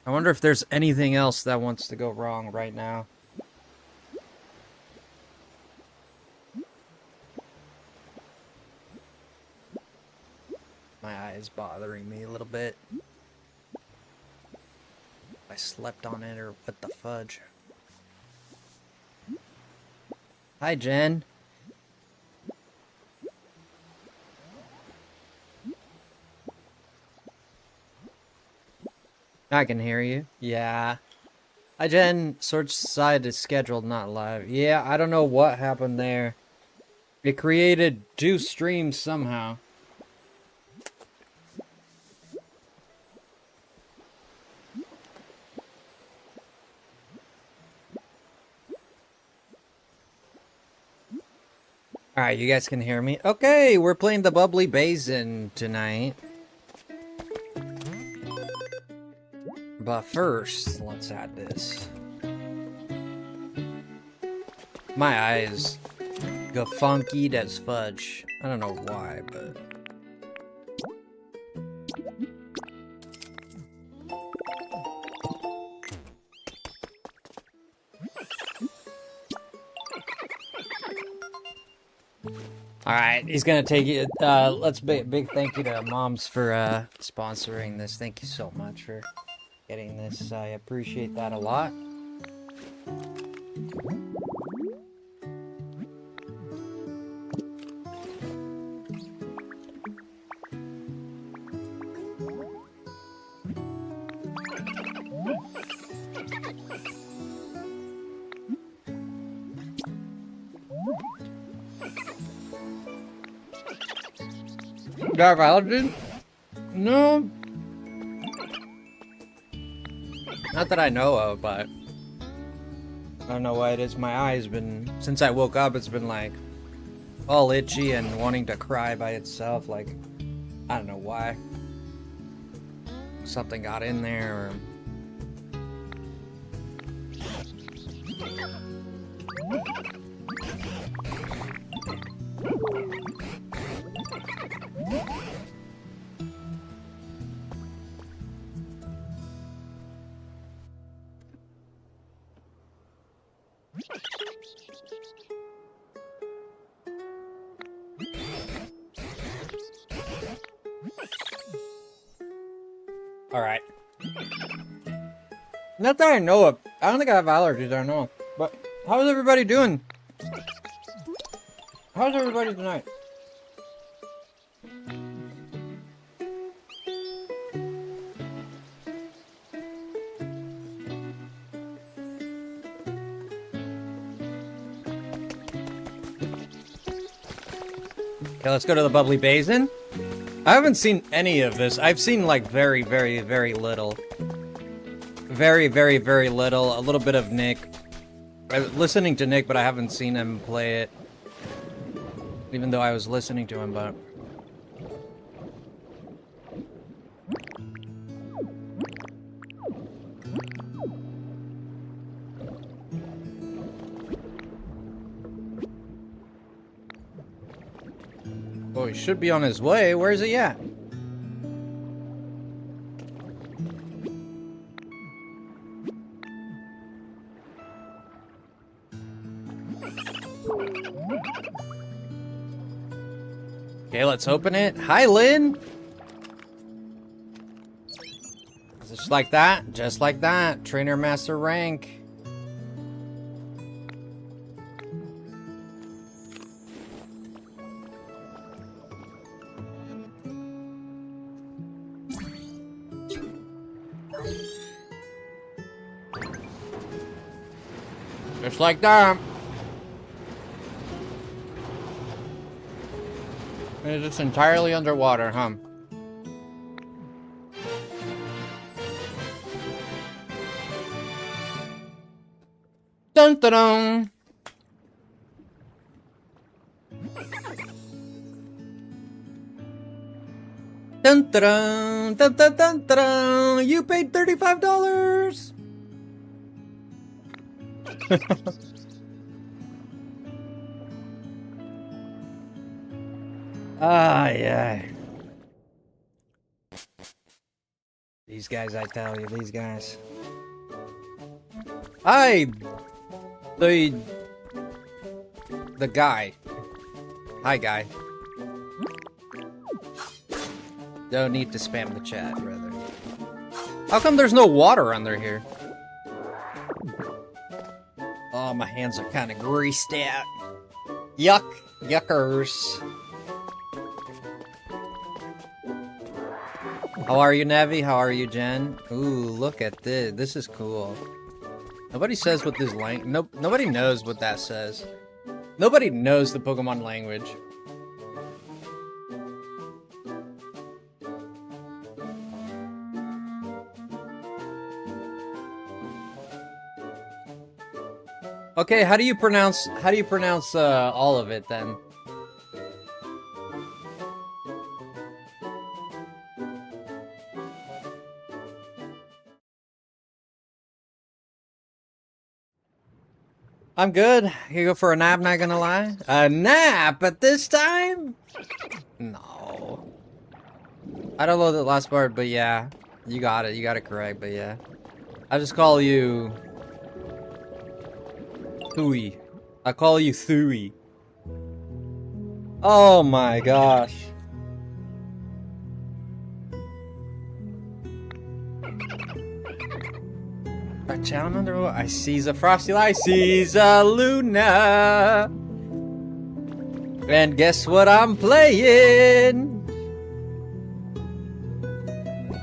I wonder if there's anything else that wants to go wrong right now. My eye is bothering me a little bit. I slept on it or what the fudge? Hi, Jen. I can hear you. Yeah. Hi, Jen. Search side is scheduled, not live. Yeah, I don't know what happened there. It created two streams somehow. Alright, you guys can hear me? Okay, we're playing the Bubbly Basin tonight. But first, let's add this. My eyes go funky as fudge. I don't know why, but... Alright, he's gonna take it. Let's big thank you to Moms for sponsoring this. Thank you so much for getting this. I appreciate that a lot. Do I have allergies? No. Not that I know of, but I don't know why it is. My eye's been, since I woke up, it's been like all itchy and wanting to cry by itself. Like, I don't know why. Something got in there or... Alright. Not that I know of. I don't think I have allergies, I don't know. But, how's everybody doing? How's everybody tonight? Okay, let's go to the Bubbly Basin. I haven't seen any of this. I've seen like very, very, very little. Very, very, very little. A little bit of Nick. I was listening to Nick, but I haven't seen him play it. Even though I was listening to him, but... Oh, he should be on his way. Where is he at? Okay, let's open it. Hi, Lynn! Just like that. Just like that. Trainer Master rank. Just like that. It's just entirely underwater, huh? Dun dun dun! Dun dun dun dun dun dun dun! You paid $35! Ah, yeah. These guys, I tell you, these guys. The guy. Hi, guy. Don't need to spam the chat, brother. How come there's no water under here? Oh, my hands are kind of greased out. Yuck. Yuckers. How are you, Navi? How are you, Jen? Ooh, look at this. This is cool. Nobody says what this nobody knows what that says. Nobody knows the Pokemon language. Okay, how do you pronounce all of it then? I'm good. You go for a nap, not gonna lie. A nap at this time? No. I don't know the last part, but yeah. You got it. You got it correct, but yeah. I just call you... Thui. I call you Thui. Oh my gosh. That channel under I sees a Frosty, I sees a Luna. And guess what I'm playing?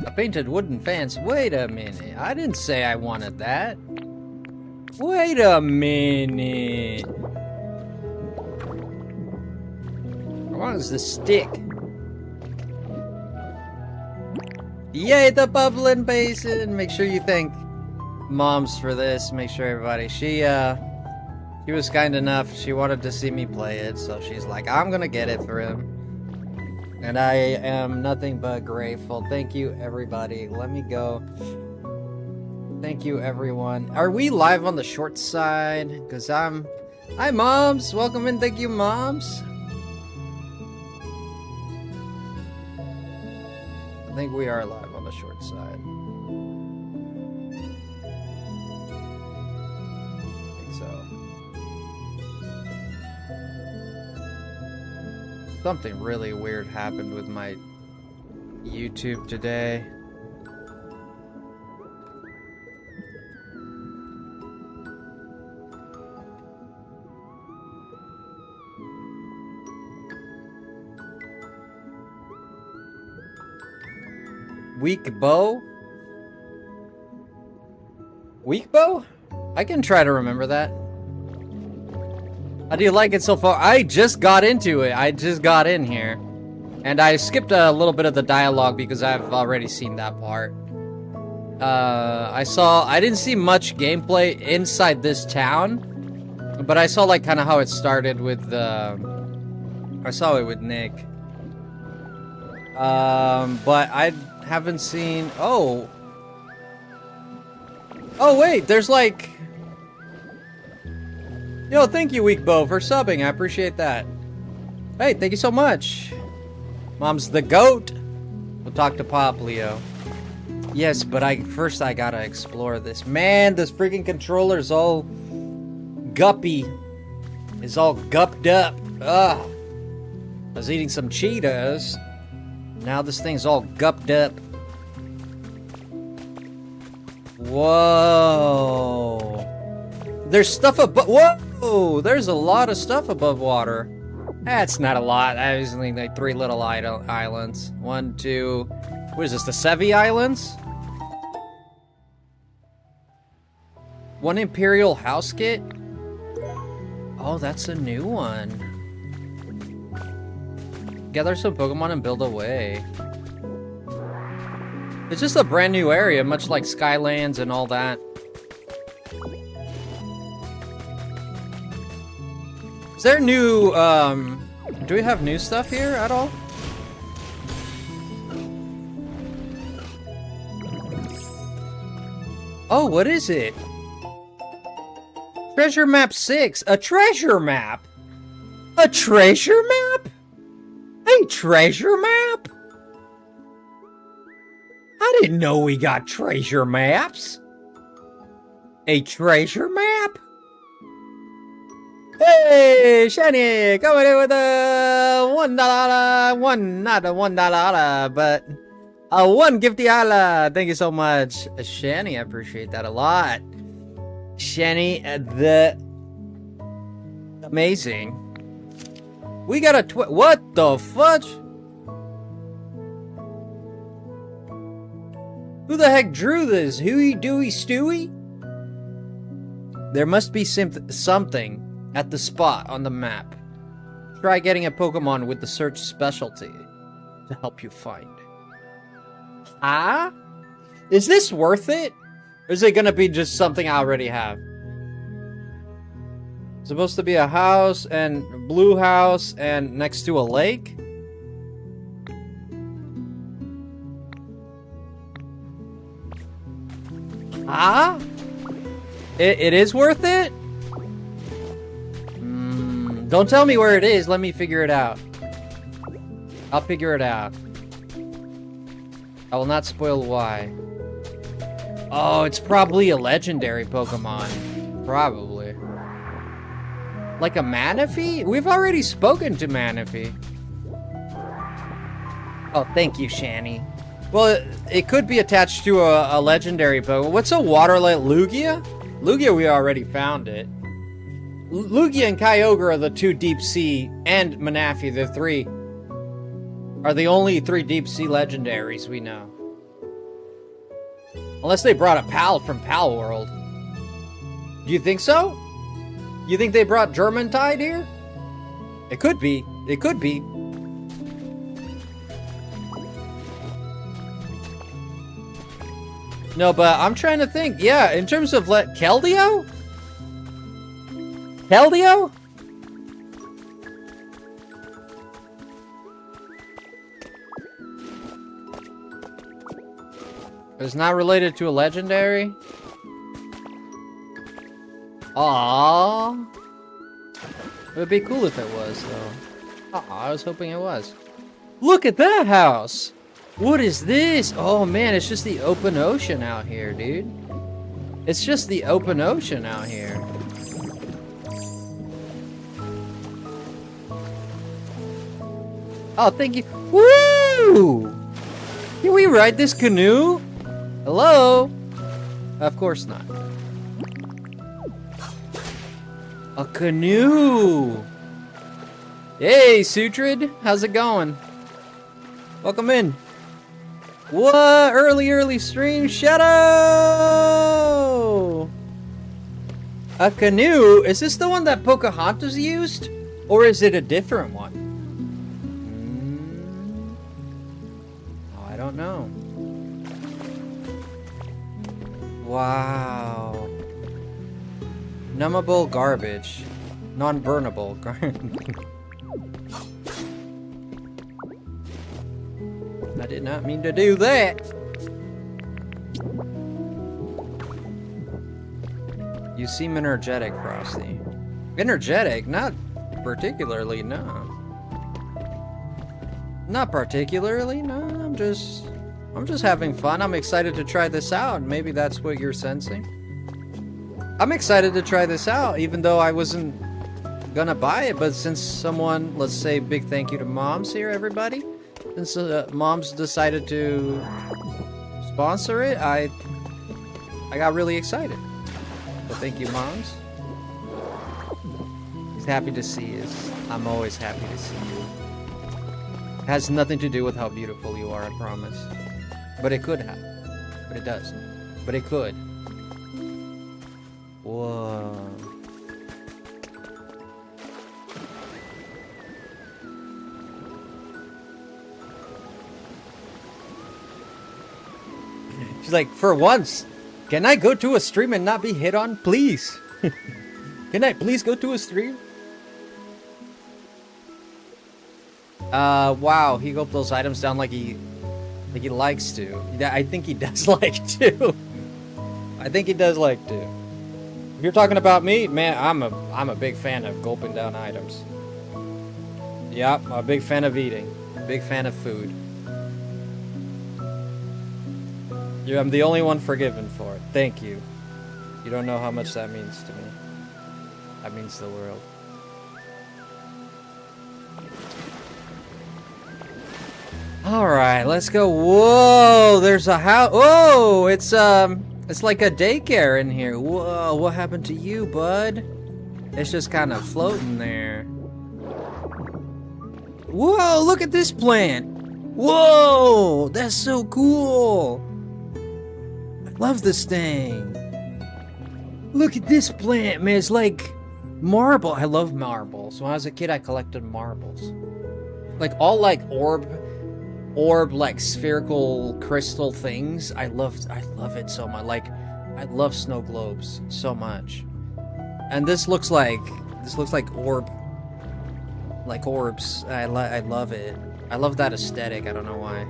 A painted wooden fence. Wait a minute. I didn't say I wanted that. Wait a minute. What is the stick? Yay, the bubbling basin. Make sure you thank Moms for this. Make sure everybody. She was kind enough. She wanted to see me play it, so she's like, I'm gonna get it for him. And I am nothing but grateful. Thank you, everybody. Let me go. Thank you, everyone. Are we live on the short side? Because Hi, Moms. Welcome in. Thank you, Moms. I think we are live on the short side. I think so. Something really weird happened with my YouTube today. Weak bow? Weak bow? I can try to remember that. How do you like it so far? I just got into it. I just got in here. And I skipped a little bit of the dialogue because I've already seen that part. I didn't see much gameplay inside this town. But I saw like kind of how it started with I saw it with Nick. But I haven't seen... Oh, wait, there's like... Yo, thank you, Weekbo, for subbing. I appreciate that. Hey, thank you so much. Mom's the GOAT. We'll talk to Pop, Leo. Yes, but first I gotta explore this. Man, this freaking controller's all... guppy. It's all gupped up. Ugh. I was eating some Cheetos. Now this thing's all gupped up. Whoa. There's stuff above. Whoa. There's a lot of stuff above water. That's not a lot. I was only like 3 little islands. 1, 2. What is this? The Sevi Islands? 1 Imperial House Kit? Oh, that's a new one. Gather some Pokemon and build a way. It's just a brand new area, much like Skylands and all that. Is there new, do we have new stuff here at all? Oh, what is it? Treasure map 6. A treasure map? A treasure map? A treasure map? I didn't know we got treasure maps. A treasure map? Hey, Shani, coming in with a $1, not a $1, but a one gifty ala. Thank you so much, Shani. I appreciate that a lot. Shani, the amazing. We got a what the fudge? Who the heck drew this? Huey, Dewey, Stewie? There must be something at the spot on the map. Try getting a Pokemon with the search specialty to help you find it. Ah? Is this worth it? Or is it gonna be just something I already have? It's supposed to be a house and blue house and next to a lake? Ah? It is worth it? Don't tell me where it is. Let me figure it out. I'll figure it out. I will not spoil why. Oh, it's probably a legendary Pokemon. Probably. Like a Manaphy? We've already spoken to Manaphy. Oh, thank you, Shani. Well, it could be attached to a legendary Pokemon. What's a Waterlet? Lugia? Lugia, we already found it. Lugia and Kyogre are the two deep sea, and Manaphy, the three, are the only three deep sea legendaries we know. Unless they brought a pal from Pal World. Do you think so? You think they brought Germantide here? It could be. It could be. No, but I'm trying to think. Yeah, in terms of Keldeo? Keldeo? It's not related to a legendary? Aww. It would be cool if it was, though. Aw, I was hoping it was. Look at that house! What is this? Oh man, it's just the open ocean out here, dude. It's just the open ocean out here. Oh, thank you. Woo! Can we ride this canoe? Hello? Of course not. A canoe! Hey, Sutrid. How's it going? Welcome in. What? Early stream? Shadow! A canoe? Is this the one that Pocahontas used? Or is it a different one? Oh, I don't know. Wow. Numbable garbage. Non-burnable garbage. I did not mean to do that. You seem energetic, Frosty. Energetic? Not particularly, no. Not particularly, no. I'm just having fun. I'm excited to try this out. Maybe that's what you're sensing. I'm excited to try this out, even though I wasn't gonna buy it. But since someone, let's say big thank you to Moms here, everybody. Since Moms decided to sponsor it, I got really excited. So thank you, Moms. He's happy to see us. I'm always happy to see you. It has nothing to do with how beautiful you are, I promise. But it could have. But it doesn't. But it could. Whoa. She's like, for once, can I go to a stream and not be hit on, please? Can I please go to a stream? Wow, he gulped those items down like he likes to. I think he does like to. I think he does like to. If you're talking about me, man, I'm a big fan of gulping down items. Yeah, I'm a big fan of eating. Big fan of food. I'm the only one forgiven for it. Thank you. You don't know how much that means to me. That means the world. Alright, let's go. Whoa, there's a house. Whoa, it's like a daycare in here. Whoa, what happened to you, bud? It's just kind of floating there. Whoa, look at this plant. Whoa, that's so cool. I love this thing. Look at this plant, man. It's like marble. I love marbles. When I was a kid, I collected marbles. Like all like orb like spherical crystal things. I love it so much. Like I love snow globes so much. And this looks like orb, like orbs. I love it. I love that aesthetic. I don't know why.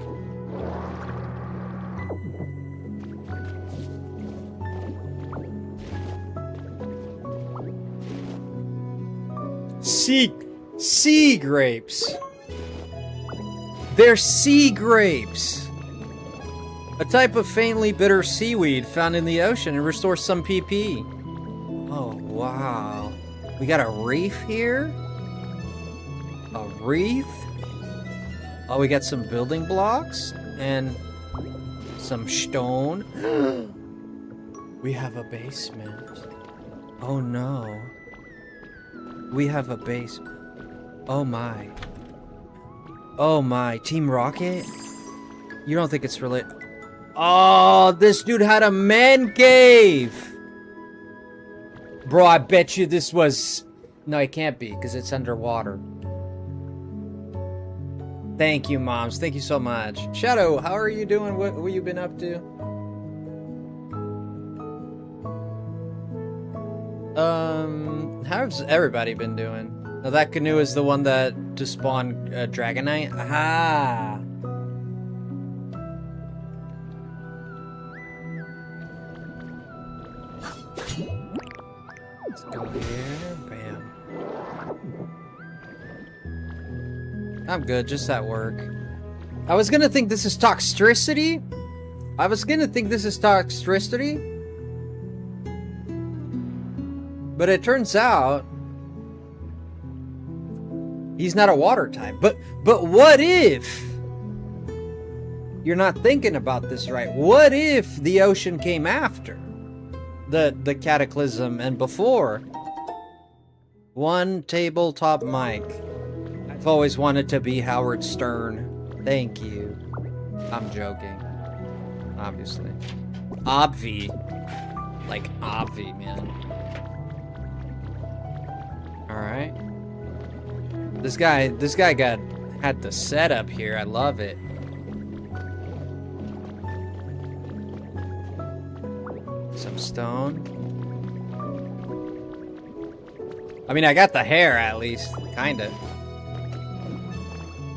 Sea grapes. They're sea grapes. A type of faintly bitter seaweed found in the ocean and restores some PP. Oh, wow. We got a reef here? A reef? Oh, we got some building blocks and some stone. We have a basement. Oh, no. We have a basement. Oh, my. Oh, my. Team Rocket? You don't think it's related? Oh, this dude had a man cave! Bro, I bet you this was... No, it can't be, because it's underwater. Thank you, Moms. Thank you so much. Shadow, how are you doing? What have you been up to? How's everybody been doing? Now, that canoe is the one that to spawn Dragonite? Aha! Let's go here. Bam. I'm good, just at work. I was gonna think this is toxicity. But it turns out he's not a water type. But what if you're not thinking about this right? What if the ocean came after the cataclysm and before? One tabletop mic. I've always wanted to be Howard Stern. Thank you. I'm joking. Obviously. Obvi. Like obvi, man. Alright. This guy had the setup here. I love it. Some stone. I mean, I got the hair at least, kinda.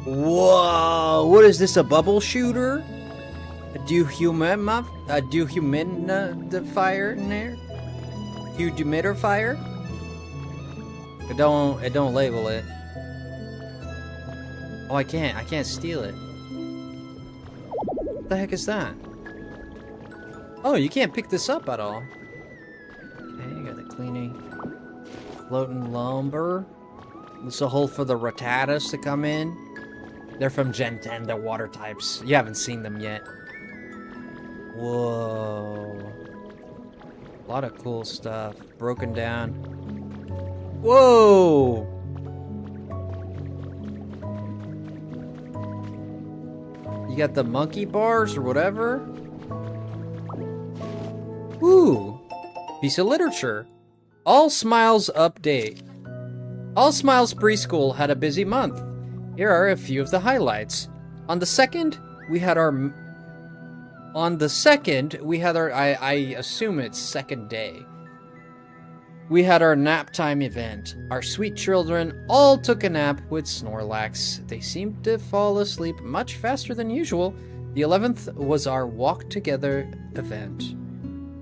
Whoa! What is this? A bubble shooter? A dehumidifier in there? Humidifier? It don't label it. Oh, I can't steal it. What the heck is that? Oh, you can't pick this up at all. Okay, you got the cleaning. Floating lumber. This is a hole for the Rattatas to come in. They're from Gen 10, they're water types. You haven't seen them yet. Whoa. A lot of cool stuff. Broken down. Whoa! You got the monkey bars or whatever? Ooh! Piece of literature. All Smiles update. All Smiles Preschool had a busy month. Here are a few of the highlights. On the second, we had our... I assume it's second day. We had our nap time event. Our sweet children all took a nap with Snorlax. They seemed to fall asleep much faster than usual. The 11th was our walk together event.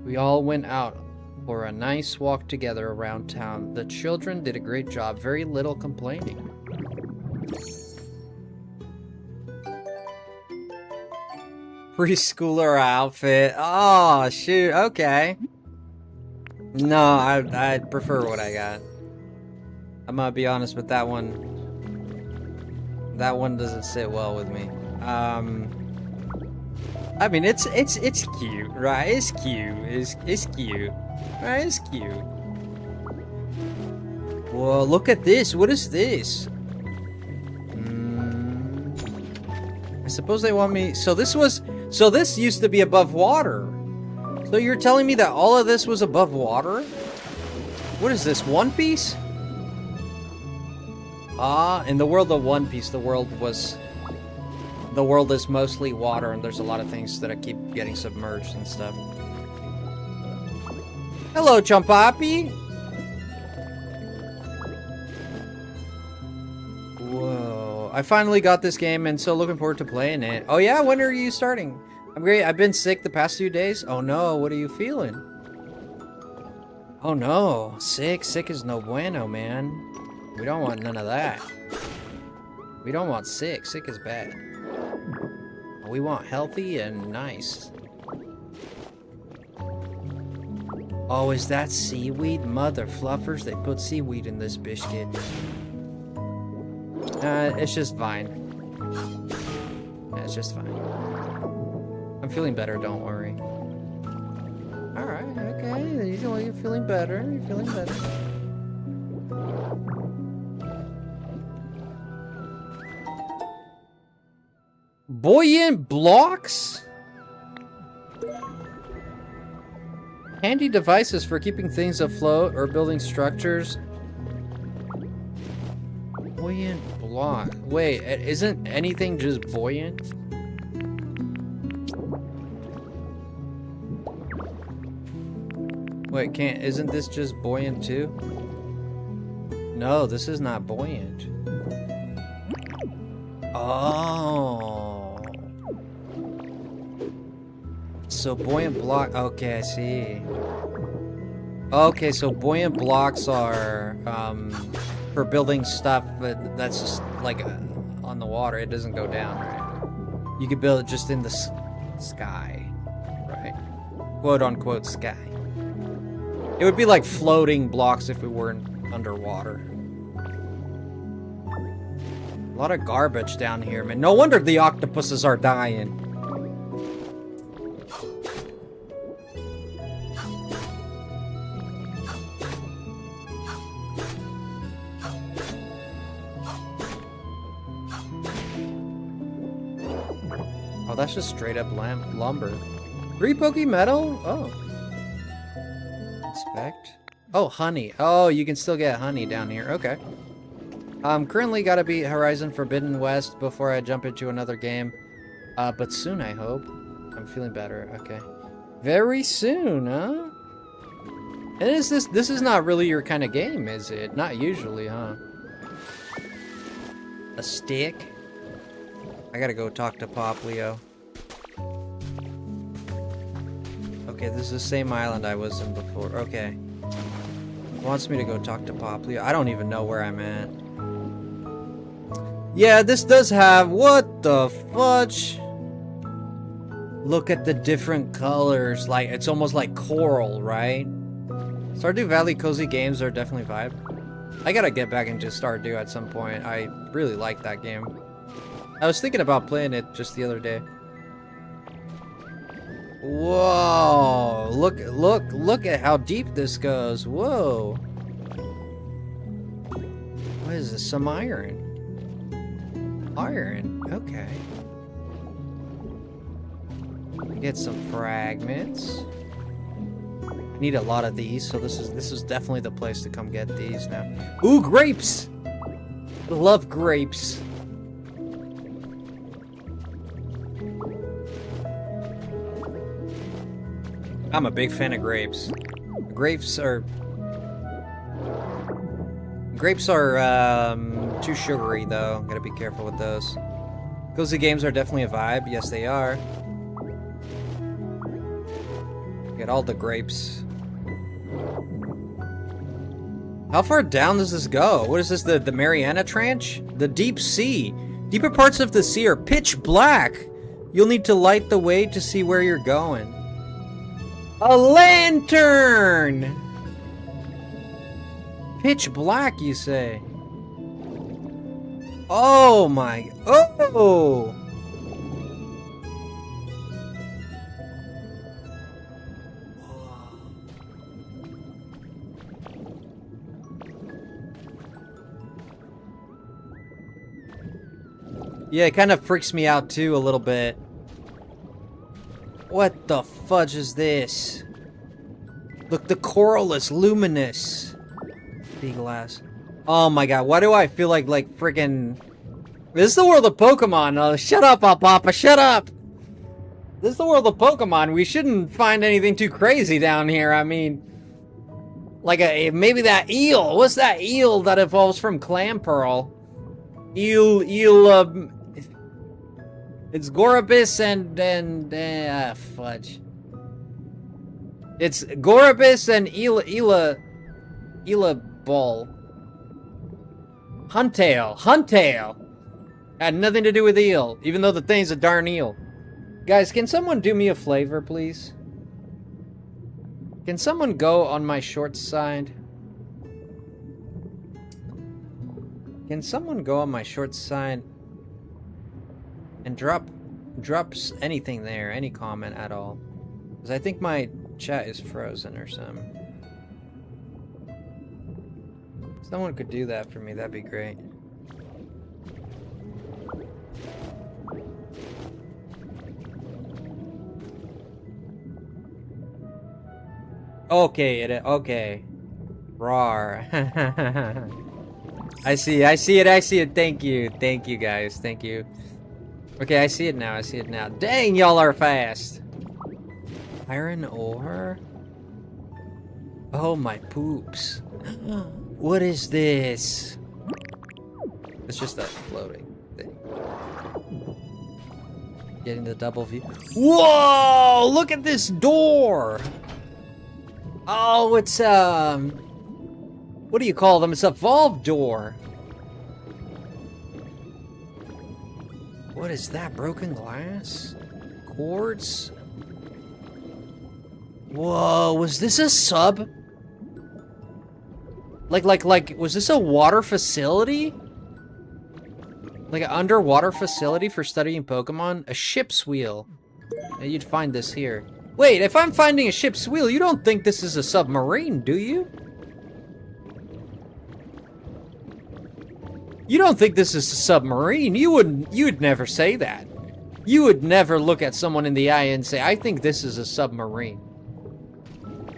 We all went out for a nice walk together around town. The children did a great job. Very little complaining. Preschooler outfit. Oh, shoot. Okay. No, I prefer what I got. I'm gonna be honest with that one. That one doesn't sit well with me. I mean, it's cute, right? It's cute. It's cute. Right? It's cute. Whoa, look at this. What is this? I suppose they want me... So this used to be above water. So you're telling me that all of this was above water? What is this, One Piece? In the world of One Piece, the world is mostly water, and there's a lot of things that keep getting submerged and stuff. Hello, Chumpapi! Whoa. I finally got this game, and so looking forward to playing it. Oh yeah? When are you starting? I'm great. I've been sick the past few days. Oh no, what are you feeling? Oh no, sick. Sick is no bueno, man. We don't want none of that. We don't want sick. Sick is bad. We want healthy and nice. Oh, is that seaweed? Mother fluffers, they put seaweed in this biscuit. It's just fine. Yeah, it's just fine. I'm feeling better, don't worry. Alright, okay. You're feeling better. You're feeling better. Buoyant blocks? Handy devices for keeping things afloat or building structures. Buoyant block. Wait, isn't anything just buoyant? Wait, isn't this just buoyant too? No, this is not buoyant. Oh. So buoyant block, okay, I see. Okay, so buoyant blocks are, for building stuff, but that's just, like, on the water. It doesn't go down, right? You could build it just in the sky, right? Quote-unquote sky. It would be like floating blocks if we weren't underwater. A lot of garbage down here, man. No wonder the octopuses are dying. Oh, that's just straight up lumber. 3 Poke Metal? Oh. Inspect. Oh, honey. Oh, you can still get honey down here. Okay. Currently gotta beat Horizon Forbidden West before I jump into another game. But soon, I hope. I'm feeling better. Okay. Very soon, huh? And this is not really your kind of game, is it? Not usually, huh? A stick? I gotta go talk to Pop Leo. Okay, this is the same island I was in before. Okay. Wants me to go talk to Pop Leo. I don't even know where I'm at. Yeah, this does have... What the fudge? Look at the different colors. Like, it's almost like coral, right? Stardew Valley cozy games are definitely vibe. I gotta get back into Stardew at some point. I really like that game. I was thinking about playing it just the other day. Whoa! Look at how deep this goes. Whoa! What is this? Some iron. Iron. Okay. Get some fragments. I need a lot of these, so this is definitely the place to come get these now. Ooh, grapes! I love grapes. I'm a big fan of grapes. Grapes are too sugary though. Gotta be careful with those. Cozy games are definitely a vibe. Yes, they are. Get all the grapes. How far down does this go? What is this, the Mariana Trench? The deep sea. Deeper parts of the sea are pitch black. You'll need to light the way to see where you're going. A lantern! Pitch black, you say? Oh my... Oh! Yeah, it kind of freaks me out too a little bit. What the fudge is this? Look, the coral is luminous. Big glass. Oh my god, why do I feel like freaking... This is the world of Pokemon. Oh, shut up, Papa, shut up! This is the world of Pokemon. We shouldn't find anything too crazy down here. I mean... Like, maybe that eel. What's that eel that evolves from Clam Pearl? It's Gorobus and fudge. It's Gorobus and Ela Ball. Huntail. Had nothing to do with eel, even though the thing's a darn eel. Guys, can someone do me a favor, please? Can someone go on my short side? Can someone go on my short side and drop anything there, any comment at all? Because I think my chat is frozen or something. If someone could do that for me, that'd be great. Okay, okay. Rawr. I see it. Thank you guys, thank you. Okay, I see it now, Dang, y'all are fast. Iron ore? Oh my poops. What is this? It's just that floating thing. Getting the double view. Whoa! Look at this door! Oh, it's, what do you call them? It's a valve door. What is that? Broken glass? Quartz? Whoa, was this a sub? Like, was this a water facility? Like an underwater facility for studying Pokemon? A ship's wheel. You'd find this here. Wait, if I'm finding a ship's wheel, you don't think this is a submarine, do you? You don't think this is a submarine? You'd never say that. You would never look at someone in the eye and say, I think this is a submarine.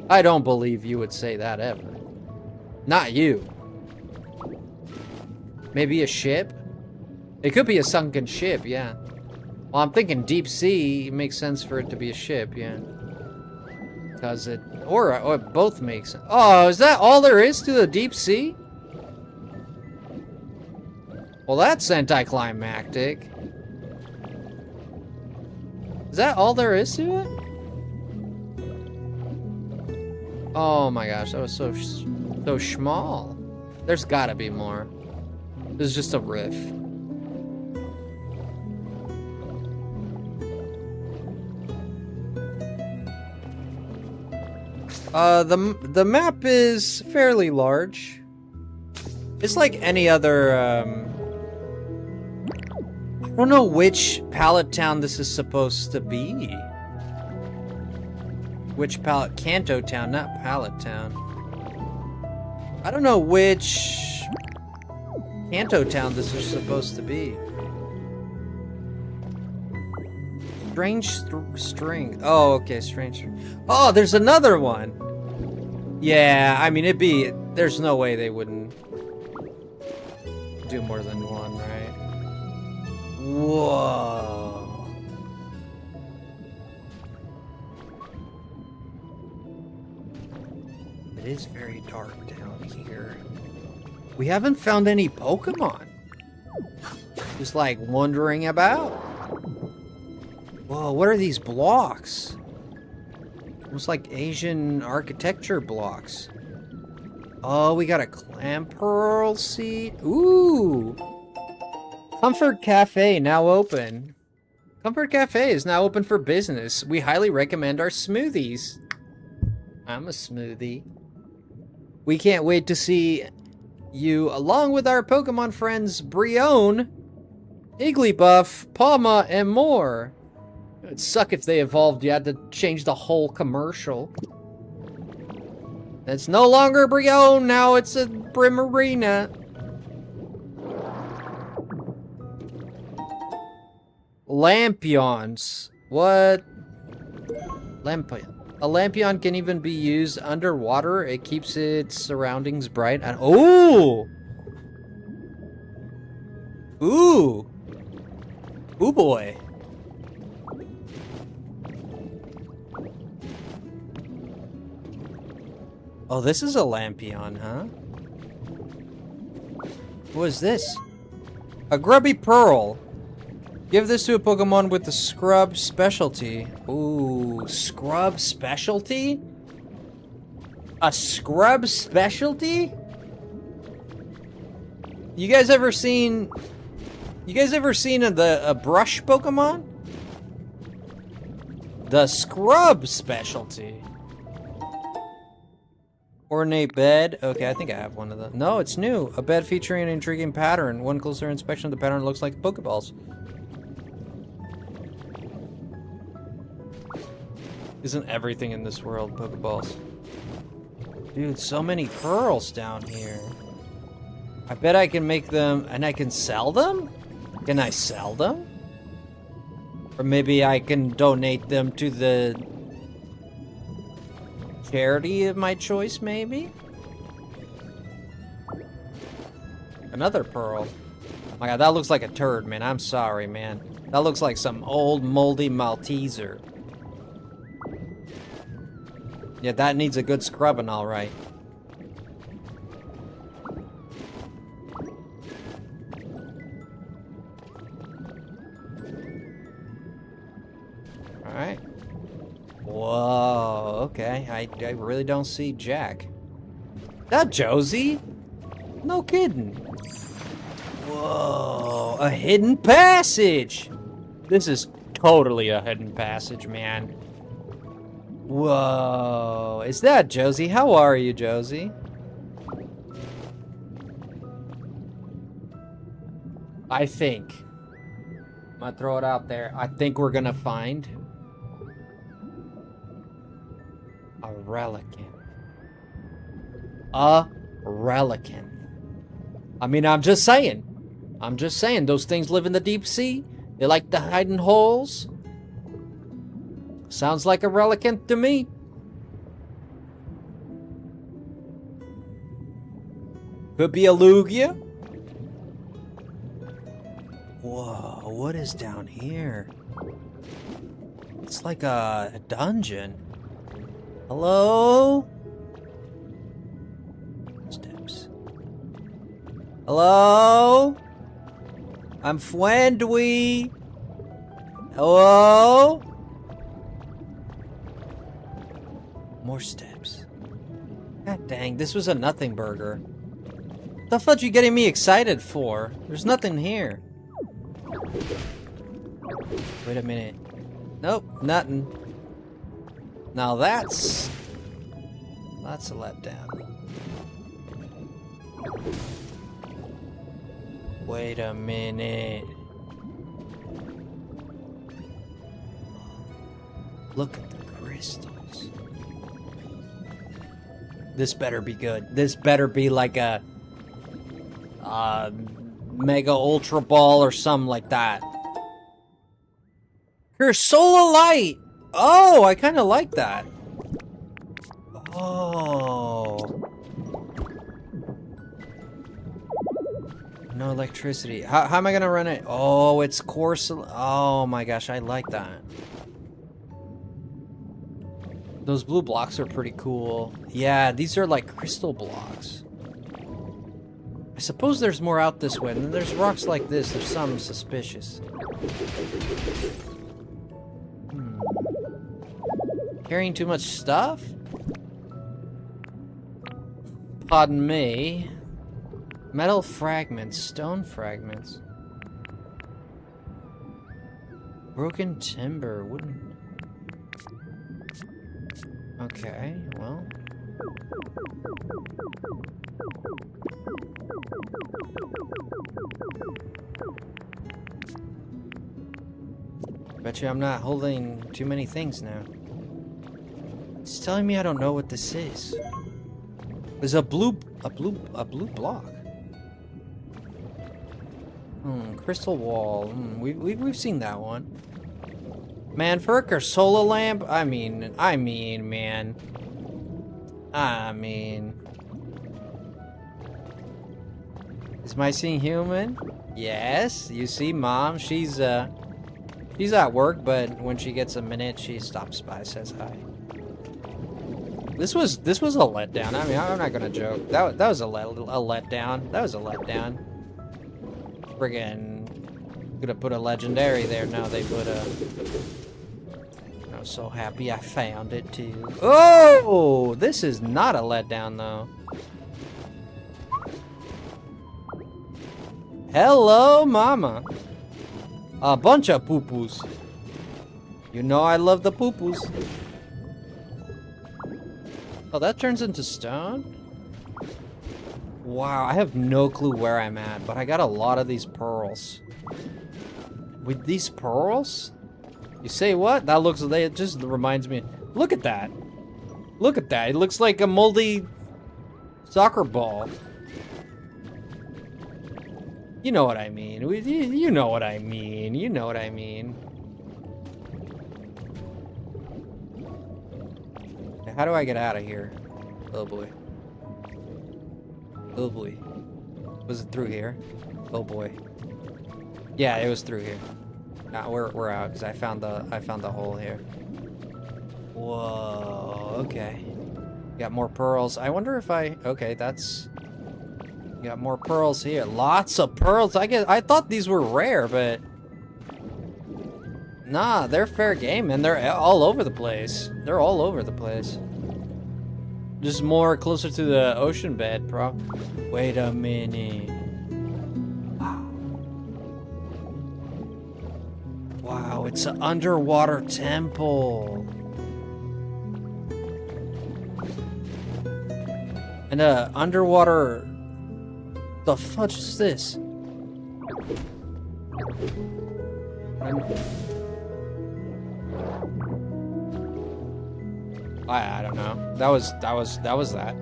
I don't believe you would say that ever. Not you. Maybe a ship? It could be a sunken ship, yeah. Well, I'm thinking deep sea. It makes sense for it to be a ship, yeah. Because it... Or it both makes sense. Oh, is that all there is to the deep sea? Well, that's anticlimactic. Is that all there is to it? Oh my gosh, that was so small. There's gotta be more. This is just a riff. The map is fairly large. It's like any other, I don't know which Pallet town this is supposed to be. Which Pallet? Kanto town, not Pallet town. I don't know which Kanto town this is supposed to be. Strange string. Oh, okay, strange string. Oh, there's another one. Yeah, I mean, there's no way they wouldn't do more than one, right? Whoa. It is very dark down here. We haven't found any Pokemon. Just like wandering about. Whoa, what are these blocks? Almost like Asian architecture blocks. Oh, we got a Clam Pearl seed. Ooh. Comfort Cafe now open. Comfort Cafe is now open for business. We highly recommend our smoothies. I'm a smoothie. We can't wait to see you along with our Pokemon friends Brion, Igglybuff, Palma, and more. It'd suck if they evolved. You had to change the whole commercial. It's no longer Brion, now it's a Primarina. Lampions. What? Lampion. A lampion can even be used underwater. It keeps its surroundings bright. And ooh! Ooh! Ooh boy. Oh, this is a lampion, huh? What is this? A grubby pearl. Give this to a Pokemon with the scrub specialty. Ooh, scrub specialty? A scrub specialty? You guys ever seen a brush Pokemon? The scrub specialty. Ornate bed. Okay, I think I have one of them. No, it's new. A bed featuring an intriguing pattern. One closer inspection of the pattern looks like Pokeballs. Isn't everything in this world Pokeballs? Dude, so many pearls down here. I bet I can make them, and I can sell them? Can I sell them? Or maybe I can donate them to the charity of my choice, maybe? Another pearl. Oh my god, that looks like a turd, man. I'm sorry, man. That looks like some old moldy Malteser. Yeah, that needs a good scrubbing, all right. All right. Whoa, okay. I really don't see Jack. That Josie? No kidding. Whoa, a hidden passage. This is totally a hidden passage, man. Whoa, is that Josie? How are you, Josie? I think. I'm gonna throw it out there. I think we're gonna find a Relicanth. A Relicanth. I mean, I'm just saying. Those things live in the deep sea. They like to hide in holes. Sounds like a Relicanth to me. Could be a Lugia. Whoa, what is down here? It's like a dungeon. Hello? Steps. Hello? I'm Fwendui. Hello? More steps. God dang, this was a nothing burger. What the fuck are you getting me excited for? There's nothing here. Wait a minute. Nope, nothing. Now that's a letdown. Wait a minute. Look at the crystals. This better be good. This better be like a Mega Ultra Ball or something like that. Cursola Light! Oh, I kind of like that. Oh. No electricity. How am I gonna run it? Oh, it's course. Oh my gosh, I like that. Those blue blocks are pretty cool. Yeah, these are like crystal blocks. I suppose there's more out this way. And then there's rocks like this. There's some suspicious. Carrying too much stuff? Pardon me. Metal fragments, stone fragments. Broken timber, wooden. Okay, well. Bet you I'm not holding too many things now. It's telling me I don't know what this is. There's a blue block. Crystal wall. We've seen that one. Man, Ferk or solar lamp? I mean, man. Is my scene human? Yes. You see, Mom, she's at work, but when she gets a minute, she stops by, says hi. This was a letdown. I mean, I'm not gonna joke. That was a letdown. That was a letdown. Friggin' gonna put a legendary there. Now they put a. I'm so happy I found it too. Oh, this is not a letdown though. Hello, Mama. A bunch of poo-poos. You know I love the poo-poos. Oh, that turns into stone? Wow, I have no clue where I'm at, but I got a lot of these pearls. With these pearls? You say what? That looks, it just reminds me. Look at that. Look at that. It looks like a moldy soccer ball. You know what I mean. You know what I mean. You know what I mean. How do I get out of here? Oh boy. Oh boy. Was it through here? Oh boy. Yeah, it was through here. Nah, we're out because I found the hole here. Whoa. Okay. Got more pearls. I wonder if okay, that's. Got more pearls here. Lots of pearls. I thought these were rare, but nah, they're fair game, and they're all over the place. They're all over the place. Just more closer to the ocean bed, bro. Wait a minute. Wow, it's an underwater temple. And underwater. The fudge is this? I don't know. That was that.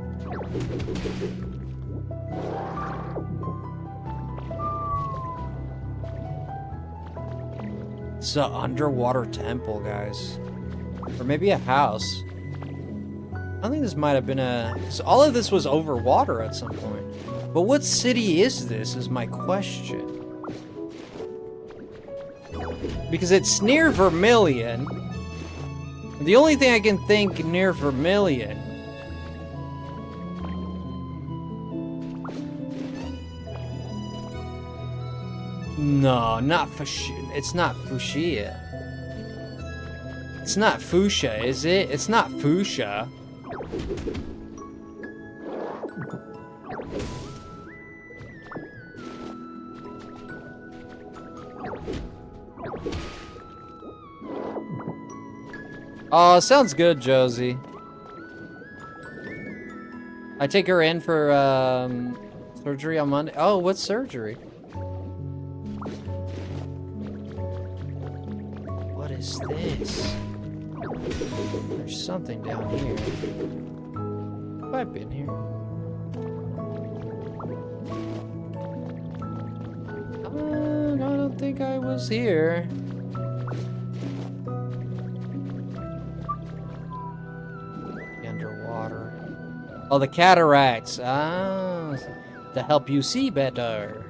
It's an underwater temple, guys. Or maybe a house. I think this might have been so all of this was over water at some point. But what city is this, is my question. Because it's near Vermilion. The only thing I can think near Vermilion. No, not Fuchsia. It's not Fuchsia. It's not Fuchsia, is it? It's not Fuchsia. Oh, sounds good, Josie. I take her in for surgery on Monday. Oh, what surgery? What is this? There's something down here. Have I been here? I don't think I was here. Oh, the cataracts. Ah, to help you see better.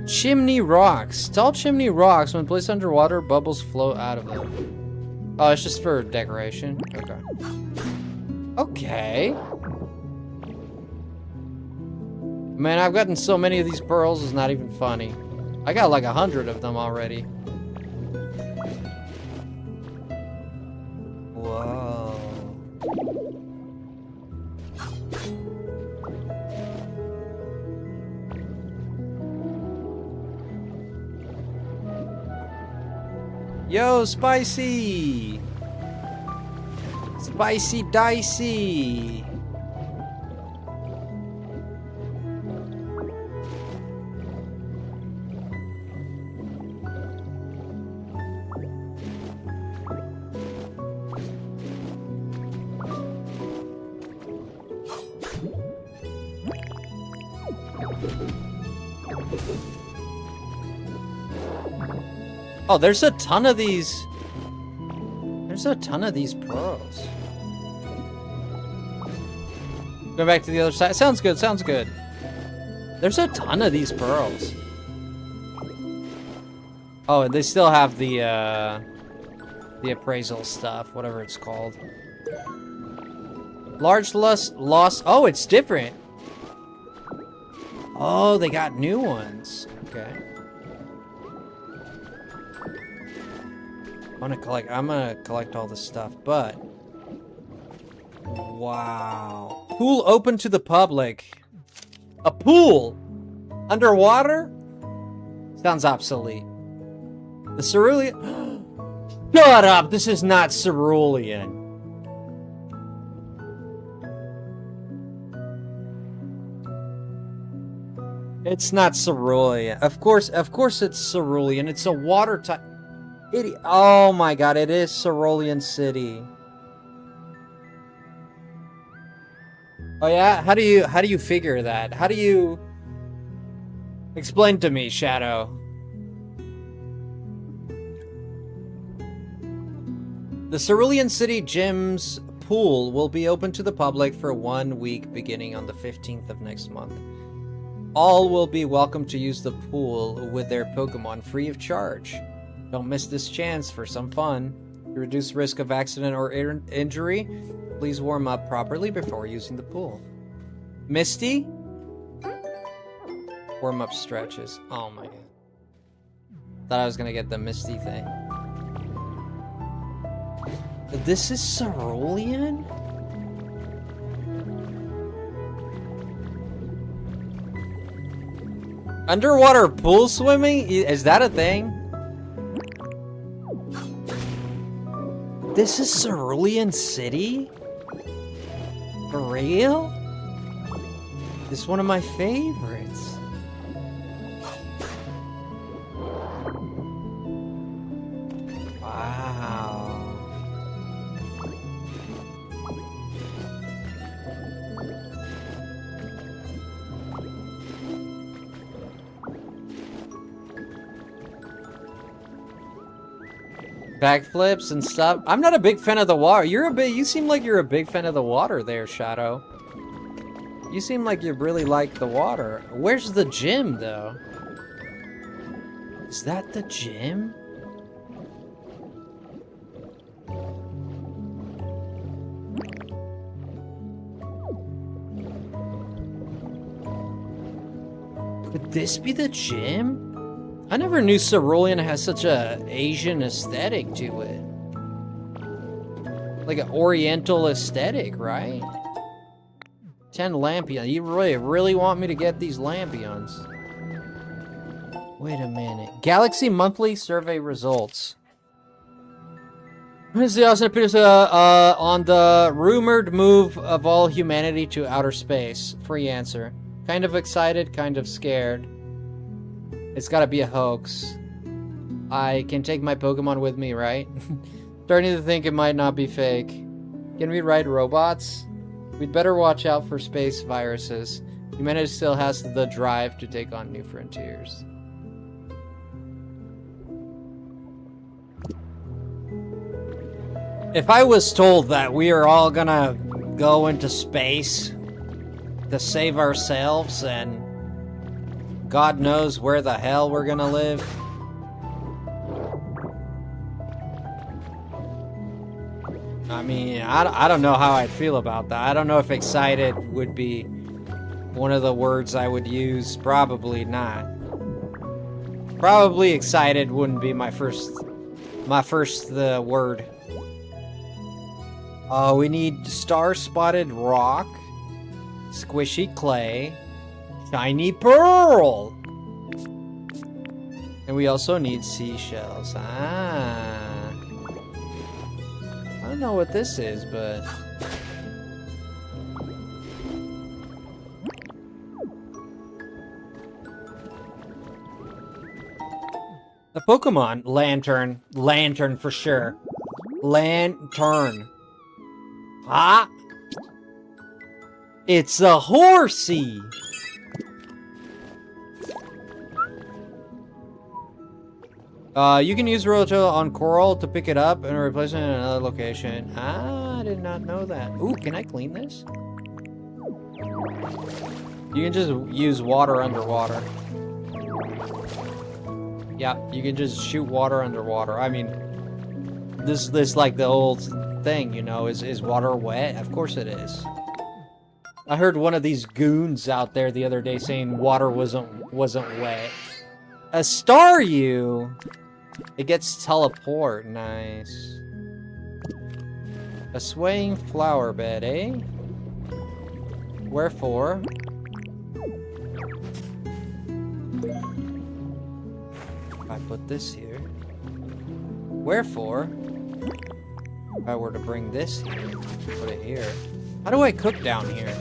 Chimney rocks. Tall chimney rocks, when placed underwater, bubbles float out of them. Oh, it's just for decoration? Okay. Okay. Man, I've gotten so many of these pearls, it's not even funny. I got like 100 of them already. Whoa. Yo, spicy! Spicy dicey! Oh, there's a ton of these. There's a ton of these pearls. Go back to the other side. Sounds good, sounds good. There's a ton of these pearls. Oh, and they still have the appraisal stuff, whatever it's called. Large loss. Oh, it's different. Oh, they got new ones. Okay. I'm gonna collect all this stuff, but wow. Pool open to the public. A pool underwater? Sounds obsolete. The cerulean. Shut up! This is not cerulean. It's not cerulean. Of course it's cerulean. It's a water type. Oh my god, it is Cerulean City. Oh yeah? How do you figure that? How do you explain to me, Shadow? The Cerulean City Gym's pool will be open to the public for 1 week beginning on the 15th of next month. All will be welcome to use the pool with their Pokemon free of charge. Don't miss this chance for some fun. To reduce risk of accident or injury, please warm up properly before using the pool. Misty? Warm up stretches. Oh my god. Thought I was gonna get the Misty thing. This is Cerulean? Underwater pool swimming? Is that a thing? This is Cerulean City? For real? This is one of my favorites. Wow. Backflips and stuff. I'm not a big fan of the water. You seem like you're a big fan of the water there, Shadow. You seem like you really like the water. Where's the gym, though? Is that the gym? Could this be the gym? I never knew Cerulean has such a Asian aesthetic to it. Like an Oriental aesthetic, right? 10 Lampions. You really want me to get these Lampions? Wait a minute. Galaxy Monthly Survey Results. Wednesday also appears on the rumored move of all humanity to outer space. Free answer. Kind of excited, kind of scared. It's gotta be a hoax. I can take my Pokemon with me, right? Starting to think it might not be fake. Can we ride robots? We'd better watch out for space viruses. Humanity still has the drive to take on new frontiers. If I was told that we are all gonna go into space to save ourselves and God knows where the hell we're gonna live. I mean, I don't know how I'd feel about that. I don't know if excited would be one of the words I would use. Probably not. Probably excited wouldn't be my first word. Oh, we need star-spotted rock, squishy clay, shiny pearl. And we also need seashells. Ah. I don't know what this is, but... A Pokemon. Lantern. Lantern for sure. Lantern. Ah! It's a horsey! You can use Roto on Coral to pick it up and replace it in another location. Ah, I did not know that. Ooh, can I clean this? You can just use water underwater. Yeah, you can just shoot water underwater. I mean, this like the old thing, you know, is water wet? Of course it is. I heard one of these goons out there the other day saying water wasn't wet. A Staryu! It gets teleport. Nice. A swaying flower bed, eh? Wherefore? If I put this here. Wherefore? If I were to bring this here, put it here. How do I cook down here?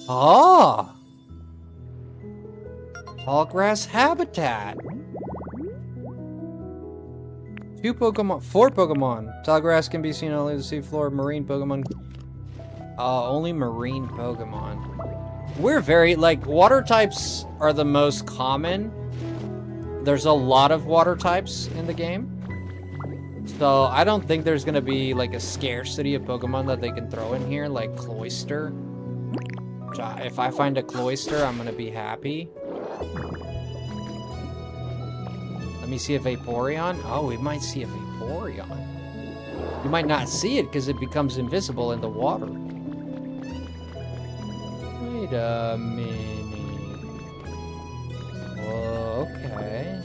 Ah! Tall grass habitat. 4 Pokemon. Tall grass can be seen on the seafloor. Marine Pokemon. Only marine Pokemon. We're very, like, water types are the most common. There's a lot of water types in the game. So I don't think there's gonna be, like, a scarcity of Pokemon that they can throw in here, like Cloyster. If I find a Cloyster, I'm gonna be happy. Let me see a Vaporeon. Oh, we might see a Vaporeon. You might not see it because it becomes invisible in the water. Wait a minute. Whoa, okay.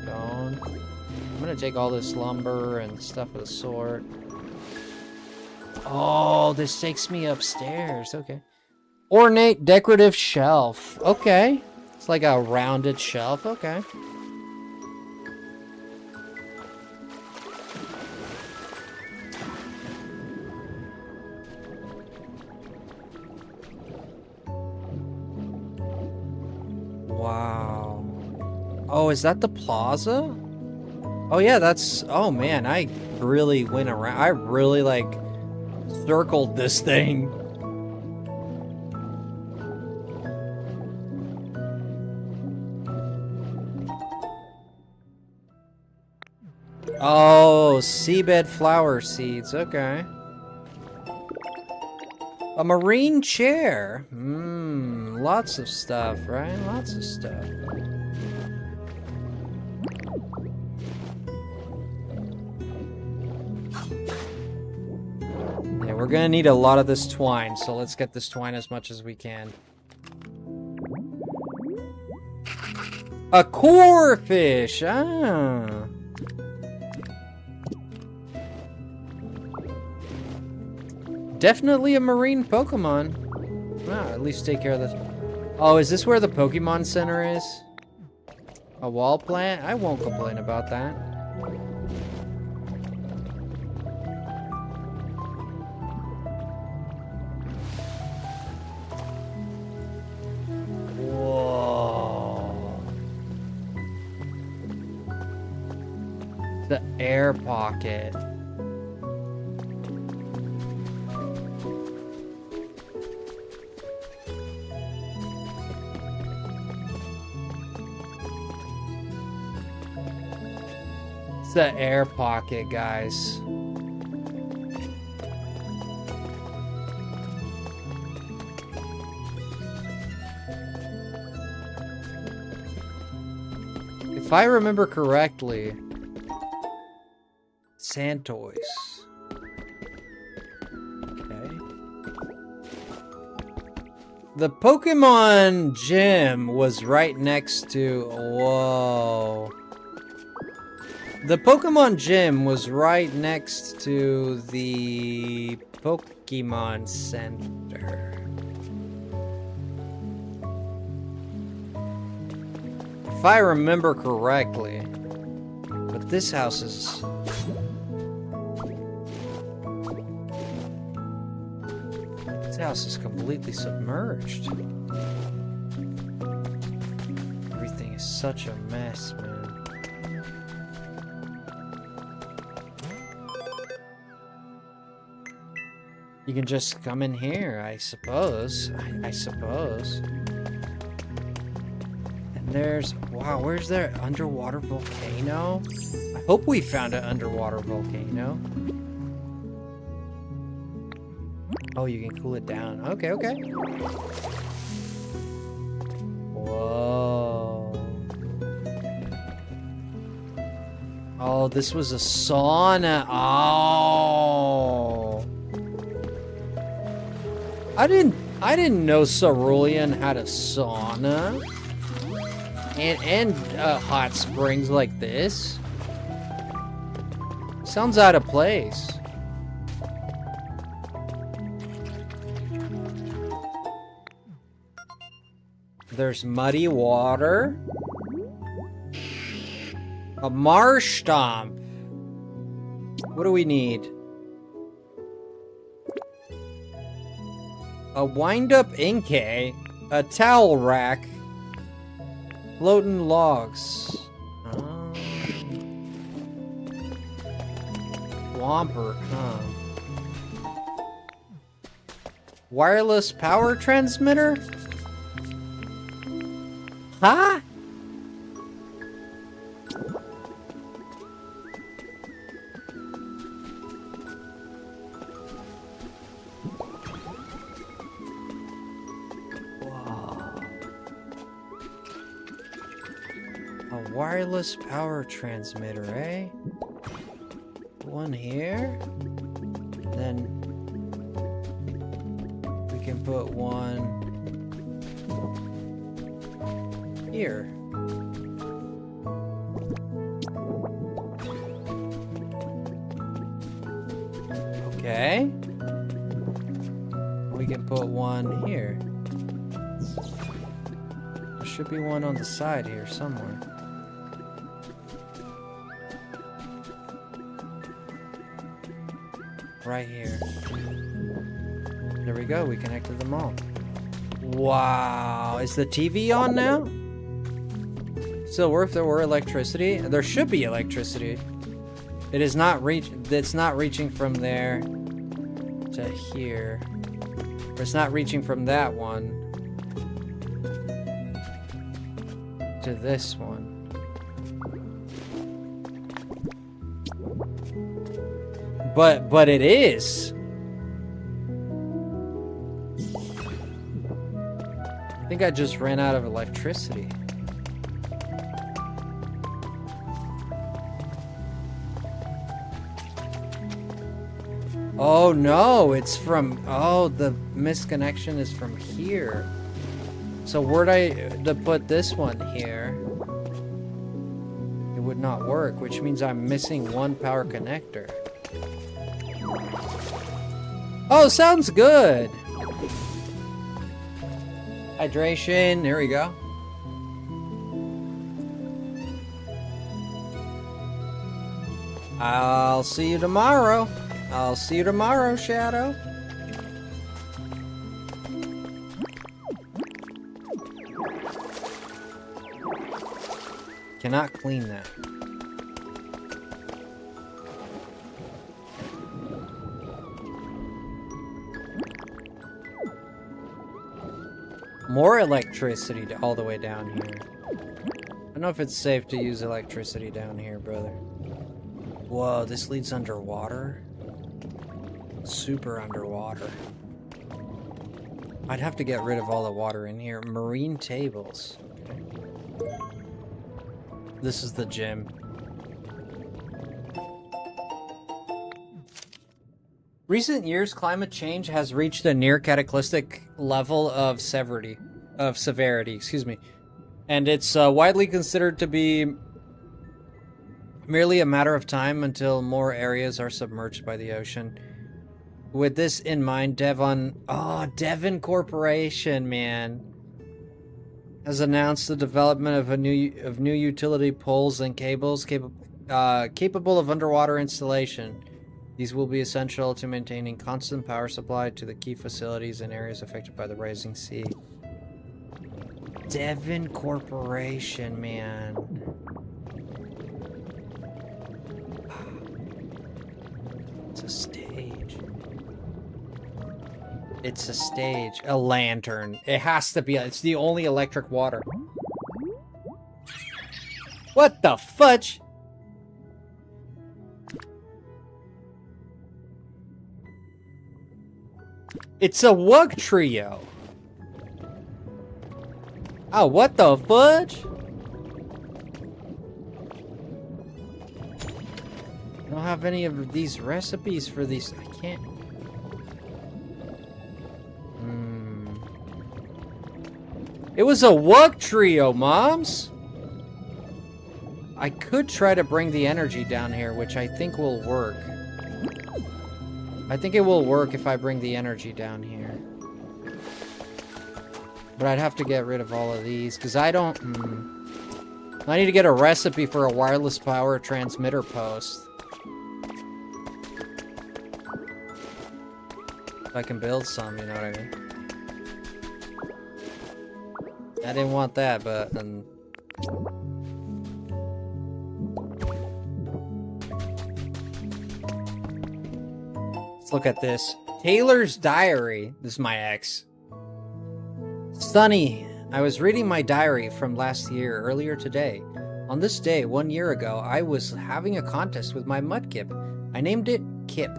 Stone. I'm gonna take all this lumber and stuff of the sort. Oh, this takes me upstairs. Okay. Ornate decorative shelf. Okay. It's like a rounded shelf. Okay. Wow. Oh, is that the plaza? Oh, yeah, that's... Oh, man, I really went around. I really, like, circled this thing. Oh, seabed flower seeds. Okay. A marine chair. Lots of stuff, right? Lots of stuff. Yeah, we're gonna need a lot of this twine, so let's get this twine as much as we can. A core fish. Ah. Definitely a marine Pokemon. Ah, at least take care of this. Oh, is this where the Pokemon Center is? A wall plant? I won't complain about that. Whoa. The air pocket. It's the air pocket, guys. If I remember correctly, Santoys. Okay. The Pokemon gym was right next to... Whoa. The Pokemon gym was right next to the Pokemon Center. If I remember correctly. But this house is... This house is completely submerged. Everything is such a mess, man. You can just come in here, I suppose. I suppose. And there's... Wow, where's their underwater volcano? I hope we found an underwater volcano. Oh, you can cool it down. Okay, okay. Whoa. Oh, this was a sauna. Oh. I didn't know Cerulean had a sauna. And hot springs like this. Sounds out of place. There's muddy water. A marsh stomp. What do we need? A wind-up Inkay. A towel rack. Floating logs. Whomper, huh? Wireless power transmitter? Huh? Wireless power transmitter, eh? One here. Then we can put one here. Okay. We can put one here. There should be one on the side here somewhere. Right here. There we go, we connected them all. Wow, is the TV on now? Still, if there were electricity? There should be electricity. It is not it's not reaching from there to here. Or it's not reaching from that one to this one. But it is. I think I just ran out of electricity. Oh no, it's from... Oh, the misconnection is from here. So where'd to put this one here? It would not work, which means I'm missing one power connector. Oh, sounds good. Hydration, there we go. I'll see you tomorrow. I'll see you tomorrow, Shadow. Cannot clean that. More electricity all the way down here. I don't know if it's safe to use electricity down here, brother. Whoa, this leads underwater? Super underwater. I'd have to get rid of all the water in here. Marine tables. Okay. This is the gym. Recent years, climate change has reached a near cataclysmic level of severity, excuse me. And it's widely considered to be merely a matter of time until more areas are submerged by the ocean. With this in mind, Devon Corporation, man. has announced the development of new utility poles and cables capable of underwater installation. These will be essential to maintaining constant power supply to the key facilities in areas affected by the rising sea. Devon Corporation, man. It's a stage. It's a stage. A lantern. It has to be. It's the only electric water. What the fudge? It's a Wug Trio. Oh, what the fudge? I don't have any of these recipes for these. I can't. It was a Wug Trio, moms. I could try to bring the energy down here, which I think will work. I think it will work if I bring the energy down here. But I'd have to get rid of all of these, because I don't... I need to get a recipe for a wireless power transmitter post. If I can build some, you know what I mean? I didn't want that, but... Let's look at this. Taylor's diary. This is my ex. Sunny, I was reading my diary from last year earlier today. On this day, 1 year ago, I was having a contest with my mudkip. I named it Kip,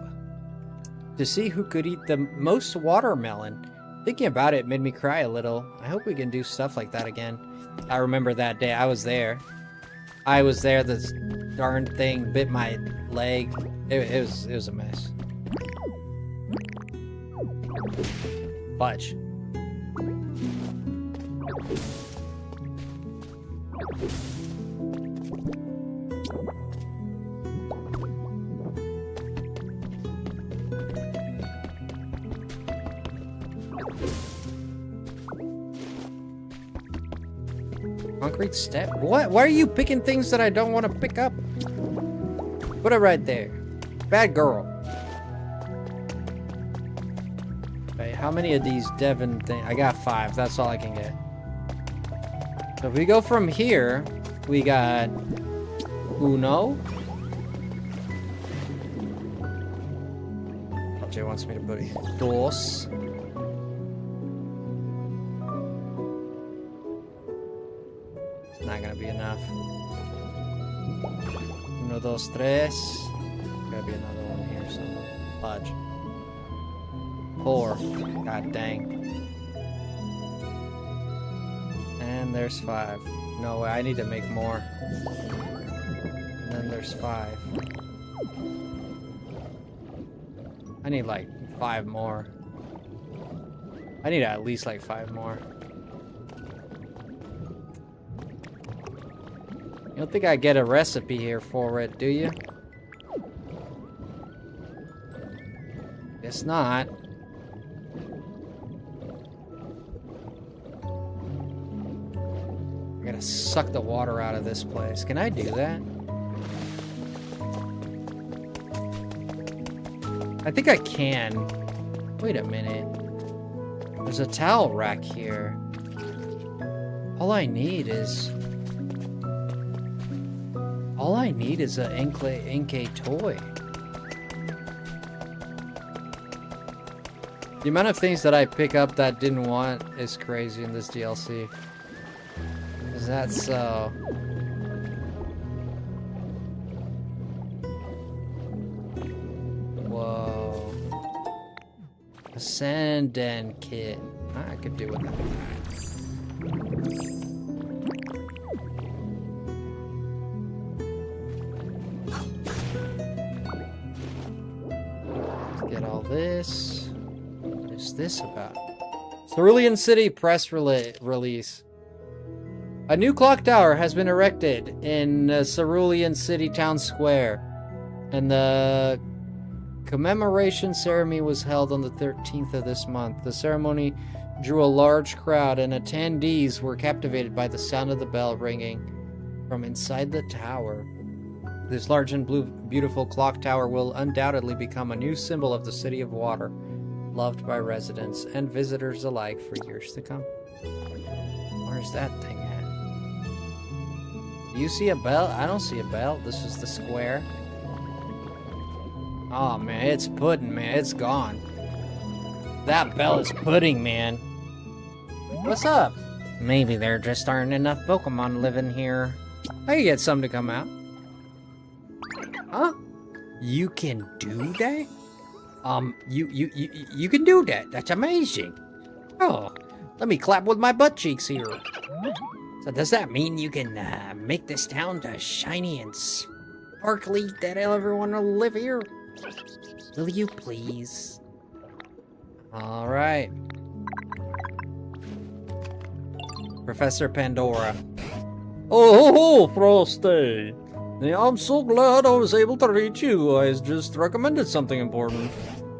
to see who could eat the most watermelon. Thinking about it made me cry a little. I hope we can do stuff like that again. I remember that day. I was there. This darn thing bit my leg. It was a mess. Fudge. Concrete step? What? Why are you picking things that I don't want to pick up? Put it right there. Bad girl. Wait, how many of these Devon things? I got 5. That's all I can get. So if we go from here, we got uno. Jay wants me to put it. Dos. It's not gonna be enough. Uno, dos, tres. Gotta be another one here somewhere. Fudge. 4. God dang. And there's 5. No way, I need to make more. And then there's 5. I need like 5 more. I need at least like 5 more. You don't think I get a recipe here for it, do you? Guess not. I gotta suck the water out of this place. Can I do that? I think I can. Wait a minute. There's a towel rack here. All I need is an Inkay toy. The amount of things that I pick up that didn't want is crazy in this DLC. Is that so? Whoa. A Sandan kit. I could do with that. Let's get all this. What is this about? Cerulean City press release. A new clock tower has been erected in Cerulean City Town Square, and the Commemoration ceremony was held on the 13th of this month. The ceremony drew a large crowd, and attendees were captivated by the sound of the bell ringing from inside the tower. This large and beautiful clock tower will undoubtedly become a new symbol of the City of Water, loved by residents and visitors alike for years to come. Where's that thing at? Do you see a bell? I don't see a bell. This is the square. Oh man, it's pudding, man. It's gone. That bell is pudding, man. What's up? Maybe there just aren't enough Pokemon living here. I can get some to come out. Huh? You can do that? You can do that. That's amazing. Oh, let me clap with my butt cheeks here. So does that mean you can make this town shiny and sparkly that everyone will live here? Will you please? All right. Professor Pandora. Oh, Frosty. I'm so glad I was able to reach you. I just recommended something important.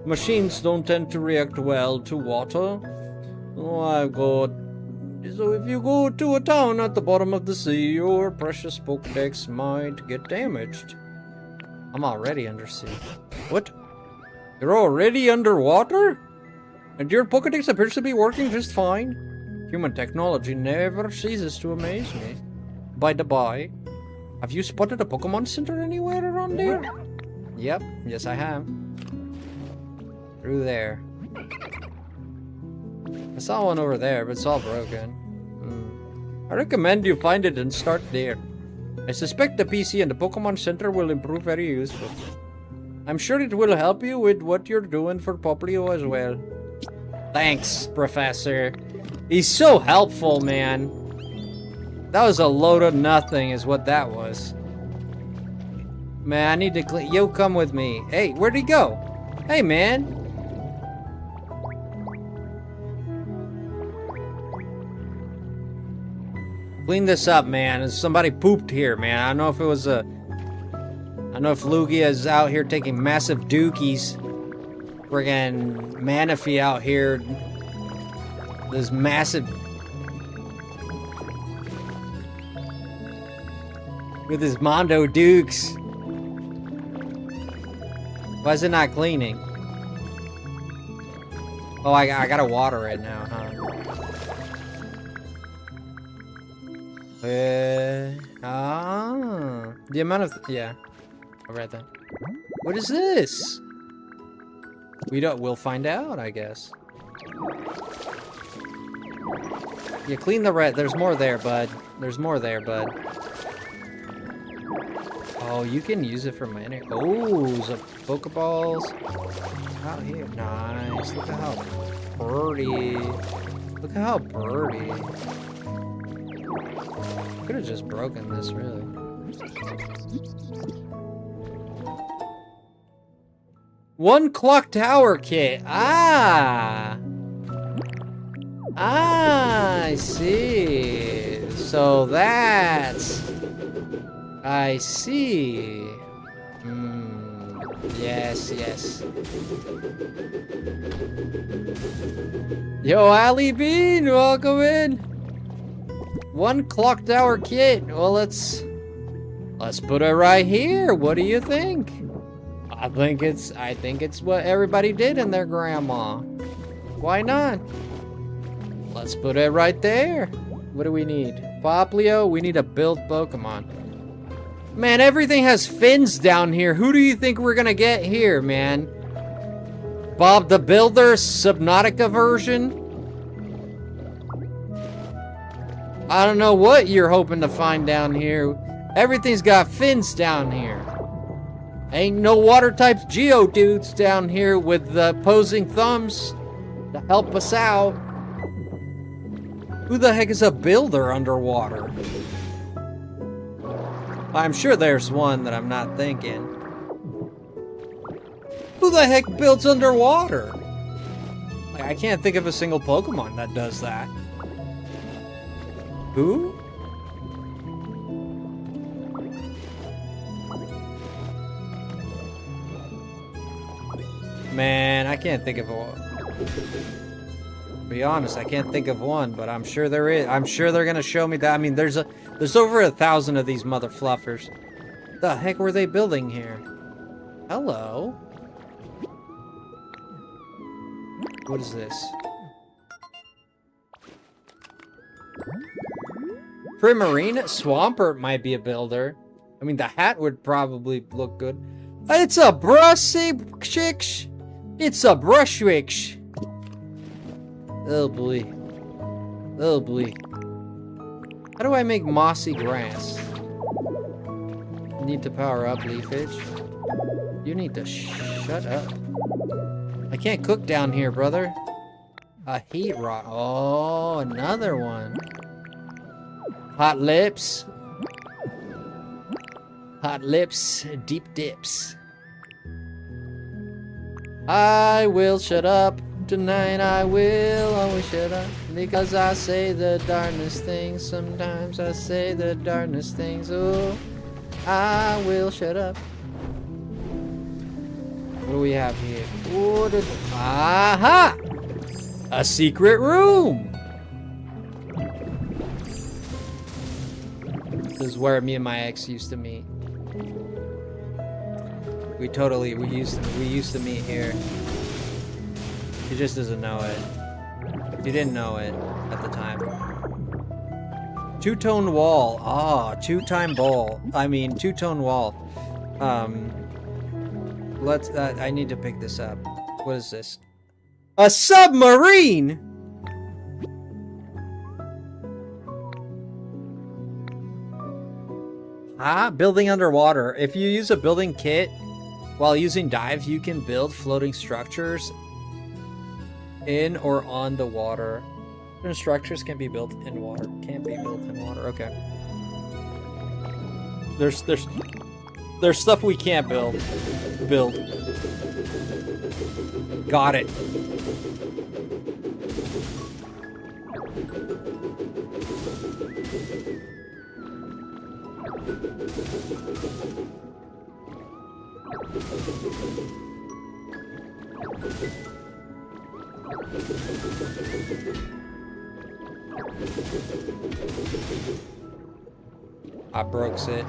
Machines don't tend to react well to water. Oh, I've got... So if you go to a town at the bottom of the sea, your precious Pokedex might get damaged. I'm already under sea. What? You're already underwater? And your Pokedex appears to be working just fine? Human technology never ceases to amaze me. By the by, have you spotted a Pokemon Center anywhere around there? Yep, yes I have. Through there. I saw one over there, but it's all broken. I recommend you find it and start there. I suspect the PC and the Pokemon Center will improve very useful. I'm sure it will help you with what you're doing for Poplio as well. Thanks, Professor. He's so helpful, man. That was a load of nothing is what that was. Man, I need to clean... Yo, come with me. Hey, where'd he go? Hey, man. Clean this up, man. Somebody pooped here, man. I don't know if it was a... I don't know if Lugia is out here taking massive dookies. Friggin' Manaphy out here. This massive... With his Mondo Dukes. Why is it not cleaning? Oh, I gotta water it now, huh? The amount of... Yeah. I read that. What is this? We'll find out, I guess. Yeah, clean the red. There's more there, bud. There's more there, bud. Oh, you can use it for mana. Oh, the Pokeballs. Out here. Nice. Look at how birdie. Look at how birdie. Could have just broken this, really. One clock tower kit. Ah, I see. So that's... I see. Yes, yes. Yo, Ali Bean, welcome in. One clock tower kit. Well, let's put it right here. What do you think? I think it's what everybody did in their grandma. Why not? Let's put it right there. What do we need? Poplio, we need a built Pokemon. Man, everything has fins down here. Who do you think we're gonna get here, man? Bob the Builder, Subnautica version? I don't know what you're hoping to find down here. Everything's got fins down here. Ain't no water types Geodudes down here with the opposing thumbs to help us out. Who the heck is a builder underwater? I'm sure there's one that I'm not thinking. Who the heck builds underwater? Like, I can't think of a single Pokemon that does that. Who? Man, I can't think of one. Be honest, I can't think of one, but I'm sure there is. I'm sure they're gonna show me that. I mean, there's over 1,000 of these mother fluffers. The heck were they building here? Hello. What is this? Primarine? Swampert might be a builder. I mean, the hat would probably look good. It's a brushwick. It's a brushwick. Oh boy. Oh boy. How do I make mossy grass? Need to power up leafage. You need to shut up. I can't cook down here, brother. A heat rock. Oh, another one. Hot lips. Hot lips, deep dips. I will shut up. Tonight I will always shut up. Because I say the darndest things. Sometimes I say the darndest things. Oh, I will shut up. What do we have here? Aha! A secret room! This is where me and my ex used to meet. We used to meet here. He just doesn't know it. He didn't know it at the time. Two-tone wall. Ah, two-tone wall. I need to pick this up. What is this? A submarine! Ah, building underwater. If you use a building kit while using dive, you can build floating structures in or on the water. Certain structures can be built in water. Can't be built in water. Okay. There's stuff we can't build. Got it. I broke it.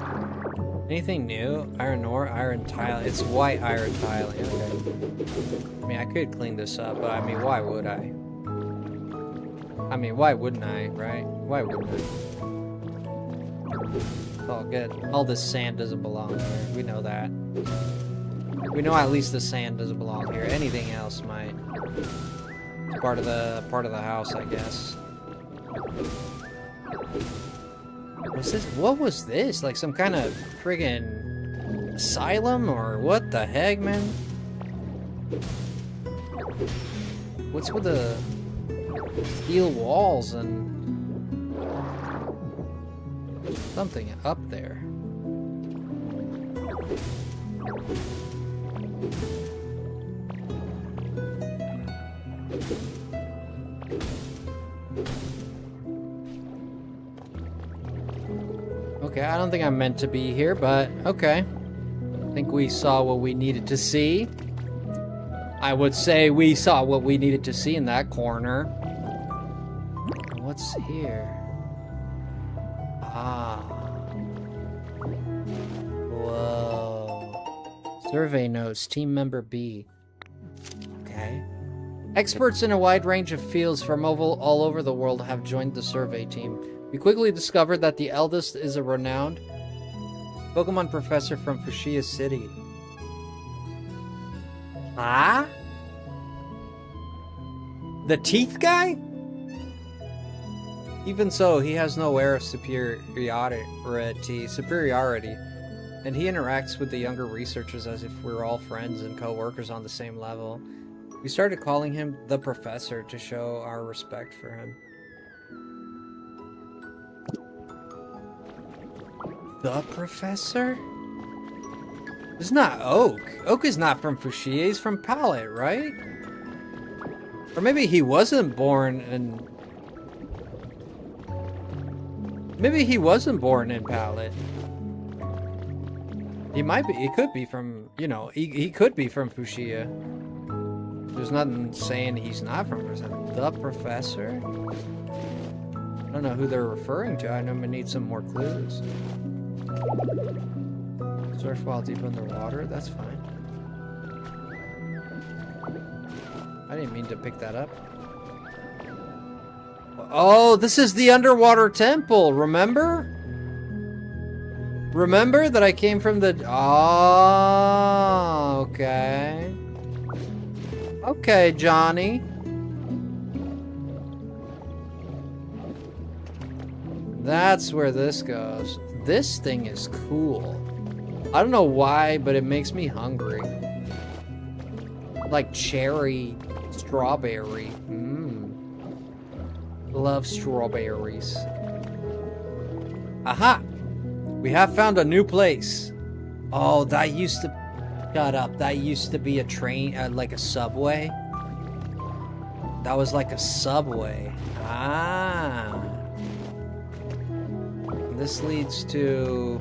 Anything new? Iron ore, iron tile. It's white iron tiling. Okay. I mean, I could clean this up, but I mean, why would I? I mean, why wouldn't I, right? Why wouldn't I? It's all good. All this sand doesn't belong here. We know that. We know at least the sand doesn't belong here. Anything else might. It's part of the house, I guess. What was this? Like some kind of friggin' asylum or what the heck, man? What's with the steel walls and something up there? Okay, I don't think I'm meant to be here, but okay. I think we saw what we needed to see. I would say we saw what we needed to see in that corner. What's here? Ah. Whoa. Survey notes, team member B. Okay. Experts in a wide range of fields from all over the world have joined the survey team. We quickly discovered that the eldest is a renowned Pokemon professor from Fuchsia City. Ah? The teeth guy? Even so, he has no air of superiority, and he interacts with the younger researchers as if we're all friends and co-workers on the same level. We started calling him the Professor to show our respect for him. The Professor? It's not Oak. Oak is not from Fuchsia, he's from Pallet, right? Or maybe he wasn't born in... Maybe he wasn't born in Pallet. He might be, he could be from, you know, he could be from Fuchsia. There's nothing saying he's not from the professor. I don't know who they're referring to. I know we need some more clues. Surf while deep underwater? That's fine. I didn't mean to pick that up. Oh, this is the underwater temple, remember? Remember that I came from the... Oh, okay. Okay, Johnny. That's where this goes. This thing is cool. I don't know why, but it makes me hungry. Like cherry, strawberry. Love strawberries. Aha! We have found a new place. Oh, that used to... Shut up. That used to be a train, like a subway. That was like a subway. Ah. This leads to...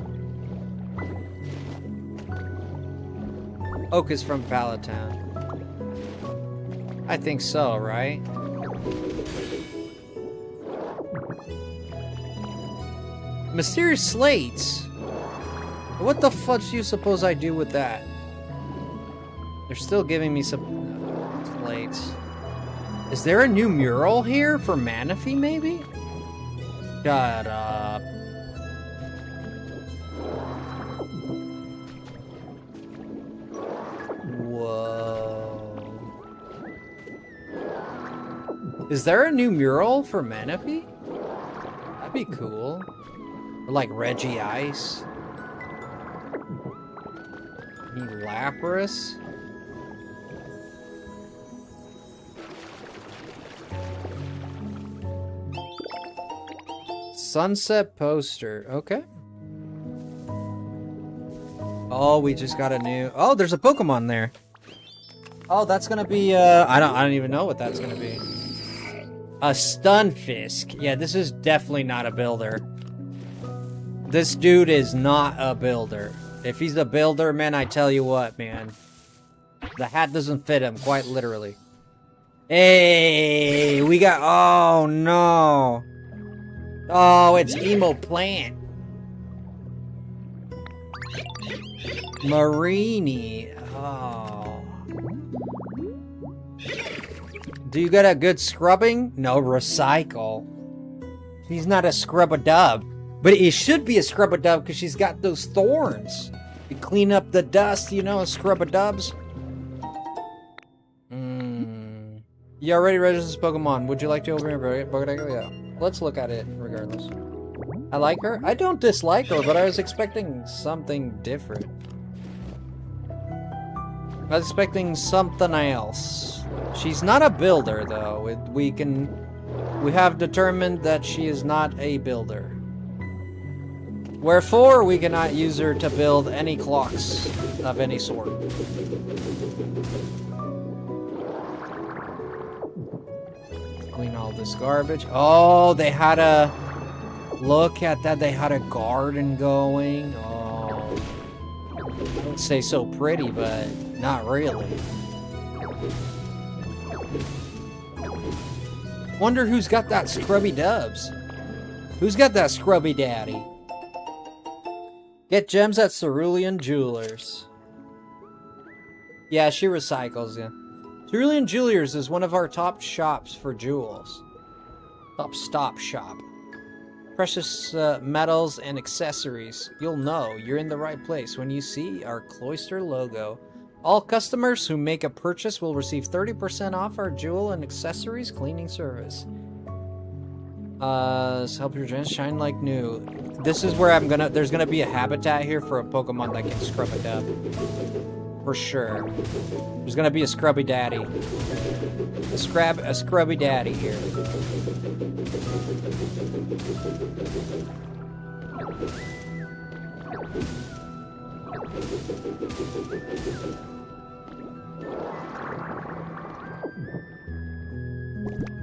Oak is from Pallet Town. I think so, right? Mysterious slates? What the fudge do you suppose I do with that? They're still giving me some slates. Is there a new mural here for Manaphy, maybe? Shut up. Whoa. Is there a new mural for Manaphy? That'd be cool. Or like Reggie Ice. Lapras. Sunset poster. Okay. Oh, we just got a new... Oh, there's a Pokemon there. Oh, that's gonna be, I don't even know what that's gonna be. A Stunfisk. Yeah, this is definitely not a builder. This dude is not a builder. If he's a builder, man, I tell you what, man. The hat doesn't fit him, quite literally. Hey, we got... Oh, no. Oh, it's Emo Plant. Marini. Oh. Do you get a good scrubbing? No, recycle. He's not a scrub-a-dub. But it should be a scrub-a-dub because she's got those thorns. You clean up the dust, you know, scrub-a-dubs. You already registered this Pokemon. Would you like to open your Pokédex? Yeah. Let's look at it regardless. I like her. I don't dislike her, but I was expecting something different. I was expecting something else. She's not a builder, though. We have determined that she is not a builder. Wherefore, we cannot use her to build any clocks of any sort. Clean all this garbage. Oh, they had a... Look at that, they had a garden going. Oh. I wouldn't say so pretty, but not really. Wonder who's got that scrubby dubs. Who's got that scrubby daddy? Get gems at Cerulean Jewelers. Yeah, she recycles, yeah. Cerulean Jewelers is one of our top shops for jewels. Top stop shop. Precious metals and accessories. You'll know you're in the right place when you see our cloister logo. All customers who make a purchase will receive 30% off our jewel and accessories cleaning service. Help your gems shine like new. This is where there's gonna be a habitat here for a Pokemon that can scrub a dub. For sure. There's gonna be a scrubby daddy. A scrubby daddy here.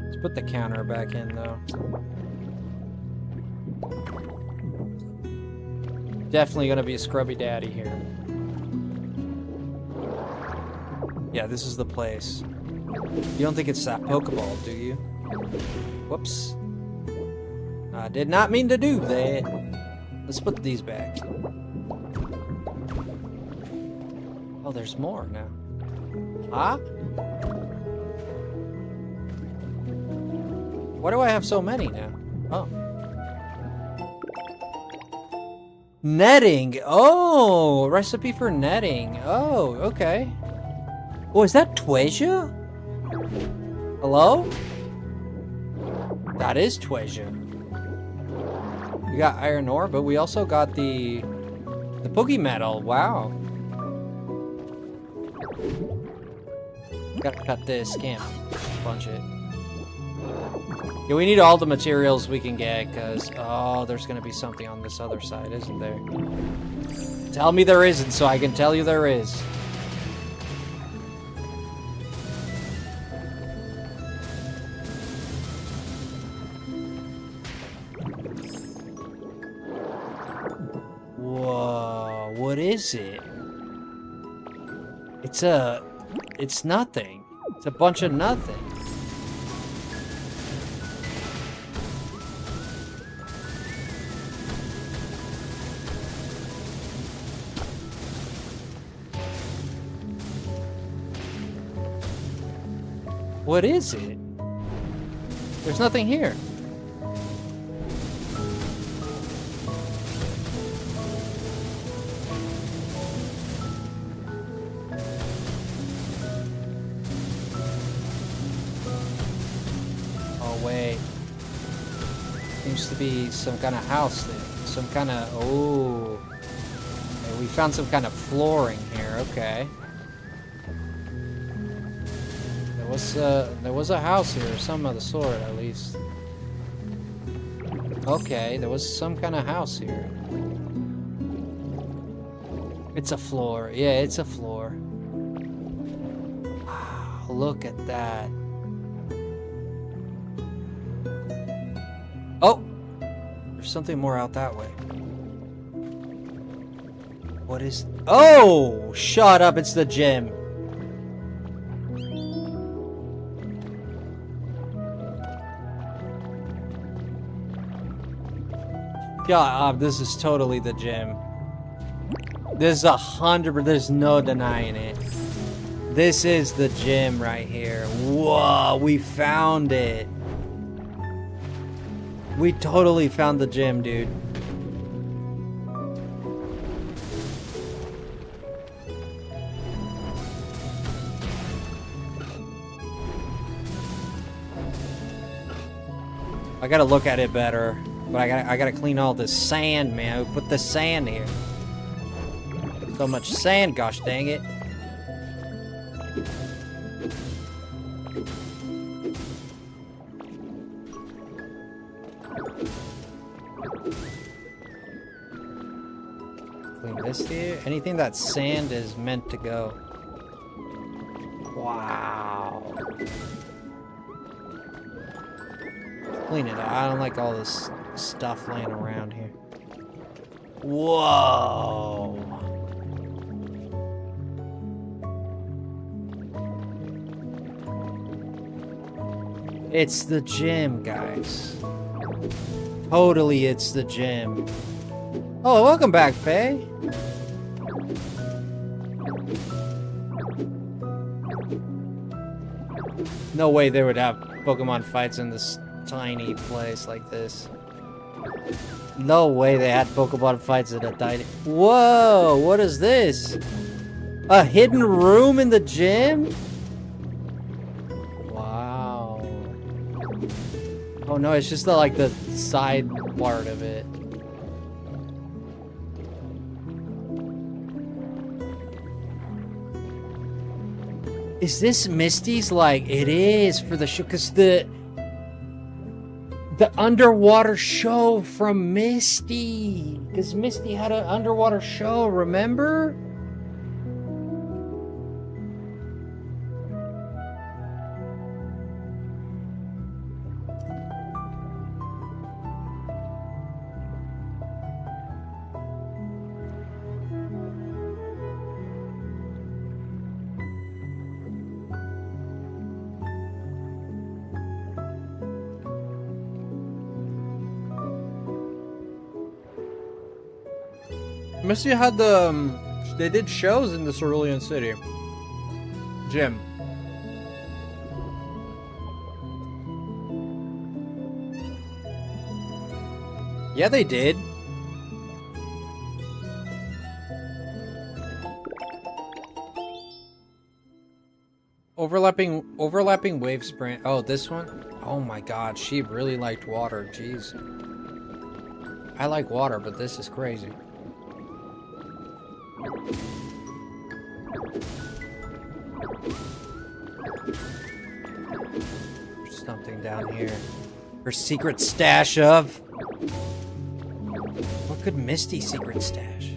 Let's put the counter back in, though. Definitely gonna be a scrubby daddy here. Yeah, this is the place. You don't think it's that Pokeball, do you? Whoops. I did not mean to do that. Let's put these back. Oh, there's more now. Huh? Why do I have so many now? Oh. Netting. Oh, recipe for netting. Oh, okay. Oh, is that Tweja? Hello? That is Tweja. We got iron ore, but we also got the Poke Metal. Wow. Gotta cut this. Can't punch it. Yeah, we need all the materials we can get, because, oh, there's gonna be something on this other side, isn't there? Tell me there isn't, so I can tell you there is. Whoa, what is it? It's nothing. It's a bunch of nothing. What is it? There's nothing here. Oh, wait. Seems to be some kind of house there. Some kind of... Oh. Okay, we found some kind of flooring here. Okay. There was a house here, or some of the sort, at least. Okay, there was some kind of house here. It's a floor. Yeah, it's a floor. Wow, look at that. Oh! There's something more out that way. What is... Oh! Shut up, it's the gym. Yeah, this is totally the gym. This is 100%, there's no denying it. This is the gym right here. Whoa, we found it. We totally found the gym, dude. I gotta look at it better. But I gotta clean all this sand, man. We put the sand here. So much sand, gosh dang it. Clean this here. Anything that sand is meant to go. Wow. Clean it up. I don't like all this stuff laying around here. Whoa. It's the gym, guys. Totally, it's the gym. Oh, welcome back, Faye. No way they would have Pokemon fights in this tiny place like this. No way they had Pokemon fights in a tiny... Whoa! What is this? A hidden room in the gym? Wow. Oh no, it's just like the side part of it. Is this Misty's, like, it is for the show, because the underwater show from Misty, because Misty had an underwater show, remember? Misty had the, they did shows in the Cerulean City. Gym. Yeah, they did. Overlapping wave sprint. Oh, this one? Oh my god, she really liked water. Jeez. I like water, but this is crazy. There's something down here. Her secret stash of... What could Misty's secret stash?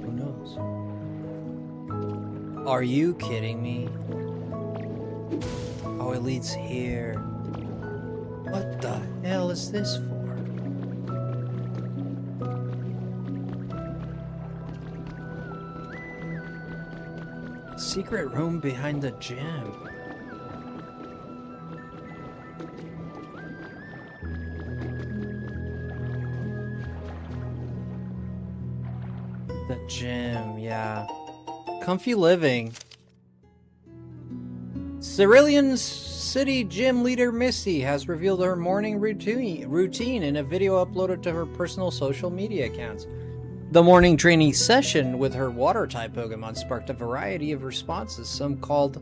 Who knows? Are you kidding me? Oh, it leads here. What the hell is this for? Secret room behind the gym. The gym, yeah. Comfy living. Cerulean City gym leader Misty has revealed her morning routine in a video uploaded to her personal social media accounts. The morning training session with her water-type Pokemon sparked a variety of responses. Some called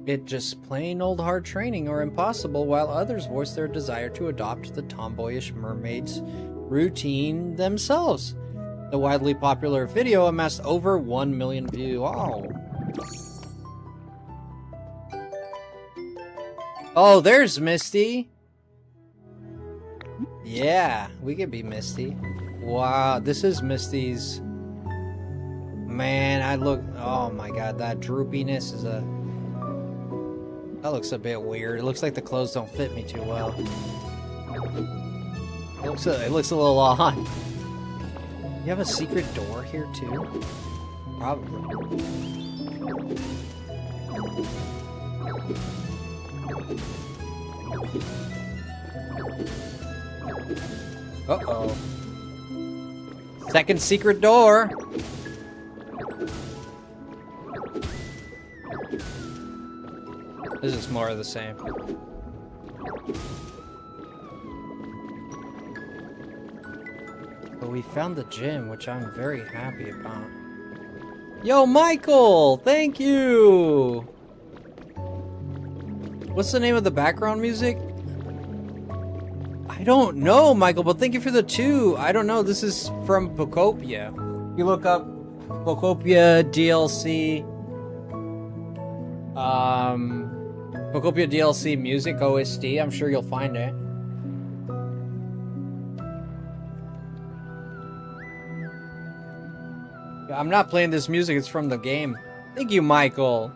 it just plain old hard training or impossible, while others voiced their desire to adopt the tomboyish mermaid's routine themselves. The widely popular video amassed over 1 million views. Oh. Oh, there's Misty. Yeah, we could be Misty. Wow, this is Misty's. Man, I look. Oh my god, that droopiness is a. That looks a bit weird. It looks like the clothes don't fit me too well. It looks a little odd. You have a secret door here too? Probably. Uh-oh. Second secret door. This is more of the same. But we found the gym, which I'm very happy about. Yo, Michael! Thank you! What's the name of the background music? I don't know, Michael, but thank you for the 2. I don't know. This is from Pokopia. You look up Pokopia DLC. Pokopia DLC music OST. I'm sure you'll find it. I'm not playing this music. It's from the game. Thank you, Michael.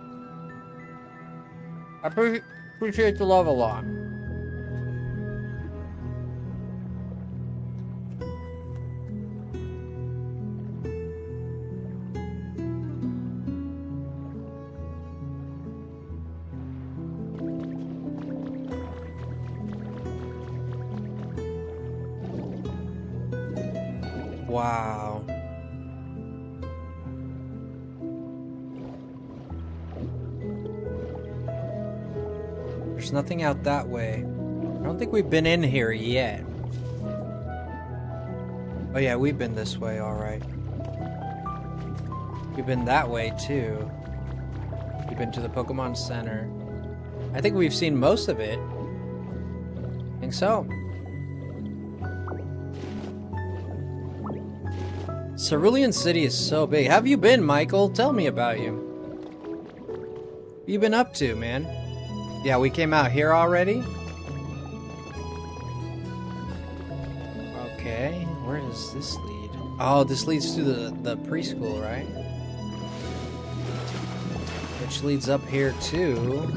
I appreciate the love a lot. Wow. There's nothing out that way. I don't think we've been in here yet. Oh yeah, we've been this way, alright. We've been that way too. We've been to the Pokemon Center. I think we've seen most of it. I think so. Cerulean City is so big. Have you been, Michael? Tell me about you. What you been up to, man? Yeah, we came out here already? Okay, where does this lead? Oh, this leads to the preschool, right? Which leads up here too.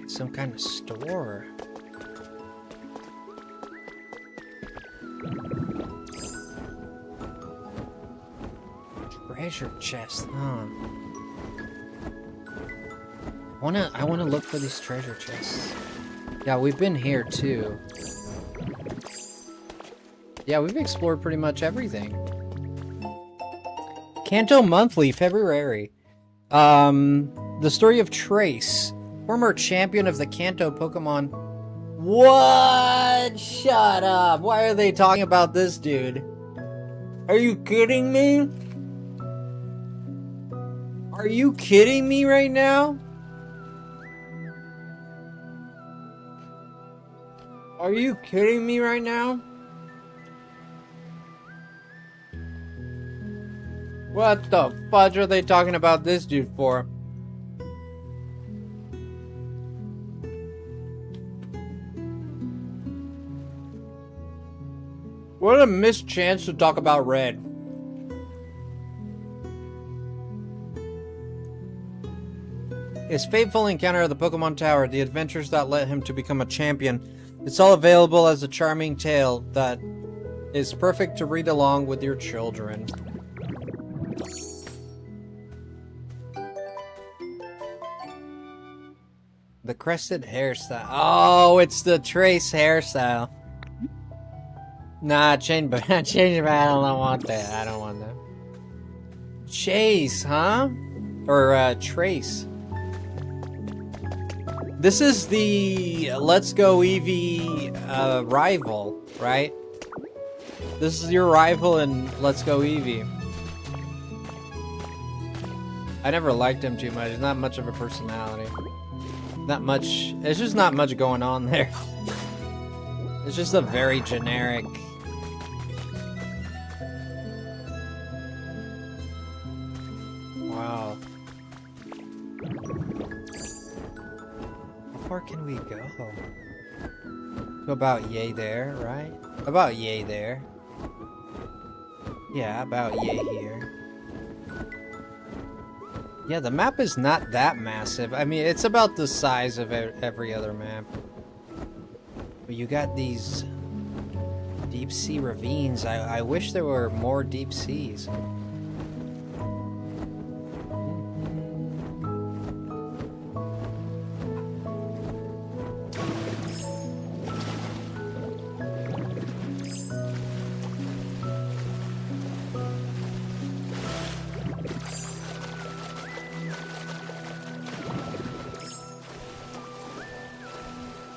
Some kind of store. Treasure chest, huh? I wanna look for these treasure chests. Yeah, we've been here too. Yeah, we've explored pretty much everything. Kanto Monthly, February. The story of Trace, former champion of the Kanto Pokemon. What? Shut up. Why are they talking about this dude? Are you kidding me? Are you kidding me right now? Are you kidding me right now? What the fudge are they talking about this dude for? What a missed chance to talk about Red. His fateful encounter at the Pokemon Tower, the adventures that led him to become a champion. It's all available as a charming tale that is perfect to read along with your children. The crested hairstyle. Oh, it's the Trace hairstyle. Nah, change it back. I don't want that. I don't want that. Chase, huh? Or, Trace. This is the Let's Go Eevee, rival, right? This is your rival in Let's Go Eevee. I never liked him too much. He's not much of a personality. Not much. There's just not much going on there. It's just a very generic. Wow. How far can we go? Go about yay there, right? About yay there. Yeah, about yay here. Yeah, the map is not that massive. I mean, it's about the size of every other map. But you got these deep sea ravines. I wish there were more deep seas.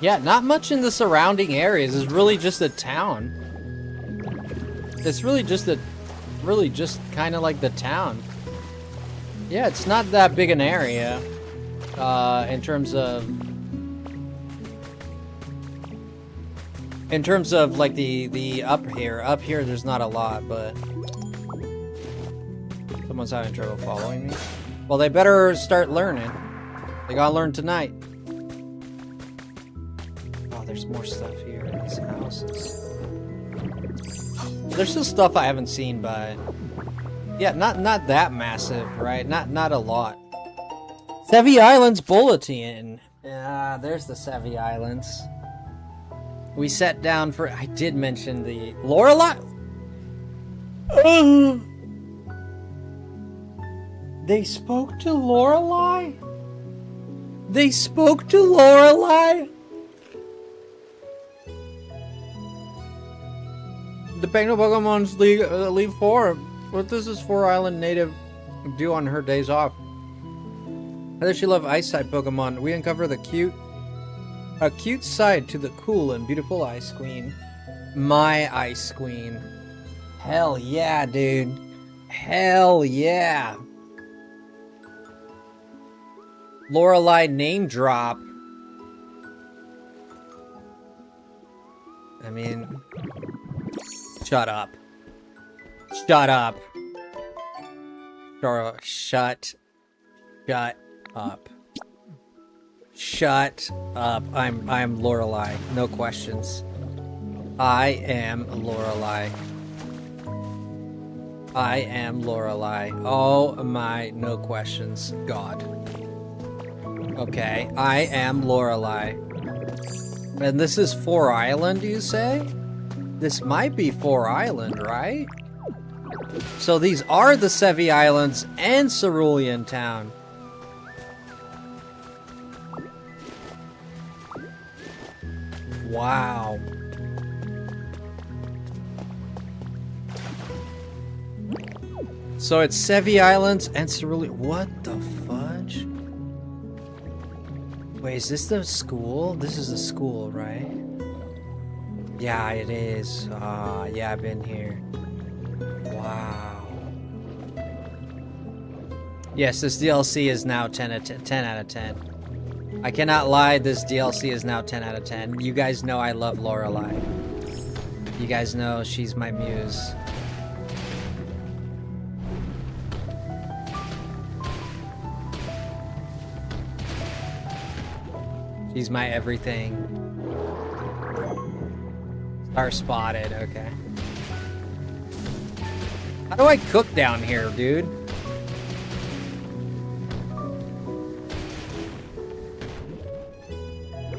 Yeah, not much in the surrounding areas. It's really just a town. It's really just kind of like the town. Yeah, it's not that big an area, in terms of like the up here. Up here, there's not a lot, but someone's having trouble following me. Well, they better start learning. They gotta learn tonight. There's more stuff here in these houses. There's still stuff I haven't seen, but yeah, not that massive, right? Not a lot. Sevi Islands Bulletin. Yeah, there's the Sevi Islands. We sat down for. I did mention the Lorelei. They spoke to Lorelei. They spoke to Lorelei. The Penguin Pokemon's leave 4. What does this 4-island native do on her days off? How does she love ice-type Pokemon? We uncover a cute side to the cool and beautiful Ice Queen. My Ice Queen. Hell yeah, dude. Hell yeah. Lorelei name drop. I mean... Shut up. Shut up. Shut up. Shut up. I'm Lorelei. No questions. I am Lorelei. I am Lorelei. Oh my, no questions. God. Okay, I am Lorelei. And this is 4-Island, you say? This might be 4-Island, right? So these are the Sevi Islands and Cerulean Town. Wow. So it's Sevi Islands and Cerulean. What the fudge? Wait, is this the school? This is the school, right? Yeah, it is. Yeah, I've been here. Wow. Yes, this DLC is now 10 out of 10. I cannot lie, this DLC is now 10 out of 10. You guys know I love Lorelei. You guys know she's my muse. She's my everything. Star spotted, okay. How do I cook down here, dude?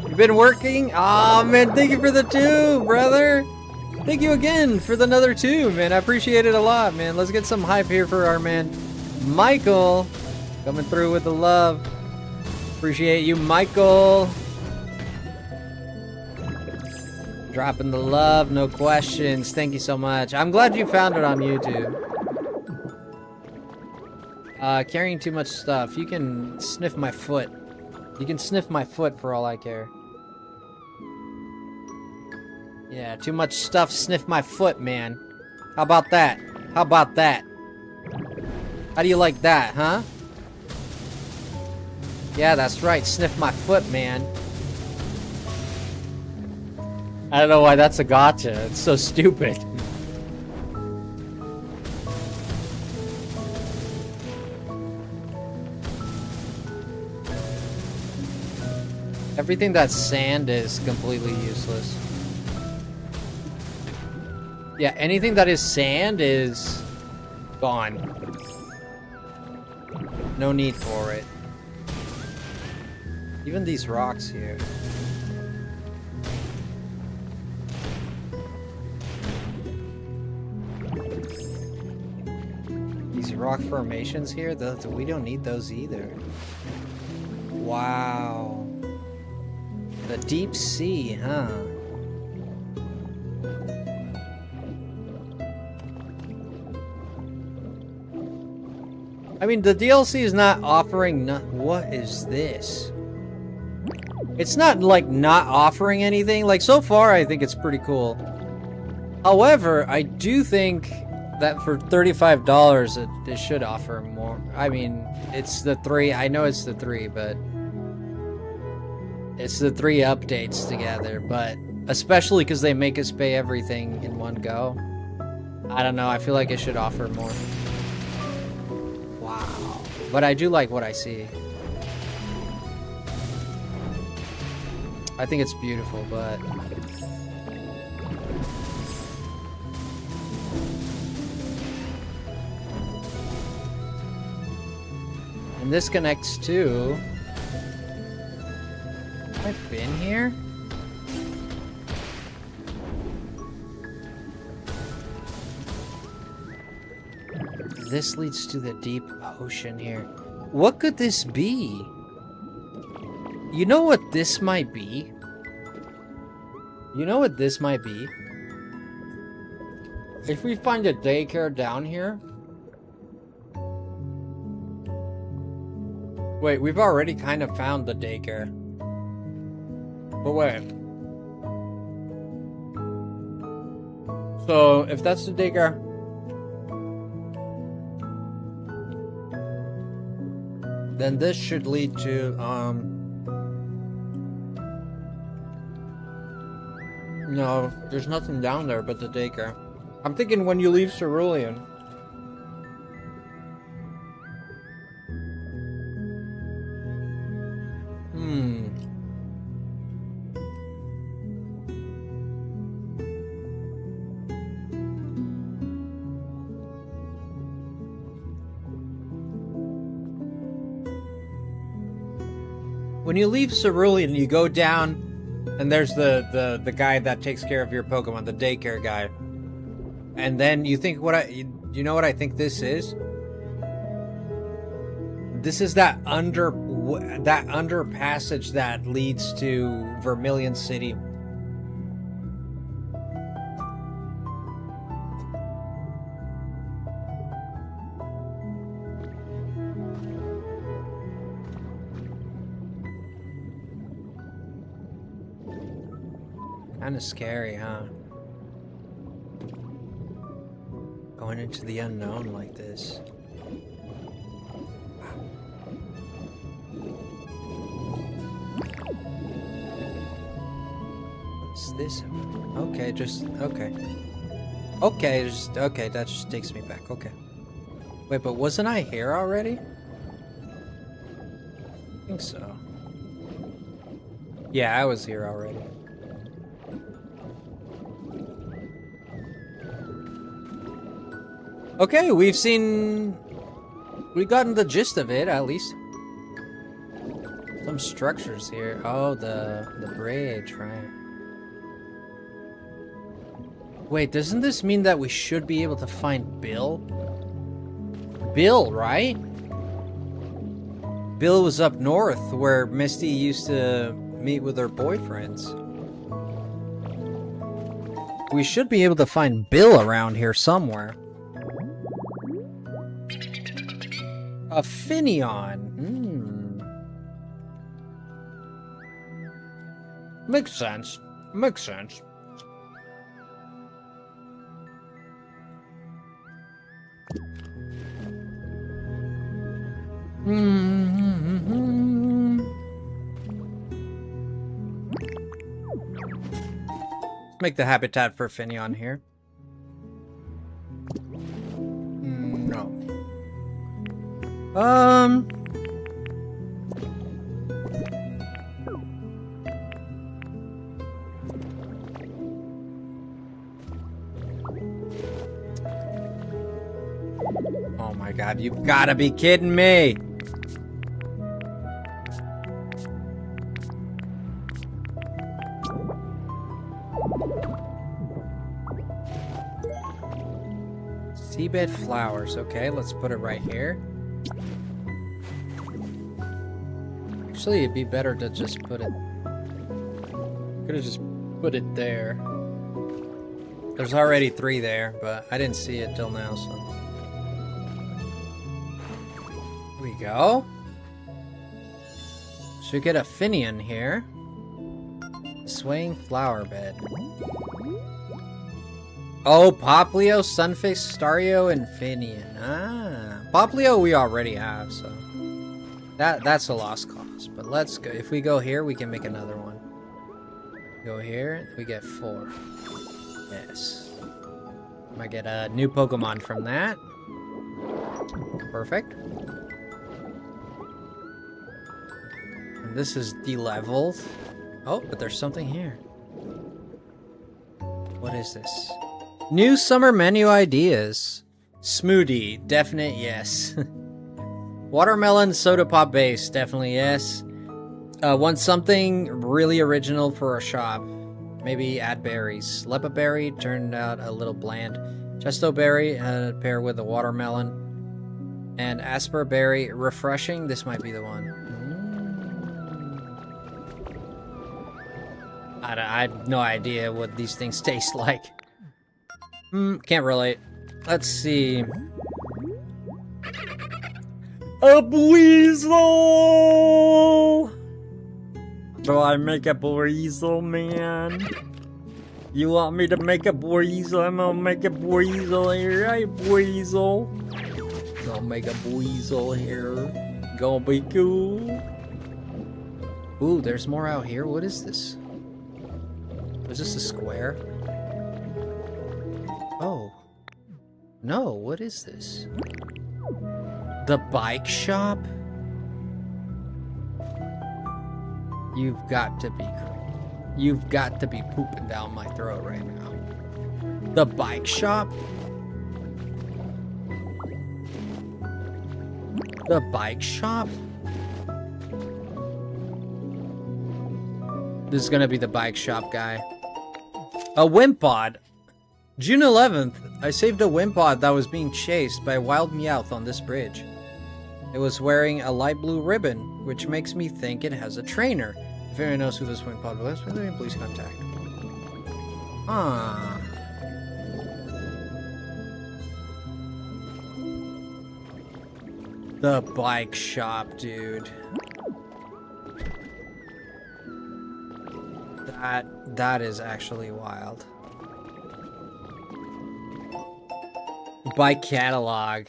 You been working? Aw, man, thank you for the 2, brother. Thank you again for the another 2, man. I appreciate it a lot, man. Let's get some hype here for our man Michael. Coming through with the love. Appreciate you, Michael. Dropping the love, no questions. Thank you so much. I'm glad you found it on YouTube. Carrying too much stuff. You can sniff my foot. You can sniff my foot for all I care. Yeah, too much stuff, sniff my foot, man. How about that? How about that? How do you like that, huh? Yeah, that's right. Sniff my foot, man. I don't know why that's a gotcha. It's so stupid. Everything that's sand is completely useless. Yeah, anything that is sand is gone. No need for it. Even these rocks here. These rock formations here, we don't need those either. Wow. The deep sea, huh? I mean, the DLC is not offering what is this? It's not, like, not offering anything. Like, so far, I think it's pretty cool. However, I do think that for $35, it should offer more. I mean, it's the 3. I know it's the 3, but... it's the 3 updates together, but... especially because they make us pay everything in one go. I don't know, I feel like it should offer more. Wow. But I do like what I see. I think it's beautiful, but... and this connects to... I've been here? This leads to the deep ocean here. What could this be? You know what this might be? You know what this might be? If we find a daycare down here... wait, we've already kind of found the daycare. But wait. So, if that's the daycare... then this should lead to, no, there's nothing down there but the daycare. I'm thinking when you leave Cerulean. When you leave Cerulean, you go down, and there's the guy that takes care of your Pokemon, the daycare guy. And then you think you know what I think this is? This is that under passage that leads to Vermilion City. Kinda scary, huh? Going into the unknown like this. What's this? Okay, okay. Okay, that just takes me back, okay. Wait, but wasn't I here already? I think so. Yeah, I was here already. Okay, we've gotten the gist of it, at least. Some structures here. Oh, the bridge, right. Wait, doesn't this mean that we should be able to find Bill? Bill, right? Bill was up north where Misty used to meet with her boyfriends. We should be able to find Bill around here somewhere. A Finion. Makes sense. Makes sense. Make the habitat for Finion here. No. Oh my god, you've gotta be kidding me! Seabed flowers. Okay, let's put it right here. Actually, it'd be better to just put it... Could have just put it there. There's already 3 there, but I didn't see it till now, so... Here we go. Should get a Finion here. Swaying flower bed. Oh, Poplio, Sunface, Stario, and Finion. Ah. Poplio we already have, so... That's a lost cause. But let's go. If we go here, we can make another one. Go here, we get 4. Yes. Might get a new Pokemon from that. Perfect. And this is de-leveled. Oh, but there's something here. What is this? New summer menu ideas. Smoothie, definite yes. Watermelon soda pop base, definitely yes. Want something really original for a shop. Maybe add berries. Lepa berry turned out a little bland. Chesto berry pair with the watermelon. And Asper berry refreshing. This might be the one. I have no idea what these things taste like. Can't relate. Let's see. A Buizel! Do I make a Buizel, man? You want me to make a Buizel? I'm gonna make a Buizel here, right, Buizel? I'll make a Buizel here. Gonna be cool. Ooh, there's more out here. What is this? Is this a square? Oh. No, what is this? The bike shop? You've got to be pooping down my throat right now. The bike shop? The bike shop? This is gonna be the bike shop guy. A Wimpod. June 11th, I saved a Wimpod that was being chased by a wild Meowth on this bridge. It was wearing a light blue ribbon, which makes me think it has a trainer. If anyone knows who this Wimpod was, please contact. Ah. The bike shop, dude. That is actually wild. Bike catalog.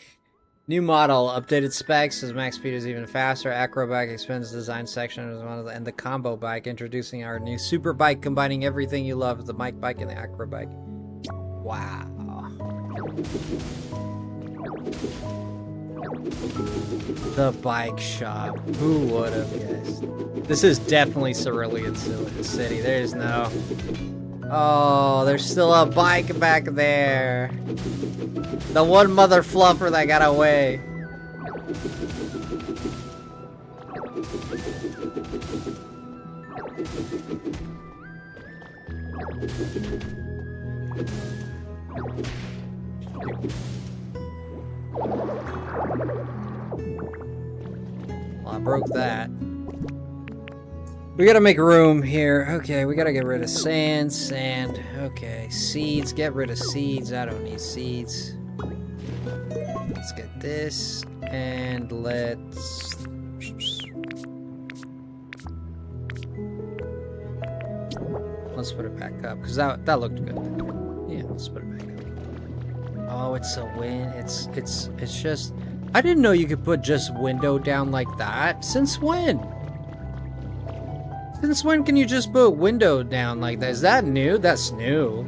New model, updated specs, as max speed is even faster. Acro bike expands design section as one of and the combo bike, introducing our new super bike, combining everything you love, the mic bike and the acro bike. Wow. The bike shop. Who would have guessed? This is definitely Cerulean City. There's no... Oh, there's still a bike back there. The one mother fluffer that got away. Well, I broke that. We gotta make room here. Okay, we gotta get rid of sand. Okay, seeds. Get rid of seeds. I don't need seeds. Let's get this. And let's... Let's put it back up, because that looked good. Yeah, let's put it back up. Oh, it's a win. It's just... I didn't know you could put just window down like that. Since when? Since when can you just put window down like that? Is that new? That's new.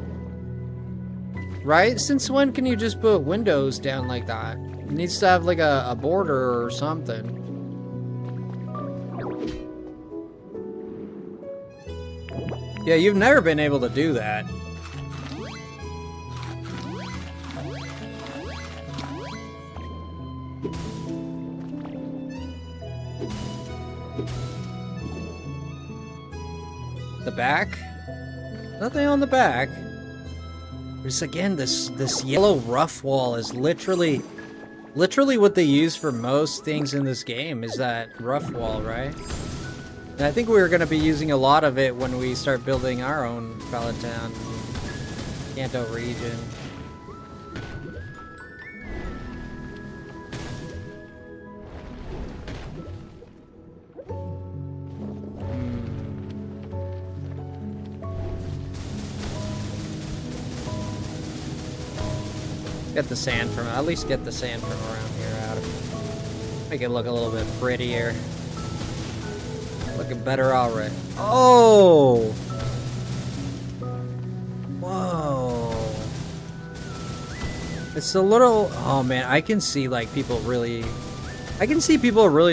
Right? Since when can you just put windows down like that? It needs to have like a border or something. Yeah, you've never been able to do that. The back? Nothing on the back. There's again this yellow rough wall is literally what they use for most things in this game is that rough wall, right? And I think we're gonna be using a lot of it when we start building our own Pallet Town, Kanto region. Get the sand from, at least get the sand from around here out of it. Make it look a little bit prettier. Looking better already. Oh! Whoa. It's a little, oh man, I can see like people really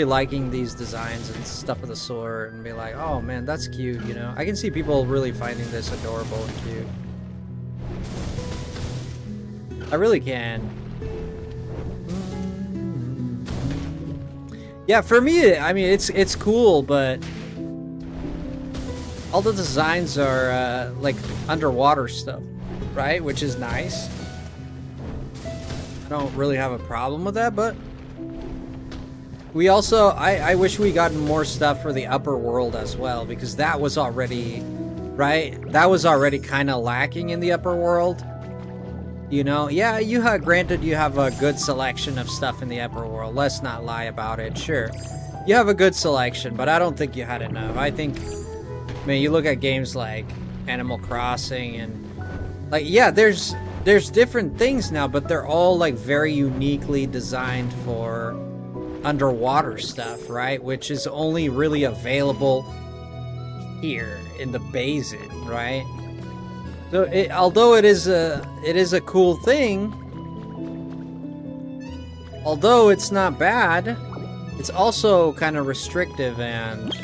liking these designs and stuff of the sort and be like, oh man, that's cute, you know? I can see people really finding this adorable and cute. I really can. Yeah, for me, I mean, it's cool, but all the designs are like underwater stuff, right? Which is nice. I don't really have a problem with that, but we also, I wish we got more stuff for the upper world as well, because that was already, right? That was already kind of lacking in the upper world. You know, yeah, granted you have a good selection of stuff in the upper world. Let's not lie about it. Sure, you have a good selection, but I don't think you had enough. I think, man, you look at games like Animal Crossing and like, yeah, there's different things now, but they're all like very uniquely designed for underwater stuff, right? Which is only really available here in the basin, right? So, although it is a cool thing, although it's not bad, it's also kind of restrictive and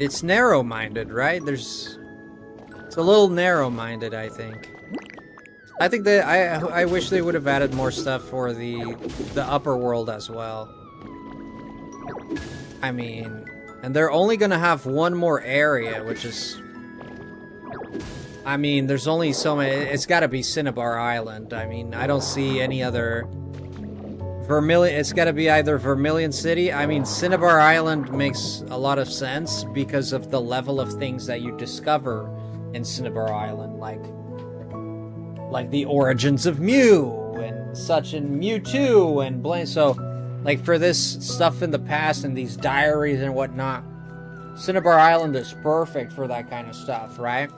it's narrow-minded, right? It's a little narrow-minded, I think. I think that I wish they would have added more stuff for the upper world as well. I mean, and they're only gonna have one more area, which is... I mean, there's only so many... It's gotta be Cinnabar Island. I mean, I don't see any other... Vermilion... It's gotta be either Vermilion City. I mean, Cinnabar Island makes a lot of sense because of the level of things that you discover in Cinnabar Island. Like the origins of Mew and such, and Mewtwo and Blaine. So... Like, for this stuff in the past and these diaries and whatnot, Cinnabar Island is perfect for that kind of stuff, right?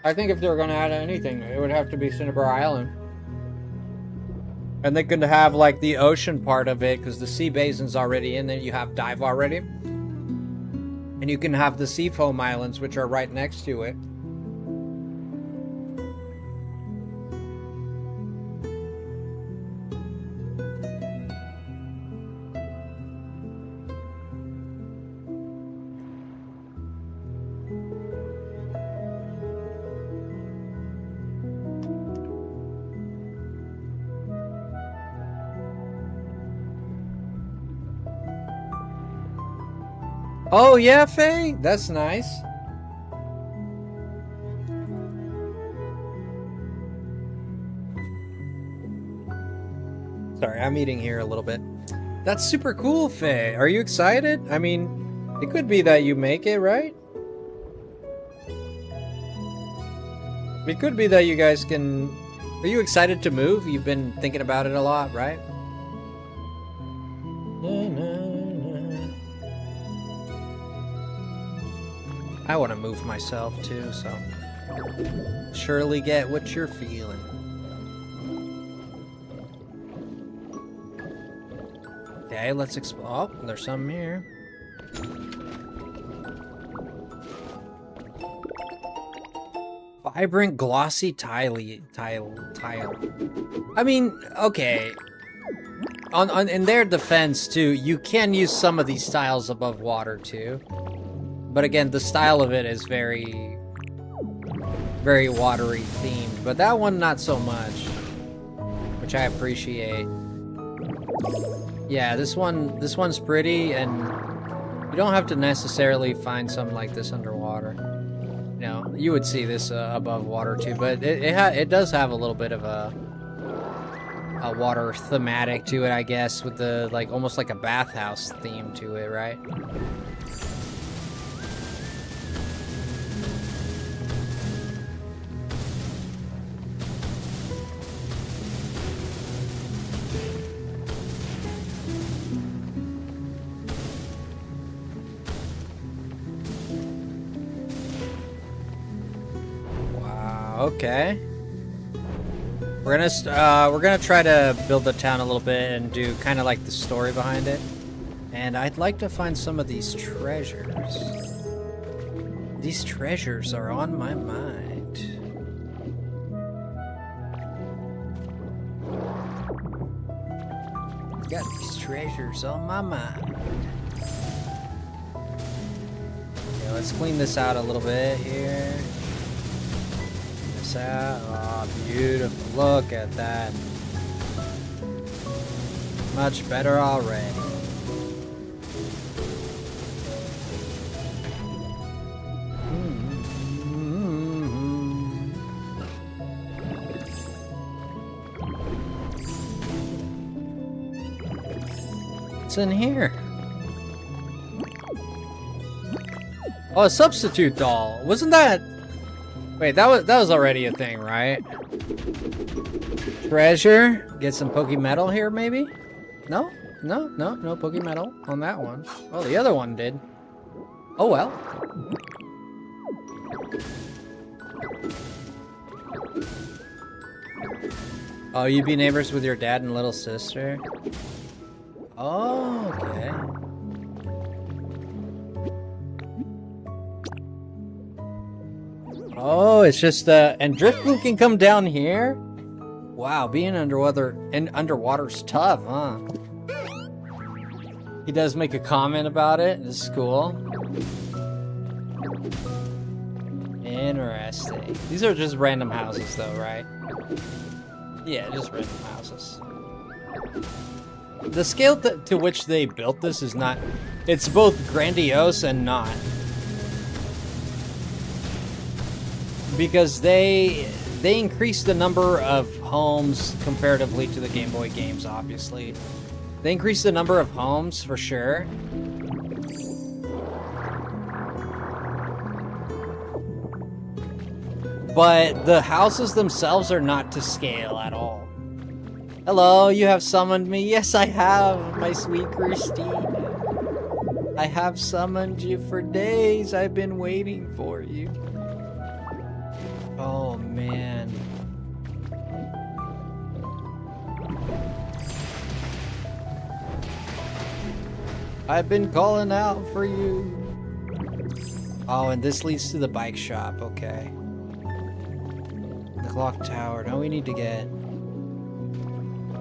I think if they're gonna add anything, it would have to be Cinnabar Island. And they could have, like, the ocean part of it, because the sea basin's already in there. You have dive already. And you can have the sea foam islands, which are right next to it. Oh, yeah, Faye? That's nice. Sorry, I'm eating here a little bit. That's super cool, Faye. Are you excited? I mean, it could be that you make it, right? It could be that you guys can... Are you excited to move? You've been thinking about it a lot, right? I want to move myself too, so surely get what you're feeling. Okay, let's explore. Oh, there's some here. Vibrant, glossy tile. I mean, okay. On in their defense too, you can use some of these tiles above water too. But again, the style of it is very, very watery themed. But that one, not so much, which I appreciate. Yeah, this one's pretty, and you don't have to necessarily find something like this underwater. You know, you would see this above water too, but it does have a little bit of a water thematic to it, I guess, with the like almost like a bathhouse theme to it, right? Okay. We're gonna try to build the town a little bit and do kind of like the story behind it. And I'd like to find some of these treasures. These treasures are on my mind. Got these treasures on my mind. Okay, let's clean this out a little bit here. Out. Oh, beautiful. Look at that. Much better already. What's in here? Oh, a substitute doll. Wasn't that... Wait, that was already a thing, right? Treasure. Get some Poke Metal here, maybe? No Poke Metal on that one. Oh, the other one did. Oh well. Oh, you'd be neighbors with your dad and little sister? Oh, okay. Oh, it's just and Driftwood can come down here? Wow, being underwater's tough, huh? He does make a comment about it. This is cool. Interesting. These are just random houses though, right? Yeah, just random houses. The scale to which they built this is not... It's both grandiose and not. Because they increased the number of homes comparatively to the Game Boy games, obviously. They increased the number of homes, for sure. but the houses themselves are not to scale at all. Hello, you have summoned me. Yes, I have, my sweet Christine. I have summoned you for days. I've been waiting for you. Oh, man. I've been calling out for you. Oh, and this leads to the bike shop. Okay. The clock tower. Now we need to get...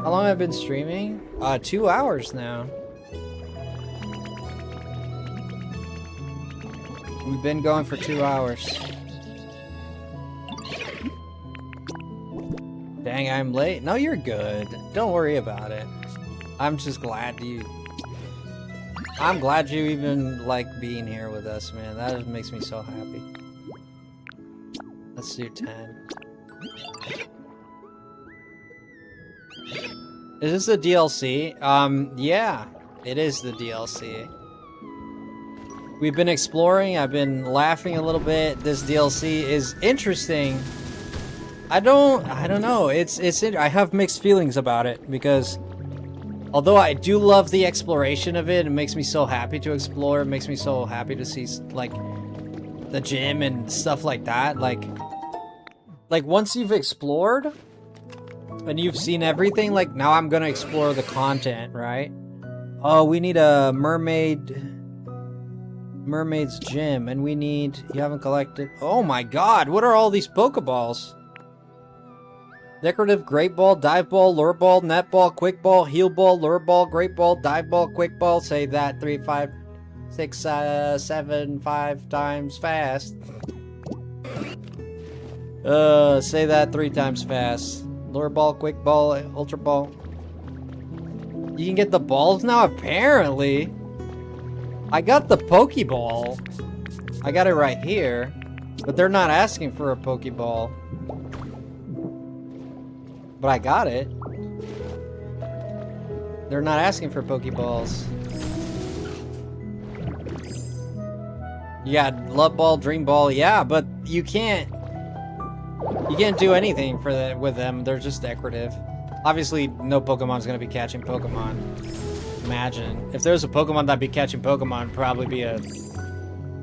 How long have I been streaming? 2 hours now. We've been going for 2 hours. Dang, I'm late. No, you're good. Don't worry about it. I'm just glad you... I'm glad you even like being here with us, man. That just makes me so happy. Let's do 10. Is this the DLC? Yeah, it is the DLC. We've been exploring, I've been laughing a little bit. This DLC is interesting. I don't know. I have mixed feelings about it because although I do love the exploration of it, it makes me so happy to explore. It makes me so happy to see like the gym and stuff like that. Like once you've explored and you've seen everything, like now I'm gonna explore the content, right? Oh, we need a mermaid's gym, and we need... You haven't collected... Oh my god, what are all these Pokeballs? Decorative, Great Ball, Dive Ball, Lure Ball, Net Ball, Quick Ball, Heal Ball, Lure Ball, Great Ball, Dive Ball, Quick Ball. Say that 3, 5, 6, 7, 5 times fast. Say that 3 times fast. Lure Ball, Quick Ball, Ultra Ball. You can get the balls now, apparently. I got the Pokeball. I got it right here. But they're not asking for a Pokeball. But I got it. They're not asking for Pokeballs. You got Love Ball, Dream Ball, yeah, but you can't do anything for that with them. They're just decorative. Obviously, no Pokemon's gonna be catching Pokemon. Imagine. If there was a Pokemon that'd be catching Pokemon, it'd probably be a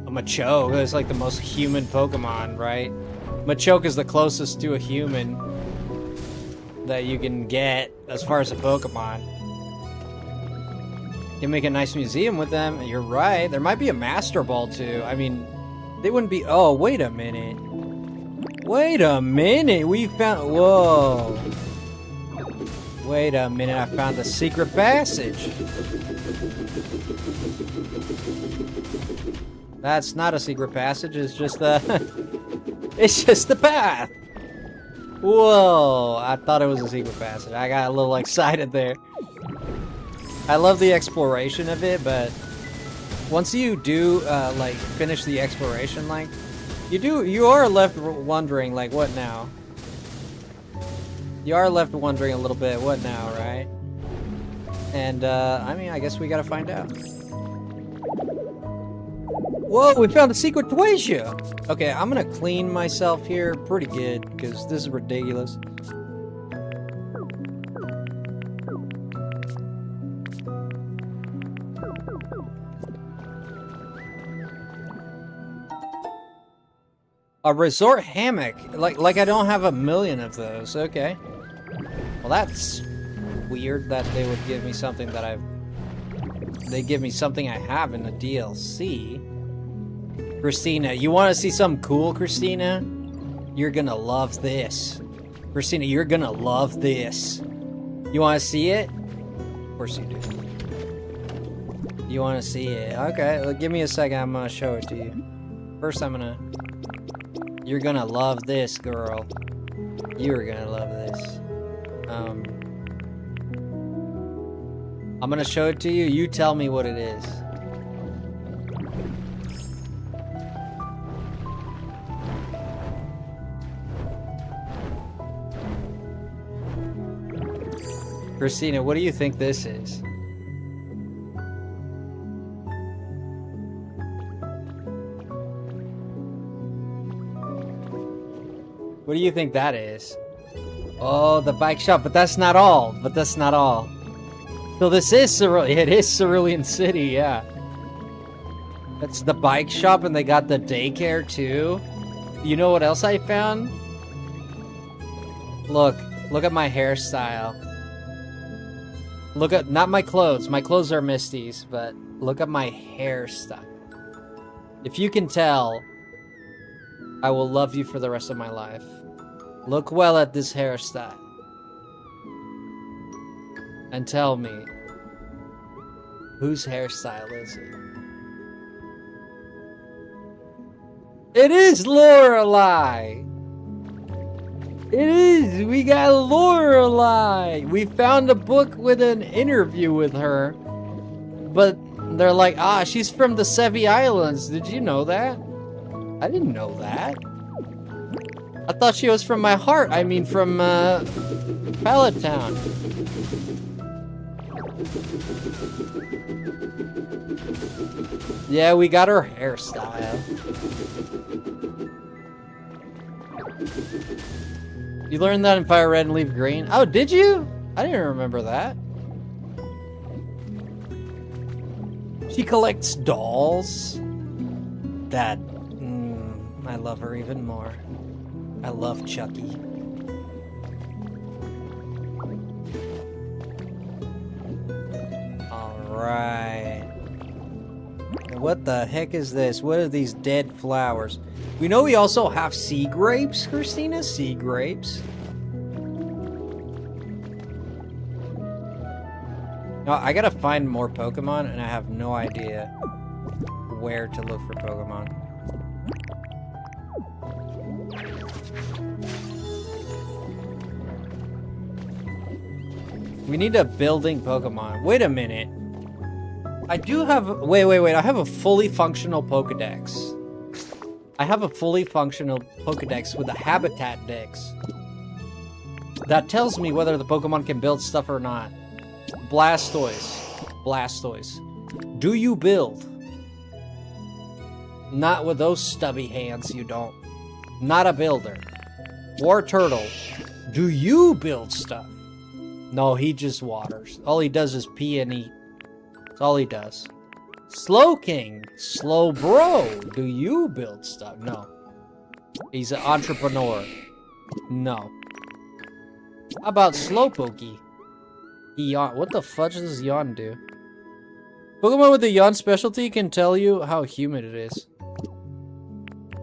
Machoke. It's like the most human Pokemon, right? Machoke is the closest to a human that you can get as far as a Pokemon. You can make a nice museum with them. You're right. There might be a Master Ball too. I mean, they wouldn't be... Oh, wait a minute. Wait a minute. We found... Whoa. Wait a minute. I found the secret passage. That's not a secret passage. It's just the... It's just the path. Whoa. I thought it was a secret passage. I got a little excited there. I love the exploration of it, but once you do like finish the exploration, like you are left wondering like what now? You are left wondering a little bit what now, right? And I mean, I guess we gotta find out. Whoa, we found a secret treasure. Okay, I'm gonna clean myself here pretty good because this is ridiculous. A resort hammock. Like I don't have a million of those. Okay. Well, that's weird that they would give me something that they give me something I have in the DLC. Christina, you want to see something cool, Christina? You're gonna love this. Christina, you're gonna love this. You want to see it? Of course you do. You want to see it? Okay, well, give me a second. I'm gonna show it to you. First, you're gonna love this, girl. You're gonna love this. I'm gonna show it to you. You tell me what it is. Christina, what do you think this is? What do you think that is? Oh, the bike shop, but that's not all. So this is Cerulean. It is Cerulean City, yeah. That's the bike shop, and they got the daycare too. You know what else I found? Look at my hairstyle. Look at, not my clothes. My clothes are Misty's, but look at my hairstyle. If you can tell, I will love you for the rest of my life. Look well at this hairstyle. And tell me, whose hairstyle is it? It is Lorelai! It is! We got Lorelai! We found a book with an interview with her. But they're like, she's from the Sevi Islands. Did you know that? I didn't know that. I thought she was from my heart. I mean, from, Pallet Town. Yeah, we got her hairstyle. You learned that in Fire Red and Leaf Green? Oh, did you? I didn't remember that. She collects dolls. That, I love her even more. I love Chucky. Alright. What the heck is this? What are these dead flowers? We know we also have sea grapes, Christina? Sea grapes. No, I gotta find more Pokemon, and I have no idea where to look for Pokemon. We need a building Pokemon. Wait a minute. I do have... Wait. I have a fully functional Pokedex. I have a fully functional Pokedex with a Habitat Dex. That tells me whether the Pokemon can build stuff or not. Blastoise. Do you build? Not with those stubby hands, you don't. Not a builder. War Turtle. Do you build stuff? No, he just waters. All he does is pee and eat. That's all he does. Slow King. Slow Bro. Do you build stuff? No. He's an entrepreneur. No. How about Slowpokey? Yawn. What the fudge does Yawn do? Pokemon with the Yawn specialty can tell you how humid it is.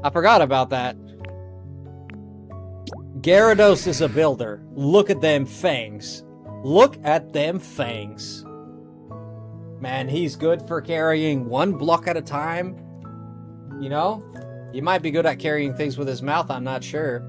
I forgot about that. Gyarados is a builder. Look at them fangs. Look at them fangs. Man, he's good for carrying one block at a time. You know? He might be good at carrying things with his mouth, I'm not sure.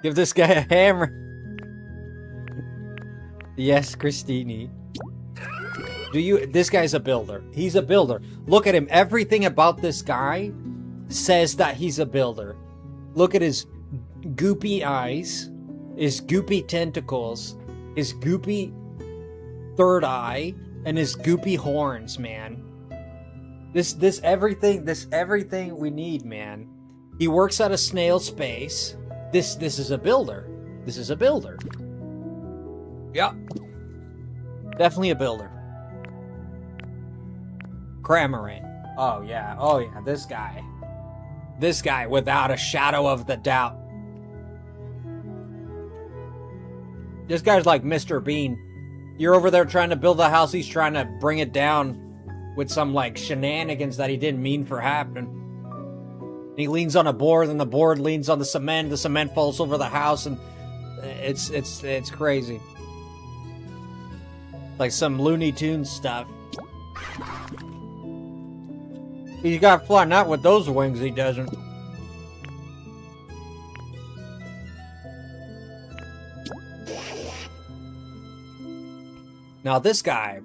Give this guy a hammer. Yes, Christini. This guy's a builder. He's a builder. Look at him. Everything about this guy says that he's a builder. Look at his goopy eyes, his goopy tentacles, his goopy third eye, and his goopy horns, man. This everything we need, man. He works at a snail space. This is a builder. This is a builder. Yep. Definitely a builder. Cramorant. Oh yeah, this guy. This guy, without a shadow of the doubt. This guy's like Mr. Bean. You're over there trying to build a house, he's trying to bring it down with some like shenanigans that he didn't mean for happening. He leans on a board, and the board leans on the cement falls over the house, and it's crazy. Like some Looney Tunes stuff. He's got to fly, not with those wings, he doesn't. Now this guy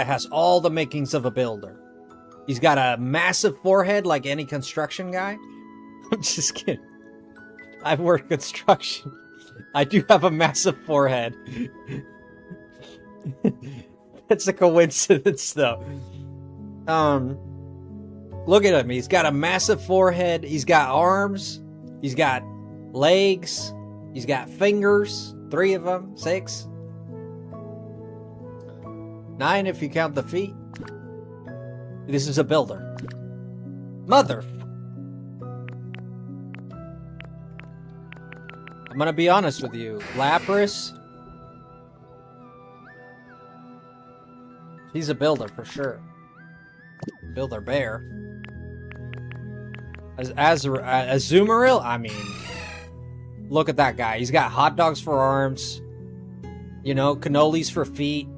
has all the makings of a builder. He's got a massive forehead like any construction guy. I'm just kidding. I've worked construction. I do have a massive forehead. It's a coincidence, though. Look at him. He's got a massive forehead. He's got arms. He's got legs. He's got fingers. 3 of them. 6. 9 if you count the feet. This is a builder. Mother. I'm gonna be honest with you. Lapras. He's a builder for sure. Builder bear. Azumarill? I mean, look at that guy. He's got hot dogs for arms. You know, cannolis for feet.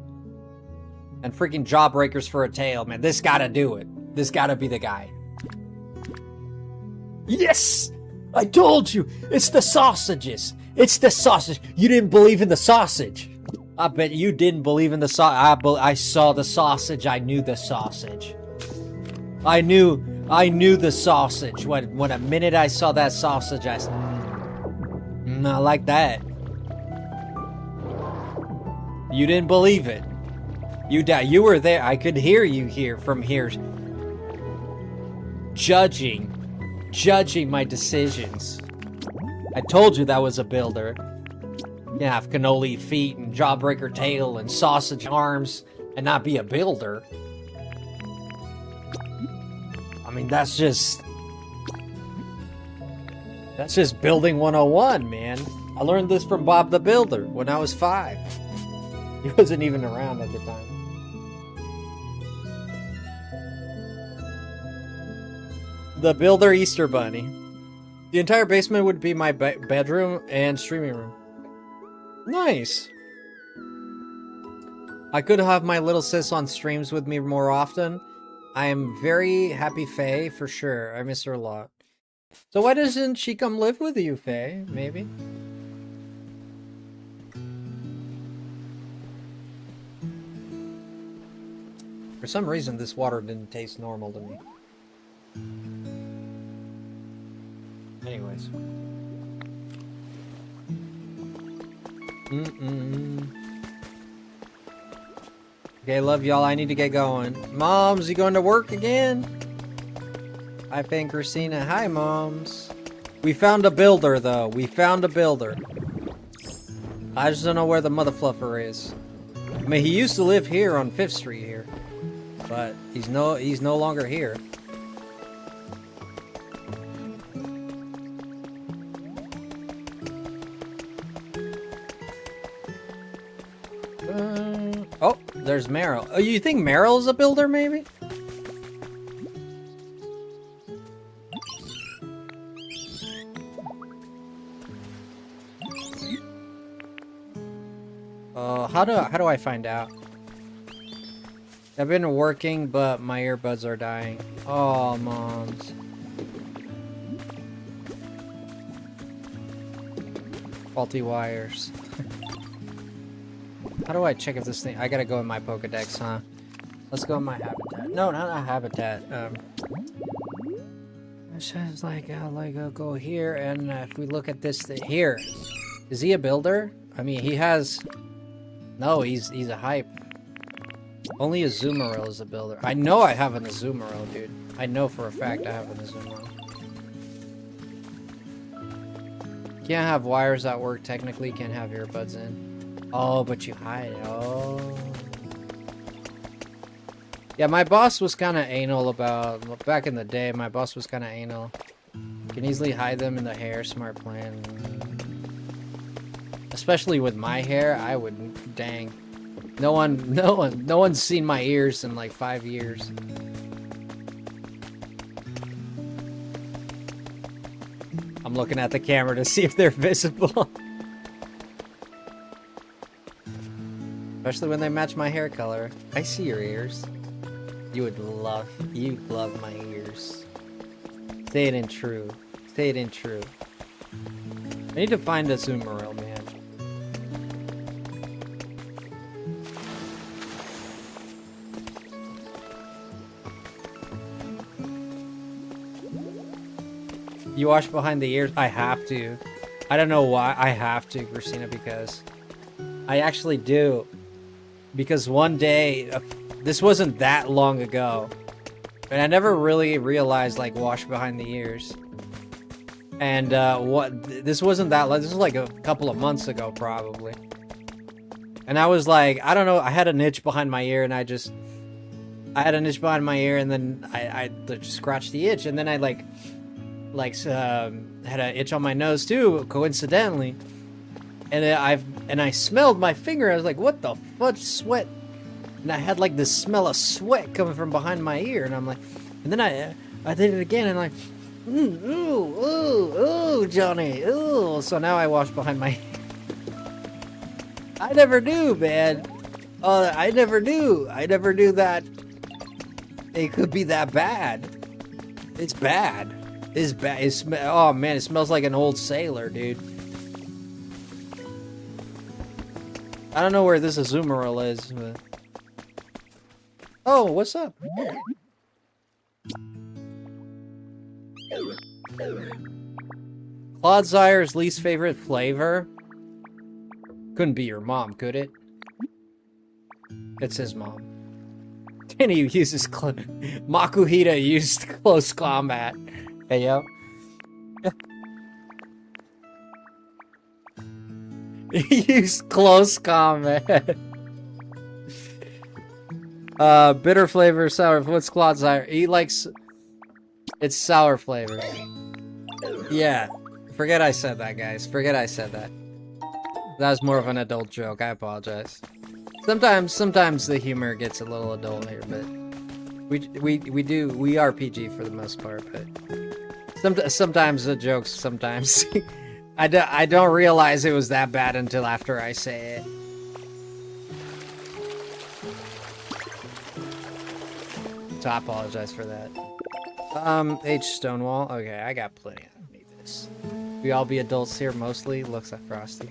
And freaking jawbreakers for a tail, man. This gotta do it. This gotta be the guy. Yes! I told you! It's the sausages! It's the sausage! You didn't believe in the sausage! I bet you didn't believe in the sausage. I saw the sausage. I knew the sausage. I knew the sausage. When a minute I saw that sausage, I said, I like that. You didn't believe it. You were there. I could hear you here from here. Judging my decisions. I told you that was a builder. You have cannoli feet and jawbreaker tail and sausage arms and not be a builder. I mean, that's just building 101, man. I learned this from Bob the Builder when I was 5. He wasn't even around at the time. The Builder Easter Bunny. The entire basement would be my bedroom and streaming room. Nice. I could have my little sis on streams with me more often. I am very happy, Faye, for sure. I miss her a lot. So why doesn't she come live with you, Faye? Maybe? For some reason, this water didn't taste normal to me. Anyways. Okay, love y'all. I need to get going. Moms, you going to work again? Hi, Fan Christina. Hi, Moms. We found a builder, though. We found a builder. I just don't know where the mother fluffer is. I mean, he used to live here on 5th Street here. But he's no longer here. Oh, there's Meryl. Oh, you think Meryl's a builder, maybe? How do I find out? I've been working, but my earbuds are dying. Oh, Moms. Faulty wires. How do I check if this thing... I gotta go in my Pokedex, huh? Let's go in my habitat. No, not a habitat. It says like, I'll go here, and if we look at this thing... Here. Is he a builder? I mean, he has... No, he's a hype. Only Azumarill is a builder. I know I have an Azumarill, dude. I know for a fact I have an Azumarill. Can't have wires at work, technically. Can't have earbuds in. Oh, but you hide it. Oh. Yeah, my boss was kind of anal about... Back in the day, my boss was kind of anal. Can easily hide them in the hair. Smart plan. Especially with my hair, I would... Dang. No one's seen my ears in like 5 years. I'm looking at the camera to see if they're visible. Especially when they match my hair color. I see your ears. You love my ears. Say it in true. Say it in true. I need to find a Azumarill, man. You wash behind the ears? I have to. I don't know why I have to, Christina, because I actually do. Because one day, this wasn't that long ago, and I never really realized, like, wash behind the ears. And, this wasn't that long, this was like a couple of months ago, probably. And I was like, I don't know, I had an itch behind my ear, and I had an itch behind my ear, and then I just scratched the itch, and then I, had an itch on my nose, too, coincidentally. And I smelled my finger. I was like, what the fudge, sweat? And I had like this smell of sweat coming from behind my ear. And I'm like, and then I did it again. And I'm like, ooh, Johnny, ooh. So now I wash behind my ear. I never do, man. I never do. I never knew that it could be that bad. It's bad. It's bad. Oh man, it smells like an old sailor, dude. I don't know where this Azumarill is, but... Oh, what's up? Clodzire's least favorite flavor? Couldn't be your mom, could it? It's his mom. And he uses Makuhita used close combat. Hey, yo. He used close combat. Bitter flavor, sour. What's Clodzire? He likes... It's sour flavor. Yeah. Forget I said that, guys. Forget I said that. That was more of an adult joke. I apologize. Sometimes the humor gets a little adult here, but we are PG for the most part, but sometimes the jokes, sometimes I don't realize it was that bad until after I say it. So I apologize for that. H Stonewall. Okay, I got plenty. I don't need this. We all be adults here mostly. Looks like Frosty.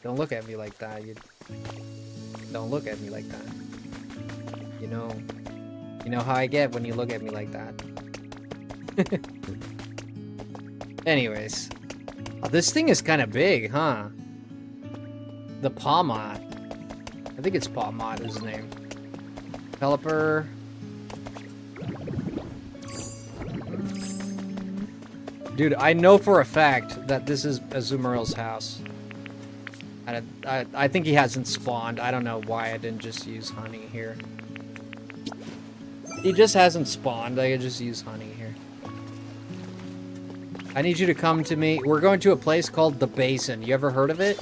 Don't look at me like that. You don't look at me like that. You know how I get when you look at me like that. Anyways, oh, this thing is kind of big, huh? The Palmot. I think it's Palmot is his name. Developer. Dude, I know for a fact that this is Azumarill's house. I think he hasn't spawned. I don't know why I didn't just use honey here. He just hasn't spawned. I could just use honey here. I need you to come to me. We're going to a place called The Basin. You ever heard of it?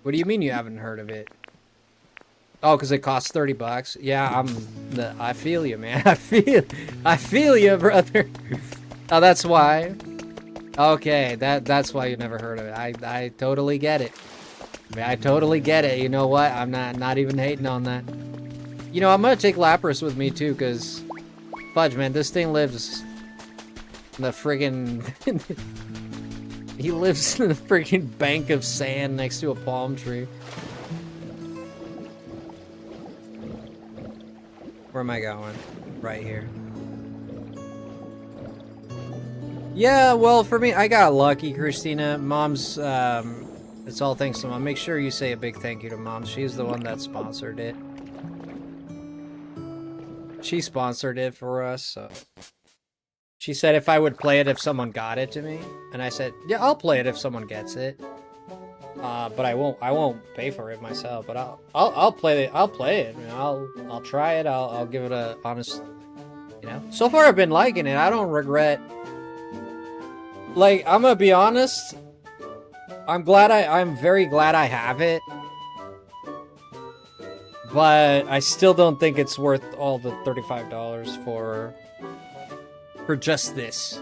What do you mean you haven't heard of it? Oh, because it costs 30 bucks. Yeah, I feel you, man. I feel you, brother. Oh, that's why. Okay, that's why you never heard of it. I totally get it. I totally get it. You know what? I'm not even hating on that. You know, I'm gonna take Lapras with me too, cause fudge, man, this thing lives in the friggin' he lives in the friggin' bank of sand next to a palm tree. Where am I going? Right here. Yeah, well, for me, I got lucky, Christina. Mom's, it's all thanks to Mom. Make sure you say a big thank you to Mom. She's the one that sponsored it. She sponsored it for us, so... She said if I would play it if someone got it to me. And I said, yeah, I'll play it if someone gets it. But I won't pay for it myself, but I'll play it. I'll play it. You know, I'll try it. I'll give it a honest, you know. So far I've been liking it. I don't regret. Like, I'm gonna be honest. I'm very glad I have it. But I still don't think it's worth all the $35 for just this.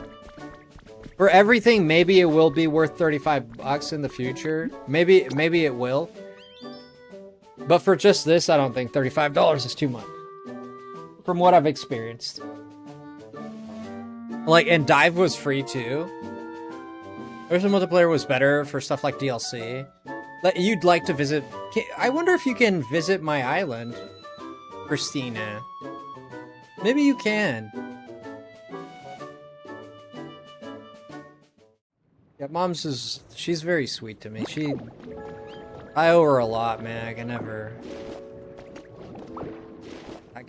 For everything, maybe it will be worth 35 bucks in the future. Maybe it will. But for just this, I don't think $35 is too much. From what I've experienced. Like, and Dive was free too. Versus multiplayer was better for stuff like DLC. You'd like to visit... I wonder if you can visit my island, Christina. Maybe you can. Yeah, she's very sweet to me. I owe her a lot, man. I can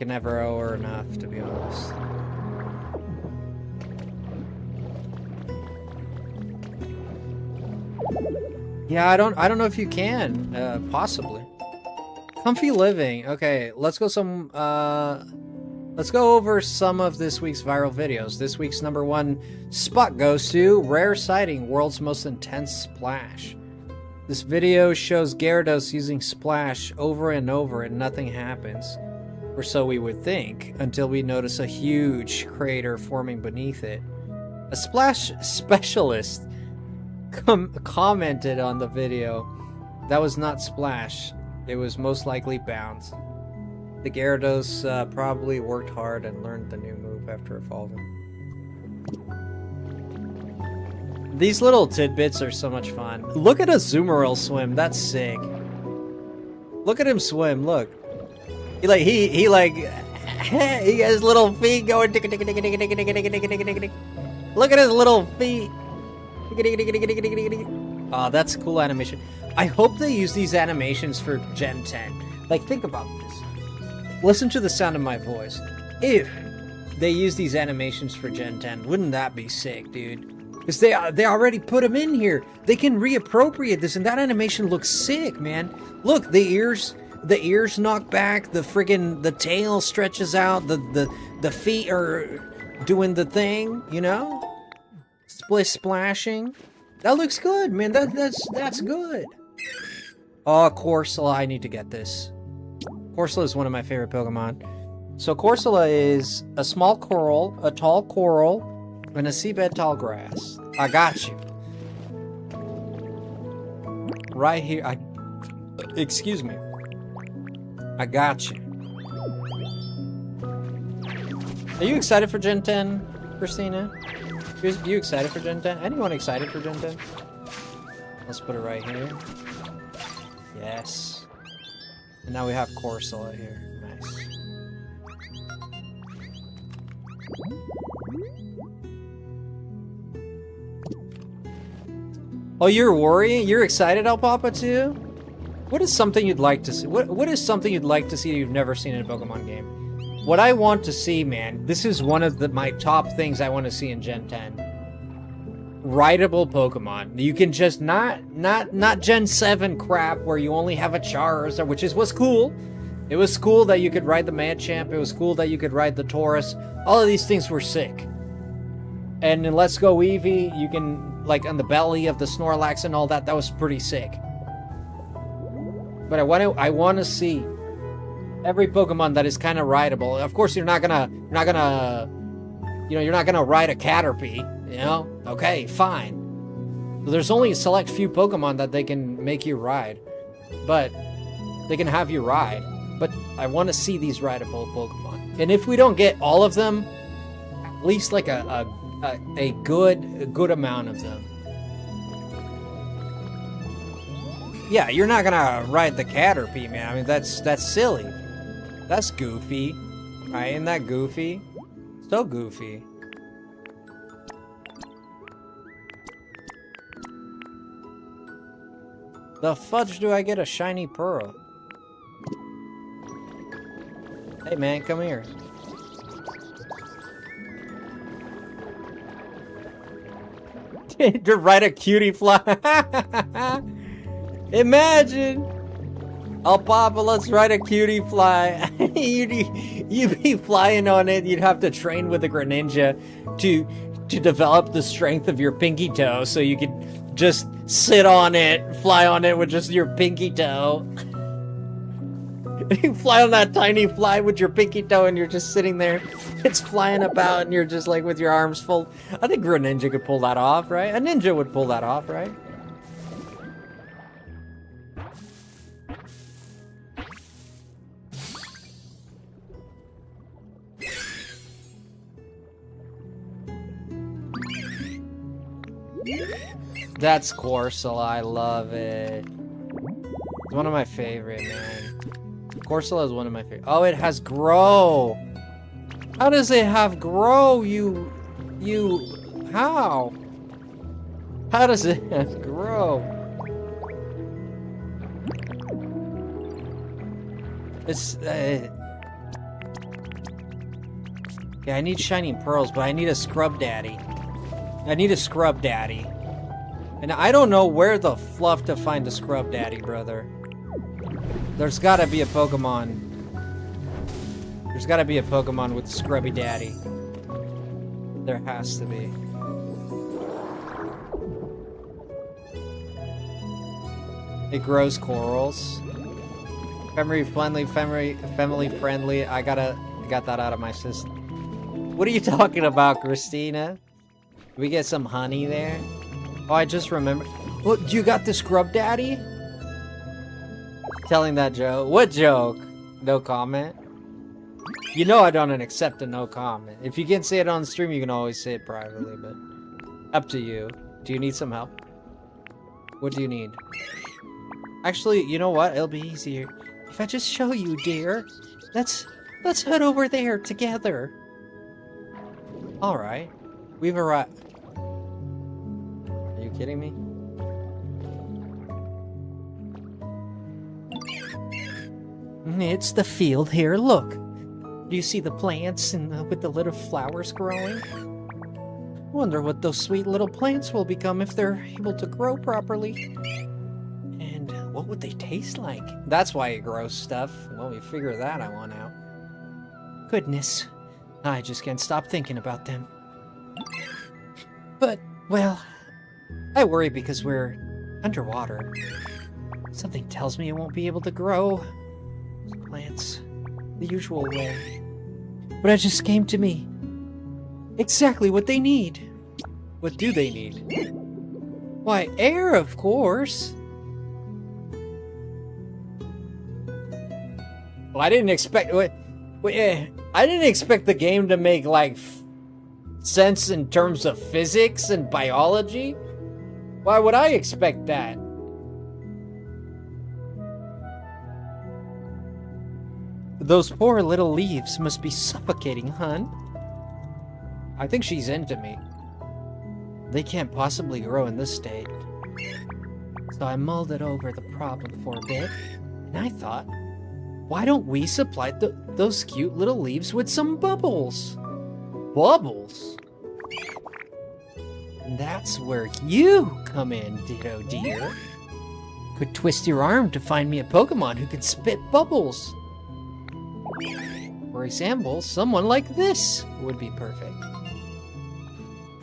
never owe her enough, to be honest. Yeah, I don't know if you can, possibly. Comfy living. Okay, let's go over some of this week's viral videos. This week's #1 spot goes to rare sighting, world's most intense splash. This video shows Gyarados using splash over and over and nothing happens. Or so we would think, until we notice a huge crater forming beneath it. A splash specialist commented on the video, that was not splash, it was most likely bounce. The Gyarados probably worked hard and learned the new move after evolving. These little tidbits are so much fun. Look at a Azumarill swim, that's sick. Look at him swim, look. He has little feet going. Look at his little feet. Oh, that's a cool animation. I hope they use these animations for Gen 10. Like, think about this. Listen to the sound of my voice. If they use these animations for Gen 10, wouldn't that be sick, dude? Because they already put them in here. They can reappropriate this, and that animation looks sick, man. Look, the ears knock back, the tail stretches out, the feet are doing the thing, you know? Splashing. That looks good, man. That's good. Oh, Corsola, I need to get this. Corsola is one of my favorite Pokemon. So Corsola is a small coral, a tall coral, and a seabed tall grass. I got you. Right here. Excuse me. I got you. Are you excited for Gen 10, Christina? You excited for Gen 10? Anyone excited for Gen 10? Let's put it right here. Yes. And now we have Corsola here. Nice. Oh, you're worrying? You're excited, Alpapa, too? What is something you'd like to see? What is something you'd like to see that you've never seen in a Pokemon game? What I want to see, man, this is one of my top things I want to see in Gen 10. Rideable Pokemon. You can just not Gen 7 crap where you only have a Charizard, which was cool. It was cool that you could ride the Machamp. It was cool that you could ride the Taurus. All of these things were sick. And in Let's Go Eevee, you can, like, on the belly of the Snorlax and all that, that was pretty sick. But I want to see every Pokemon that is kind of rideable. Of course, you're not gonna ride a Caterpie, you know? Okay, fine. There's only a select few Pokemon that they can make you ride. But they can have you ride. But I want to see these rideable Pokemon. And if we don't get all of them, at least like a good amount of them. Yeah, you're not gonna ride the Caterpie, man. I mean, that's silly. That's goofy. Right? Isn't that goofy? So goofy. The fudge do I get a shiny pearl? Hey man, come here. To ride a cutie fly. Imagine. Alpapa, let's ride a cutie fly. You'd be flying on it. You'd have to train with a Greninja to develop the strength of your pinky toe so you could just sit on it, fly on it with just your pinky toe. You fly on that tiny fly with your pinky toe and you're just sitting there. It's flying about and you're just like with your arms full. I think Greninja could pull that off, right? A ninja would pull that off, right? That's Corsola, I love it. It's one of my favorite, man. Corsola is one of my favorite. Oh, it has Grow! How does it have Grow? How? How does it grow? It's, yeah, I need shining pearls, but I need a scrub daddy. I need a scrub daddy. And I don't know where the fluff to find a scrub daddy, brother. There's gotta be a Pokemon. There's gotta be a Pokemon with Scrubby Daddy. There has to be. It grows corals. Family friendly. I got that out of my system. What are you talking about, Christina? Did we get some honey there? Oh, I just remembered. What, you got the Scrub Daddy? Telling that joke. What joke? No comment? You know I don't accept a no comment. If you can't say it on the stream, you can always say it privately, but up to you. Do you need some help? What do you need? Actually, you know what? It'll be easier if I just show you, dear. Let's head over there together. All right. We've arrived. Are you kidding me? It's the field here. Look. Do you see the plants with the little flowers growing? Wonder what those sweet little plants will become if they're able to grow properly. And what would they taste like? That's why it grows stuff. Well, we figure that one out. Goodness. I just can't stop thinking about them. But, well, I worry because we're underwater. Something tells me it won't be able to grow plants the usual way. But it just came to me. Exactly what they need. What do they need? Why, air, of course. Well, I didn't expect... Wait, I didn't expect the game to make, like, sense in terms of physics and biology. Why would I expect that? Those poor little leaves must be suffocating, hun. I think she's into me. They can't possibly grow in this state. So I mulled it over the problem for a bit, and I thought, why don't we supply those cute little leaves with some bubbles? Bubbles? And that's where you come in, Ditto dear. Could twist your arm to find me a Pokemon who could spit bubbles. For example, someone like this would be perfect.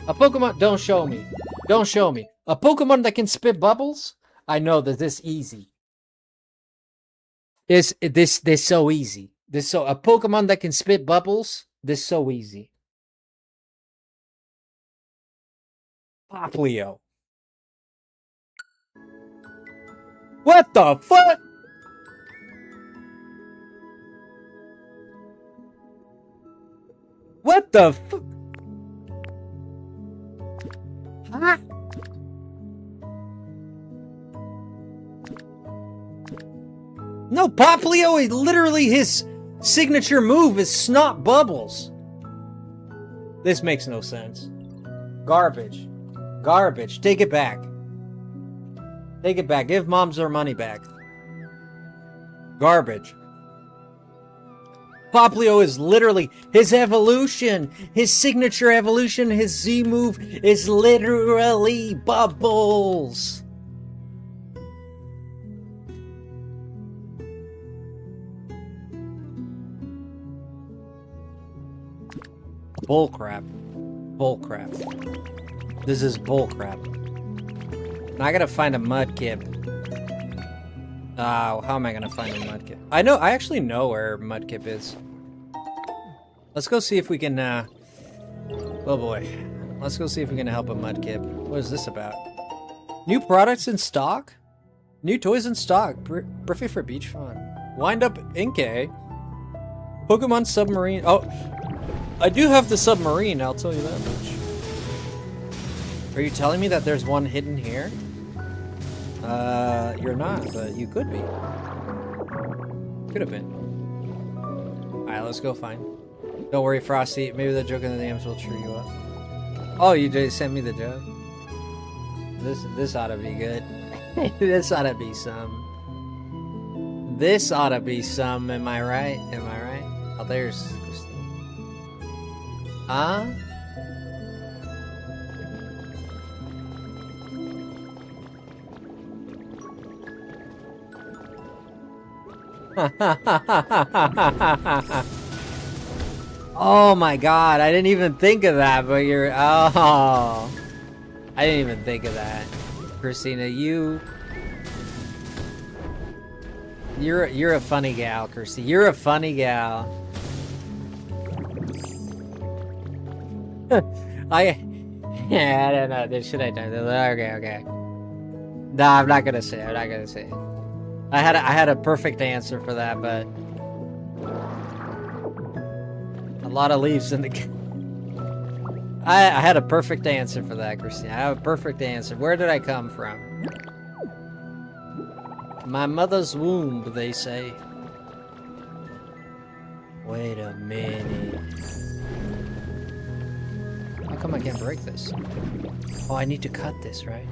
A Pokemon... Don't show me. Don't show me. A Pokemon that can spit bubbles? I know that this easy. This so easy. A Pokemon that can spit bubbles? This so easy. Poplio. What the fuck? What the fuck? Huh? No, Poplio is literally his signature move is snot bubbles. This makes no sense. Garbage. Garbage. Take it back. Take it back. Give moms their money back. Garbage. Poplio is literally his evolution. His signature evolution, his Z move is literally bubbles. Bullcrap. Bullcrap. This is bullcrap. I gotta find a Mudkip. Oh, how am I gonna find a Mudkip? I actually know where Mudkip is. Let's go see if we can, oh boy. Let's go see if we can help a Mudkip. What is this about? New products in stock? New toys in stock. Perfect for beach fun. Wind up Inkay. Pokemon Submarine. Oh, I do have the submarine, I'll tell you that much. Are you telling me that there's one hidden here? You're not, but you could be. Could have been. Alright, let's go find. Don't worry, Frosty. Maybe the joke in the names will cheer you up. Oh, you just sent me the joke? This ought to be good. This ought to be some. This ought to be some. Am I right? Am I right? Oh, there's Christine. Huh? Oh my god, I didn't even think of that, but you're... Oh. I didn't even think of that. Christina, you're a funny gal, Christina. You're a funny gal. I don't know. Should I do that? Okay. No, I'm not gonna say it. I'm not gonna say it. I had a perfect answer for that, but a lot of leaves in the. I had a perfect answer for that, Christina. I have a perfect answer. Where did I come from? My mother's womb, they say. Wait a minute. How come I can't break this? Oh, I need to cut this, right?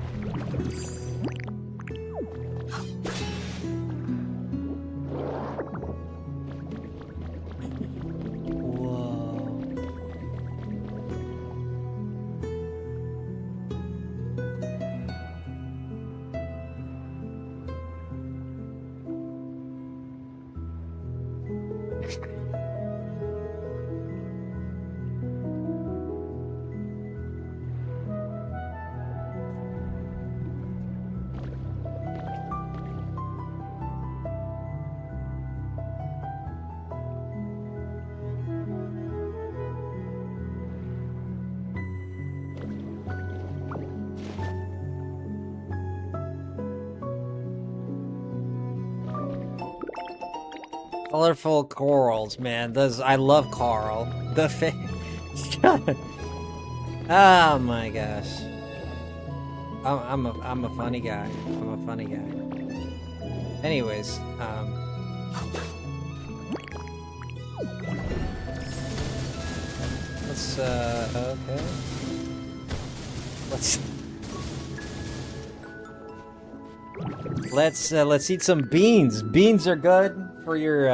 Colorful corals, man. I love coral. The face. Oh my gosh. I'm a funny guy. I'm a funny guy. Anyways, let's okay. Let's eat some beans. Beans are good for your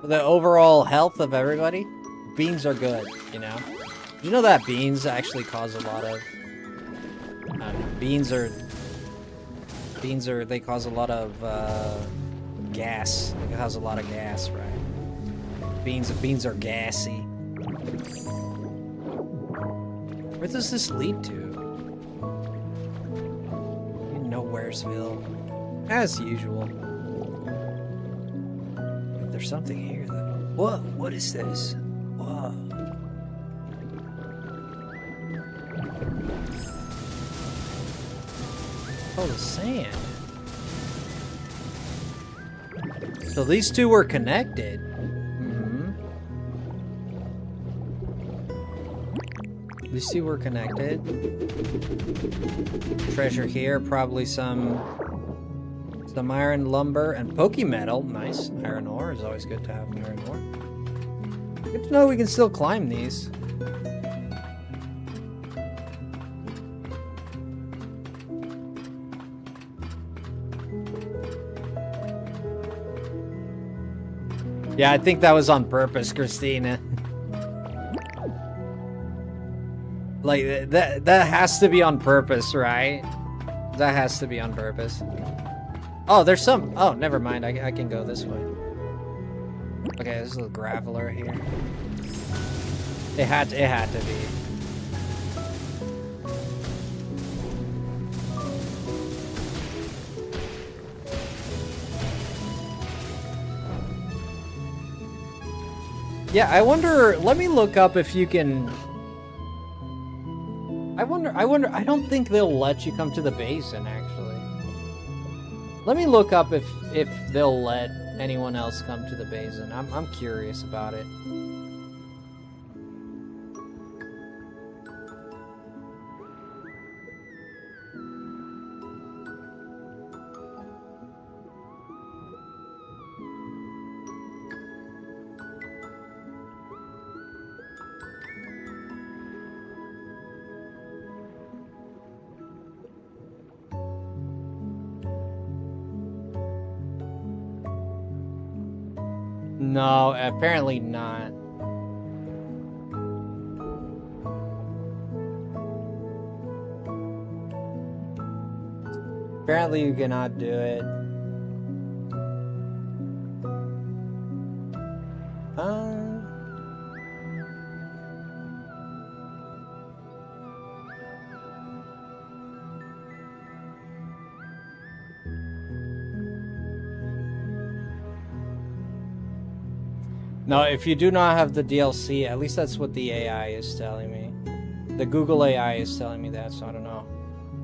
for the overall health of everybody. Beans are good, you know. Did you know that beans actually cause a lot of they cause a lot of gas. They cause a lot of gas, right? Beans are gassy. Where does this lead to? Nowheresville. As usual. There's something here though. What is this? Whoa. Oh, the sand. So these two were connected. These two were connected. Treasure here, probably some iron lumber and pokey metal. Nice. Iron ore is always good to have iron ore. Good to know we can still climb these. Yeah, I think that was on purpose, Christina. Like, that has to be on purpose, right? That has to be on purpose. Oh, there's some... Oh, never mind. I can go this way. Okay, there's a little graveler here. It had to be. Yeah, I wonder... Let me look up if you can... I wonder, I don't think they'll let you come to the basin, actually. Let me look up if they'll let anyone else come to the basin. I'm curious about it. No, apparently not. Apparently you cannot do it. No, if you do not have the DLC, at least that's what the AI is telling me. The Google AI is telling me that, so I don't know.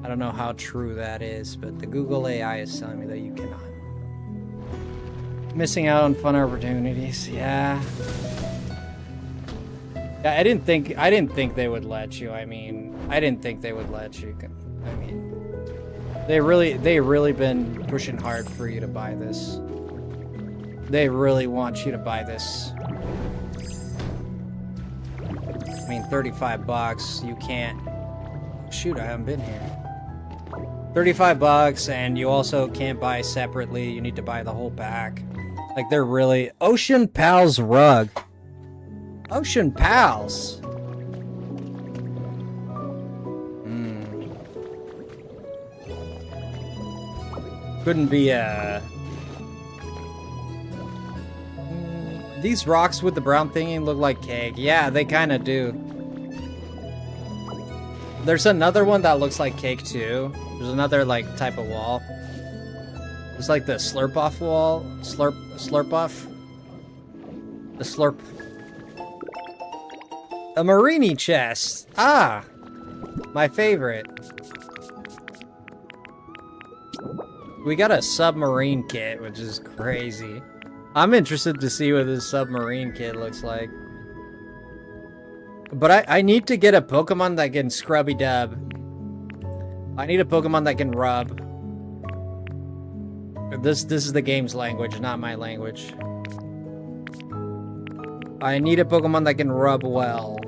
I don't know how true that is, but the Google AI is telling me that you cannot. Missing out on fun opportunities, yeah. Yeah, I didn't think they would let you. I mean, I didn't think they would let you. I mean, they really been pushing hard for you to buy this. They really want you to buy this. I mean, 35 bucks, you can't... Shoot, I haven't been here. 35 bucks, and you also can't buy separately. You need to buy the whole pack. Like, they're really... Ocean Pals rug. Ocean Pals. Couldn't be a... These rocks with the brown thingy look like cake. Yeah, they kind of do. There's another one that looks like cake too. There's another like type of wall. It's like the slurp off wall. Slurp off. The slurp. A Marini chest. Ah, my favorite. We got a submarine kit, which is crazy. I'm interested to see what this submarine kit looks like. But I need to get a Pokemon that can scrubby dub. I need a Pokemon that can rub. This is the game's language, not my language. I need a Pokemon that can rub well.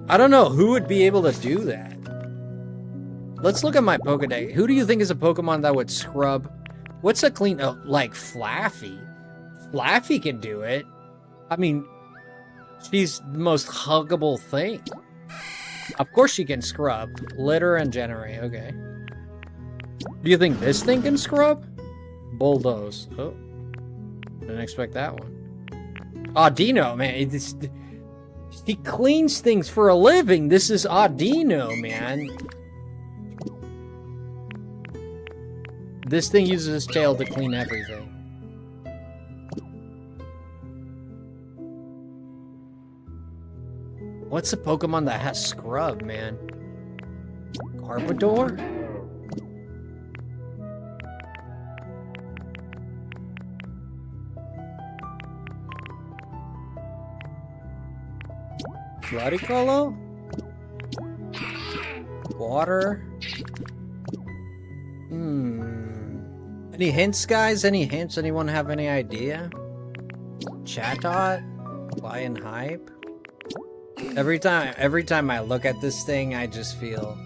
I don't know who would be able to do that. Let's look at my Pokedex. Who do you think is a Pokemon that would scrub? What's a clean... Oh, like Flaffy. Flaffy can do it. I mean, she's the most huggable thing. Of course she can scrub. Litter and generate. Okay. Do you think this thing can scrub? Bulldoze. Oh. Didn't expect that one. Audino, man. He cleans things for a living. This is Audino, man. This thing uses its tail to clean everything. What's a Pokemon that has scrub, man? Carpador? Ludicolo? Water? Any hints, guys? Any hints? Anyone have any idea? Chatot? Lion Hype? Every time I look at this thing, I just feel...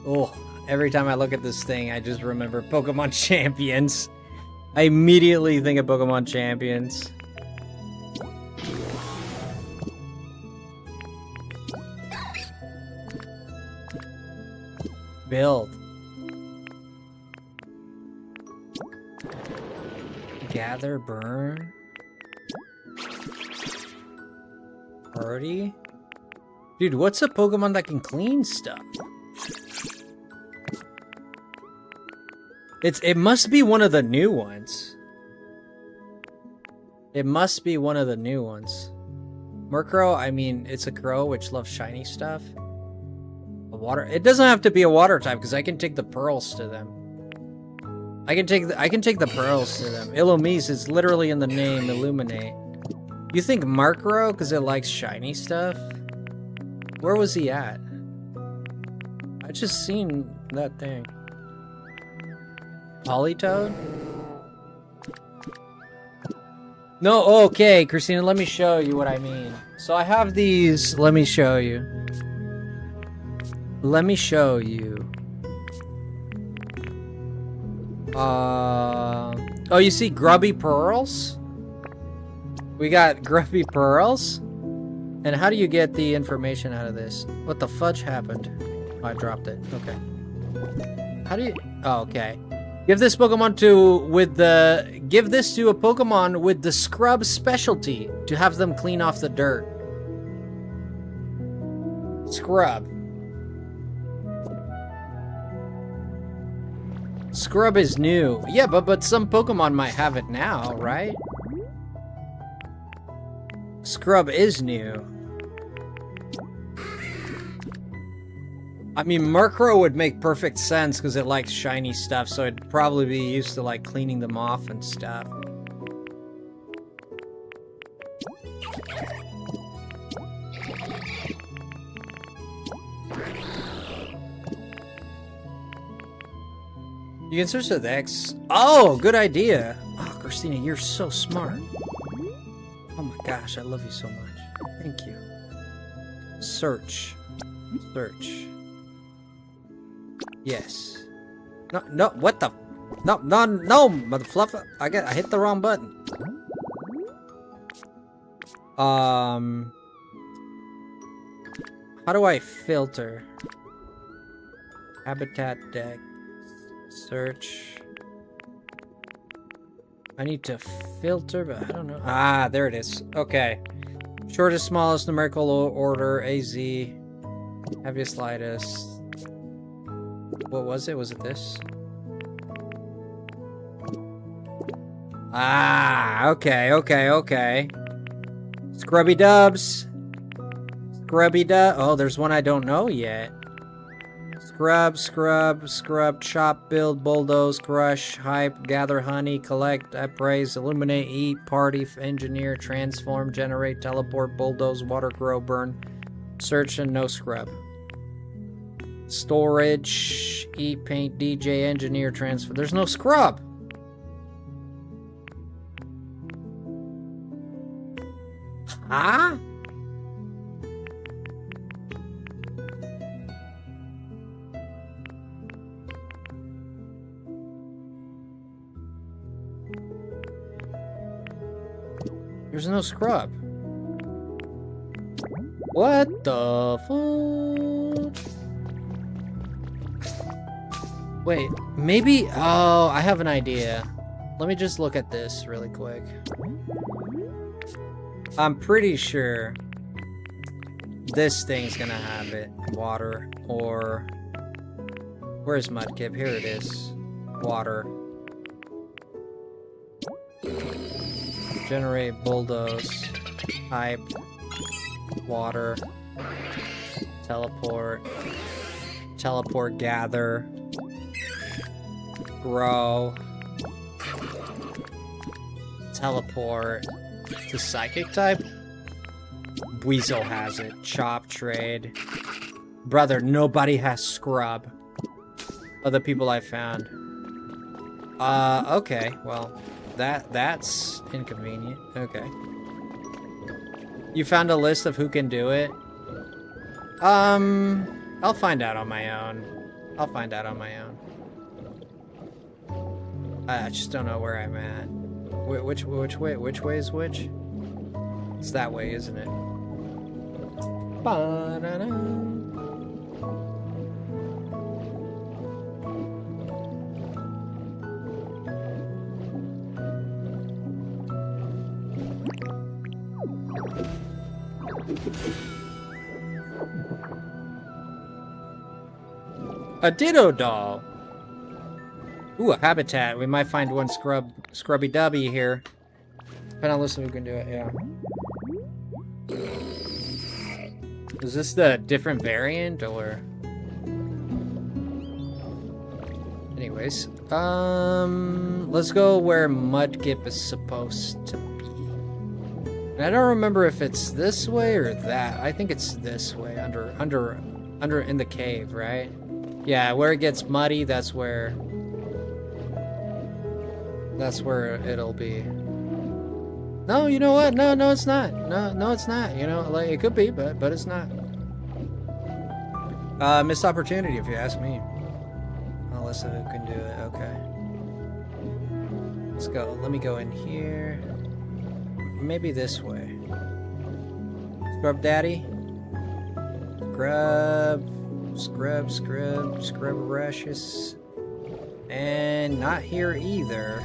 Oh, every time I look at this thing, I just remember Pokemon Champions. I immediately think of Pokemon Champions. Build. Gather, burn. Party? Dude, what's a Pokemon that can clean stuff? It must be one of the new ones. It must be one of the new ones. Murkrow, I mean, it's a crow which loves shiny stuff. A water. It doesn't have to be a water type because I can take the pearls to them. I can take the pearls to them. Illumise is literally in the name, Illuminate. You think Murkrow because it likes shiny stuff? Where was he at? I just seen that thing. Politoed? No, okay, Christina, let me show you what I mean. So I have these, let me show you. Let me show you. Oh, you see grubby pearls? We got grubby pearls? And how do you get the information out of this? What the fudge happened? Oh, I dropped it. Okay. How do you... Oh, okay. Give this Pokemon Give this to a Pokemon with the scrub specialty to have them clean off the dirt. Scrub. Scrub is new. Yeah, but some Pokemon might have it now, right? Scrub is new. I mean, Murkrow would make perfect sense because it likes shiny stuff, so it'd probably be used to like cleaning them off and stuff. You can search with X. Oh, good idea. Oh, Christina, you're so smart. Oh my gosh, I love you so much. Thank you. Search. Search. Yes. No, what the? No, mother fluffer. I hit the wrong button. How do I filter? Habitat deck. Search. I need to filter, but I don't know. Ah, there it is. Okay. Shortest, smallest, numerical order, AZ. Heaviest, lightest. What was it? Was it this? Ah, okay. Scrubby dubs. Scrubby dub. Oh, there's one I don't know yet. Scrub, chop, build, bulldoze, crush, hype, gather honey, collect, appraise, illuminate, eat, party, engineer, transform, generate, teleport, bulldoze, water, grow, burn, search, and no scrub. Storage, eat, paint, DJ, engineer, transfer. There's no scrub! Huh? There's no scrub. What the fuck? Wait, maybe... Oh, I have an idea. Let me just look at this really quick. I'm pretty sure this thing's gonna have it. Water, or... Where's Mudkip? Here it is. Water. Generate, bulldoze, hype, water, teleport, gather, grow, teleport to psychic type. Weasel has it. Chop, trade. Brother, nobody has scrub. Other people I found. Okay, well. That's inconvenient. Okay. You found a list of who can do it? I'll find out on my own. I just don't know where I'm at. Which way is which? It's that way, isn't it? Ba-da-da. A Ditto doll. Ooh, a habitat. We might find one scrubby dubby here. Depending on listen, who can do it. Yeah. Is this the different variant or? Anyways, let's go where Mudkip is supposed to be. And I don't remember if it's this way or that. I think it's this way, under in the cave, right? Yeah, where it gets muddy, that's where it'll be. No, you know what? No, it's not. No, it's not. You know, like it could be, but it's not. Missed opportunity, if you ask me. Alyssa can do it. Okay. Let's go. Let me go in here. Maybe this way. Scrub Daddy. Scrub-rashus. And not here either.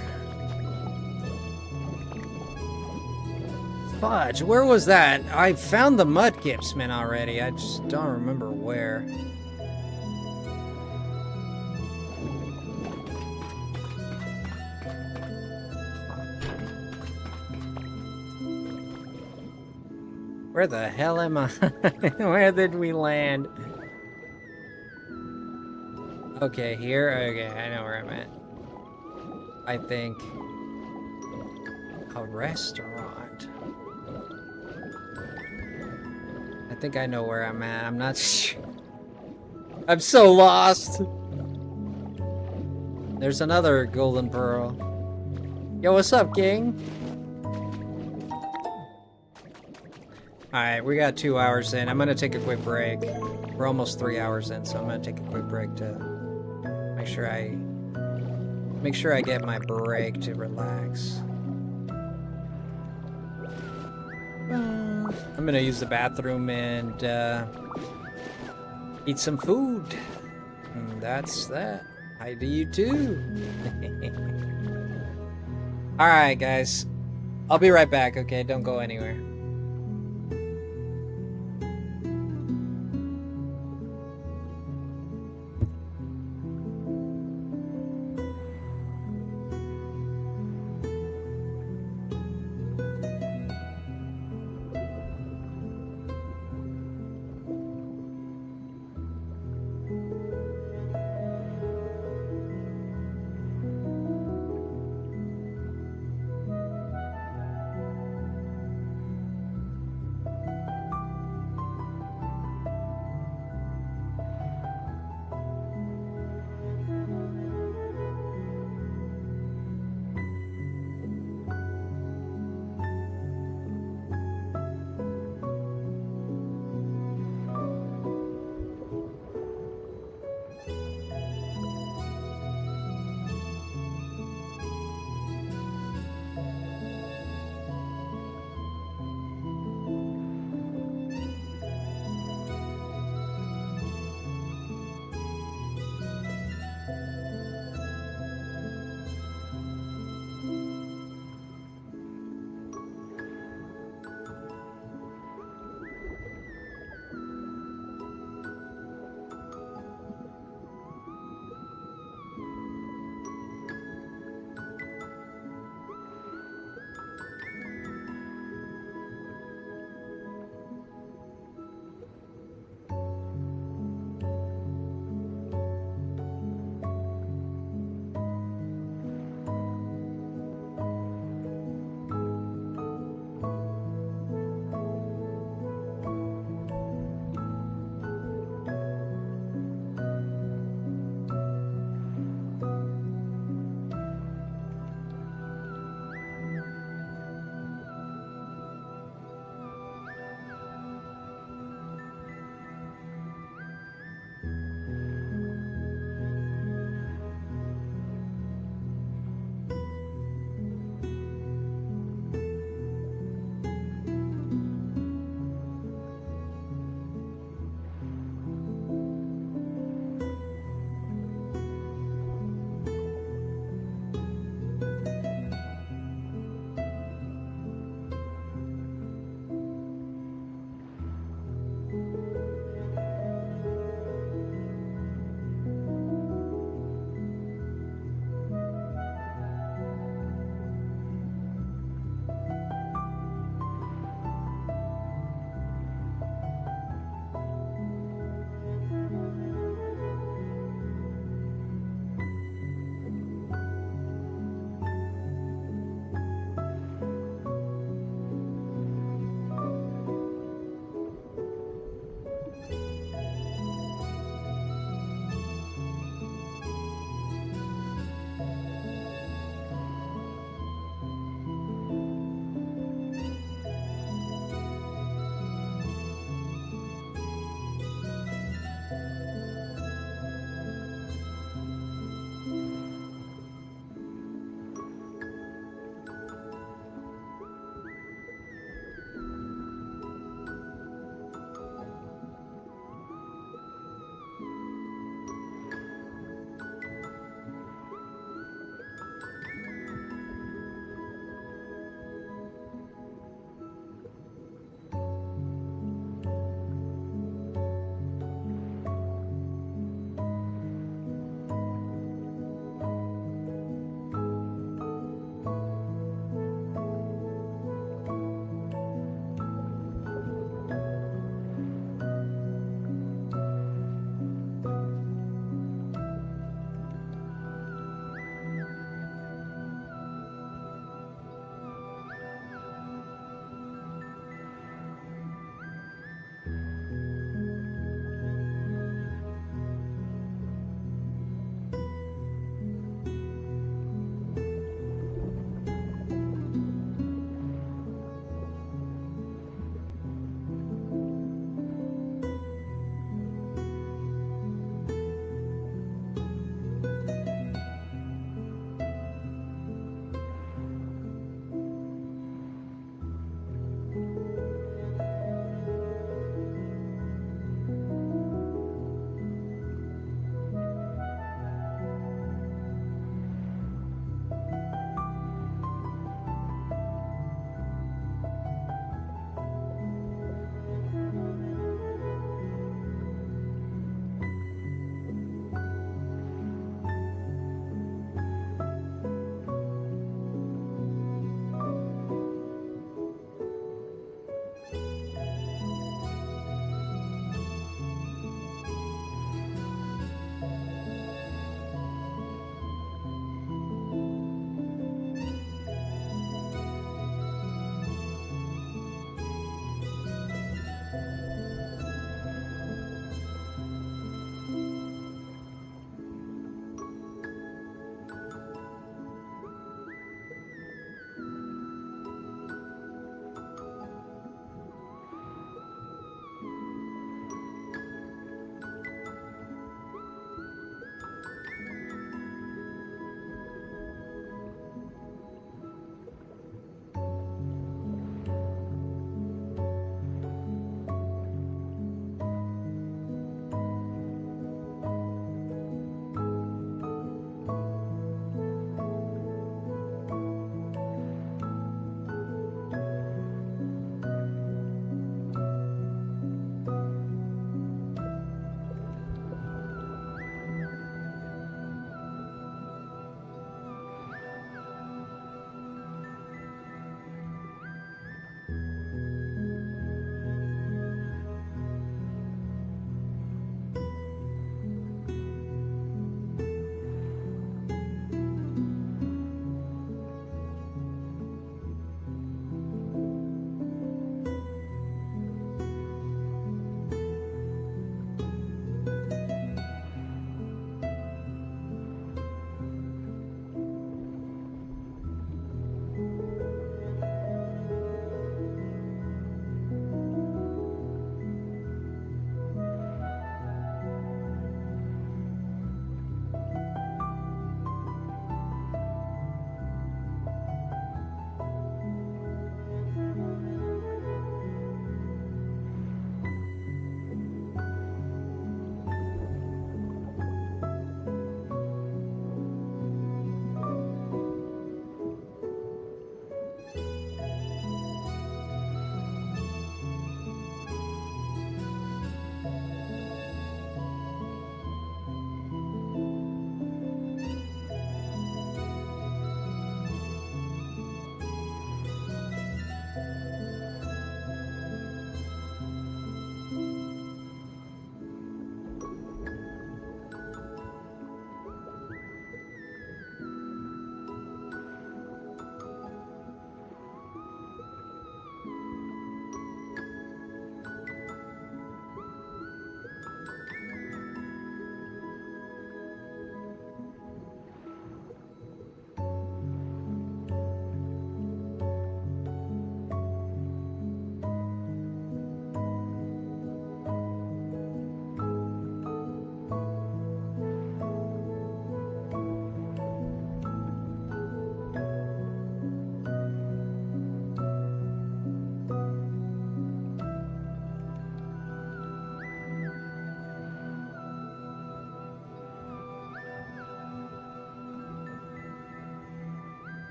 Fudge, where was that? I found the Mudkipsman already. I just don't remember where. Where the hell am I? Where did we land? Okay, here. Okay, I know where I'm at. I think a restaurant. I think I know where I'm at. I'm not sure. I'm so lost. There's another golden pearl. Yo, what's up, King? Alright, we got 2 hours in. I'm gonna take a quick break. We're almost 3 hours in, so I'm gonna take a quick break to make sure I get my break to relax. I'm gonna use the bathroom and eat some food. And that's that. Hi to you too. Alright, guys. I'll be right back, okay? Don't go anywhere.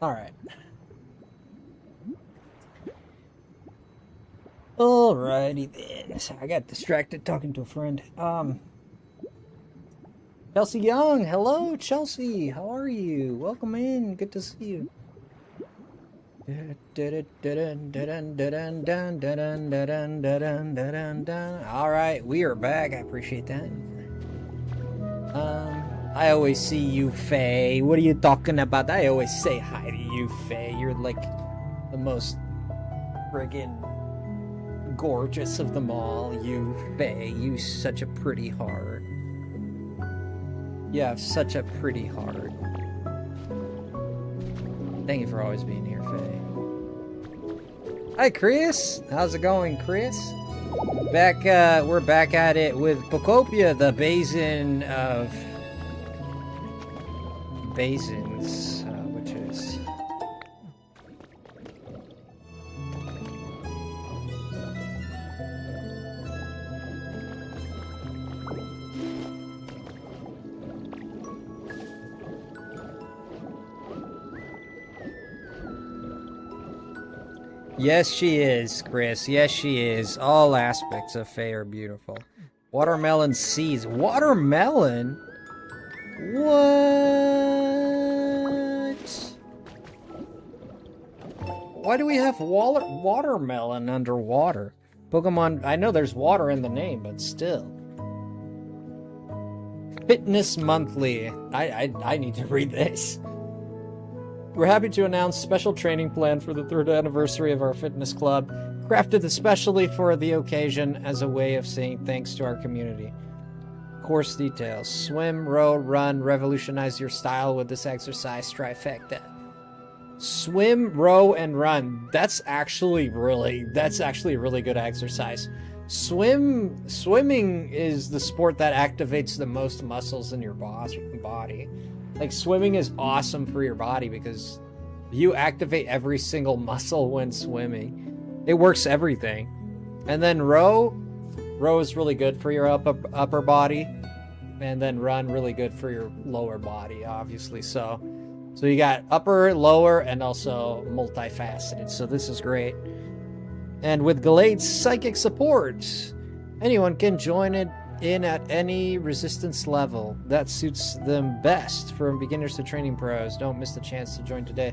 Alright. Alrighty then. So I got distracted talking to a friend. Chelsea Young, hello Chelsea, how are you? Welcome in, good to see you. Alright, we are back, I appreciate that. I always see you, Faye. What are you talking about? I always say hi to you, Faye. You're like the most friggin' gorgeous of them all. You, Faye. You such a pretty heart. You have such a pretty heart. Thank you for always being here, Faye. Hi, Chris. How's it going, Chris? We're back at it with Pokopia, the basin of basins, which is yes, she is, Chris. Yes, she is. All aspects of Faye are beautiful. Watermelon seeds. Watermelon? What? Why do we have watermelon underwater? Pokemon, I know there's water in the name, but still. Fitness Monthly. I need to read this. We're happy to announce special training plan for the 3rd anniversary of our fitness club, crafted especially for the occasion as a way of saying thanks to our community. Course details: swim, row, run, revolutionize your style with this exercise trifecta. Swim, row, and run. That's actually a really good exercise. Swimming is the sport that activates the most muscles in your body. Like, swimming is awesome for your body because you activate every single muscle when swimming. It works everything. And then row is really good for your upper body. And then run, really good for your lower body, obviously. So you got upper, lower, and also multifaceted. So this is great. And with Gallade's psychic support, anyone can join it in at any resistance level that suits them best, from beginners to training pros. Don't miss the chance to join today.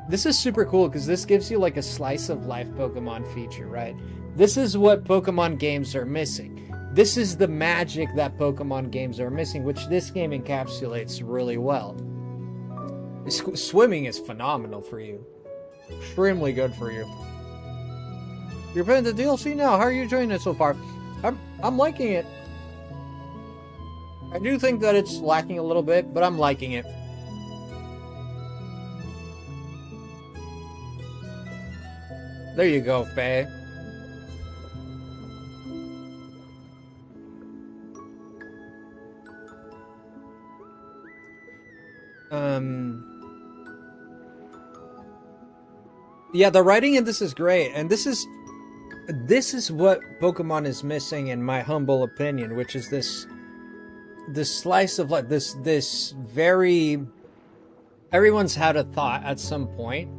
This is super cool because this gives you like a slice of life Pokemon feature, right? This is what Pokemon games are missing. This is the magic that Pokemon games are missing, which this game encapsulates really well. Swimming is phenomenal for you. Extremely good for you. You're playing the DLC now. How are you enjoying it so far? I'm liking it. I do think that it's lacking a little bit, but I'm liking it. There you go, Faye. Yeah, the writing in this is great, and this is what Pokemon is missing, in my humble opinion, which is this slice of life, this very, everyone's had a thought at some point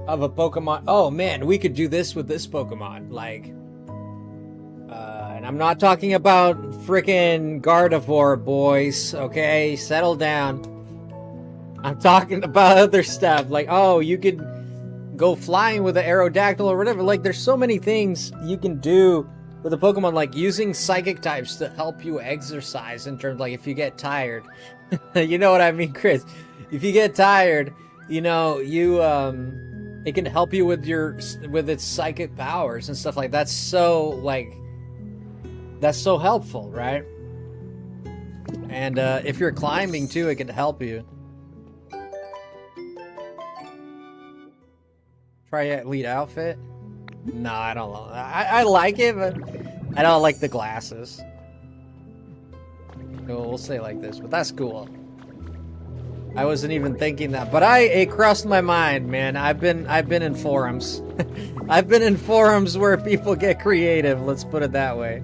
of a Pokemon. Oh man, we could do this with this Pokemon, like, and I'm not talking about frickin' Gardevoir, boys. Okay, settle down. I'm talking about other stuff, like, oh, you could go flying with an Aerodactyl or whatever. Like, there's so many things you can do with a Pokemon, like using psychic types to help you exercise, in terms, like, if you get tired. You know what I mean, Chris? If you get tired, you know, it can help you with its psychic powers and stuff like that. So, that's so helpful, right? And if you're climbing too, it can help you. Try elite outfit? No, I don't know. I like it, but I don't like the glasses. We'll say like this, but that's cool. I wasn't even thinking that, but it crossed my mind, man. I've been in forums. I've been in forums where people get creative, let's put it that way.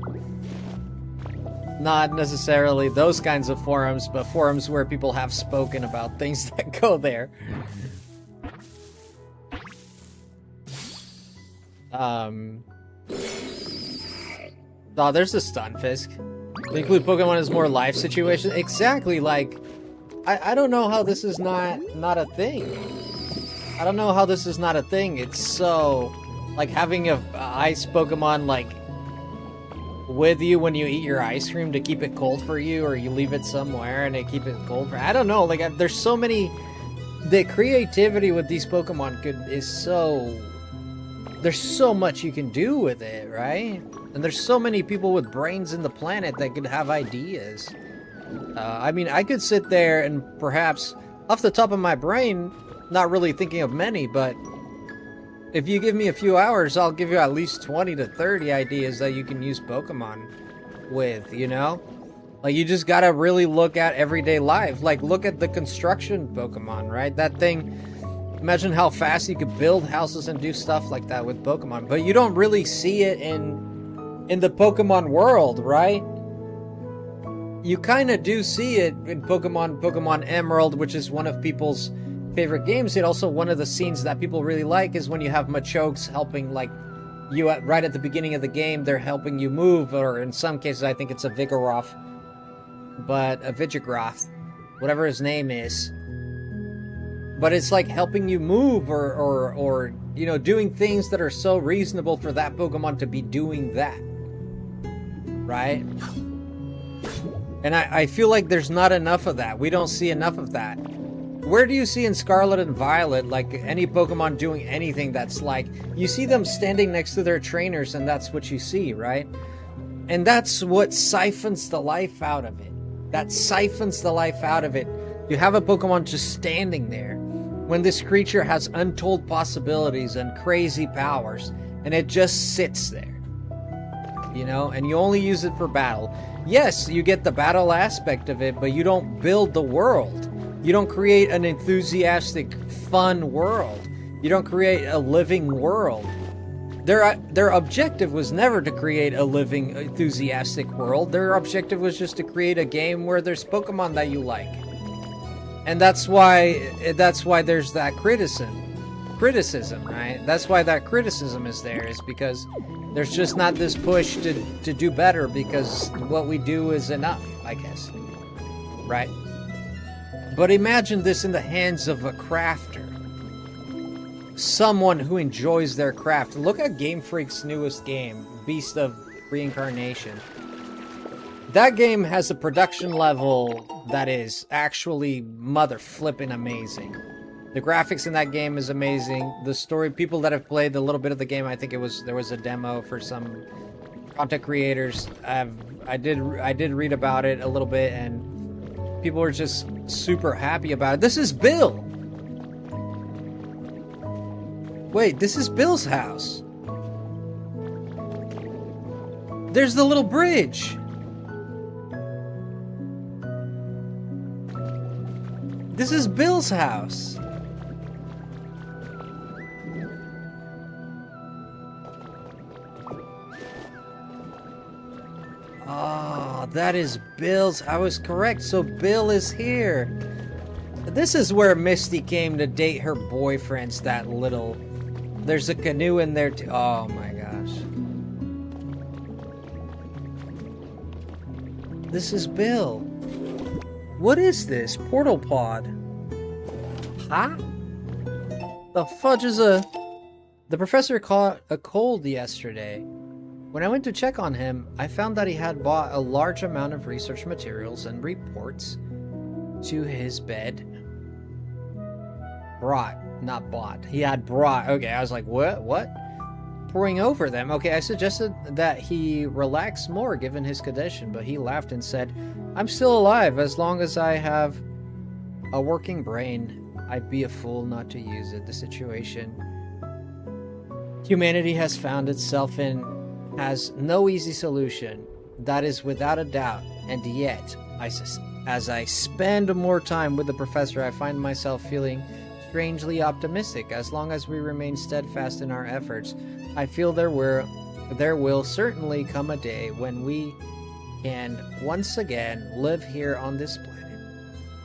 Not necessarily those kinds of forums, but forums where people have spoken about things that go there. Oh, there's a Stunfisk. Include Pokemon as more life situation. Exactly, like, I don't know how this is not a thing. I don't know how this is not a thing. It's so, like, having a ice Pokemon, like, with you when you eat your ice cream to keep it cold for you, or you leave it somewhere and they keep it cold for, I don't know, like, there's so many, the creativity with these Pokemon is so, there's so much you can do with it, right? And there's so many people with brains in the planet that could have ideas. I mean, I could sit there and perhaps, off the top of my brain, not really thinking of many, but if you give me a few hours, I'll give you at least 20 to 30 ideas that you can use Pokemon with, you know? Like, you just gotta really look at everyday life. Like, look at the construction Pokemon, right? That thing, imagine how fast you could build houses and do stuff like that with Pokemon. But you don't really see it in the Pokemon world, right? You kind of do see it in Pokemon Emerald, which is one of people's favorite games. It also, one of the scenes that people really like is when you have Machokes helping, like, you right at the beginning of the game, they're helping you move, or in some cases I think it's a Vigoroth, but a Vigigroth, whatever his name is. But it's like helping you move, or you know, doing things that are so reasonable for that Pokemon to be doing that, right? And I feel like there's not enough of that. We don't see enough of that. Where do you see in Scarlet and Violet, like, any Pokemon doing anything that's like, you see them standing next to their trainers and that's what you see, right? And that's what siphons the life out of it. That siphons the life out of it. You have a Pokemon just standing there when this creature has untold possibilities and crazy powers, and it just sits there, you know, and you only use it for battle. Yes, you get the battle aspect of it, but you don't build the world. You don't create an enthusiastic, fun world. You don't create a living world. Their objective was never to create a living, enthusiastic world. Their objective was just to create a game where there's Pokemon that you like. And that's why there's that criticism, right? That's why that criticism is there, is because there's just not this push to do better, because what we do is enough, I guess. Right? But imagine this in the hands of a crafter. Someone who enjoys their craft. Look at Game Freak's newest game, Beast of Reincarnation. That game has a production level that is actually mother-flipping amazing. The graphics in that game is amazing. The story, people that have played a little bit of the game, I think there was a demo for some content creators. I did read about it a little bit, and people were just super happy about it. This is Bill! Wait, this is Bill's house. There's the little bridge. This is Bill's house. Oh, that is Bill's. I was correct. So Bill is here. This is where Misty came to date her boyfriends, that little... There's a canoe in there too. Oh my gosh. This is Bill. What is this? Portal pod. Huh? The fudge is a... The professor caught a cold yesterday. When I went to check on him, I found that he had bought a large amount of research materials and reports to his bed. Brought, not bought. He had brought. Okay, I was like, what? Poring over them. Okay, I suggested that he relax more given his condition, but he laughed and said, I'm still alive as long as I have a working brain. I'd be a fool not to use it. The situation humanity has found itself in has no easy solution. That is without a doubt. And yet, as I spend more time with the professor, I find myself feeling strangely optimistic. As long as we remain steadfast in our efforts, I feel there will certainly come a day when we can once again live here on this planet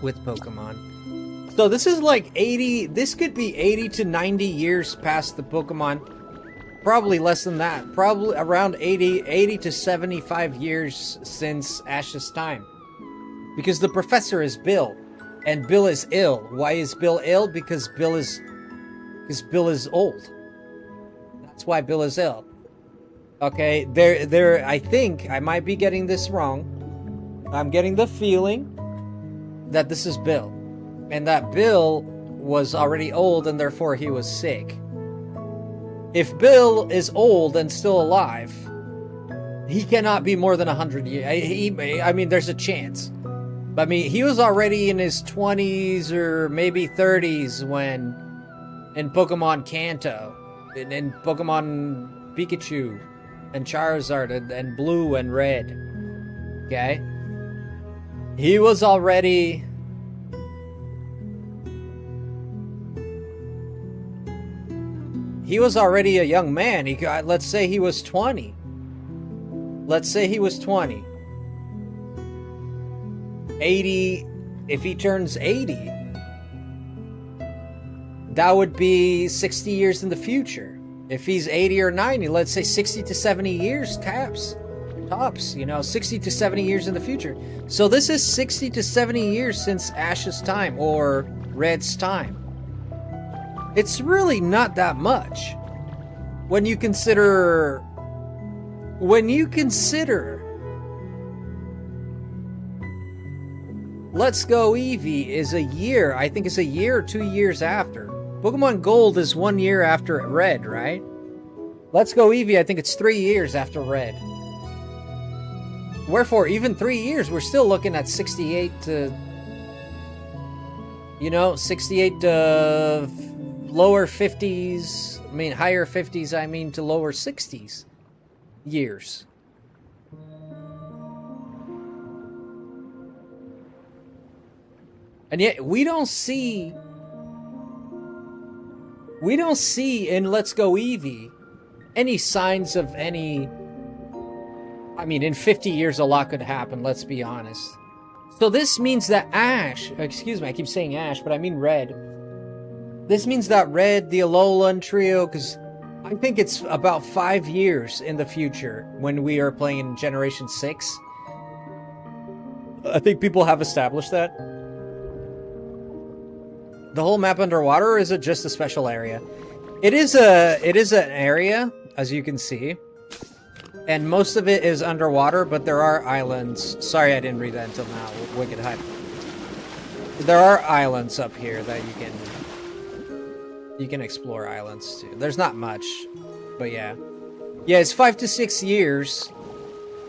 with Pokemon. So this is like 80, this could be 80 to 90 years past the Pokemon Probably less than that. Probably around 80 to 75 years since Ash's time. Because the professor is Bill. And Bill is ill. Why is Bill ill? Because Bill is old. That's why Bill is ill. Okay, I think I might be getting this wrong. I'm getting the feeling that this is Bill. And that Bill was already old and therefore he was sick. If Bill is old and still alive, he cannot be more than 100 years. I mean, there's a chance. But I mean, he was already in his 20s or maybe 30s when in Pokemon Kanto, in Pokemon Pikachu and Charizard and Blue and Red. Okay? He was already... He was already a young man. Let's say he was 20. Let's say he was 20. 80, if he turns 80, that would be 60 years in the future. If he's 80 or 90, let's say 60 to 70 years, tops, 60 to 70 years in the future. So this is 60 to 70 years since Ash's time, or Red's time. It's really not that much when you consider Let's Go Eevee is a year, I think it's a year or 2 years after. Pokemon Gold is 1 year after Red, right? Let's Go Eevee, I think it's 3 years after Red. Wherefore, even 3 years, we're still looking at 68 to... 68 to... lower 50s, higher 50s, to lower 60s years. And yet, we don't see in Let's Go Eevee any signs of any... in 50 years a lot could happen, let's be honest. So this means that Ash, excuse me, I keep saying Ash, but I mean Red. This means that Red, the Alolan trio, because I think it's about 5 years in the future when we are playing in Generation 6. I think people have established that. The whole map underwater, or is it just a special area? It is an area, as you can see. And most of it is underwater, but there are islands. Sorry I didn't read that until now. Wicked hype. There are islands up here that you can explore islands too. There's not much, but yeah. Yeah, it's 5 to 6 years.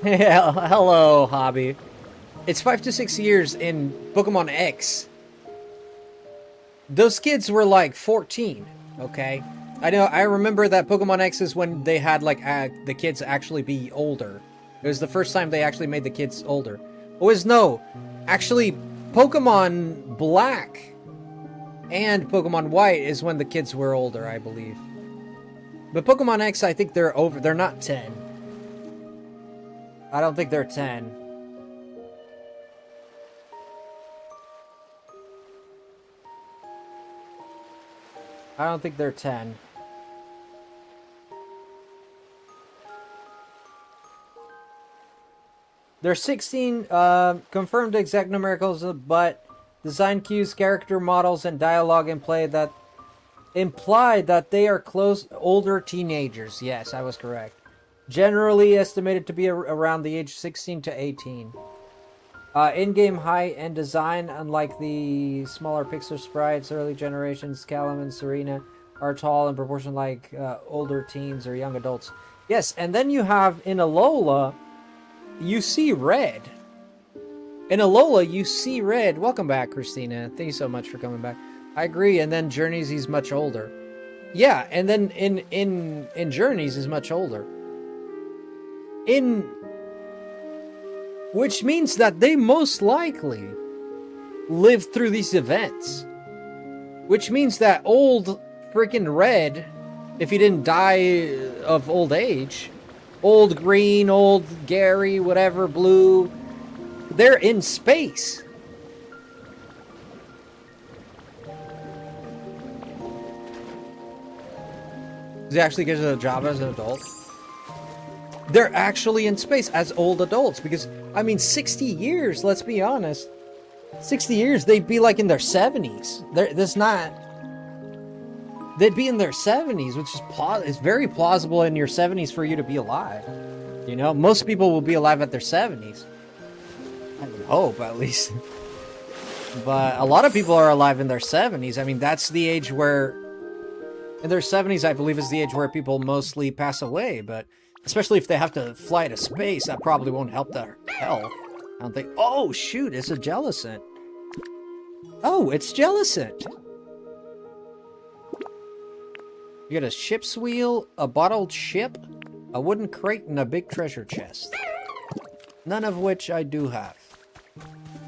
Hello, Hobby. It's 5 to 6 years in Pokemon X. Those kids were like 14, okay? I remember that Pokemon X is when they had like the kids actually be older. It was the first time they actually made the kids older. Actually Pokemon Black and Pokemon White is when the kids were older, I believe. But Pokemon X, I think they're over. They're not 10. I don't think they're 10. I don't think they're 10. They're 16 confirmed exact numericals, but design cues, character models, and dialogue in play that imply that they are older teenagers. Yes, I was correct. Generally estimated to be around the age 16 to 18. In-game high-end design, unlike the smaller pixel sprites, early generations, Callum and Serena are tall in proportion like older teens or young adults. Yes, and then you have in Alola, you see Red. In Alola, you see Red. Welcome back, Christina. Thank you so much for coming back. I agree, and then Journeys, he's much older. Yeah, and then in Journeys, he's much older. Which means that they most likely lived through these events. Which means that old freaking Red, if he didn't die of old age, old Green, old Gary, whatever, Blue, they're in space. Does he actually get a job as an adult? They're actually in space as old adults because, I mean, 60 years, let's be honest. 60 years, they'd be like in their 70s. They'd be in their 70s, which is very plausible in your 70s for you to be alive. You know, most people will be alive at their 70s. I would hope, at least. But a lot of people are alive in their 70s. I mean, that's the age where... In their 70s, I believe, is the age where people mostly pass away, but... Especially if they have to fly to space, that probably won't help their health. I don't think... Oh, shoot, it's a Jellicent. Oh, it's Jellicent. You get a ship's wheel, a bottled ship, a wooden crate, and a big treasure chest. None of which I do have.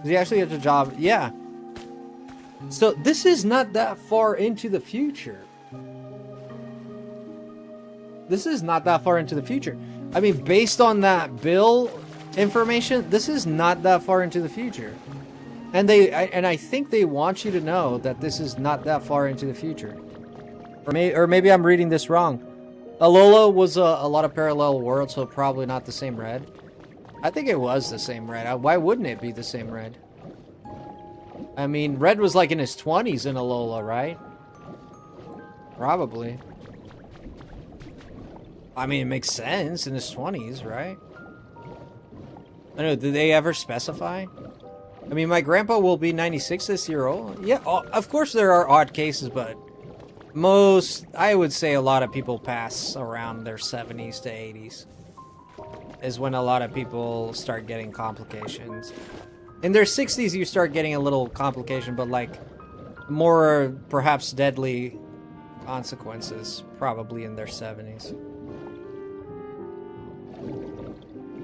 Does he actually get a job? Yeah. So, this is not that far into the future. This is not that far into the future. I mean, based on that bill information, this is not that far into the future. And I think they want you to know that this is not that far into the future. Or maybe I'm reading this wrong. Alola was a lot of parallel worlds, so probably not the same red. I think it was the same red. Why wouldn't it be the same red? I mean, Red was like in his 20s in Alola, right? Probably. I mean, it makes sense in his 20s, right? I don't know, did they ever specify? I mean, my grandpa will be 96 this year old. Yeah, of course there are odd cases, but I would say a lot of people pass around their 70s to 80s. Is when a lot of people start getting complications. In their 60s, you start getting a little complication, but like more perhaps deadly consequences probably in their 70s.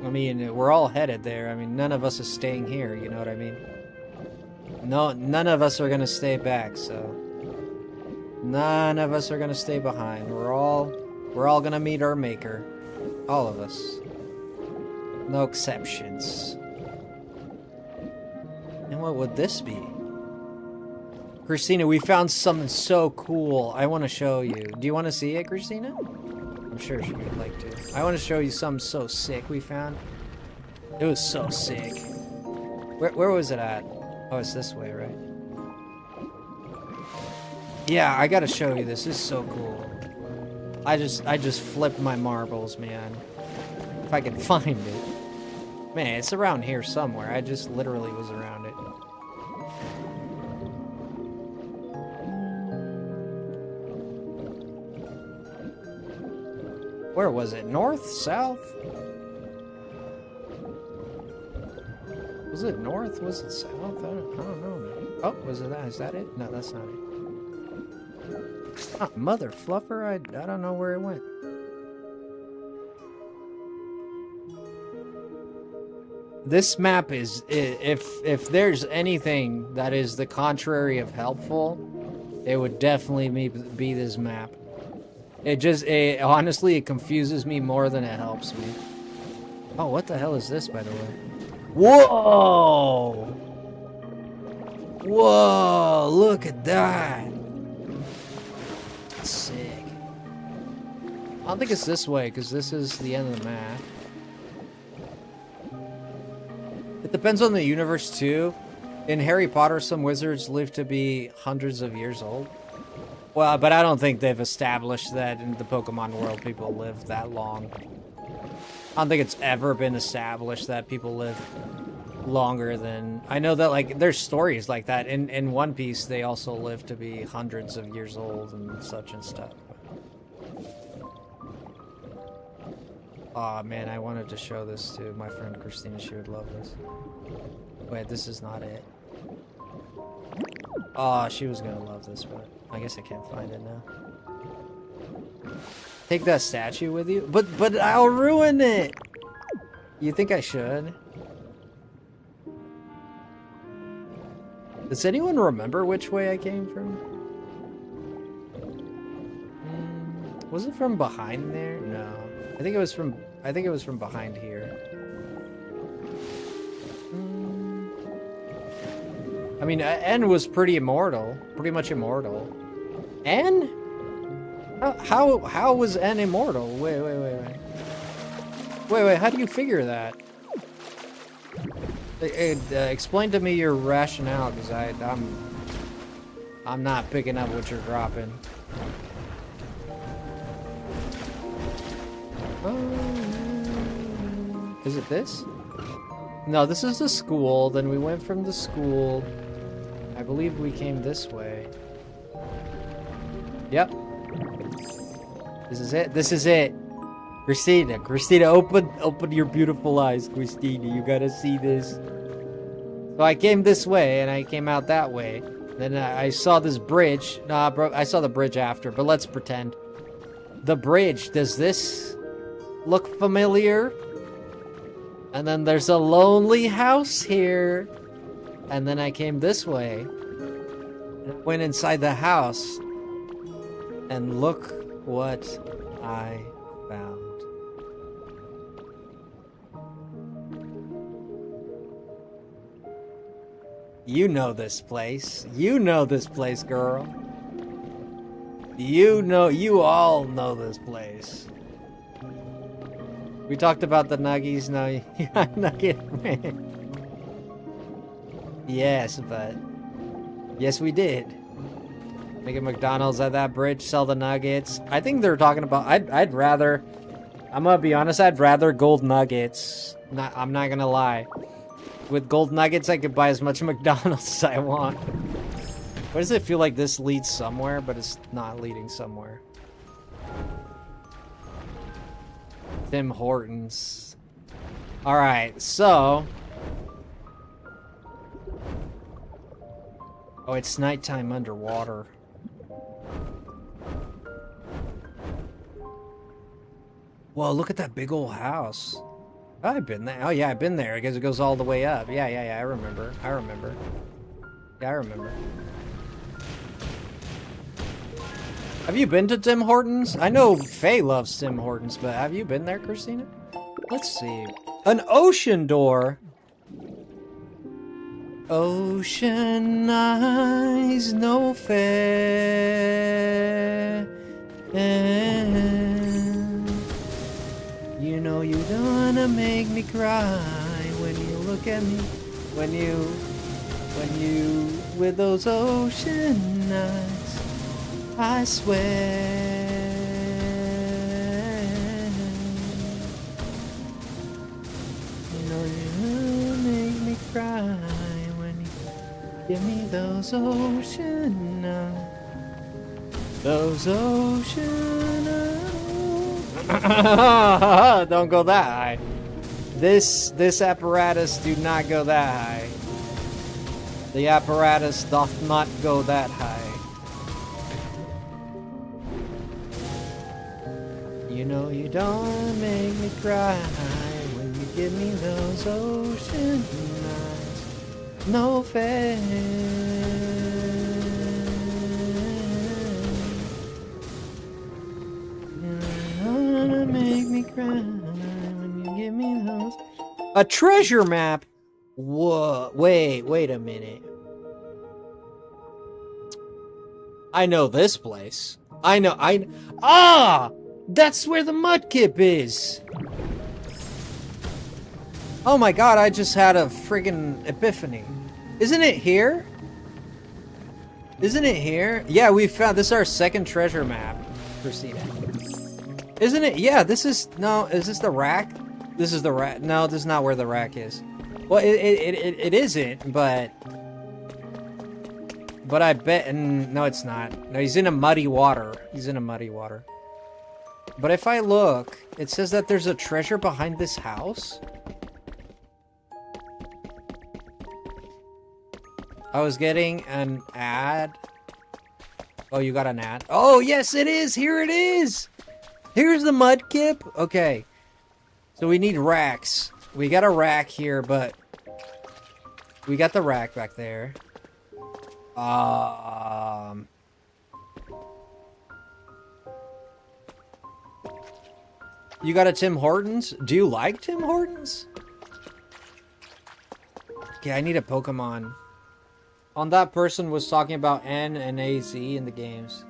I mean, we're all headed there. I mean, none of us is staying here, you know what I mean? No, none of us are gonna stay back, so... None of us are gonna stay behind. We're all gonna meet our maker. All of us. No exceptions. And what would this be? Christina, we found something so cool. I want to show you. Do you want to see it, Christina? I'm sure she would like to. I want to show you something so sick we found. It was so sick. Where was it at? Oh, it's this way, right? Yeah, I gotta show you this. This is so cool. I just flipped my marbles, man. If I can find it. Man, it's around here somewhere. I just literally was around it. Where was it? North? South? Was it north? Was it south? I don't know, man. Oh, was it that? Is that it? No, that's not it. Oh, mother fluffer, I don't know where it went. This map is, if there's anything that is the contrary of helpful, it would definitely be this map. Honestly, it confuses me more than it helps me. Oh, what the hell is this, by the way? Whoa! Whoa, look at that! Sick. I don't think it's this way, because this is the end of the map. It depends on the universe, too. In Harry Potter, some wizards live to be hundreds of years old. Well, but I don't think they've established that in the Pokemon world people live that long. I don't think it's ever been established that people live longer than... I know that, like, there's stories like that. In One Piece, they also live to be hundreds of years old and such and stuff. Aw, man, I wanted to show this to my friend Christina. She would love this. Wait, this is not it. Aw, she was gonna love this, but I guess I can't find it now. Take that statue with you? But I'll ruin it! You think I should? Does anyone remember which way I came from? Was it from behind there? No. I think it was from behind here. I mean, N was pretty much immortal. N? How was N immortal? Wait. Wait, how do you figure that? Explain to me your rationale, because I'm not picking up what you're dropping. Is it this? No, this is the school. Then we went from the school. I believe we came this way. Yep. This is it. This is it. Christina, open your beautiful eyes, Christina. You gotta see this. So I came this way, and I came out that way. Then I saw this bridge. Nah, bro, I saw the bridge after, but let's pretend. The bridge, does this look familiar? And then there's a lonely house here. And then I came this way. And went inside the house. And look what I found. You know this place. You know this place, girl. You all know this place. We talked about the nuggies. No, you're not nugget man. Yes, but... Yes, we did. Make a McDonald's at that bridge, sell the nuggets. I think they're talking about... I'd rather... I'm gonna be honest, I'd rather gold nuggets. I'm not gonna lie. With gold nuggets, I could buy as much McDonald's as I want. Why does it feel like this leads somewhere, but it's not leading somewhere? Tim Hortons. Alright, so... Oh, it's nighttime underwater. Whoa, look at that big old house. Oh, I've been there. Oh, yeah, I've been there. I guess it goes all the way up. Yeah, I remember. Yeah, I remember. Have you been to Tim Hortons? I know Faye loves Tim Hortons, but have you been there, Christina? Let's see. An ocean door. Ocean eyes, no fair. You know you don't wanna make me cry when you look at me. When you, with those ocean eyes, I swear. You know you wanna make me cry. Give me those ocean eyes. Those ocean eyes. Don't go that high. This apparatus do not go that high. The apparatus doth not go that high. You know you don't make me cry when you give me those ocean eyes. No fair. You wanna make me cry when you give me those. A treasure map. Whoa! Wait a minute. I know this place. That's where the mudkip is. Oh my god, I just had a friggin' epiphany. Isn't it here? Isn't it here? Yeah, we found this is our second treasure map, Christina. Isn't it? Yeah, this is no, is this the rack? This is the rack. No, this is not where the rack is. Well, it isn't, but I bet no it's not. No, he's in a muddy water. He's in a muddy water. But if I look, it says that there's a treasure behind this house. I was getting an ad. Oh, you got an ad? Oh, yes, it is. Here it is. Here's the mudkip. Okay. So we need racks. We got a rack here, but we got the rack back there. You got a Tim Hortons? Do you like Tim Hortons? Okay, I need a Pokemon. On that person was talking about N and AZ in the games.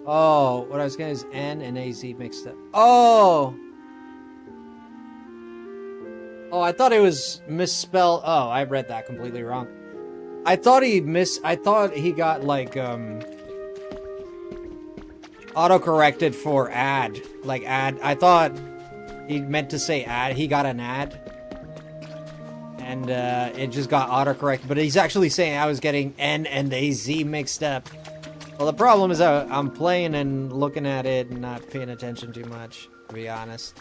Oh, what I was gonna is N and AZ mixed up. Oh! Oh, I thought it was misspelled. Oh, I read that completely wrong. I thought he got like, auto-corrected for ad. Like ad. I thought he meant to say ad. He got an ad. And, it just got auto-corrected. But he's actually saying I was getting N and AZ mixed up. Well, the problem is I'm playing and looking at it and not paying attention too much, to be honest.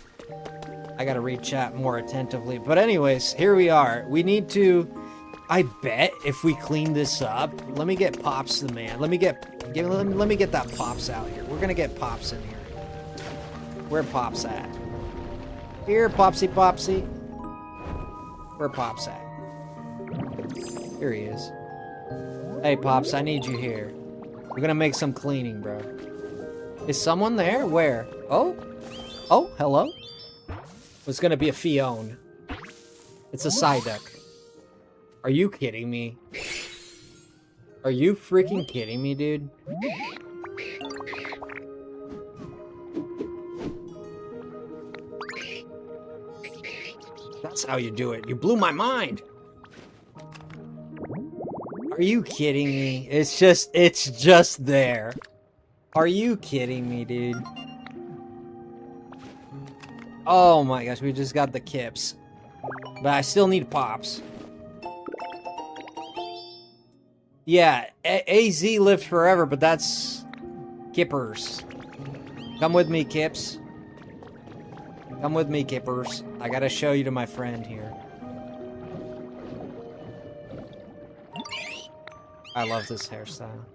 I gotta read chat more attentively. But anyways, here we are. We need to... I bet if we clean this up... Let me get Pops the man. Let me get that Pops out here. We're gonna get Pops in here. Where Pops at? Here, Popsy Popsy. Where Pops at? Here he is. Hey, Pops, I need you here. We're gonna make some cleaning, bro. Is someone there? Where? Oh? Oh, hello? It's gonna be a Fiona. It's a Psyduck. Are you kidding me? Are you freaking kidding me, dude? That's how you do it. You blew my mind. Are you kidding me? It's just there. Are you kidding me, dude? Oh my gosh, we just got the Kips. But I still need Pops. Yeah, AZ lived forever, but that's Kippers. Come with me, Kips. Come with me, Kippers. I gotta show you to my friend here. I love this hairstyle.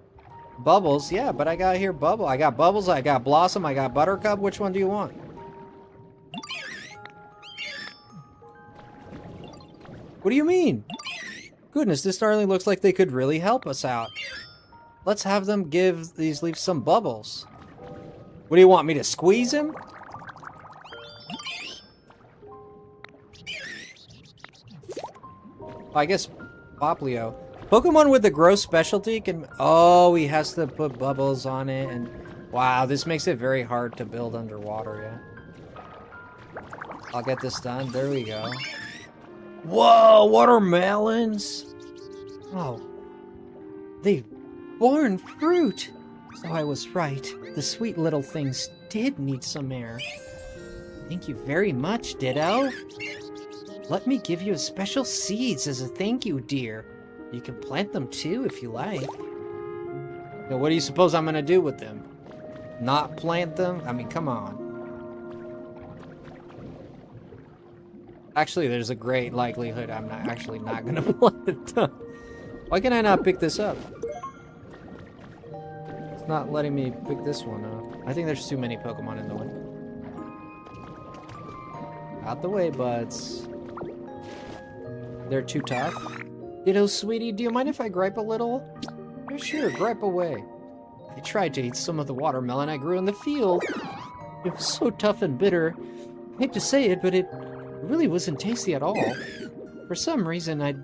Bubbles, yeah, but I got here Bubble. I got Bubbles, I got Blossom, I got Buttercup. Which one do you want? What do you mean? Goodness, this darling looks like they could really help us out. Let's have them give these leaves some bubbles. What do you want me to squeeze him? I guess Poplio. Pokemon with the gross specialty can... Oh, he has to put bubbles on it, and... Wow, this makes it very hard to build underwater, yeah. I'll get this done. There we go. Whoa, watermelons! Oh. They've borne fruit! So I was right. The sweet little things did need some air. Thank you very much, Ditto. Let me give you special seeds as a thank you, dear. You can plant them too if you like. Now, what do you suppose I'm gonna do with them? Not plant them? I mean, come on. Actually, there's a great likelihood I'm not gonna plant them. Why can I not pick this up? It's not letting me pick this one up. I think there's too many Pokemon in the way. Out the way, buds. They're too tough. Ditto, sweetie, do you mind if I gripe a little? Yeah, sure, gripe away. I tried to eat some of the watermelon I grew in the field. It was so tough and bitter. I hate to say it, but it really wasn't tasty at all. For some reason, I'd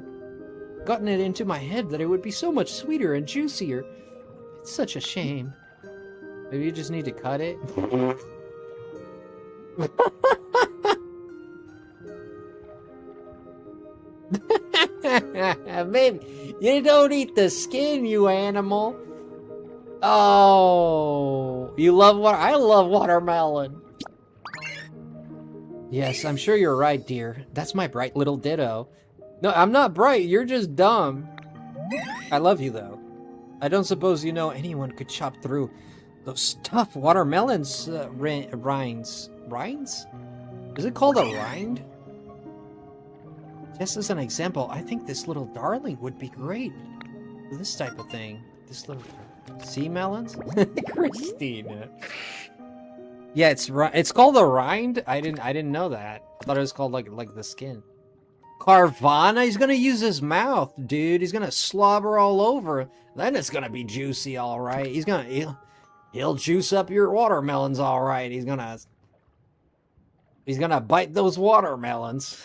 gotten it into my head that it would be so much sweeter and juicier. It's such a shame. Maybe you just need to cut it? Baby, you don't eat the skin, you animal. Oh, you love what? I love watermelon. Yes, I'm sure you're right, dear. That's my bright little Ditto. No, I'm not bright. You're just dumb. I love you, though. I don't suppose you know anyone could chop through those tough watermelons rinds. Rinds? Is it called a rind? Just as an example, I think this little darling would be great for this type of thing. This little sea melons? Christina. Yeah, it's called a rind. I didn't know that. I thought it was called like the skin. Carvana, he's gonna use his mouth, dude. He's gonna slobber all over. Then it's gonna be juicy, all right. He'll juice up your watermelons, all right. He's gonna bite those watermelons.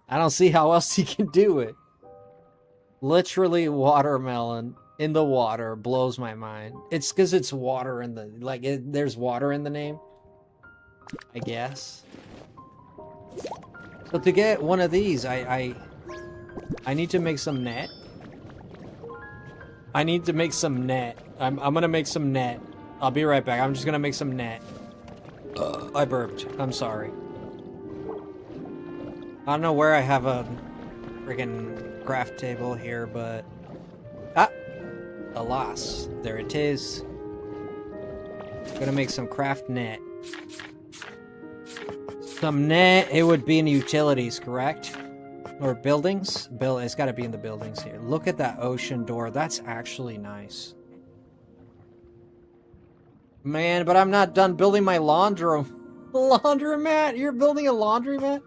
I don't see how else he can do it. Literally watermelon. in the water blows my mind. It's because it's water in the, like, there's water in the name, I guess. So to get one of these, I need to make some net. I need to make some net. I'm gonna make some net. I'll be right back. I'm just gonna make some net. I burped. I'm sorry. I don't know where I have a friggin' craft table here, but... Ah! Alas. There it is. Gonna make some craft net. Some net, it would be in utilities, correct? Or buildings? It's gotta be in the buildings here. Look at that ocean door. That's actually nice. Man, but I'm not done building my laundromat. You're building a laundromat?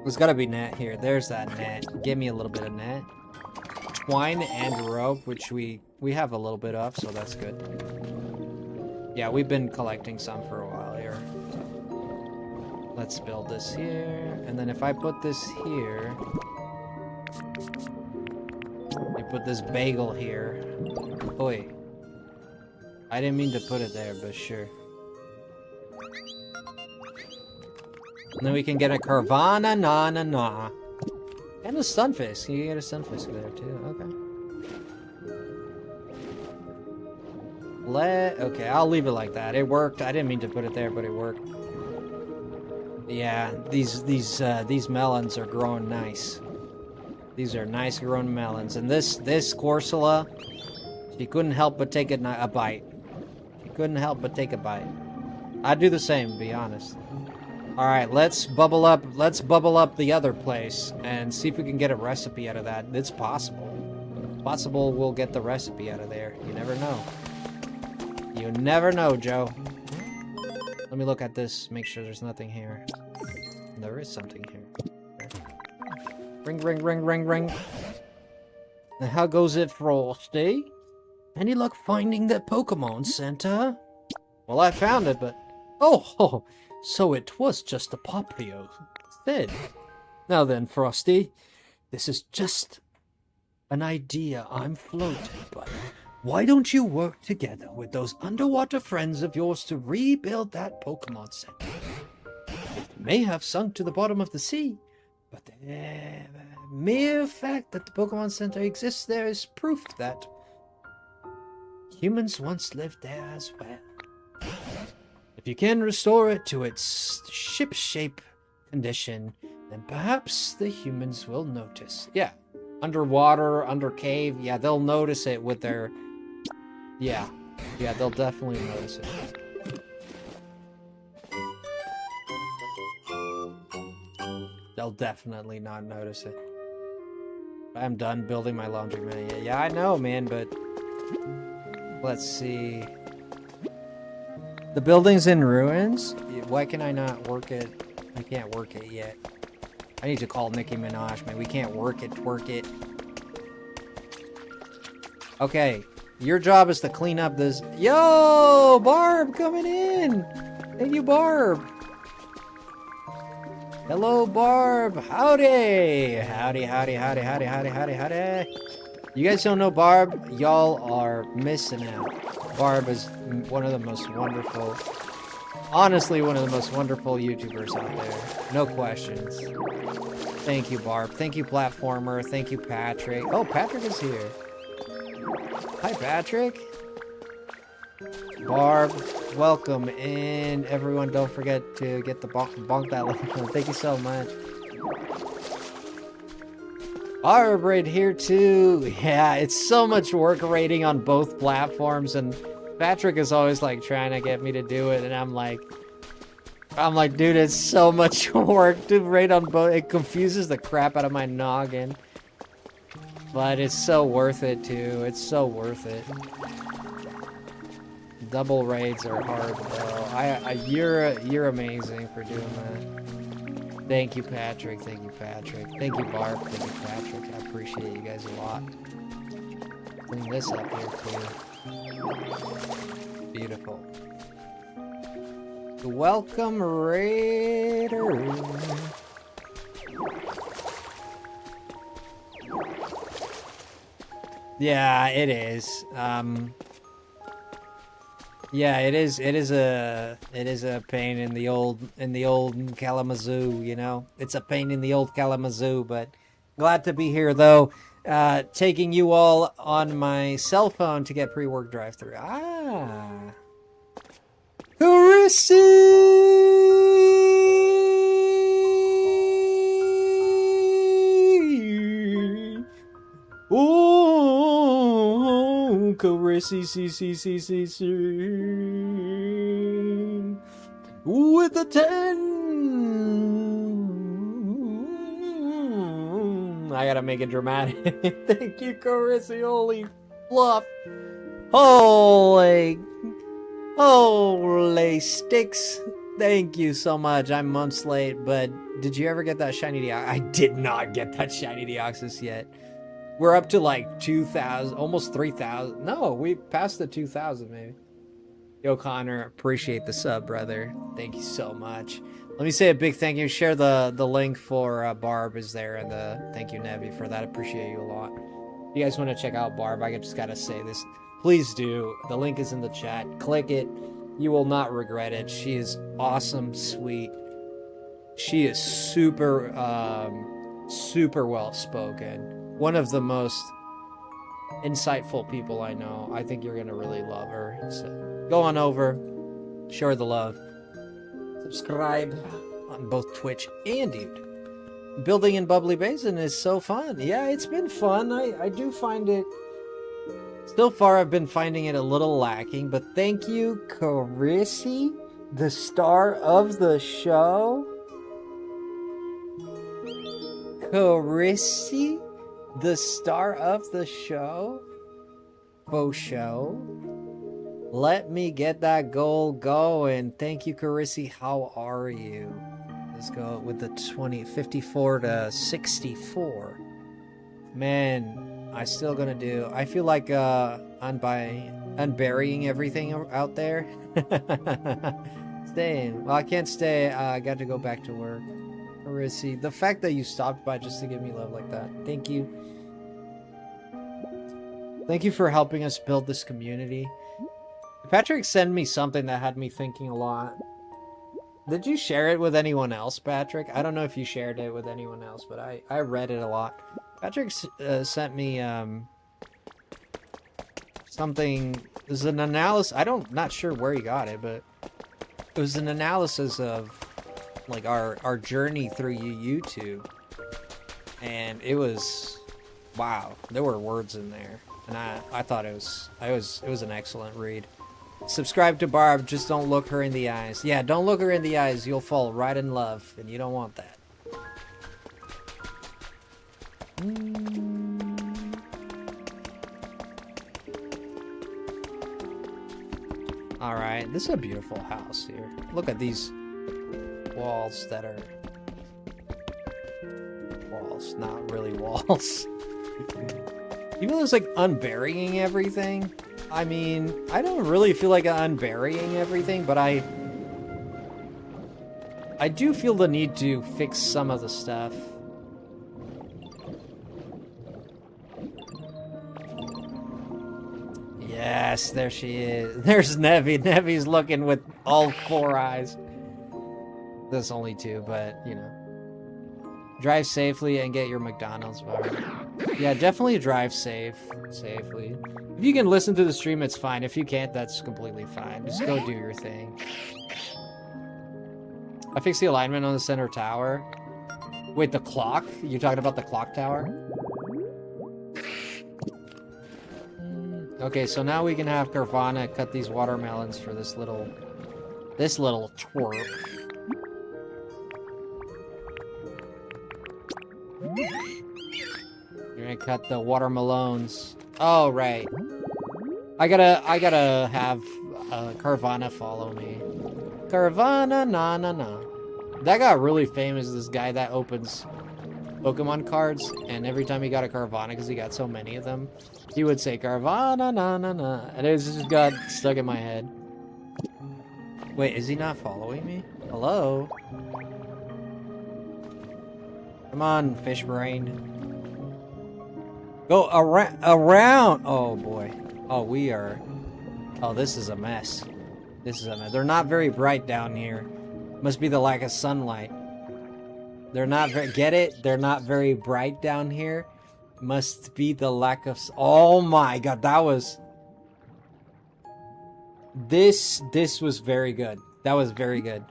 There's gotta be net here. There's that net. Give me a little bit of net. Twine and rope, which we have a little bit of, so that's good. Yeah, we've been collecting some for a while here. Let's build this here, and then if I put this here, I put this bagel here. Oi. I didn't mean to put it there, but sure. And then we can get a Carvana na. And a sunfish. You can get a sunfish there too. Okay. Okay, I'll leave it like that. It worked. I didn't mean to put it there, but it worked. Yeah, these melons are growing nice. These are nice grown melons. And this Corsola, she couldn't help but take a bite. She couldn't help but take a bite. I'd do the same, to be honest. Alright, let's bubble up the other place and see if we can get a recipe out of that. It's possible. Possible we'll get the recipe out of there. You never know. You never know, Joe. Let me look at this, make sure there's nothing here. There is something here. Ring, ring, ring, ring, ring. Now how goes it, Frosty? Any luck finding that Pokemon Center? Well, I found it, but... Oh, so it was just a Popplio said. Now then, Frosty, this is just an idea I'm floating, but why don't you work together with those underwater friends of yours to rebuild that Pokemon Center? It may have sunk to the bottom of the sea, but the mere fact that the Pokemon Center exists there is proof that humans once lived there as well. If you can restore it to its ship-shape condition, then perhaps the humans will notice. Yeah, underwater, under cave, yeah, they'll notice it with their... Yeah, they'll definitely notice it. They'll definitely not notice it. I'm done building my laundromat. Yeah, I know, man, but... Let's see... The building's in ruins? Why can I not work it? I can't work it yet. I need to call Nicki Minaj, man. We can't work it. Okay. Your job is to clean up this... Yo! Barb coming in! Thank you, Barb! Hello, Barb! Howdy! Howdy. You guys don't know Barb? Y'all are missing out. Barb is one of the most wonderful... Honestly, one of the most wonderful YouTubers out there. No questions. Thank you, Barb. Thank you, Platformer. Thank you, Patrick. Oh, Patrick is here. Hi, Patrick. Barb, welcome in. Everyone, don't forget to get the bonk that link. Thank you so much. Barb right here too. Yeah, it's so much work rating on both platforms, and Patrick is always like trying to get me to do it, and I'm like, dude, it's so much work to rate on both. It confuses the crap out of my noggin. But it's so worth it too. It's so worth it. Double raids are hard though. You're amazing for doing that. Thank you, Patrick. Thank you, Patrick. Thank you, Barb. Thank you, Patrick. I appreciate you guys a lot. Clean this up here too. Beautiful. Welcome, Raider. Yeah, it is. Yeah, it is. It is a pain in the old Kalamazoo. You know, it's a pain in the old Kalamazoo. But glad to be here though. Taking you all on my cell phone to get pre-work drive-through. Ah, Carissy. Ooh, Carissy, see, with a 10. I gotta make it dramatic. Thank you, Carissy. Holy fluff. Holy sticks. Thank you so much. I'm months late, but did you ever get that shiny Deoxys? I did not get that shiny Deoxys yet. We're up to like 2,000, almost 3,000. No, we passed the 2,000 maybe. Yo, Connor, appreciate the sub, brother. Thank you so much. Let me say a big thank you. Share the link for Barb is there, and thank you, Nevi, for that. Appreciate you a lot. If you guys want to check out Barb, I just gotta say this. Please do. The link is in the chat. Click it. You will not regret it. She is awesome, sweet. She is super well spoken. One of the most insightful people I know. I think you're gonna really love her. So go on over, share the love, subscribe on both Twitch and YouTube. Building in Bubbly Basin is so fun. Yeah, it's been fun. I do find it. So far, I've been finding it a little lacking, but thank you, Carissy, the star of the show. Carissy, the star of the show. Faux show. Let me get that goal going. Thank you, Carissy. How are you? Let's go with the 54 to 64. Man, I still gonna do. I feel like unburying everything out there. Staying. Well, I can't stay. I got to go back to work. Carissy, the fact that you stopped by just to give me love like that. Thank you. Thank you for helping us build this community. Patrick sent me something that had me thinking a lot. Did you share it with anyone else, Patrick? I don't know if you shared it with anyone else, but I read it a lot. Patrick sent me something. It was an analysis. Not sure where he got it, but it was an analysis of like our journey through YouTube, and it was wow. There were words in there, and I thought it was an excellent read. Subscribe to Barb. Just don't look her in the eyes. Yeah, don't look her in the eyes. You'll fall right in love, and you don't want that. Alright, this is a beautiful house here. Look at these walls that are walls, not really walls. Even though it's like unburying everything. I mean, I don't really feel like unburying everything, but I do feel the need to fix some of the stuff. Yes, there she is. There's Nevi. Nevi's looking with all 4 eyes. There's only 2, but, you know. Drive safely and get your McDonald's bar. Yeah, definitely drive safely. If you can listen to the stream, it's fine. If you can't, that's completely fine. Just go do your thing. I fixed the alignment on the center tower. Wait, the clock? You're talking about the clock tower? Okay, so now we can have Carvana cut these watermelons for this little twerp. You're gonna cut the watermelons. Oh, right. I gotta have Carvana follow me. Carvana, na. That got really famous, this guy that opens Pokemon cards, and every time he got a Carvana, because he got so many of them, he would say Carvana, na, and it just got stuck in my head. Wait, is he not following me? Hello? Come on, fish brain. Go around. Oh boy. Oh, we are. Oh, this is a mess. This is a mess. They're not very bright down here. Must be the lack of sunlight. They're not very. Get it? They're not very bright down here. Must be the lack of. Oh my god, that was. This was very good. That was very good.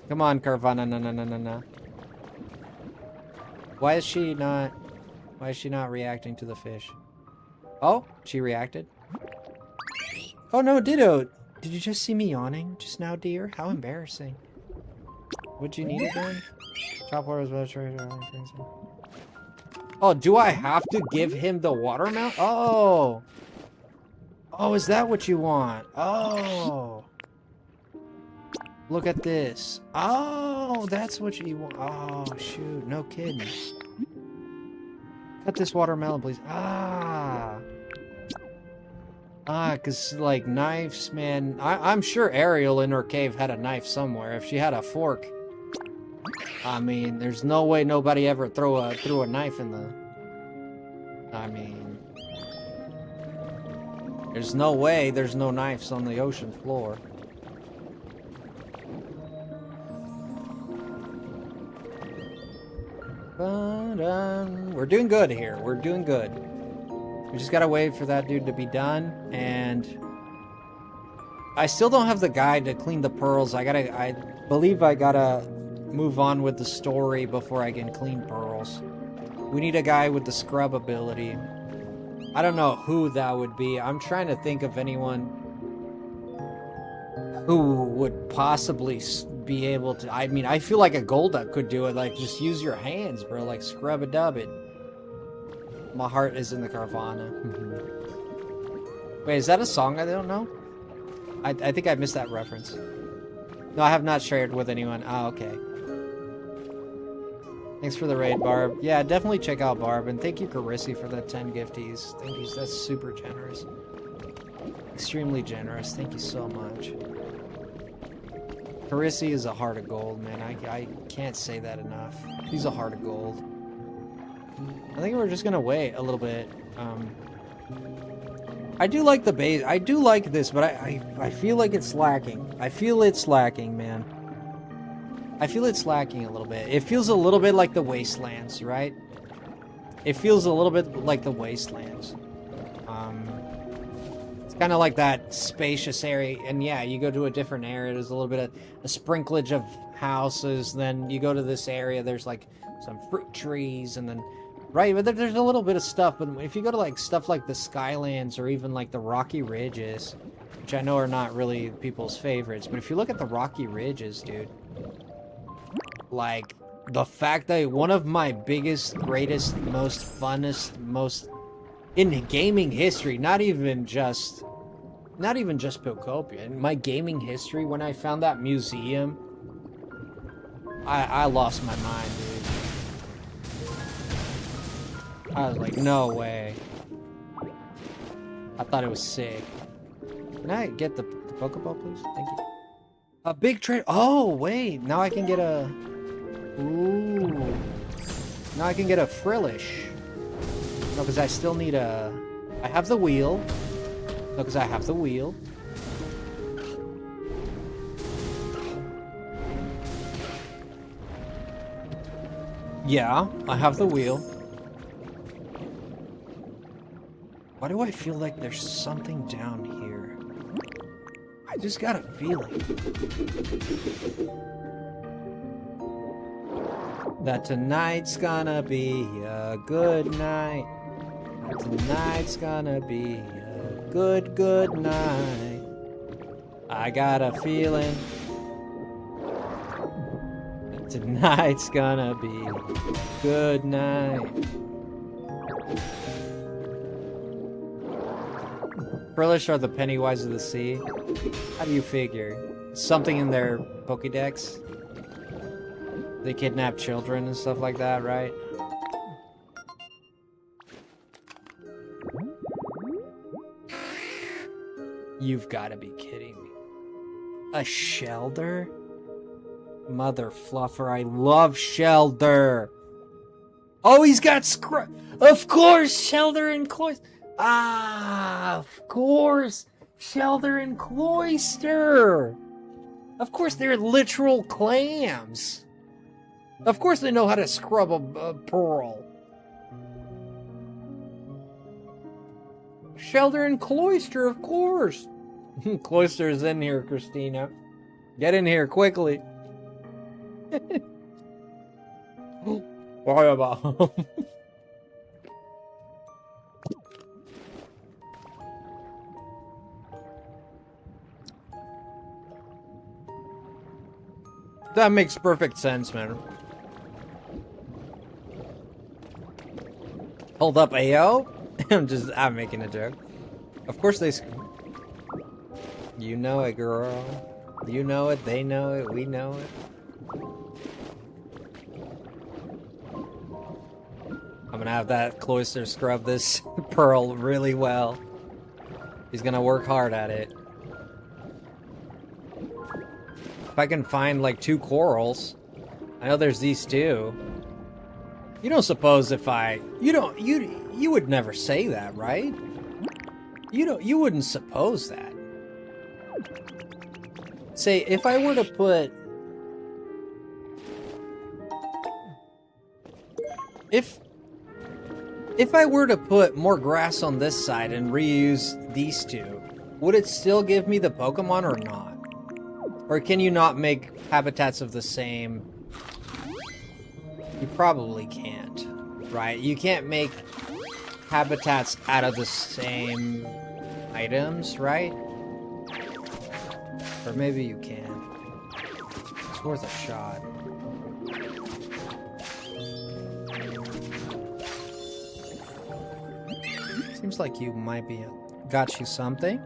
Come on, Carvana. No. Why is she not reacting to the fish? Oh, she reacted. Oh no, Ditto. Did you just see me yawning just now, dear? How embarrassing. What'd you need again? Chop waters, oh, do I have to give him the watermelon? Oh. Oh, is that what you want? Oh. Look at this. Oh, that's what you want. Oh, shoot. No kidding. Cut this watermelon, please. Because, like, knives, man. I'm sure Ariel in her cave had a knife somewhere. If she had a fork, I mean, there's no way nobody ever threw a knife in the... I mean... There's no way there's no knives on the ocean floor. We're doing good here. We're doing good. We just gotta wait for that dude to be done, and I still don't have the guy to clean the pearls. I believe I gotta move on with the story before I can clean pearls. We need a guy with the scrub ability. I don't know who that would be. I'm trying to think of anyone who would possibly be able to. I mean, I feel like a Golduck could do it. Like, just use your hands, bro. Like, scrub a dub it. My heart is in the Carvana. Wait, is that a song I don't know? I think I missed that reference. No, I have not shared with anyone. Oh, okay. Thanks for the raid, Barb. Yeah, definitely check out Barb. And thank you, Carissy, for the 10 gifties. Thank you. That's super generous. Extremely generous. Thank you so much. Carissy is a heart of gold, man. I can't say that enough. He's a heart of gold. I think we're just gonna wait a little bit. I do like the base. I do like this, but I feel like it's lacking. I feel it's lacking, man. I feel it's lacking a little bit. It feels a little bit like the Wastelands, right? It feels a little bit like the Wastelands. It's kind of like that spacious area, and yeah, you go to a different area, there's a little bit of a sprinklage of houses, then you go to this area, there's like some fruit trees, and then, right, but there's a little bit of stuff, but if you go to like stuff like the Skylands, or even like the Rocky Ridges, which I know are not really people's favorites, but if you look at the Rocky Ridges, dude, like, the fact that one of my biggest, greatest, most funnest, most in gaming history, not even just Pokopia, in my gaming history, when I found that museum, I lost my mind, dude. I was like, no way. I thought it was sick. Can I get the Pokeball, please? Thank you. A big trade. Oh, wait. Now I can get a... Ooh. Now I can get a Frillish. No, because I still need a... I have the wheel. No, because I have the wheel. Yeah, I have the wheel. Why do I feel like there's something down here? I just got a feeling. That tonight's gonna be a good night. That tonight's gonna be a good, good night. I got a feeling. That tonight's gonna be a good night. Frillish are the Pennywise of the sea. How do you figure? Something in their Pokédex? They kidnap children and stuff like that, right? You've got to be kidding me. A Shelder? Mother fluffer, I love Shelder! Oh, he's got scrub. Of course, Shelter and Cloyster. Ah, of course, Shelter and Cloyster. Of course, they're literal clams. Of course, they know how to scrub a pearl. Shelter and Cloyster, of course. Cloyster's in here, Christina. Get in here quickly. What about? That makes perfect sense, man. Hold up, AO. I'm making a joke. Of course they. You know it, girl. You know it. They know it. We know it. I'm gonna have that Cloyster scrub this pearl really well. He's gonna work hard at it. If I can find like 2 corals, I know there's these 2. You don't suppose if you would never say that, right? You wouldn't suppose that. Say, if I were to put... If I were to put more grass on this side and reuse these 2, would it still give me the Pokemon or not? Or can you not make habitats of the same? You probably can't, right? You can't make habitats out of the same items, right? Or maybe you can. It's worth a shot. Seems like you might be... Got you something?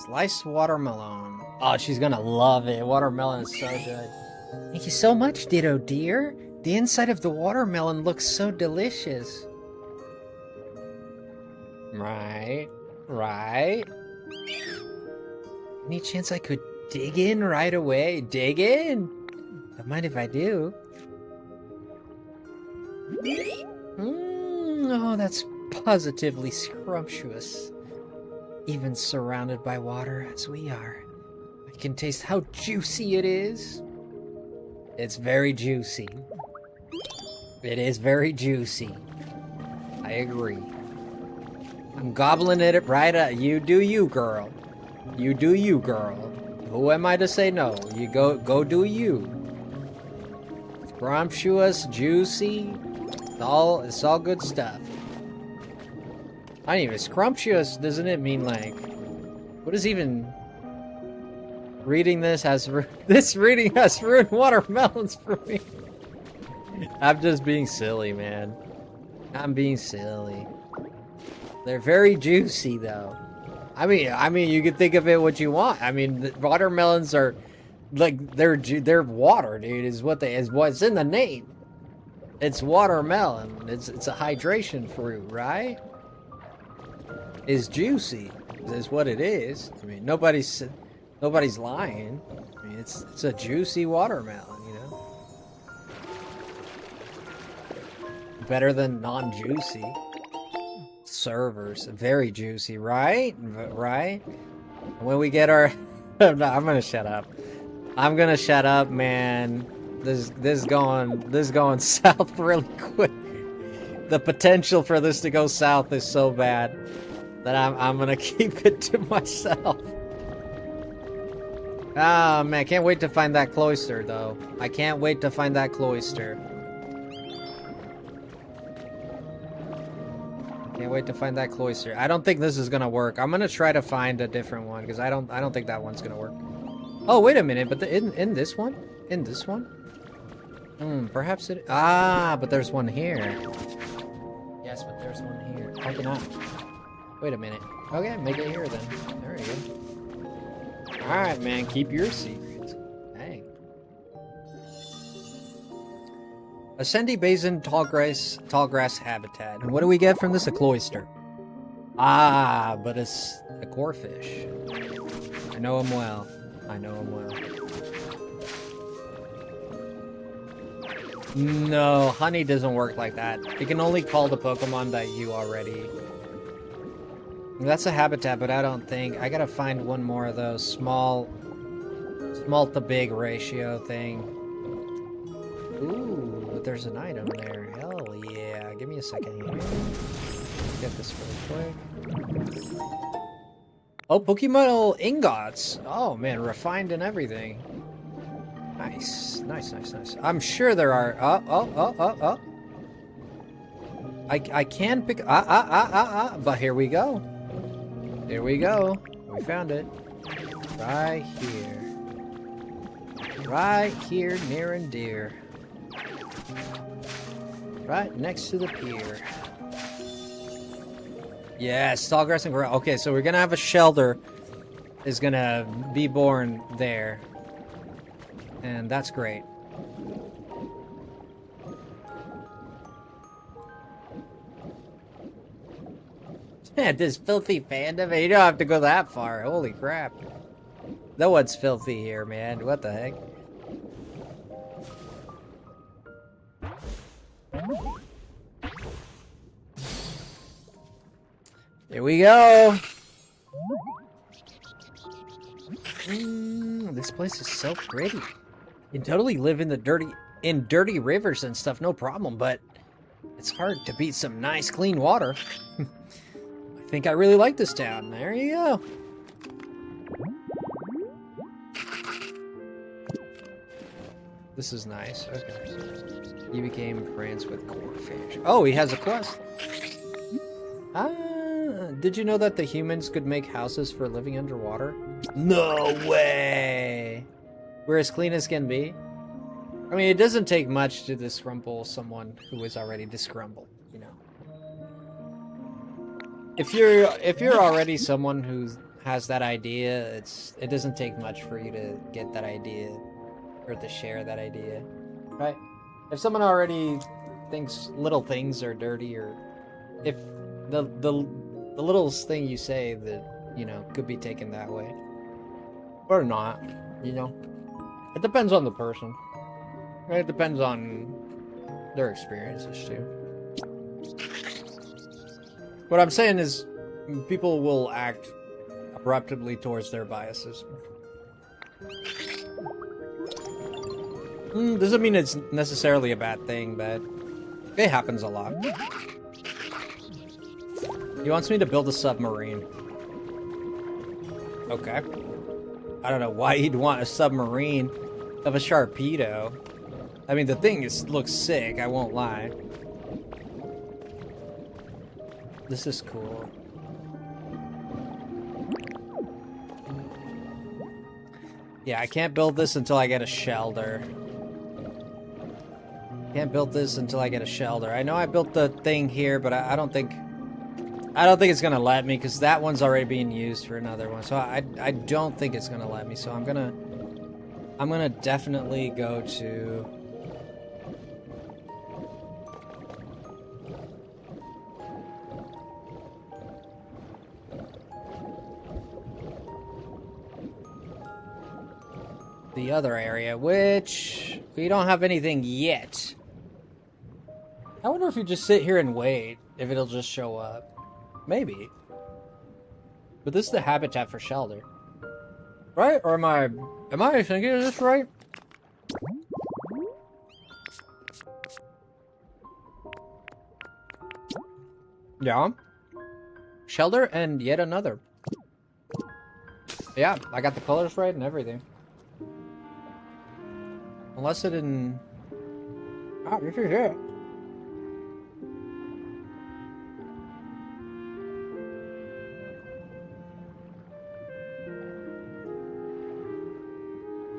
Sliced watermelon. Oh, she's gonna love it. Watermelon is so good. Thank you so much, Ditto dear. The inside of the watermelon looks so delicious. Right. Any chance I could dig in right away? Dig in? Don't mind if I do. Oh, that's positively scrumptious. Even surrounded by water as we are. I can taste how juicy it is. It's very juicy. It is very juicy. I agree. I'm gobbling it right at you. Do you, girl? You do you, girl. Who am I to say no? You go do you. Scrumptious, juicy. It's all good stuff. I don't even scrumptious. Doesn't it mean like? What is even? Reading this has ruined watermelons for me. I'm just being silly, man. I'm being silly. They're very juicy, though. I mean, you can think of it what you want. I mean, the watermelons are like they're water, dude. Is what's in the name. It's watermelon. It's a hydration fruit, right? It's juicy. Is what it is. I mean, nobody's lying. I mean, it's a juicy watermelon, you know? Better than non-juicy. Servers. Very juicy, right? Right? When we get our... No, I'm gonna shut up. I'm gonna shut up, man. This going south really quick. The potential for this to go south is so bad that I'm gonna keep it to myself. Ah, man, can't wait to find that Cloyster, though. I can't wait to find that Cloyster. Can't wait to find that Cloyster. I don't think this is gonna work. I'm gonna try to find a different one, because I don't think that one's gonna work. Oh, wait a minute, but in this one? In this one? Perhaps it... Ah, but there's one here. Yes, but there's one here. How can I? Wait a minute. Okay, make it here, then. There you go. Alright, man, keep your secrets. Dang. A sandy basin, tall grass habitat. And what do we get from this? A Cloyster. Ah, but it's a corefish. I know him well. I know him well. No, honey doesn't work like that. You can only call the Pokemon that you already... That's a habitat, but I don't think... I gotta find one more of those small to big ratio thing. Ooh, but there's an item there. Hell yeah. Give me a second here. Get this really quick. Oh, Pokemon ingots. Oh, man, refined and everything. Nice. Nice, nice, nice. I'm sure there are... Oh. I can pick... But here we go. Here we go. We found it. Right here. Right here, near and dear. Right next to the pier. Yes, tall grass and ground. Okay, so we're gonna have a shelter. Is gonna be born there. And that's great. This filthy fandom. You don't have to go that far. Holy crap. No one's filthy here, man. What the heck? Here we go. This place is so pretty. You can totally live in the dirty rivers and stuff, no problem, but it's hard to beat some nice clean water. I think I really like this town. There you go. This is nice. Okay. He became friends with Corfish. Oh, he has a quest. Did you know that the humans could make houses for living underwater? No way! We're as clean as can be. I mean, it doesn't take much to disgrumble someone who is already disgrumbled, you know. If you're already someone who has that idea, it doesn't take much for you to get that idea or to share that idea, right? If someone already thinks little things are dirty, or if the littlest thing you say that, you know, could be taken that way or not, you know, it depends on the person. It depends on their experiences too. What I'm saying is, people will act abruptly towards their biases. Doesn't mean it's necessarily a bad thing, but it happens a lot. He wants me to build a submarine. Okay. I don't know why he'd want a submarine of a Sharpedo. I mean, the thing looks sick, I won't lie. This is cool. Yeah, I can't build this until I get a shelter. Can't build this until I get a shelter. I know I built the thing here, but I don't think it's gonna let me, because that one's already being used for another one. So I don't think it's gonna let me. So I'm gonna definitely go to the other area, which we don't have anything yet. I wonder if you just sit here and wait, if it'll just show up. Maybe. But this is the habitat for shelter. Right? Or am I thinking of this right? Yeah. Shelter and yet another. Yeah, I got the colors right and everything. Unless it didn't... Ah, this is it.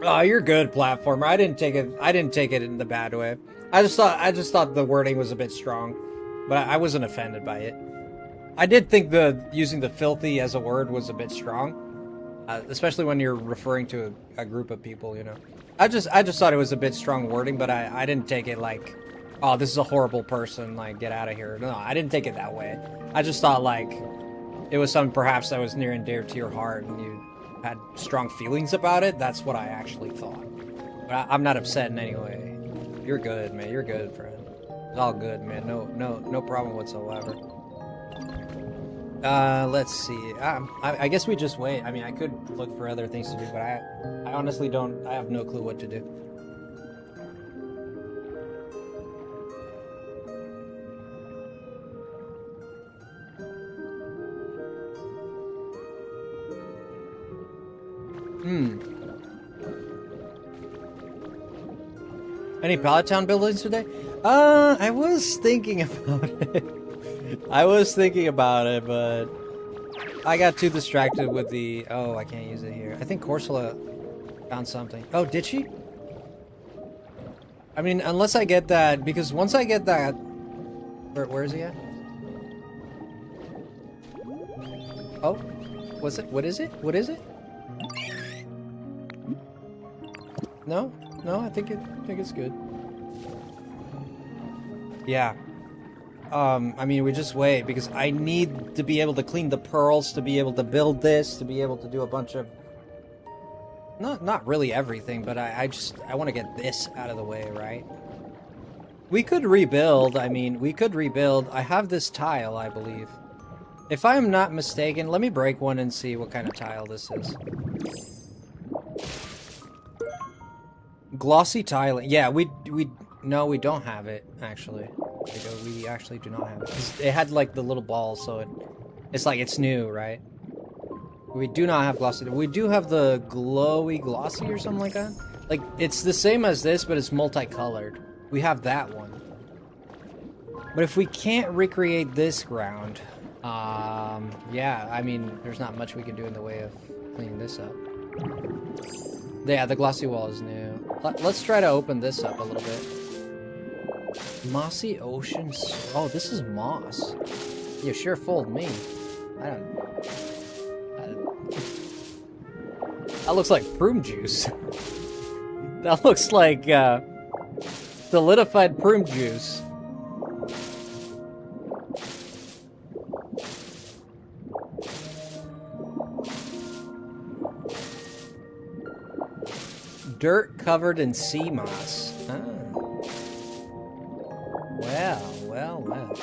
Oh, you're good, platformer. I didn't take it in the bad way. I just thought the wording was a bit strong, but I wasn't offended by it. I did think using the filthy as a word was a bit strong, especially when you're referring to a group of people, you know. I just thought it was a bit strong wording, but I didn't take it like, oh, this is a horrible person, like, get out of here. No, I didn't take it that way. I just thought, like, it was something perhaps that was near and dear to your heart, and you had strong feelings about it. That's what I actually thought. But I'm not upset in any way. You're good, man. You're good, friend. It's all good, man. No problem whatsoever. Let's see. I guess we just wait. I mean, I could look for other things to do, but I honestly don't. I have no clue what to do. Any Pallet Town buildings today? I was thinking about it. I was thinking about it, but I got too distracted with the... Oh, I can't use it here. I think Corsola found something. Oh, did she? I mean, unless I get that... Because once I get that... Where is he at? Oh? What's it? What is it? What is it? No? No, I think it's good. Yeah. I mean, we just wait because I need to be able to clean the pearls, to be able to build this, to be able to do a bunch of... Not really everything, but I want to get this out of the way, right? We could rebuild. I mean, we could rebuild. I have this tile, I believe. If I am not mistaken, let me break one and see what kind of tile this is. Glossy tiling. Yeah, no, we don't have it, actually. We actually do not have it. It had, like, the little balls, so it's like it's new, right? We do not have glossy. We do have the glowy glossy or something like that. Like, it's the same as this, but it's multicolored. We have that one. But if we can't recreate this ground, yeah, I mean, there's not much we can do in the way of cleaning this up. Yeah, the glossy wall is new. Let's try to open this up a little bit. Mossy oceans. Oh, this is moss. You sure fooled me. That looks like prune juice. That looks like solidified prune juice. Dirt covered in sea moss. Oh. Well.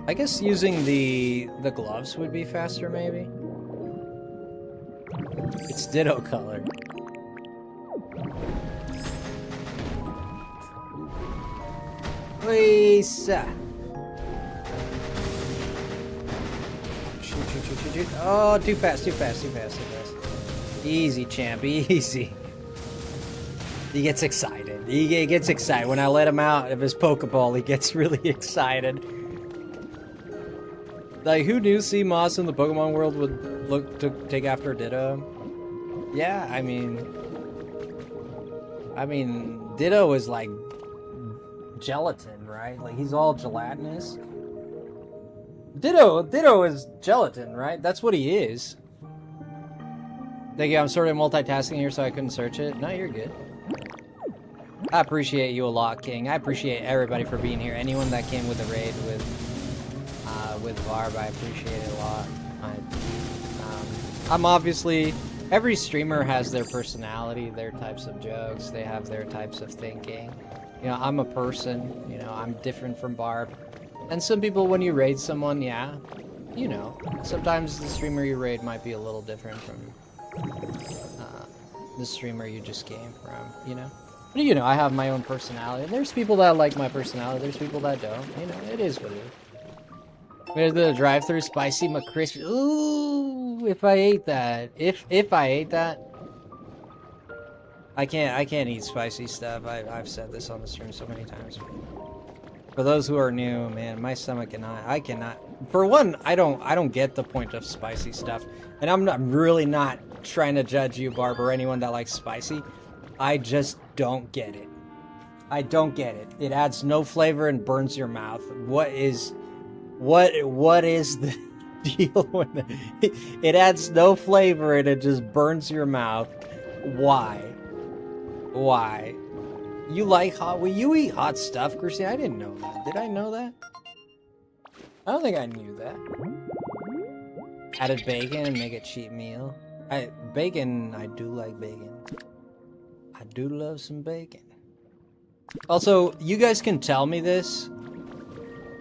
I guess using the gloves would be faster, maybe. It's ditto color. Lisa. Shoot. Oh, too fast. Easy, champ, easy. He gets excited. He gets excited. When I let him out of his Pokeball, he gets really excited. Like, who knew sea moss in the Pokemon world would look to take after Ditto? Yeah, I mean, Ditto is like gelatin, right? Like, he's all gelatinous. Ditto is gelatin, right? That's what he is. Thank you, I'm sort of multitasking here, so I couldn't search it. No, you're good. I appreciate you a lot, King. I appreciate everybody for being here. Anyone that came with the raid with Varb, I appreciate it a lot. I'm obviously... Every streamer has their personality, their types of jokes, they have their types of thinking. You know, I'm a person, you know, I'm different from Barb. And some people, when you raid someone, yeah, you know, sometimes the streamer you raid might be a little different from the streamer you just came from, you know? But, you know, I have my own personality. And there's people that like my personality, there's people that don't. You know, it is what it is. Where's the drive-thru spicy McCrispy? Ooh, if I ate that. If I ate that. I can't eat spicy stuff. I've said this on the stream so many times. For those who are new, man, my stomach I cannot. For one, I don't get the point of spicy stuff. And I'm really not trying to judge you, Barb, or anyone that likes spicy. I just don't get it. I don't get it. It adds no flavor and burns your mouth. What is the deal with it? It adds no flavor and it just burns your mouth. Why? You like hot? Well, you eat hot stuff, Christine? I didn't know that. Did I know that? I don't think I knew that. Added bacon and make a cheap meal. Bacon, I do like bacon. I do love some bacon. Also, you guys can tell me this.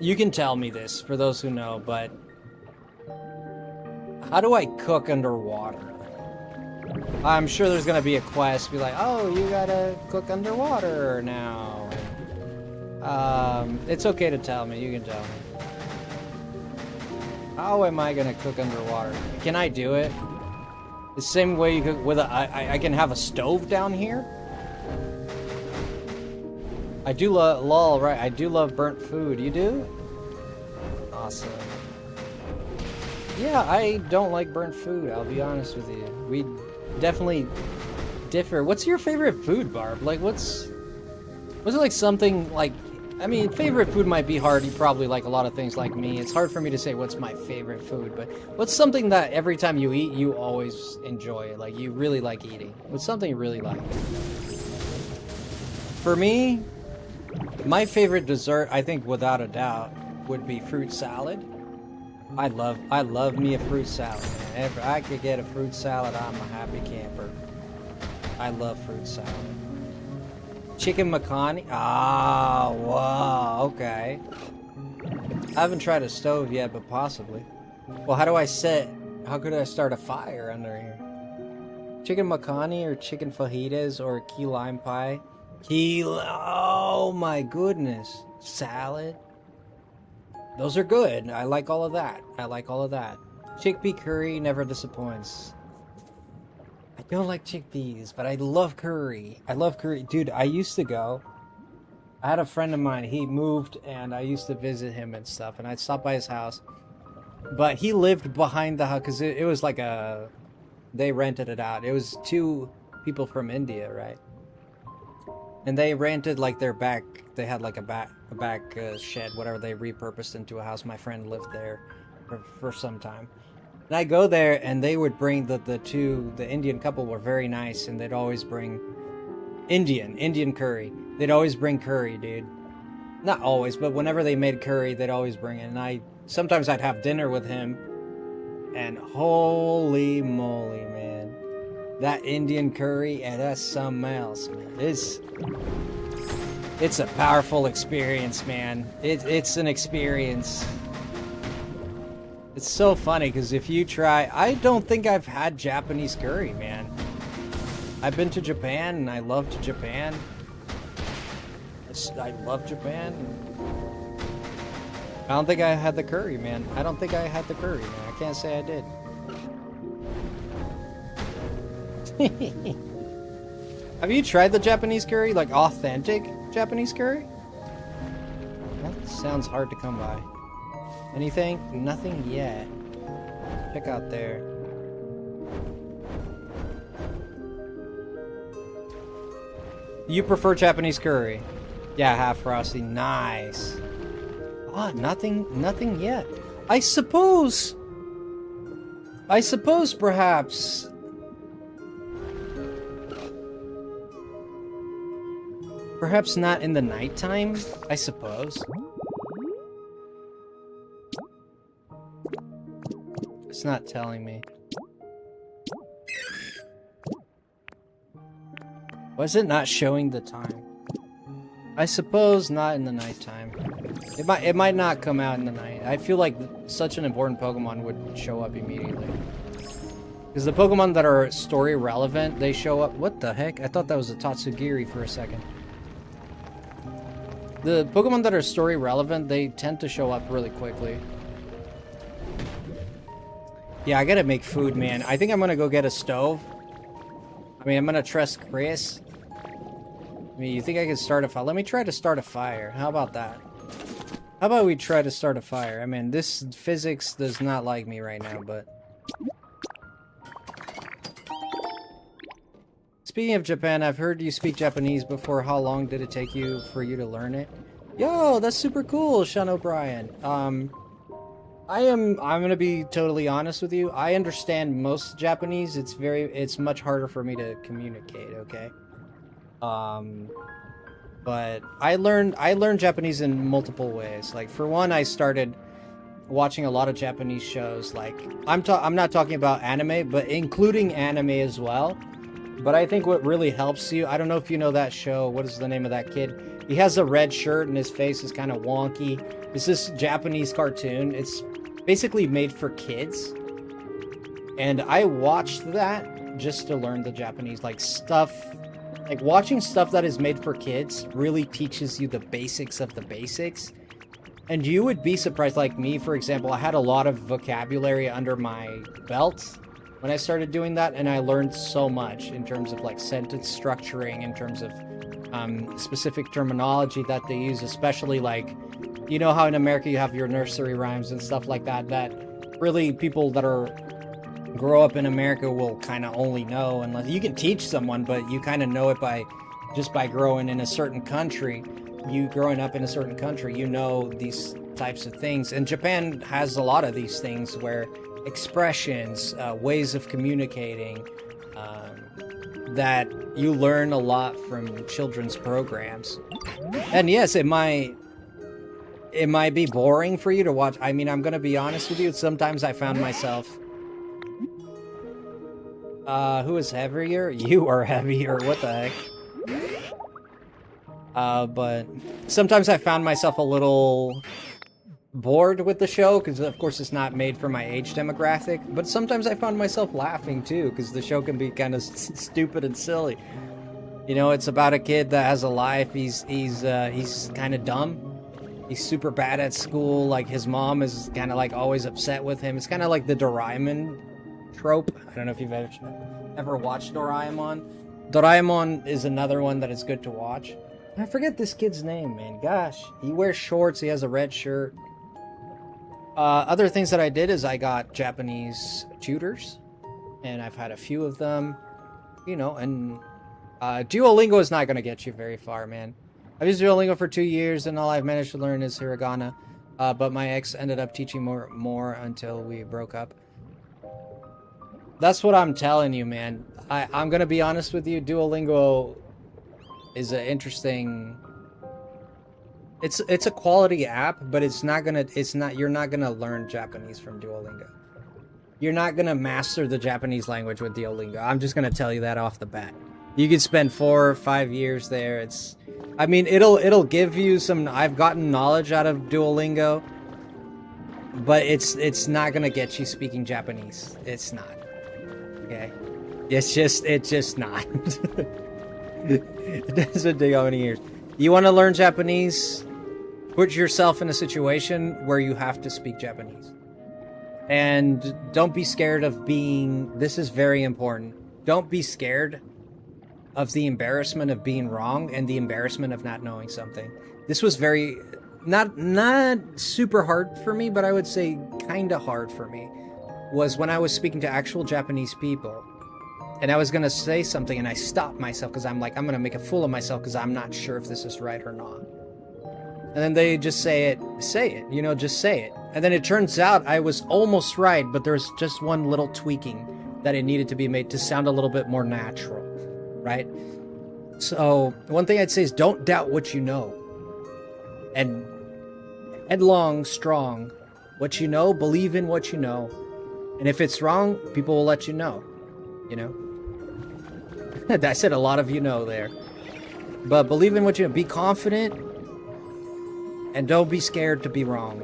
You can tell me this, for those who know, but... how do I cook underwater? I'm sure there's gonna be a quest, be like, oh, you gotta cook underwater now. It's okay to tell me, you can tell me. How am I gonna cook underwater? Can I do it? The same way you cook with a... I can have a stove down here? I do love... lol, right, I do love burnt food. You do? Awesome. Yeah, I don't like burnt food, I'll be honest with you. We definitely differ. What's your favorite food, Barb? Like, what's it like something like... I mean, favorite food might be hard. You probably like a lot of things like me. It's hard for me to say what's my favorite food, but what's something that every time you eat, you always enjoy it? Like, you really like eating. What's something you really like? For me, my favorite dessert, I think without a doubt, would be fruit salad. I love me a fruit salad, man. If I could get a fruit salad, I'm a happy camper. I love fruit salad. Chicken macaroni? Ah, wow, okay. I haven't tried a stove yet, but possibly. Well, how could I start a fire under here? Chicken macaroni or chicken fajitas or key lime pie? Oh my goodness. Salad? Those are good. I like all of that. Chickpea curry never disappoints. I don't like chickpeas, but I love curry. Dude, I used to go. I had a friend of mine, he moved, and I used to visit him and stuff, and I'd stop by his house. But he lived behind the house, because it was like a... they rented it out. It was two people from India, right? And they rented like their back... they had like a back shed, whatever they repurposed into a house. My friend lived there for some time. And I go there, and they would bring the Indian couple were very nice, and they'd always bring Indian curry. They'd always bring curry, dude. Not always, but whenever they made curry, they'd always bring it. And sometimes I'd have dinner with him, and holy moly, man. That Indian curry, and that's something else, man. It's a powerful experience, man. It's an experience. It's so funny, because if you try... I don't think I've had Japanese curry, man. I've been to Japan, and I loved Japan. I love Japan. I don't think I had the curry, man. I can't say I did. Have you tried the Japanese curry? Like, authentic Japanese curry? That sounds hard to come by. Anything? Nothing yet. Check out there. You prefer Japanese curry? Yeah, half Frosty. Nice. Oh, nothing yet. I suppose perhaps... perhaps not in the nighttime, I suppose. It's not telling me. Was it not showing the time? I suppose not in the nighttime. It might not come out in the night. I feel like such an important Pokemon would show up immediately. Because the Pokemon that are story relevant, they show up... What the heck? I thought that was a Tatsugiri for a second. The Pokemon that are story relevant, they tend to show up really quickly. Yeah, I gotta make food, man. I think I'm gonna go get a stove. I mean, I'm gonna trust Chris. I mean, you think I can start a fire? Let me try to start a fire. How about that? How about we try to start a fire? I mean, this physics does not like me right now, but... Speaking of Japan, I've heard you speak Japanese before. How long did it take you for you to learn it? Yo, that's super cool, Sean O'Brien. I'm gonna be totally honest with you. I understand most Japanese. It's much harder for me to communicate, okay? But I learned Japanese in multiple ways. Like, for one, I started watching a lot of Japanese shows. Like, I'm not talking about anime, but including anime as well. But I think what really helps you, I don't know if you know that show, what is the name of that kid? He has a red shirt and his face is kind of wonky. It's this Japanese cartoon. It's basically made for kids. And I watched that just to learn the Japanese, like stuff, like watching stuff that is made for kids really teaches you the basics of the basics. And you would be surprised, like me, for example, I had a lot of vocabulary under my belt when I started doing that, and I learned so much in terms of like sentence structuring, in terms of specific terminology that they use, especially like, you know how in America you have your nursery rhymes and stuff like that, that really people that grow up in America will kind of only know, unless you can teach someone, but you kind of know it by just by growing in a certain country. You growing up in a certain country, you know these types of things. And Japan has a lot of these things where expressions, ways of communicating, that you learn a lot from children's programs. And yes, it might be boring for you to watch. I mean, I'm gonna be honest with you, sometimes I found myself, who is heavier? You are heavier, what the heck? But sometimes I found myself a little bored with the show, because of course it's not made for my age demographic, but sometimes I found myself laughing too, because the show can be kind of stupid and silly. You know, it's about a kid that has a life. He's kind of dumb. He's super bad at school. Like, his mom is kind of like always upset with him. It's kind of like the Doraemon trope. I don't know if you've ever watched Doraemon. Doraemon is another one that is good to watch. I forget this kid's name, man. Gosh, he wears shorts. He has a red shirt. Other things that I did is I got Japanese tutors, and I've had a few of them, you know, and Duolingo is not going to get you very far, man. I've used Duolingo for 2 years, and all I've managed to learn is hiragana, but my ex ended up teaching more until we broke up. That's what I'm telling you, man. I'm going to be honest with you. Duolingo is an interesting... It's a quality app, but you're not gonna learn Japanese from Duolingo. You're not gonna master the Japanese language with Duolingo. I'm just gonna tell you that off the bat. You could spend 4 or 5 years there. I mean, it'll give you some. I've gotten knowledge out of Duolingo, but it's not gonna get you speaking Japanese. It's not. Okay, it's just not. It doesn't take how many years. You want to learn Japanese? Put yourself in a situation where you have to speak Japanese. And don't be scared of being... This is very important. Don't be scared of the embarrassment of being wrong and the embarrassment of not knowing something. This was very... Not super hard for me, but I would say kind of hard for me. Was when I was speaking to actual Japanese people. And I was going to say something and I stopped myself because I'm like, I'm going to make a fool of myself because I'm not sure if this is right or not. And then they just say it, you know, just say it. And then it turns out I was almost right, but there's just one little tweaking that it needed to be made to sound a little bit more natural, right? So one thing I'd say is don't doubt what you know. And headlong, strong, what you know, believe in what you know. And if it's wrong, people will let you know, you know? I said a lot of you know there. But believe in what you know. Be confident. And don't be scared to be wrong.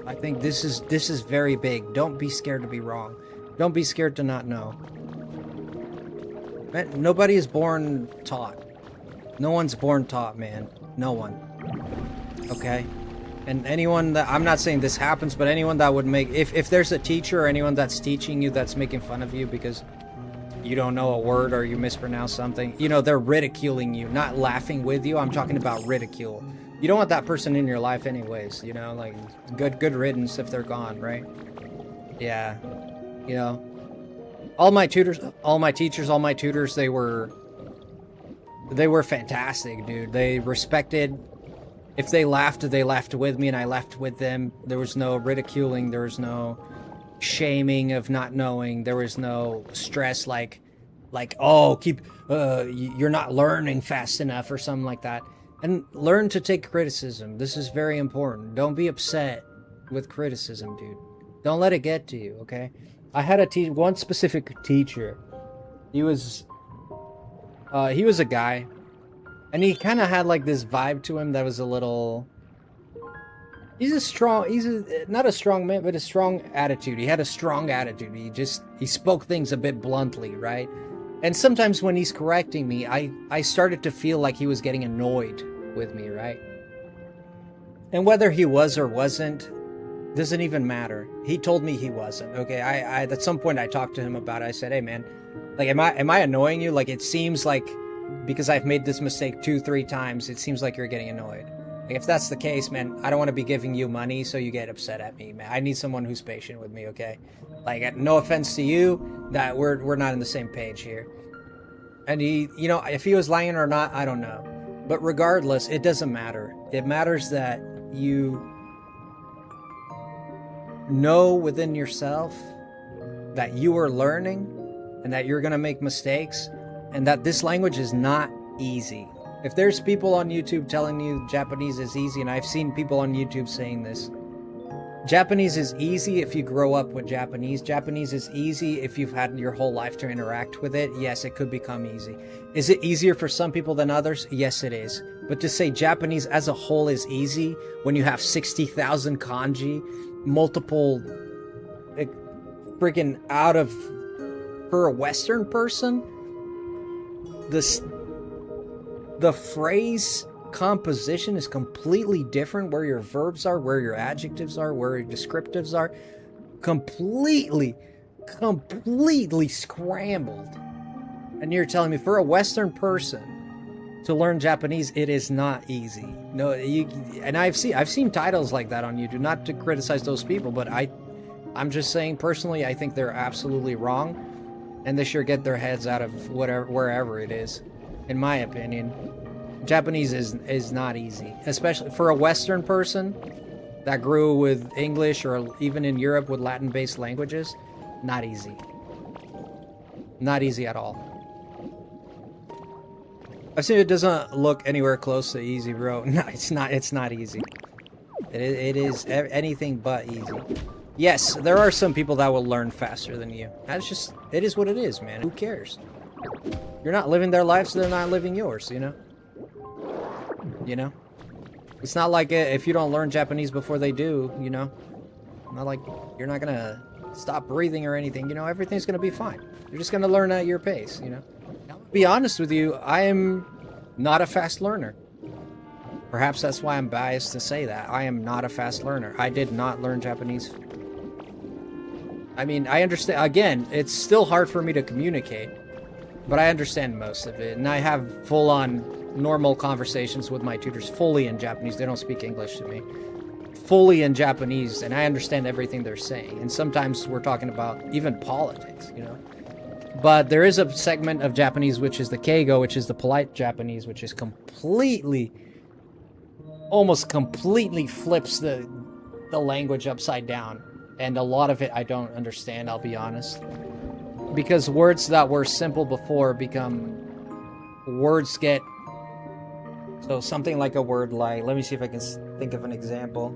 I think this is very big. Don't be scared to be wrong. Don't be scared to not know. Man, nobody is born taught. No one's born taught, man. No one. Okay? And anyone that... I'm not saying this happens, but anyone that would make... If there's a teacher or anyone that's teaching you that's making fun of you because you don't know a word or you mispronounce something, you know, they're ridiculing you, not laughing with you. I'm talking about ridicule. You don't want that person in your life anyways, you know, like, good riddance if they're gone, right? Yeah, you know, all my teachers, they were fantastic, dude. They respected, if they laughed with me and I laughed with them. There was no ridiculing, there was no shaming of not knowing, there was no stress like, oh, you're not learning fast enough or something like that. And learn to take criticism. This is very important. Don't be upset with criticism, dude. Don't let it get to you, okay? I had one specific teacher. He was He was a guy. And he kind of had like this vibe to him that was a little... He's not a strong man, but a strong attitude. He had a strong attitude. He spoke things a bit bluntly, right? And sometimes when he's correcting me, I started to feel like he was getting annoyed with me, right? And whether he was or wasn't, doesn't even matter. He told me he wasn't, okay? I at some point I talked to him about it. I said, hey man, like, am I annoying you? Like, it seems like, because I've made this mistake 2-3 times, it seems like you're getting annoyed. Like, if that's the case, man, I don't want to be giving you money so you get upset at me, man. I need someone who's patient with me, okay? Like, no offense to you, that we're not on the same page here. And he, you know, if he was lying or not, I don't know. But regardless, it doesn't matter. It matters that you know within yourself that you are learning and that you're going to make mistakes and that this language is not easy. If there's people on YouTube telling you Japanese is easy, and I've seen people on YouTube saying this, Japanese is easy if you grow up with Japanese. Japanese is easy if you've had your whole life to interact with it. Yes, it could become easy. Is it easier for some people than others? Yes, it is. But to say Japanese as a whole is easy when you have 60,000 kanji, multiple, freaking out of, for a Western person, the phrase composition is completely different, where your verbs are, where your adjectives are, where your descriptives are. Completely scrambled. And you're telling me for a Western person to learn Japanese, it is not easy. No, and I've seen titles like that on YouTube, not to criticize those people, but I'm just saying personally, I think they're absolutely wrong, and they sure get their heads out of wherever it is. In my opinion, Japanese is not easy, especially for a Western person that grew with English or even in Europe with Latin-based languages. Not easy. Not easy at all. I've seen it doesn't look anywhere close to easy, bro. No, it's not. It's not easy. It is anything but easy. Yes, there are some people that will learn faster than you. That's just, it is what it is, man. Who cares? You're not living their life, so they're not living yours, you know? You know? It's not like if you don't learn Japanese before they do, you know? Not like you're not gonna stop breathing or anything, you know? Everything's gonna be fine. You're just gonna learn at your pace, you know? Now, to be honest with you, I am not a fast learner. Perhaps that's why I'm biased to say that. I am not a fast learner. I did not learn Japanese. I mean, I understand, again, it's still hard for me to communicate, but I understand most of it, and I have full-on normal conversations with my tutors fully in Japanese. They don't speak English to me. Fully in Japanese, and I understand everything they're saying. And sometimes we're talking about even politics, you know? But there is a segment of Japanese, which is the Keigo, which is the polite Japanese, which is completely, almost completely flips the language upside down. And a lot of it I don't understand, I'll be honest. Because words that were simple before become... Words get... So something like a word like... Let me see if I can think of an example.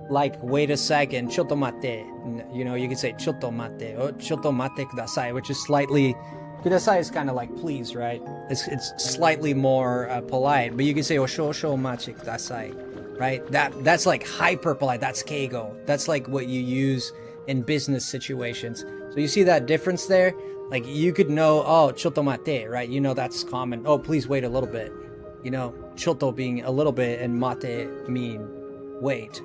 Like, wait a second, chotto mate. You know, you can say chotto mate. Oh, chotto mate kudasai, which is slightly... Kudasai is kind of like please, right? It's slightly more polite. But you can say oshosho machi kudasai. Right? That's like hyper polite. That's keigo. That's like what you use in business situations. So you see that difference there? Like you could know, oh, chotto mate, right? You know that's common. Oh, please wait a little bit. You know, chotto being a little bit and mate mean wait.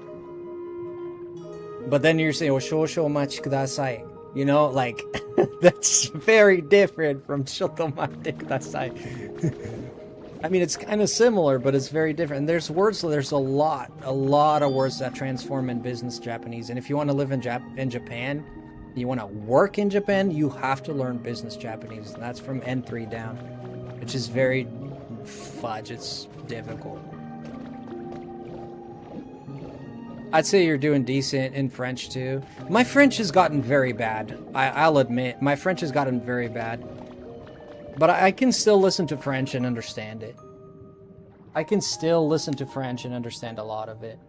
But then you're saying, oh, shosho machi kudasai. You know, like that's very different from chotto mate kudasai. I mean, it's kind of similar, but it's very different. And there's a lot of words that transform in business Japanese. And if you want to live in Japan, you want to work in Japan, you have to learn business Japanese. And that's from N3 down, which is very fudge. It's difficult. I'd say you're doing decent in French, too. My French has gotten very bad. I'll admit, my French has gotten very bad. But I can still listen to French and understand it. I can still listen to French and understand a lot of it.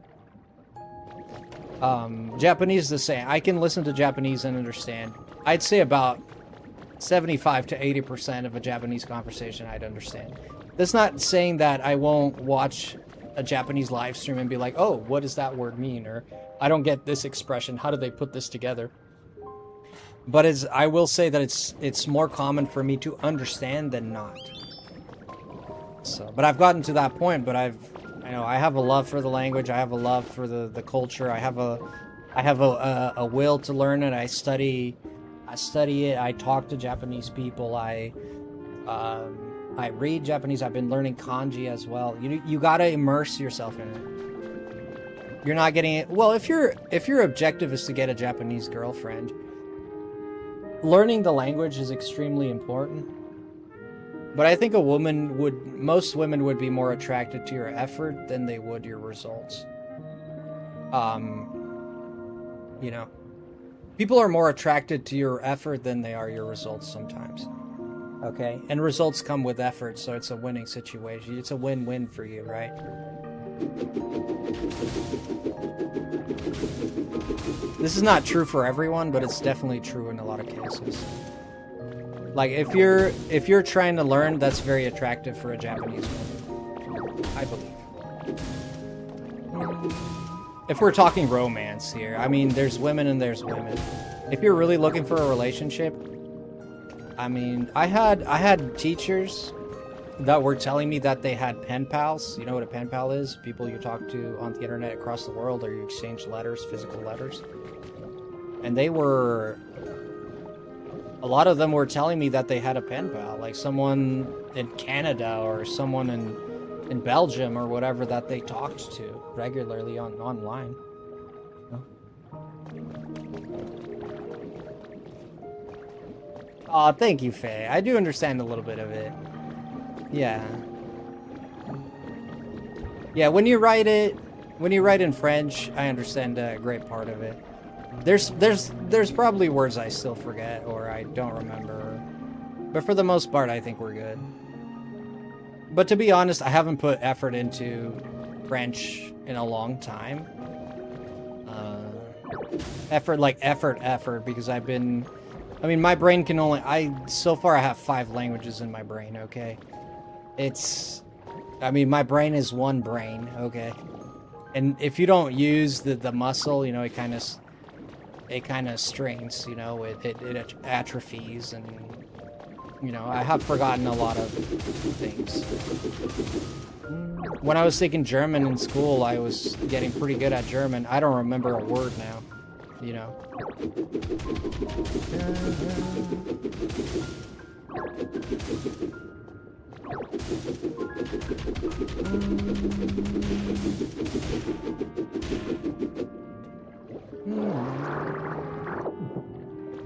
Japanese is the same. I can listen to Japanese and understand. I'd say about 75 to 80% of a Japanese conversation I'd understand. That's not saying that I won't watch a Japanese live stream and be like, oh, what does that word mean? Or I don't get this expression. How do they put this together? But I will say that it's more common for me to understand than not. So, but I've gotten to that point. But I have a love for the language. I have a love for the culture. I have a will to learn it. I study it. I talk to Japanese people. I read Japanese. I've been learning kanji as well. You gotta immerse yourself in it. You're not getting it. Well, if your objective is to get a Japanese girlfriend, learning the language is extremely important. But I think most women would be more attracted to your effort than they would your results. People are more attracted to your effort than they are your results sometimes. Okay? And results come with effort, so it's a winning situation. It's a win-win for you, right? This is not true for everyone, but it's definitely true in a lot of cases. Like, if you're trying to learn, that's very attractive for a Japanese woman, I believe. If we're talking romance here, I mean, there's women and there's women. If you're really looking for a relationship, I mean, I had teachers that were telling me that they had pen pals. You know what a pen pal is? People you talk to on the internet across the world, or you exchange letters, physical letters. And a lot of them were telling me that they had a pen pal, like someone in Canada or someone in Belgium or whatever that they talked to regularly online. Aw, thank you, Faye. I do understand a little bit of it. Yeah. Yeah, when you write in French, I understand a great part of it. There's probably words I still forget or I don't remember. But for the most part, I think we're good. But to be honest, I haven't put effort into French in a long time. Effort, because my brain can only, so far I have 5 languages in my brain, okay? My brain is one brain, okay? And if you don't use the muscle, it kind of strains, it atrophies, and, I have forgotten a lot of things. When I was taking German in school, I was getting pretty good at German. I don't remember a word now,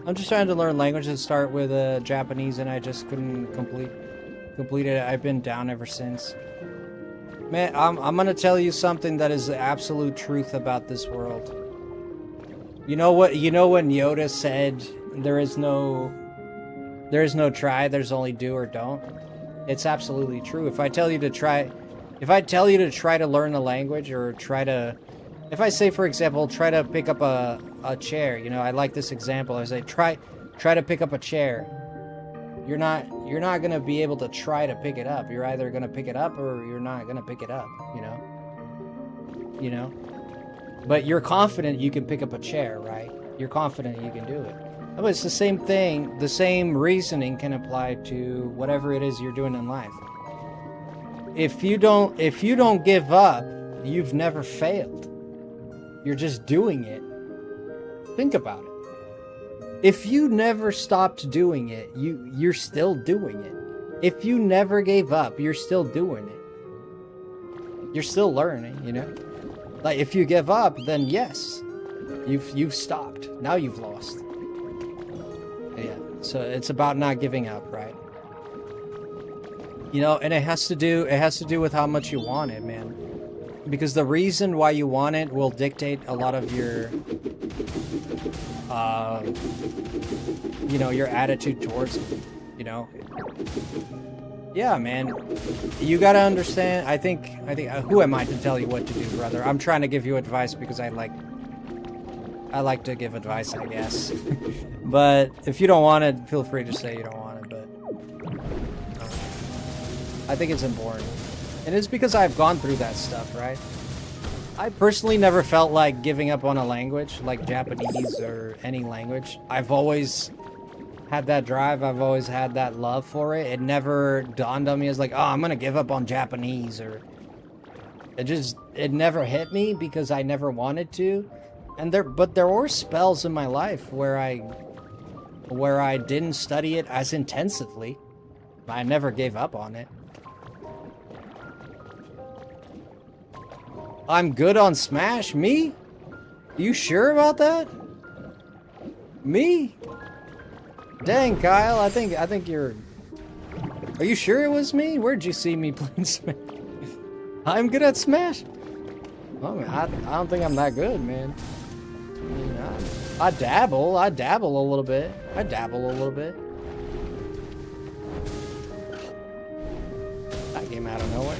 I'm just trying to learn languages. Start with Japanese, and I just couldn't complete it. I've been down ever since. Man, I'm gonna tell you something that is the absolute truth about this world. You know when Yoda said there is no try, there's only do or don't? It's absolutely true. If I tell you to try to learn a language, or if I say, for example, try to pick up a chair, I like this example. I say try to pick up a chair. You're not gonna be able to try to pick it up. You're either gonna pick it up or you're not gonna pick it up, But you're confident you can pick up a chair, right? You're confident you can do it. But it's the same thing. The same reasoning can apply to whatever it is you're doing in life. If you don't give up, you've never failed. You're just doing it. Think about it. If you never stopped doing it, you're still doing it. If you never gave up, you're still doing it. You're still learning, Like, if you give up, then yes, you've stopped. Now you've lost. Yeah. So it's about not giving up, right? And it has to do with how much you want it, man. Because the reason why you want it will dictate a lot of your your attitude towards it, Yeah, man. You gotta understand, I think, who am I to tell you what to do, brother? I'm trying to give you advice because I I like to give advice, I guess. But if you don't want it, feel free to say you don't want it, but I think it's important. And it's because I've gone through that stuff, right? I personally never felt like giving up on a language, like Japanese or any language. I've always had that drive. I've always had that love for it. It never dawned on me as like, oh, I'm gonna give up on Japanese, or it never hit me because I never wanted to. But there were spells in my life where I didn't study it as intensively. I never gave up on it. I'm good on Smash? Me? You sure about that? Me? Dang, Kyle, I think you're... Are you sure it was me? Where'd you see me playing Smash? I'm good at Smash? Oh, man, I don't think I'm that good, man. I mean, I dabble a little bit. That came out of nowhere.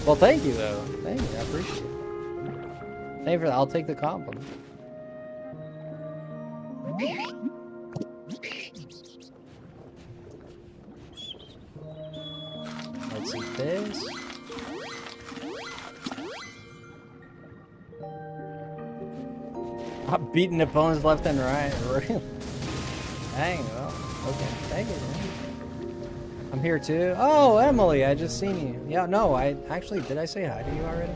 Well, thank you, though. Thank you, I appreciate it. Thank you for that. I'll take the compliment. Let's eat this. I'm beating opponents left and right. Really? Dang, well, okay. Thank you, man. I'm here too. Oh, Emily, I just seen you. Yeah, no, did I say hi to you already?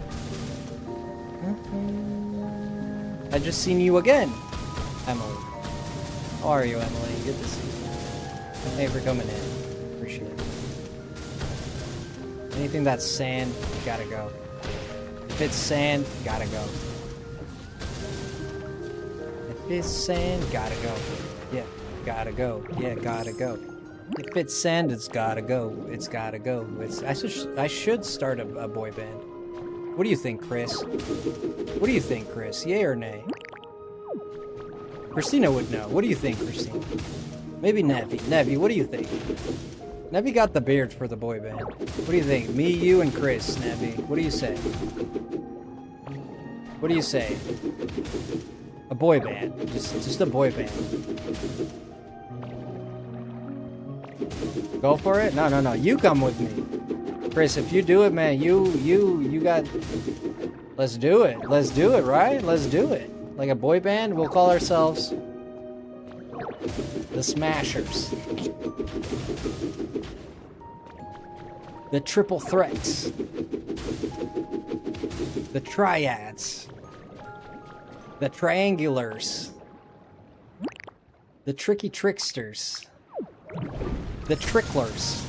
I just seen you again, Emily. How are you, Emily? Good to see you. Thanks for coming in. Appreciate it. Anything that's sand, gotta go. If it's sand, gotta go. If it's sand, gotta go. Yeah, gotta go. Yeah, gotta go. If it's sand, it's gotta go. It's gotta go. I should start a boy band. What do you think, Chris? What do you think, Chris? Yay or nay? Christina would know. What do you think, Christina? Maybe Nevi. Nevi, what do you think? Nevi got the beard for the boy band. What do you think? Me, you, and Chris, Nevi. What do you say? What do you say? A boy band. Just a boy band. Go for it? No. You come with me. Chris, if you do it, man, you got... Let's do it. Let's do it, right? Let's do it. Like a boy band, we'll call ourselves... the Smashers. The Triple Threats. The Triads. The Triangulars. The Tricky Tricksters. The Tricklers.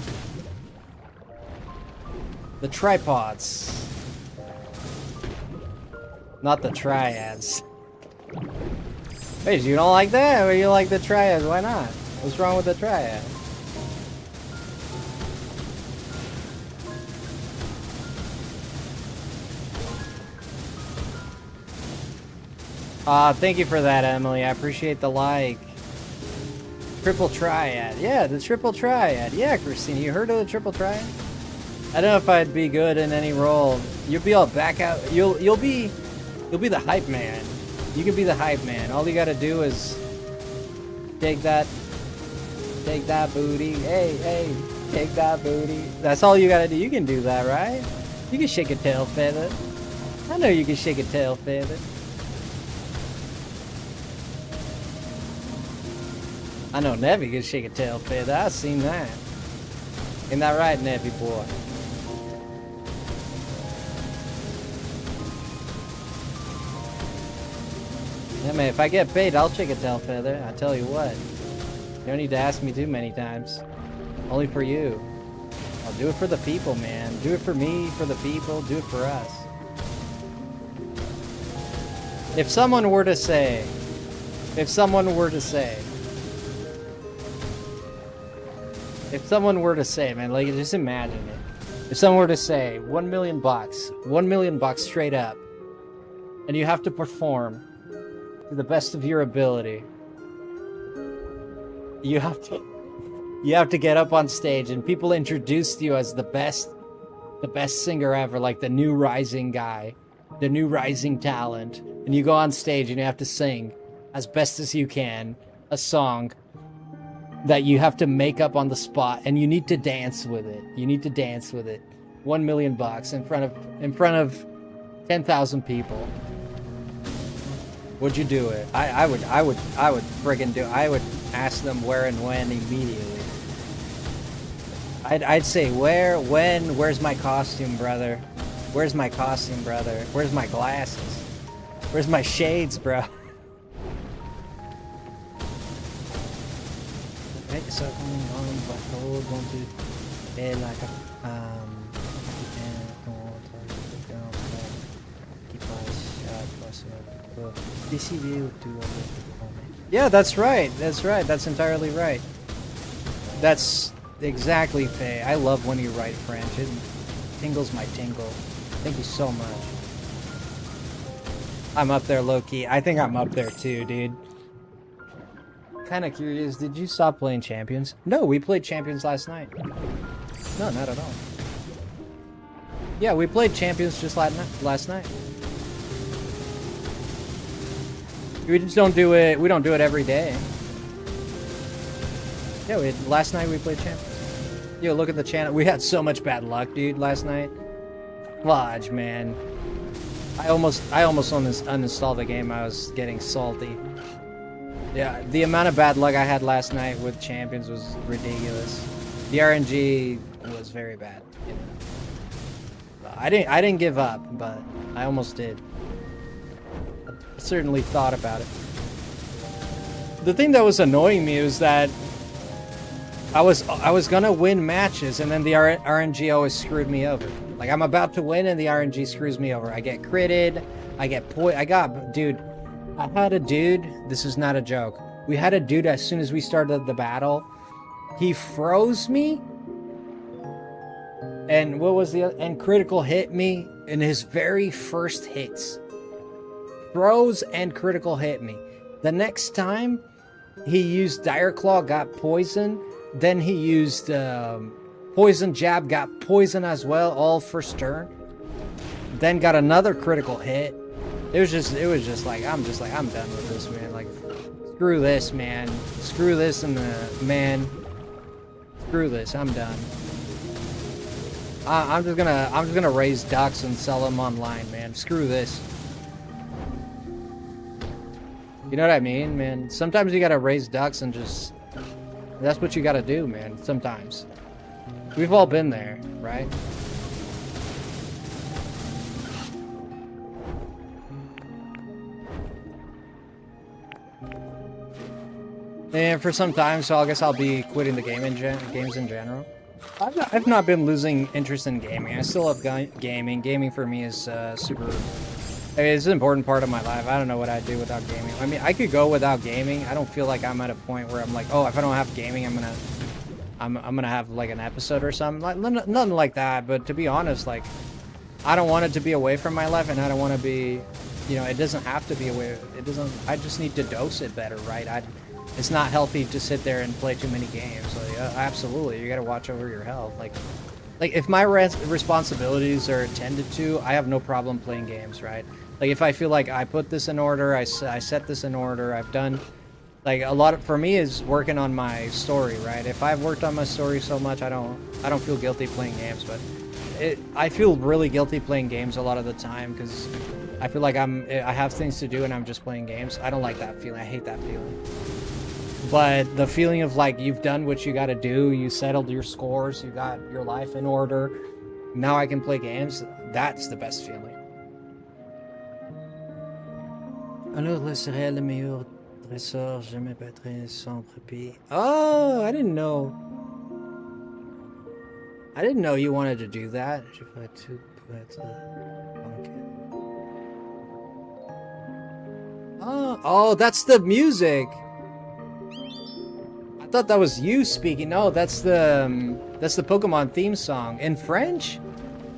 The Tripods. Not the Triads. Wait, you don't like that? Or you like the Triads? Why not? What's wrong with the Triad? Thank you for that, Emily. I appreciate the like. Triple Triad. Yeah, the Triple Triad. Yeah, Christina, you heard of the Triple Triad? I don't know if I'd be good in any role. You'll be all back out. You'll be the hype man. You can be the hype man. All you gotta do is take that booty. Hey, take that booty. That's all you gotta do. You can do that, right? You can shake a tail feather. I know you can shake a tail feather. I know Nevi can shake a tail feather. I've seen that. Ain't that right, Nevi boy? Yeah, man, if I get paid, I'll shake a tail feather. I tell you what. You don't need to ask me too many times. Only for you. I'll do it for the people, man. Do it for me, for the people. Do it for us. If someone were to say, man, like, just imagine it. If someone were to say, $1 million, $1 million straight up, and you have to perform to the best of your ability, you have to get up on stage, and people introduce you as the best singer ever, like the new rising guy, the new rising talent, and you go on stage and you have to sing as best as you can a song that you have to make up on the spot, and you need to dance with it. You need to dance with it. $1 million in front of 10,000 people. Would you do it? I would friggin' do it. I would ask them where and when immediately. I'd say where, when, where's my costume, brother? Where's my costume, brother? Where's my glasses? Where's my shades, bro? So yeah, that's right. That's right. That's entirely right. That's exactly, Faye. I love when you write French. It tingles my tingle. Thank you so much. I'm up there, low-key. I think I'm up there too, dude. Kind of curious, did you stop playing Champions? No, we played Champions last night. No, not at all. Yeah, we played Champions just last night. We just don't do it. We don't do it every day. Yeah, last night we played Champions. Yo, look at the channel. We had so much bad luck, dude, last night. Fudge, man. I almost uninstalled the game. I was getting salty. Yeah, the amount of bad luck I had last night with Champions was ridiculous. The RNG was very bad. You know? I didn't give up, but I almost did. I certainly thought about it. The thing that was annoying me was that I was gonna win matches, and then the RNG always screwed me over. Like, I'm about to win, and the RNG screws me over. I get critted. Dude. I had a dude, this is not a joke. We had a dude as soon as we started the battle. He froze me. And and critical hit me in his very first hits. Froze and critical hit me. The next time, he used Dire Claw, got poison. Then he used Poison Jab, got poison as well, all first turn. Then got another critical hit. It was just like, I'm done with this, man. Like, screw this, man. Screw this and screw this. I'm done. I'm just gonna raise ducks and sell them online, man. Screw this. You know what I mean, man? Sometimes you gotta raise ducks and that's what you gotta do, man. Sometimes. We've all been there, right? And for some time, so I guess I'll be quitting the games in general. I've not been losing interest in gaming. I still love gaming. Gaming for me is super. It's an important part of my life. I don't know what I'd do without gaming. I mean, I could go without gaming. I don't feel like I'm at a point where I'm like, oh, if I don't have gaming, I'm gonna have like an episode or something. Like nothing like that. But to be honest, like, I don't want it to be away from my life, and I don't want to be, you know, it doesn't have to be away. It doesn't. I just need to dose it better, right? It's not healthy to sit there and play too many games. Like, absolutely, you gotta watch over your health. Like if my responsibilities are attended to, I have no problem playing games, right? Like, if I feel like I put this in order, I set this in order, I've done, like, a lot for me is working on my story, right? If I've worked on my story so much, I don't feel guilty playing games, but I feel really guilty playing games a lot of the time because I feel like I have things to do and I'm just playing games. I don't like that feeling. I hate that feeling. But the feeling of, like, you've done what you got to do, you settled your scores, you got your life in order, now I can play games, that's the best feeling. Alors, le serait le meilleur dresseur, je me battrai sans répit. Oh, I didn't know. I didn't know you wanted to do that. Je ferai tout pour être banquet. Oh, that's the music. I thought that was you speaking. No, that's the Pokemon theme song in French.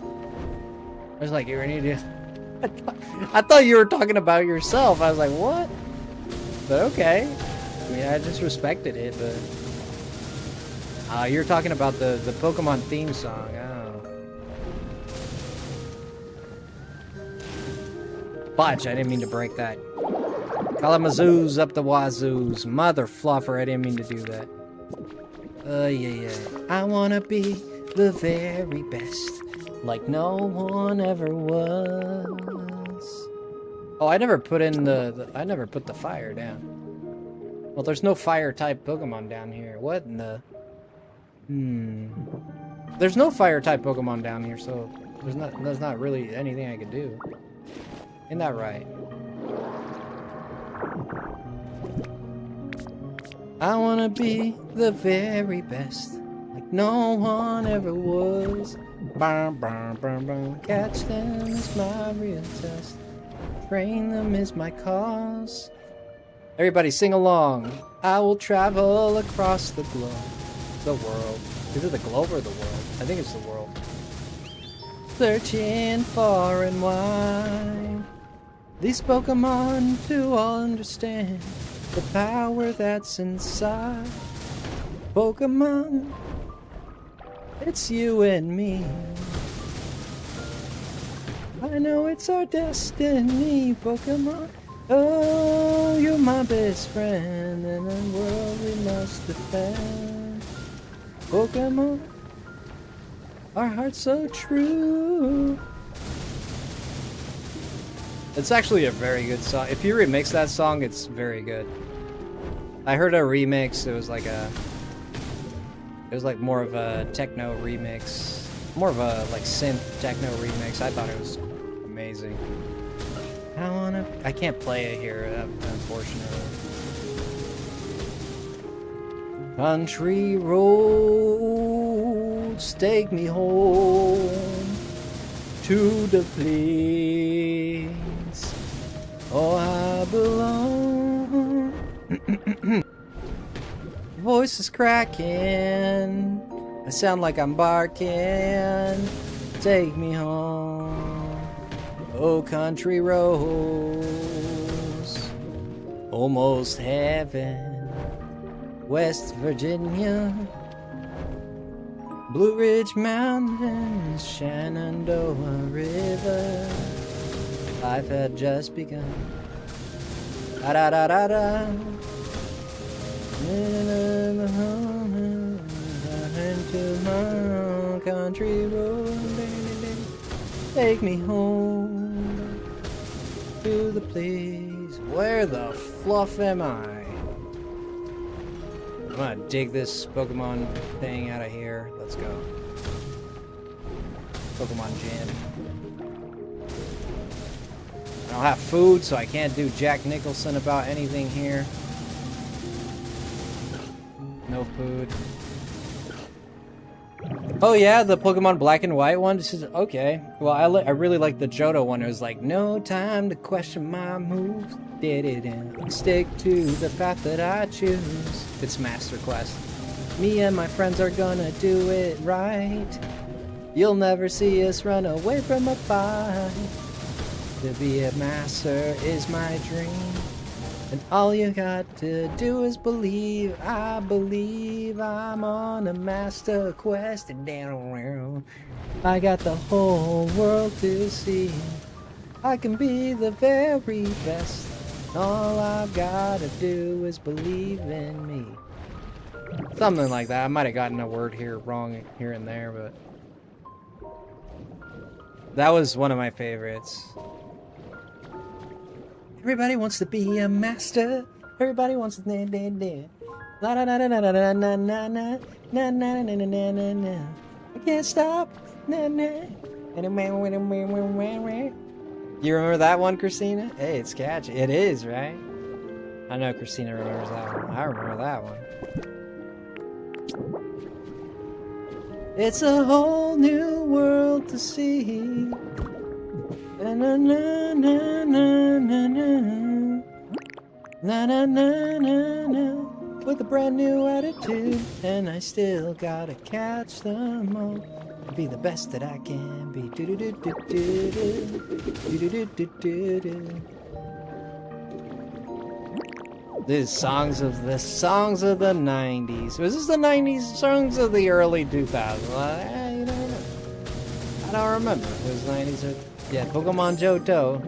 I was like, you ready to? I thought you were talking about yourself. I was like, what? But okay. I mean, I just respected it. But you're talking about the Pokemon theme song. Oh. Fudge, I didn't mean to break that. Kalamazoos up the wazoos. Mother fluffer, I didn't mean to do that. Yeah. I wanna be the very best, like no one ever was. Oh, I never put in I never put the fire down. Well, there's no fire type Pokemon down here. What in the... There's no fire type Pokemon down here, so there's not really anything I could do. Ain't that right? I wanna be the very best, like no one ever was. Catch them is my real test. Train them is my cause. Everybody sing along. I will travel across the globe. The world. Is it the globe or the world? I think it's the world. Searching far and wide. These Pokemon to all understand the power that's inside. Pokemon, it's you and me. I know it's our destiny, Pokemon. Oh, you're my best friend, and the world we must defend. Pokemon, our heart's so true. It's actually a very good song. If you remix that song, it's very good. I heard a remix. It was like more of a techno remix, more of a like synth techno remix. I thought it was amazing. I can't play it here, unfortunately. Country roads take me home to the place oh I belong. Voice is cracking, I sound like I'm barking. Take me home, oh country roads, almost heaven. West Virginia, Blue Ridge Mountains, Shenandoah River. Life had just begun. Da da da da da. Into my country road, take me home to the place. Where the fluff am I? I'm gonna dig this Pokemon thing out of here. Let's go. Pokemon Gym. I don't have food, so I can't do Jack Nicholson about anything here. No food. Oh yeah, the Pokemon Black and White one? This is, okay. Well, I really like the Johto one. It was like, no time to question my moves. Stick to the path that I choose. It's Master Quest. Me and my friends are gonna do it right. You'll never see us run away from a fight. To be a master is my dream. And all you got to do is believe. I believe I'm on a master quest. And I got the whole world to see. I can be the very best. All I've gotta do is believe in me. Something like that. I might have gotten a word here wrong here and there, but that was one of my favorites. Everybody wants to be a master. Everybody wants to la la la la la la la la la la la la la la. I can't stop. You remember that one, Christina? Hey, it's catchy. It is, right? I know Christina remembers that one. I remember that one. It's a whole new world to see. Na na na na na na na. Na na na na na. With a brand new attitude, and I still gotta catch them all. Be the best that I can be. Do do do do do do do do do do do. These songs of the 90s. Was this the 90s? Songs of the early 2000s? You know, I don't remember. It was 90s or Yeah, Pokemon Johto.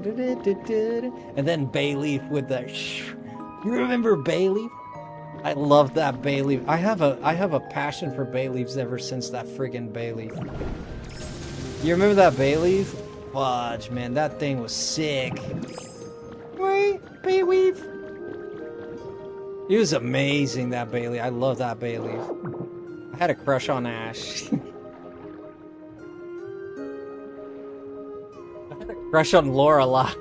And then Bayleaf with the You remember Bayleaf? I love that Bayleaf. I have a passion for Bayleafs ever since that friggin' Bayleaf. You remember that Bayleaf? Fudge, man, that thing was sick. Right, Bayleaf? He was amazing, that Bayleaf. I love that Bayleaf. I had a crush on Ash. I had a crush on Lorelai.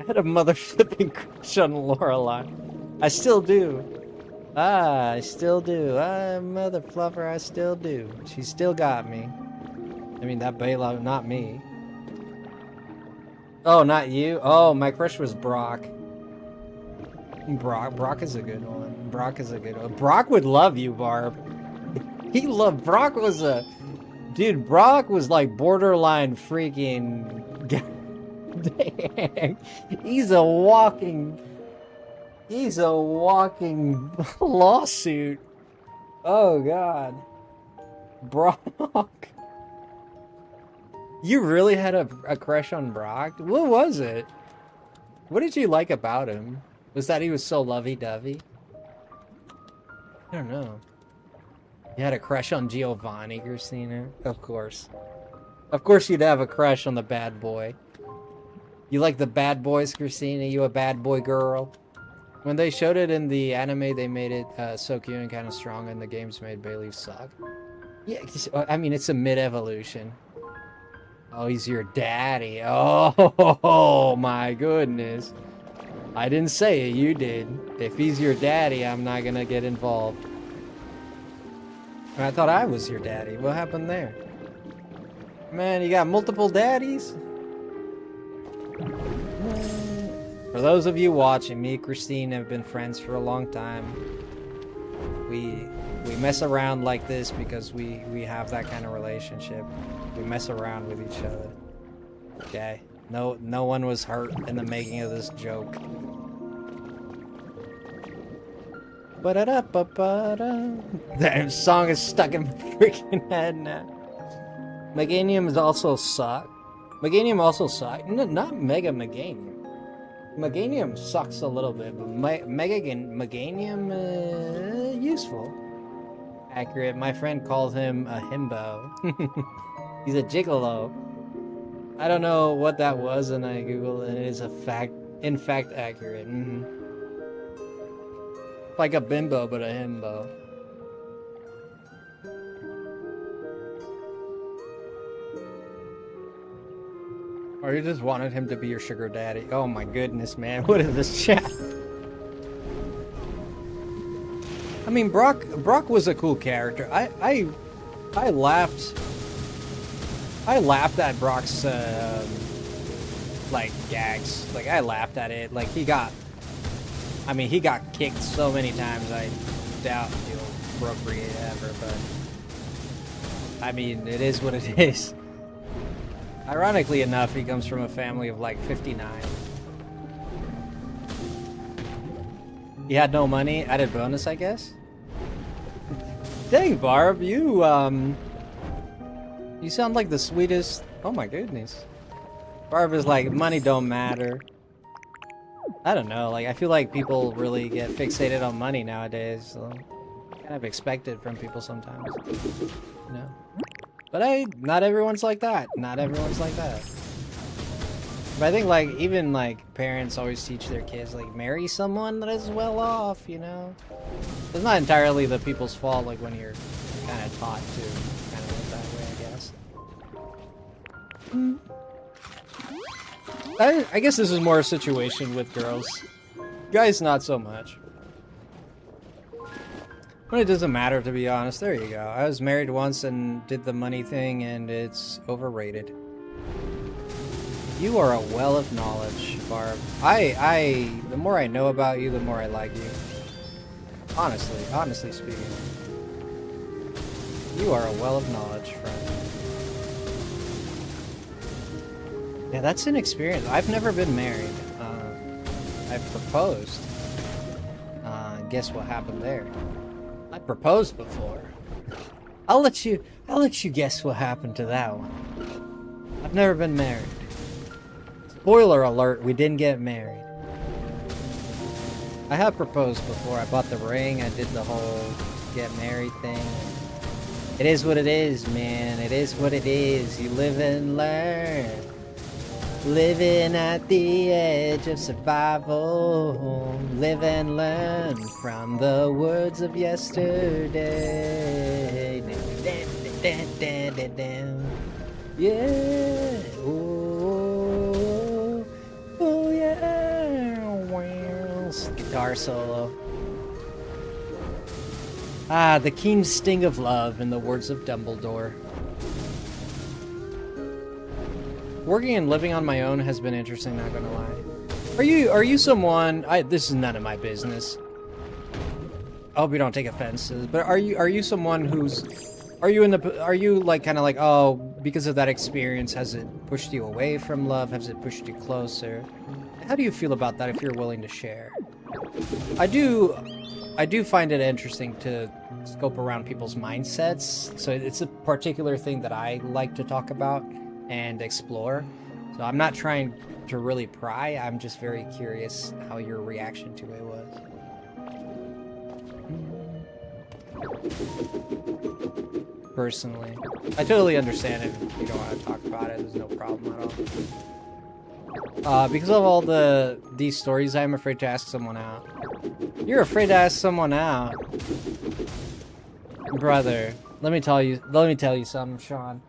I had a mother-flipping crush on Lorelai. I still do. I still do. Mother fluffer, I still do. She still got me. I mean, that Bayleaf, not me. Oh, not you? Oh, my crush was Brock. Brock is a good one. Brock is a good one. Brock would love you, Barb. He loved... Brock was a... Dude, Brock was like borderline freaking... Dang. He's a walking lawsuit. Oh, God. Brock. You really had a crush on Brock? What was it? What did you like about him? Was that he was so lovey-dovey? I don't know. You had a crush on Giovanni, Christina? Of course. Of course you'd have a crush on the bad boy. You like the bad boys, Christina? You a bad boy girl? When they showed it in the anime, they made it so cute and kind of strong, and the games made Bayleaf suck. Yeah, I mean, it's a mid-evolution. Oh, he's your daddy. Oh, my goodness. I didn't say it, you did. If he's your daddy, I'm not gonna get involved. I thought I was your daddy. What happened there? Man, you got multiple daddies? For those of you watching, me and Christine have been friends for a long time. We mess around like this because we have that kind of relationship. We mess around with each other. Okay. No one was hurt in the making of this joke. That song is stuck in my freaking head now. Meganium is also suck. Meganium also suck. Not Mega Meganium. Meganium sucks a little bit, but Meganium useful. Accurate. My friend called him a himbo. He's a gigolo. I don't know what that was, and I googled, and it is in fact accurate. Like a bimbo, but a himbo. Or you just wanted him to be your sugar daddy. Oh my goodness, man. What is this chat? I mean, Brock was a cool character. I laughed at Brock's like gags. Like I laughed at it. Like he got kicked so many times I doubt he'll procreate ever, but I mean, it is what it is. Ironically enough, he comes from a family of like 59. He had no money, added bonus, I guess? Dang, Barb, you sound like the sweetest... Oh my goodness. Barb is like, money don't matter. I don't know, like, I feel like people really get fixated on money nowadays, so... kind of expected from people sometimes. You know? But not everyone's like that. Not everyone's like that. But I think, like, even, like, parents always teach their kids, like, marry someone that is well off, you know? It's not entirely the people's fault, like, when you're kind of taught to kind of live that way, I guess. I guess this is more a situation with girls. Guys, not so much. But it doesn't matter, to be honest. There you go. I was married once and did the money thing, and it's overrated. You are a well of knowledge, Barb. The more I know about you, the more I like you. Honestly speaking. You are a well of knowledge, friend. Yeah, that's an experience. I've never been married. I've proposed. Guess what happened there? I proposed before. I'll let you guess what happened to that one. I've never been married. Spoiler alert, we didn't get married. I have proposed before. I bought the ring, I did the whole get married thing. It is what it is, man. It is what it is. You live and learn. Living at the edge of survival. Live and learn from the words of yesterday. Yeah. Oh, oh yeah. Guitar solo. Ah, the keen sting of love, in the words of Dumbledore. Working and living on my own has been interesting, not gonna lie. Are you someone, this is none of my business. I hope you don't take offense to this, but are you someone who's, are you like kind of like, oh, because of that experience, has it pushed you away from love? Has it pushed you closer? How do you feel about that if you're willing to share? I do find it interesting to scope around people's mindsets. So it's a particular thing that I like to talk about and explore. So I'm not trying to really pry. I'm just very curious how your reaction to it was. Personally, I totally understand it if you don't want to talk about it. There's no problem at all. Because of all these stories, I'm afraid to ask someone out. You're afraid to ask someone out, brother. Let me tell you something, Sean.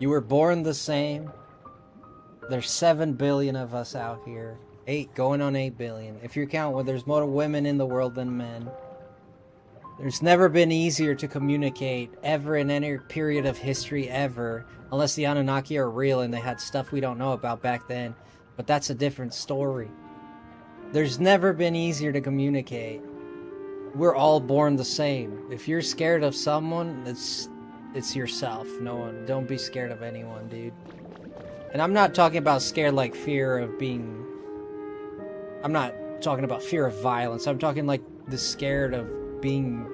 You were born the same. There's 7 billion of us out here. 8 going on 8 billion. If you count, well, there's more women in the world than men. There's never been easier to communicate ever in any period of history ever. Unless the Anunnaki are real and they had stuff we don't know about back then. But that's a different story. There's never been easier to communicate. We're all born the same. If you're scared of someone, it's yourself. No one. Don't be scared of anyone, dude. And I'm not talking about scared like fear of being... I'm not talking about fear of violence. I'm talking like the scared of being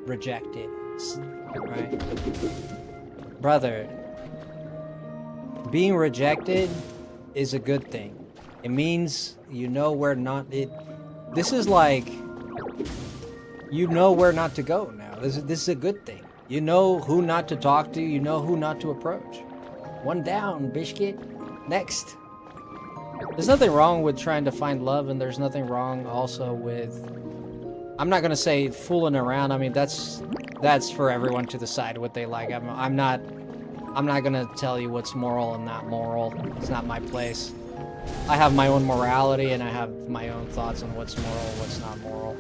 rejected. Right? Brother, being rejected is a good thing. It means you know where not... This is like... You know where not to go now. This is a good thing. You know who not to talk to. You know who not to approach. One down, Bishkit. Next. There's nothing wrong with trying to find love, and there's nothing wrong also with... I'm not gonna say fooling around. I mean, that's for everyone to decide what they like. I'm not gonna tell you what's moral and not moral. It's not my place. I have my own morality, and I have my own thoughts on what's moral and what's not moral.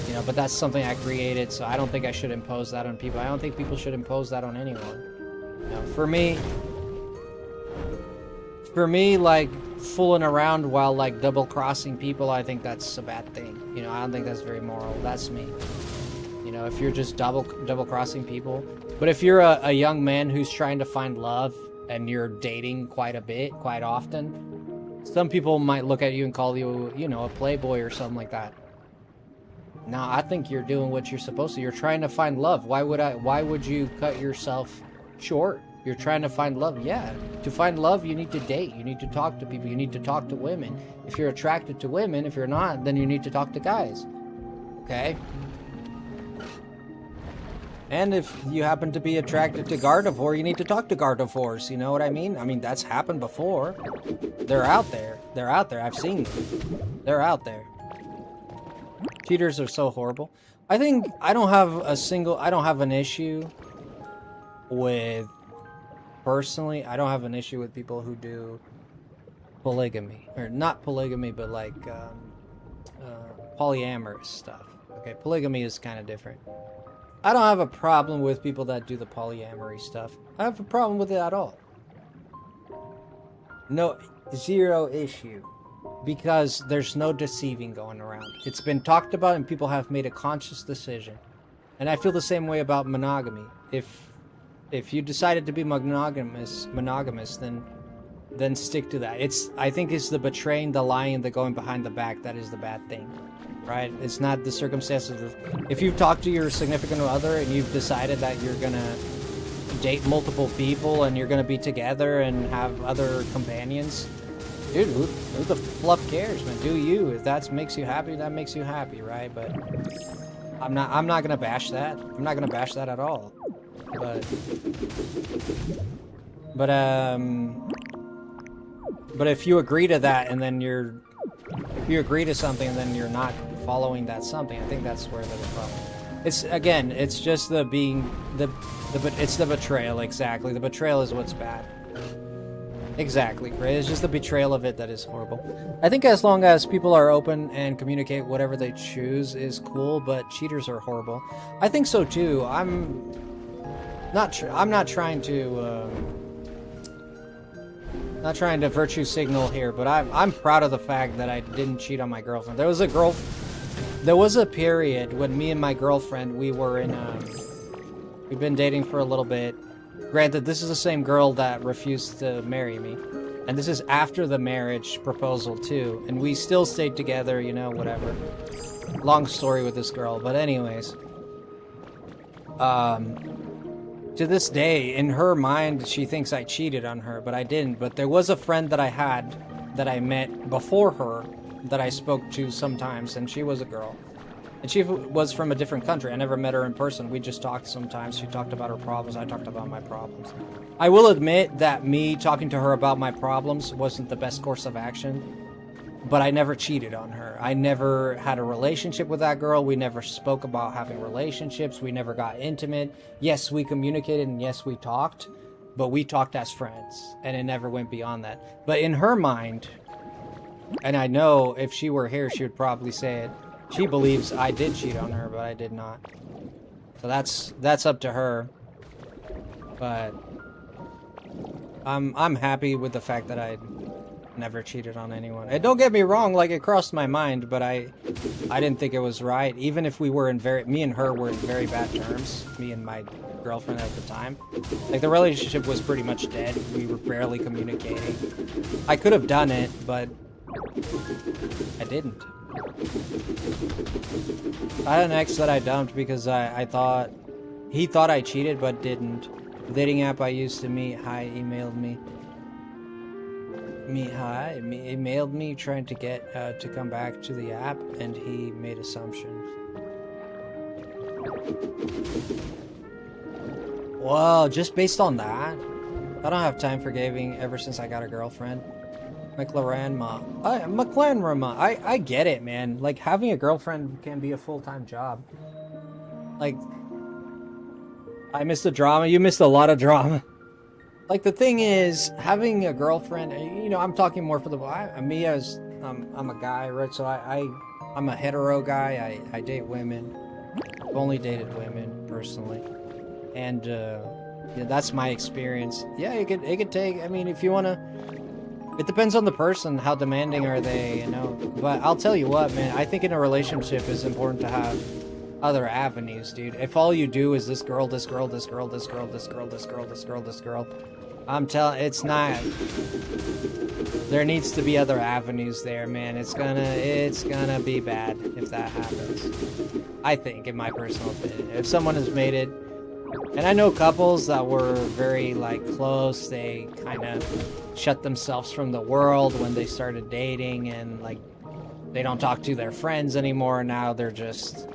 You know, but that's something I created, so I don't think I should impose that on people. I don't think people should impose that on anyone. You know, for me, like, fooling around while, like, double-crossing people, I think that's a bad thing. You know, I don't think that's very moral. That's me. You know, if you're just double-crossing people. But if you're a young man who's trying to find love, and you're dating quite a bit, quite often, some people might look at you and call you, you know, a playboy or something like that. No, I think you're doing what you're supposed to. You're trying to find love. Why would you cut yourself short? You're trying to find love. Yeah. To find love, you need to date. You need to talk to people. You need to talk to women. If you're attracted to women, if you're not, then you need to talk to guys. Okay? And if you happen to be attracted to Gardevoir, you need to talk to Gardevoirs. You know what I mean? I mean, that's happened before. They're out there. They're out there. I've seen them. They're out there. Cheaters are so horrible. I think I don't have an issue with, personally, I don't have an issue with people who do polygamy. Or not polygamy, but like polyamorous stuff. Okay, polygamy is kind of different. I don't have a problem with people that do the polyamory stuff. I have a problem with it at all. No, zero issue. Because there's no deceiving going around. It's been talked about and people have made a conscious decision. And I feel the same way about monogamy. If you decided to be monogamous, then stick to that. I think it's the betraying, the lying, the going behind the back that is the bad thing. right? It's not the circumstances of, if you've talked to your significant other and you've decided that you're gonna date multiple people and you're gonna be together and have other companions, dude, who the fluff cares, man? Do you? If that makes you happy, that makes you happy, right? But I'm not gonna bash that. I'm not gonna bash that at all. But if you agree to that and then if you agree to something and then you're not following that something, I think that's where the problem. It's just it's the betrayal, exactly. The betrayal is what's bad. Exactly, Chris. It's just the betrayal of it that is horrible. I think as long as people are open and communicate whatever they choose is cool, but cheaters are horrible. I think so too. I'm not trying to virtue signal here, but I'm proud of the fact that I didn't cheat on my girlfriend. There was a period when me and my girlfriend, we were in we've been dating for a little bit. Granted, this is the same girl that refused to marry me. And this is after the marriage proposal, too. And we still stayed together, you know, whatever. Long story with this girl. But anyways. To this day, in her mind, she thinks I cheated on her, but I didn't. But there was a friend that I had that I met before her that I spoke to sometimes, and she was a girl. And she was from a different country. I never met her in person. We just talked sometimes. She talked about her problems. I talked about my problems. I will admit that me talking to her about my problems wasn't the best course of action. But I never cheated on her. I never had a relationship with that girl. We never spoke about having relationships. We never got intimate. Yes, we communicated and yes, we talked. But we talked as friends. And it never went beyond that. But in her mind, and I know if she were here, she would probably say it. She believes I did cheat on her, but I did not. So that's up to her. But I'm happy with the fact that I never cheated on anyone. And don't get me wrong, like it crossed my mind, but I didn't think it was right. Even if we were me and her were in very bad terms, me and my girlfriend at the time. Like the relationship was pretty much dead. We were barely communicating. I could have done it, but I didn't. I had an ex that I dumped because he thought I cheated but didn't. The dating app I used to meet, emailed me emailed me trying to get to come back to the app, and he made assumptions. Whoa, just based on that? I don't have time for gaming ever since I got a girlfriend. McLarenma. I get it, man. Like, having a girlfriend can be a full-time job. Like, I missed the drama. You missed a lot of drama. Like, the thing is, having a girlfriend, you know, I'm talking more for me as, I'm a guy, right? So I'm a hetero guy. I date women. I've only dated women, personally. And, yeah, that's my experience. Yeah, it could take, I mean, if you want to, it depends on the person, how demanding are they, you know. But I'll tell you what, man, I think in a relationship it's important to have other avenues, dude. If all you do is this girl, I'm telling, it's not. There needs to be other avenues there, man. It's gonna be bad if that happens. I think, in my personal opinion. If someone has made it, and I know couples that were very, like, close, they kind of shut themselves from the world when they started dating, and, like, they don't talk to their friends anymore. Now they're just,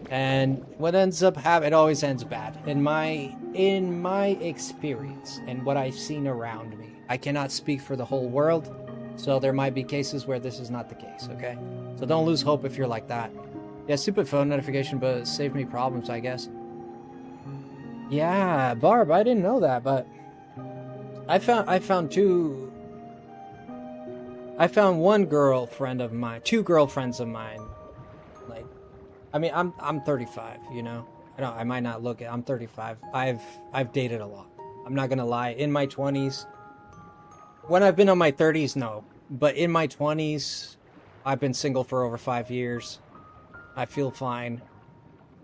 and what ends up happening, it always ends bad. In my experience and what I've seen around me, I cannot speak for the whole world, so there might be cases where this is not the case, okay? So don't lose hope if you're like that. Yeah, stupid phone notification, but it saved me problems, I guess. Yeah, Barb, I didn't know that, but I found one girlfriend of mine, two girlfriends of mine. Like, I mean, I'm 35, you know. I might not look it. I'm 35. I've dated a lot. I'm not gonna lie. In my 20s, when I've been in my 30s, no, but in my 20s, I've been single for over 5 years. I feel fine.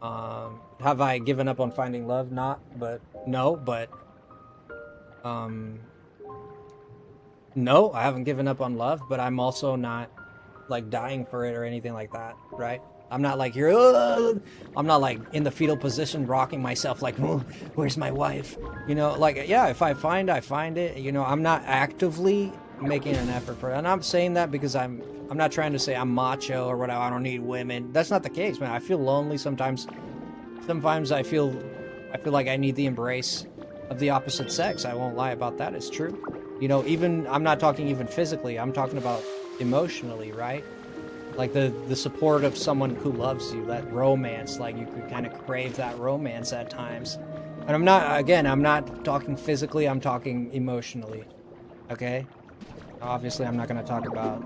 Have I given up on finding love? No, I haven't given up on love, but I'm also not, like dying for it or anything like that, right? I'm not like here. "Ugh." I'm not like in the fetal position, rocking myself like, "Oh, where's my wife?" You know, like yeah, if I find it. You know, I'm not actively making an effort for it. And I'm saying that because I'm not trying to say I'm macho or whatever. I don't need women. That's not the case, man. I feel lonely sometimes. Sometimes I feel like I need the embrace of the opposite sex. I won't lie about that. It's true. You know, even I'm not talking even physically. I'm talking about emotionally, right? Like the support of someone who loves you, that romance. Like you could kind of crave that romance at times. And I'm not talking physically. I'm talking emotionally. Okay? Obviously, I'm not going to talk about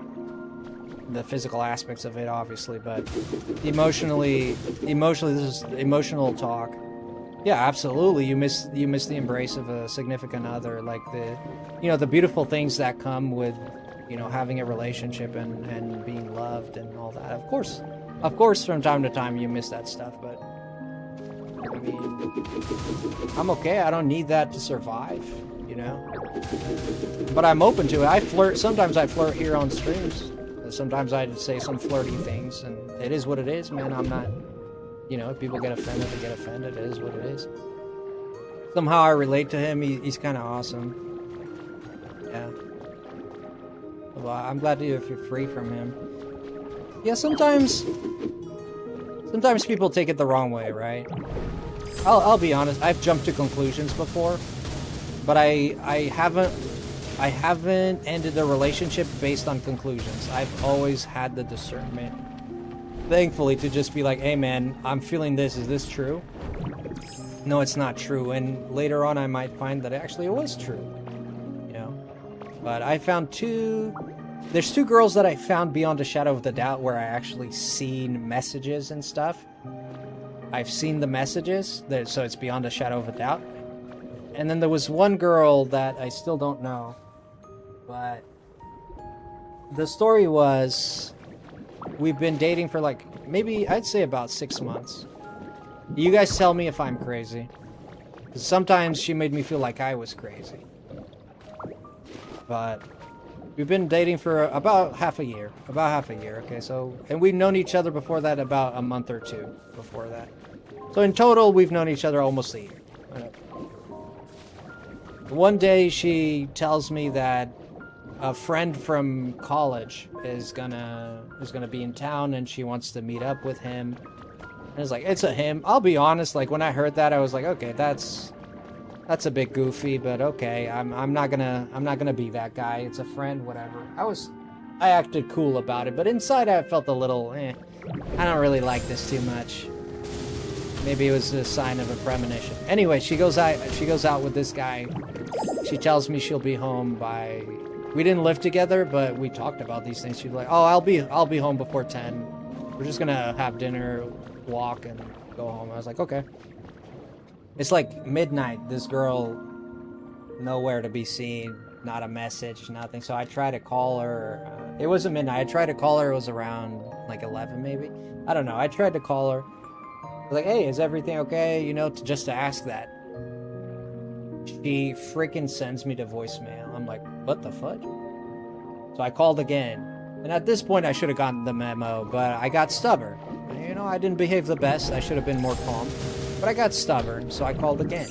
the physical aspects of it, obviously, but emotionally, this is emotional talk. Yeah, absolutely. You miss the embrace of a significant other, like the beautiful things that come with, having a relationship and being loved and all that. Of course, from time to time you miss that stuff, but I mean, I'm okay. I don't need that to survive, But I'm open to it. Sometimes I flirt here on streams. Sometimes I say some flirty things, and it is what it is, man. I'm not, if people get offended, they get offended. It is what it is. Somehow I relate to him. He's kind of awesome. Yeah. Well, I'm glad if you're free from him. Yeah, sometimes people take it the wrong way, right? I'll be honest. I've jumped to conclusions before, but I haven't ended a relationship based on conclusions. I've always had the discernment, thankfully, to just be like, hey man, I'm feeling this. Is this true? No, it's not true. And later on I might find that actually it was true. But I found there's two girls that I found beyond a shadow of the doubt where I actually seen messages and stuff. I've seen the messages, so it's beyond a shadow of a doubt. And then there was one girl that I still don't know. But the story was, we've been dating for like, maybe I'd say about 6 months. You guys tell me if I'm crazy. 'Cause sometimes she made me feel like I was crazy. But we've been dating for about half a year. Okay, so, and we've known each other before that about a month or two before that. So in total, we've known each other almost a year. One day she tells me that a friend from college is gonna be in town and she wants to meet up with him. And it's like, it's a him. I'll be honest, like when I heard that, I was like, okay, that's a bit goofy, but okay. I'm not gonna be that guy. It's a friend, whatever. I acted cool about it, but inside I felt a little, I don't really like this too much. Maybe it was a sign of a premonition. Anyway, she goes out with this guy. She tells me she'll be home by... We didn't live together, but we talked about these things. She's like, oh, I'll be home before 10. We're just gonna have dinner, walk, and go home. I was like, okay. It's like midnight. This girl, nowhere to be seen. Not a message, nothing. So I tried to call her. It wasn't midnight. I tried to call her. It was around like 11 maybe. I don't know. I tried to call her. I was like, hey, is everything okay? Just to ask that. She freaking sends me to voicemail. I'm like, what the fudge? So I called again. And at this point, I should have gotten the memo, but I got stubborn. I didn't behave the best. I should have been more calm. But I got stubborn, so I called again.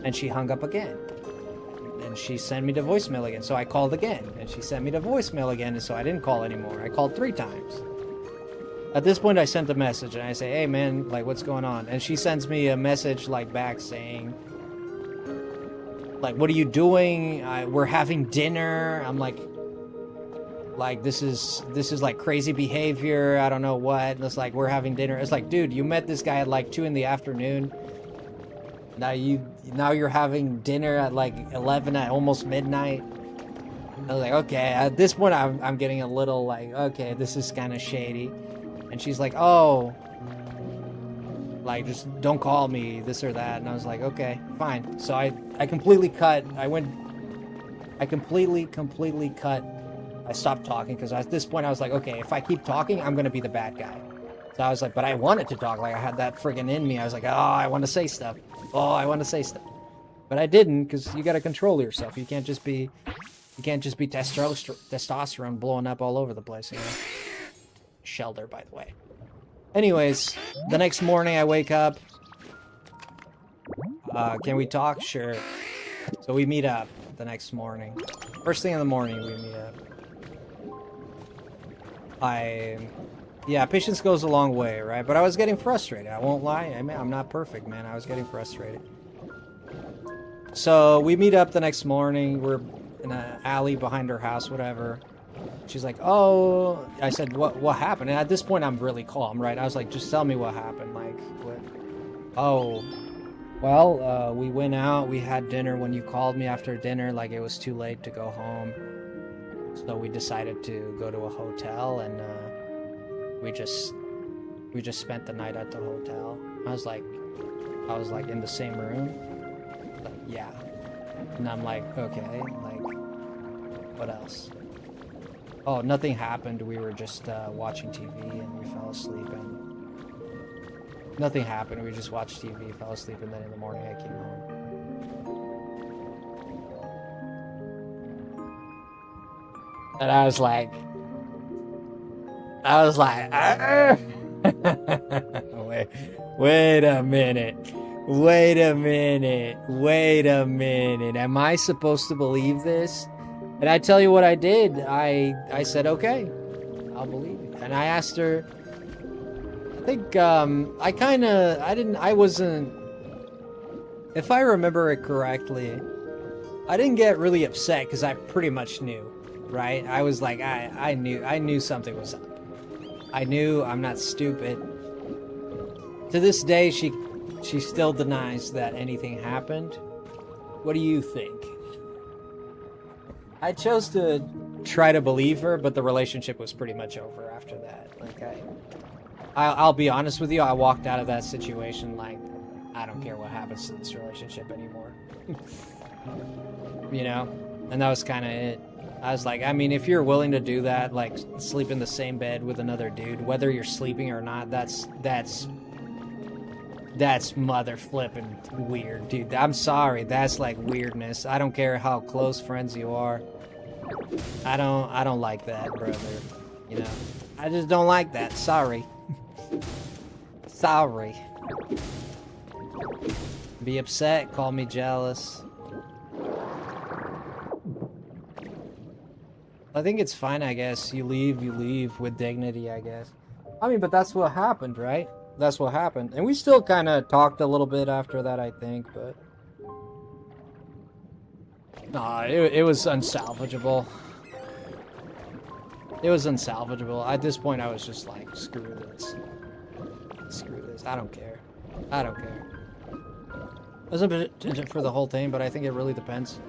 And she hung up again. And she sent me to voicemail again, so I called again. And she sent me to voicemail again, and so I didn't call anymore. I called 3 times. At this point, I sent a message, and I say, hey, man, like, what's going on? And she sends me a message, like, back saying, like, what are you doing? We're having dinner. I'm like, this is like crazy behavior. I don't know what. And it's like, we're having dinner. It's like, dude, you met this guy at like 2 PM. Now you're having dinner at like 11 at almost midnight. I was like, okay. At this point, I'm getting a little like, okay, this is kind of shady. And she's like, oh, like, just don't call me, this or that. And I was like, okay, fine. So I completely cut. I completely cut. I stopped talking because at this point I was like, okay, if I keep talking, I'm going to be the bad guy. So I was like, but I wanted to talk. Like, I had that friggin' in me. I was like, oh, I want to say stuff. Oh, I want to say stuff. But I didn't, because you got to control yourself. You can't just be, You can't just be testosterone blowing up all over the place, you know? Shelter, by the way. Anyways, the next morning I wake up. Can we talk? Sure. So we meet up the next morning. First thing in the morning, we meet up. Yeah, patience goes a long way, right? But I was getting frustrated. I won't lie. I mean, I'm not perfect, man. I was getting frustrated. So we meet up the next morning. We're in an alley behind her house, whatever. She's like, oh, I said, what happened? And at this point, I'm really calm, right? I was like, just tell me what happened. Like, what? Oh, well, we went out. We had dinner when you called me after dinner. Like, it was too late to go home. So we decided to go to a hotel, and we just spent the night at the hotel. I was like in the same room. Like, yeah. And I'm like, okay, like, what else? Oh, nothing happened. We were just watching TV and we fell asleep, and nothing happened. We just watched TV, fell asleep, and then in the morning I came home. And I was like, wait a minute. Am I supposed to believe this? And I tell you what I did. I said, okay, I'll believe it. And I asked her, I think, if I remember it correctly, I didn't get really upset because I pretty much knew, right? I was like, I knew something was up. I knew. I'm not stupid. To this day, she still denies that anything happened. What do you think? I chose to try to believe her, but the relationship was pretty much over after that. Like, I'll be honest with you, I walked out of that situation like, I don't care what happens to this relationship anymore. You know? And that was kind of it. I was like, I mean, if you're willing to do that, like, sleep in the same bed with another dude, whether you're sleeping or not, that's mother flipping weird, dude. I'm sorry, that's like weirdness. I don't care how close friends you are. I don't like that, brother. You know, I just don't like that. Sorry. Sorry. Be upset, call me jealous. I think it's fine, I guess. You leave with dignity, I guess. I mean, but that's what happened, right? That's what happened. And we still kind of talked a little bit after that, I think, but... Nah, it was unsalvageable. It was unsalvageable. At this point, I was just like, screw this. Screw this. I don't care. I don't care. It was a bit for the whole thing, but I think it really depends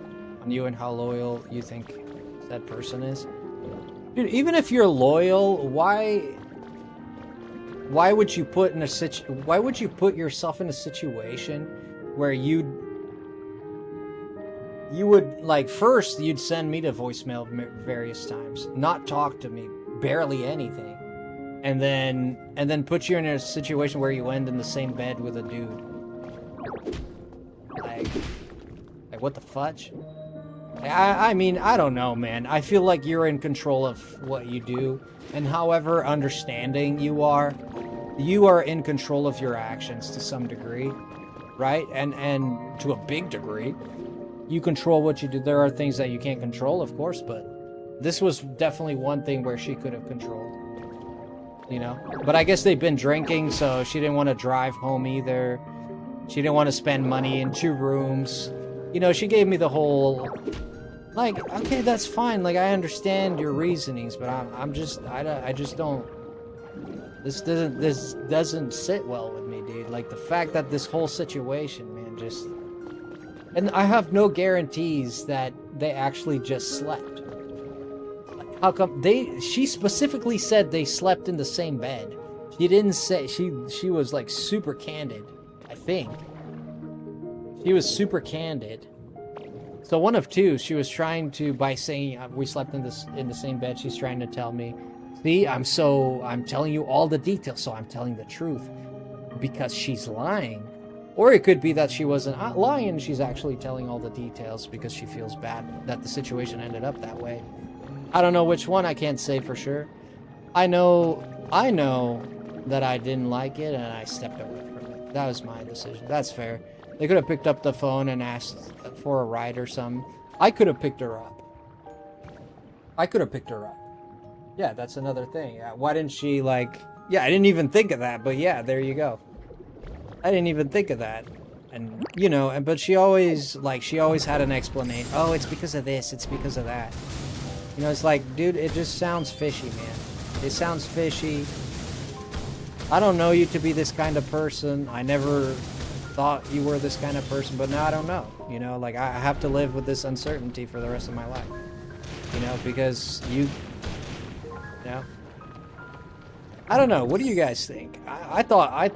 on you and how loyal you think that person is. Dude, even if you're loyal, why would you put yourself in a situation where you would, like, first you'd send me to voicemail various times, not talk to me, barely anything, and then put you in a situation where you end in the same bed with a dude. Like what the fudge? I mean, I don't know, man. I feel like you're in control of what you do, and however understanding you are in control of your actions to some degree, right? And to a big degree, you control what you do. There are things that you can't control, of course, but this was definitely one thing where she could have controlled, you know? But I guess they've been drinking, so she didn't want to drive home either. She didn't want to spend money in 2 rooms. You know, she gave me the whole... Like, okay, that's fine. Like, I understand your reasonings, but I just don't... This doesn't sit well with me, dude. Like, the fact that this whole situation, man, just... And I have no guarantees that they actually just slept. Like, how come she specifically said they slept in the same bed. She didn't say... She was, like, super candid, I think. She was super candid. So one of two, she was trying to, by saying we slept in the same bed, she's trying to tell me, see, I'm telling you all the details, so I'm telling the truth because she's lying. Or it could be that she wasn't lying, she's actually telling all the details because she feels bad that the situation ended up that way. I don't know which one, I can't say for sure. I know that I didn't like it and I stepped away from it. That was my decision. That's fair. They could have picked up the phone and asked for a ride or something. I could have picked her up. Yeah, that's another thing. Why didn't she, like... Yeah, I didn't even think of that, but yeah, there you go. I didn't even think of that. And, you know, but she always had an explanation. Oh, it's because of this, it's because of that. You know, it's like, dude, it just sounds fishy, man. It sounds fishy. I don't know you to be this kind of person. I never thought you were this kind of person, but now I don't know. You know, like, I have to live with this uncertainty for the rest of my life. You know, because you know... I don't know. What do you guys think? I thought I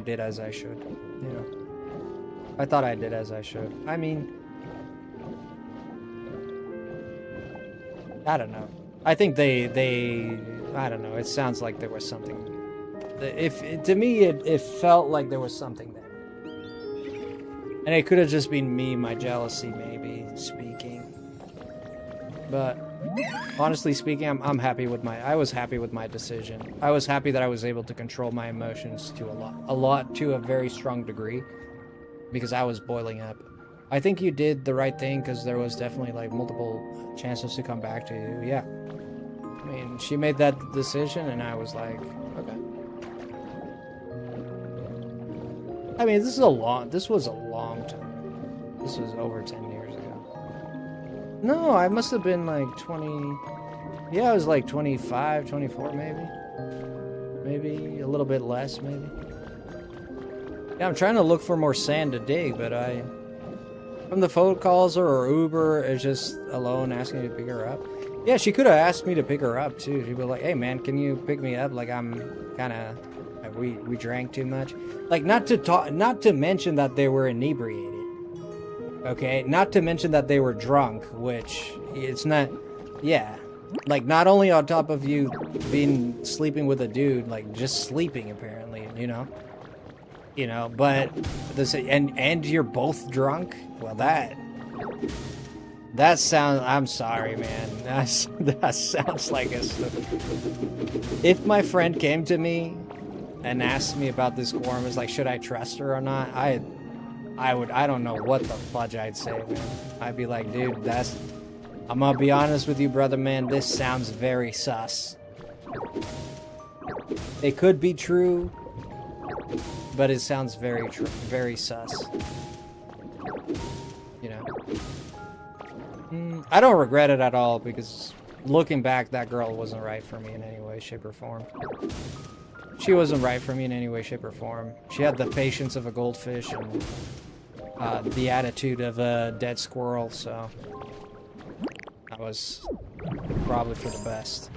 did as I should. You know, I thought I did as I should. I mean, I don't know. I think they I don't know. It sounds like there was something. To me, it felt like there was something there, and it could have just been me, my jealousy, maybe speaking. But honestly speaking, I'm happy with I was happy with my decision. I was happy that I was able to control my emotions to a very strong degree, because I was boiling up. I think you did the right thing, because there was definitely like multiple chances to come back to you. Yeah. I mean, she made that decision and I was like, okay. I mean, this was a long time. This was over 10 years ago. No, I must have been like 20... Yeah, I was like 25, 24 maybe. Maybe a little bit less, maybe. Yeah, I'm trying to look for more sand to dig, but from the phone calls or Uber, it's just alone asking me to pick her up. Yeah, she could have asked me to pick her up too. She'd be like, hey man, can you pick me up? Like, I'm kind of... We drank too much. Like, not to mention that they were inebriated. Okay, not to mention that they were drunk, which it's not, yeah. Like, not only on top of you sleeping with a dude, like, just sleeping, apparently, you know? You know, but, and you're both drunk? Well, that sounds, I'm sorry, man. That sounds like a... If my friend came to me and asked me about this quorum, was like, should I trust her or not? I don't know what the fudge I'd say, man. I'd be like, dude, I'm gonna be honest with you, brother, man, this sounds very sus. It could be true, but it sounds very sus. You know? I don't regret it at all, because looking back, that girl wasn't right for me in any way, shape, or form. She wasn't right for me in any way, shape, or form. She had the patience of a goldfish and the attitude of a dead squirrel, so that was probably for the best.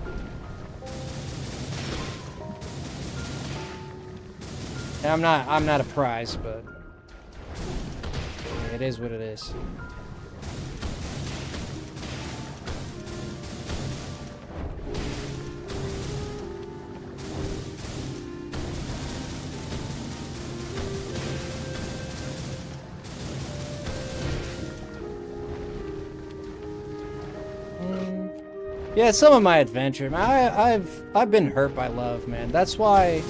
And I'm not a prize, but it is what it is. Yeah, some of my adventure, man, I've been hurt by love, man. That's why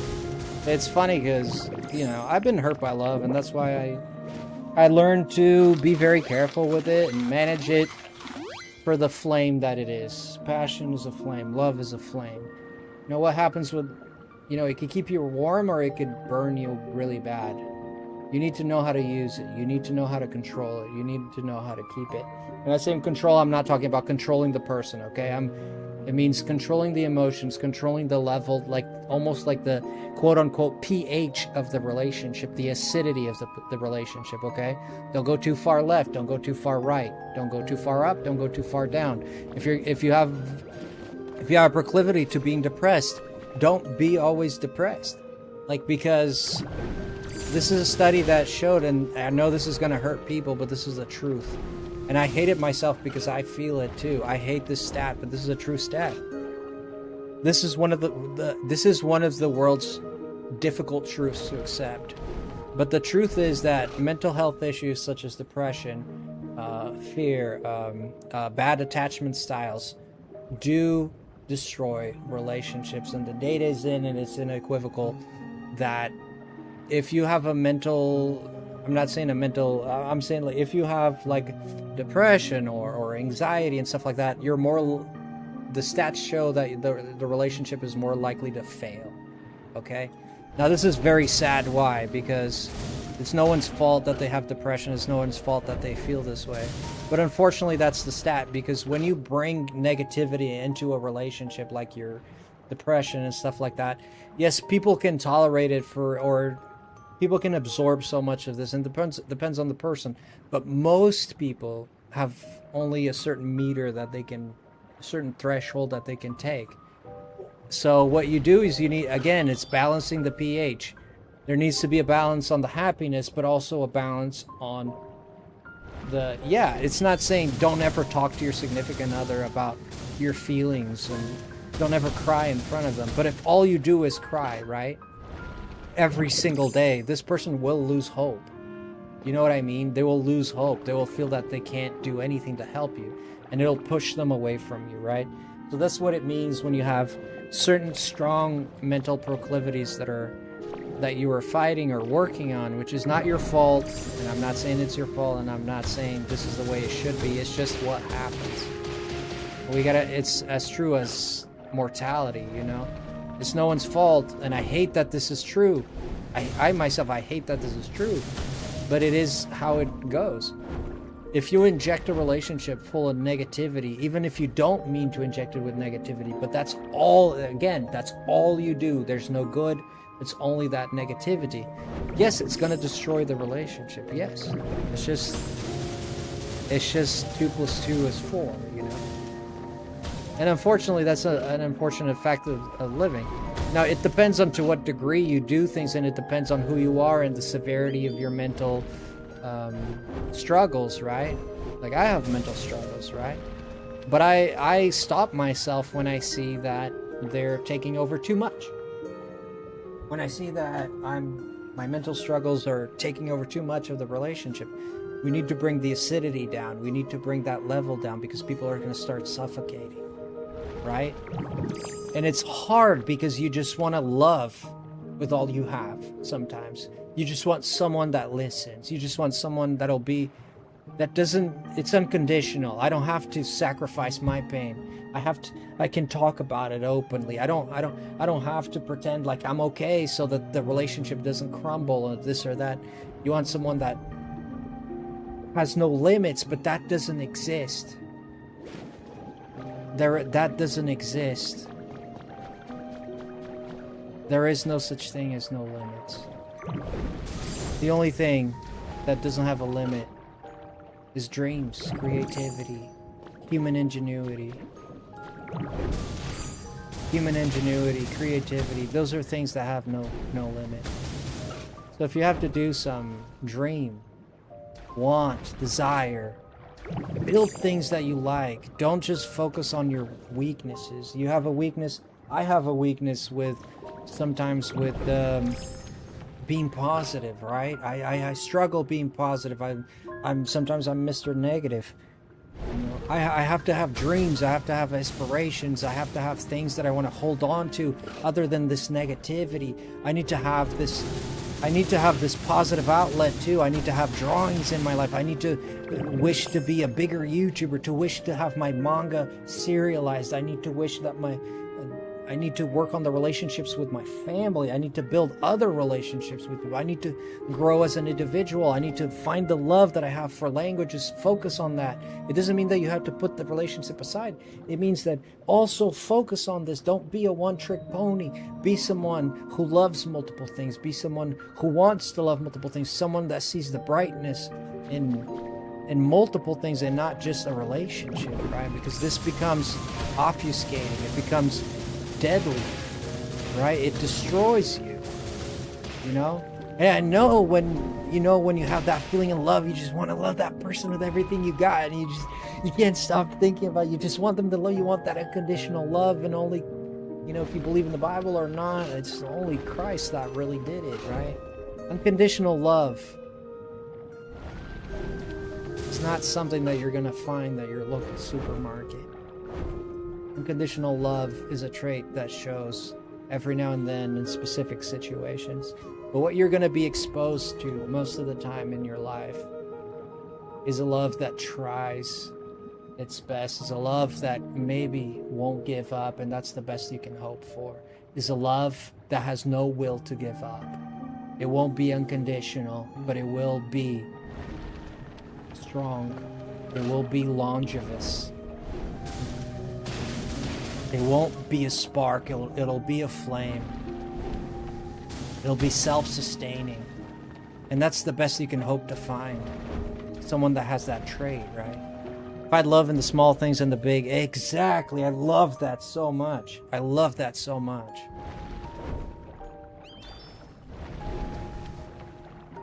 it's funny, because, you know, I've been hurt by love, and that's why I learned to be very careful with it and manage it for the flame that it is. Passion is a flame. Love is a flame. You know, what happens with, you know, it could keep you warm or it could burn you really bad. You need to know how to use it. You need to know how to control it. You need to know how to keep it. When I say control, I'm not talking about controlling the person, okay? It means controlling the emotions, controlling the level, like almost like the quote-unquote pH of the relationship, the acidity of the relationship, okay? Don't go too far left, don't go too far right, don't go too far up, don't go too far down. If you have a proclivity to being depressed, don't be always depressed. Like, because this is a study that showed, and I know this is going to hurt people, but this is the truth. And I hate it myself because I feel it too. I hate this stat, but this is a true stat. This is one of the world's difficult truths to accept. But the truth is that mental health issues such as depression, fear, bad attachment styles do destroy relationships. And the data is in, and it's unequivocal that if you have a mental, I'm not saying a mental, I'm saying like if you have like depression or anxiety and stuff like that, you're more, the stats show that the relationship is more likely to fail. Okay? Now this is very sad. Why? Because it's no one's fault that they have depression. It's no one's fault that they feel this way. But unfortunately that's the stat, because when you bring negativity into a relationship, like your depression and stuff like that, yes, people can tolerate it or people can absorb so much of this, and depends on the person. But most people have only a certain meter that they can, a certain threshold that they can take. So what you do is you need, again, it's balancing the pH. There needs to be a balance on the happiness, but also a balance on the, yeah, it's not saying don't ever talk to your significant other about your feelings and don't ever cry in front of them. But if all you do is cry, right, every single day, this person will lose hope. You know what I mean? They will lose hope. They will feel that they can't do anything to help you, and it'll push them away from you, right? So that's what it means when you have certain strong mental proclivities that you are fighting or working on, which is not your fault. And I'm not saying it's your fault, and I'm not saying this is the way it should be. It's just what happens. It's as true as mortality, you know? It's no one's fault, and I hate that this is true. I myself hate that this is true, but it is how it goes. If you inject a relationship full of negativity, even if you don't mean to inject it with negativity, but that's all, again, that's all you do. There's no good. It's only that negativity. Yes, it's going to destroy the relationship. Yes. It's just 2 + 2 is 4, you know? And unfortunately, that's an unfortunate fact of living. Now, it depends on to what degree you do things, and it depends on who you are and the severity of your mental struggles, right? Like, I have mental struggles, right? But I stop myself when I see that they're taking over too much. When I see that my mental struggles are taking over too much of the relationship, we need to bring the acidity down. We need to bring that level down, because people are going to start suffocating, right? And it's hard because you just want to love with all you have sometimes. You just want someone that listens. You just want someone it's unconditional. I don't have to sacrifice my pain. I can talk about it openly. I don't have to pretend like I'm okay so that the relationship doesn't crumble or this or that. You want someone that has no limits, but that doesn't exist. That doesn't exist. There is no such thing as no limits. The only thing that doesn't have a limit is dreams, creativity, human ingenuity. Human ingenuity, creativity, those are things that have no limit. So if you have to do some dream, want, desire, build things that you like. Don't just focus on your weaknesses. You have a weakness. I have a weakness sometimes with being positive, right? I struggle being positive. Sometimes I'm Mr. Negative. You know, I have to have dreams. I have to have aspirations. I have to have things that I want to hold on to other than this negativity. I need to have this positive outlet too. I need to have drawings in my life. I need to wish to be a bigger YouTuber, to wish to have my manga serialized. I need to wish that I need to work on the relationships with my family. I need to build other relationships with people. I need to grow as an individual. I need to find the love that I have for languages, focus on that. It doesn't mean that you have to put the relationship aside. It means that also focus on this. Don't be a one-trick pony. Be someone who loves multiple things. Be someone who wants to love multiple things. Someone that sees the brightness in multiple things and not just a relationship, right? Because this becomes obfuscating. It becomes deadly, right? It destroys you, you know? And I know when you have that feeling of love, you just want to love that person with everything you got, and you can't stop thinking about it. You just want them to love you. Want that unconditional love, and only, you know, if you believe in the Bible or not, it's only Christ that really did it, right? Unconditional love. It's not something that you're gonna find at your local supermarket. Unconditional love is a trait that shows every now and then in specific situations. But what you're gonna be exposed to most of the time in your life is a love that tries its best, is a love that maybe won't give up, and that's the best you can hope for. Is a love that has no will to give up. It won't be unconditional, but it will be strong. It will be longevous. It won't be a spark, it'll be a flame. It'll be self-sustaining. And that's the best you can hope to find. Someone that has that trait, right? Find love in the small things and the big. Exactly. I love that so much. I love that so much.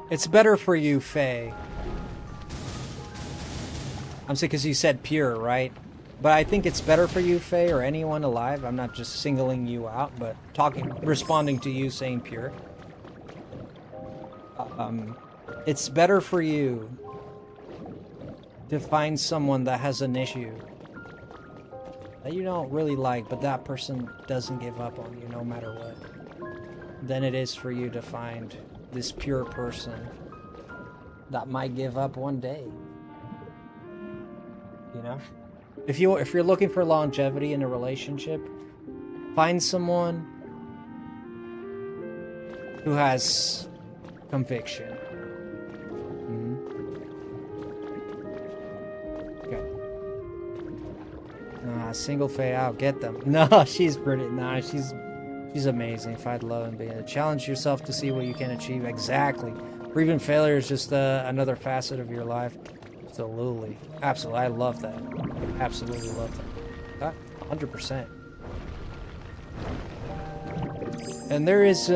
It's better for you, Faye. I'm saying because you said pure, right? But I think it's better for you, Faye, or anyone alive. I'm not just singling you out, but responding to you saying pure. It's better for you to find someone that has an issue that you don't really like, but that person doesn't give up on you no matter what, than it is for you to find this pure person that might give up one day. You know? If you're looking for longevity in a relationship, find someone who has conviction. Single Faye out, get them. No, she's pretty. Nah, she's amazing. Find love and being challenge yourself to see what you can achieve. Exactly. Or even failure is just another facet of your life. Absolutely, absolutely. I love that. Absolutely love that. 100%. And there's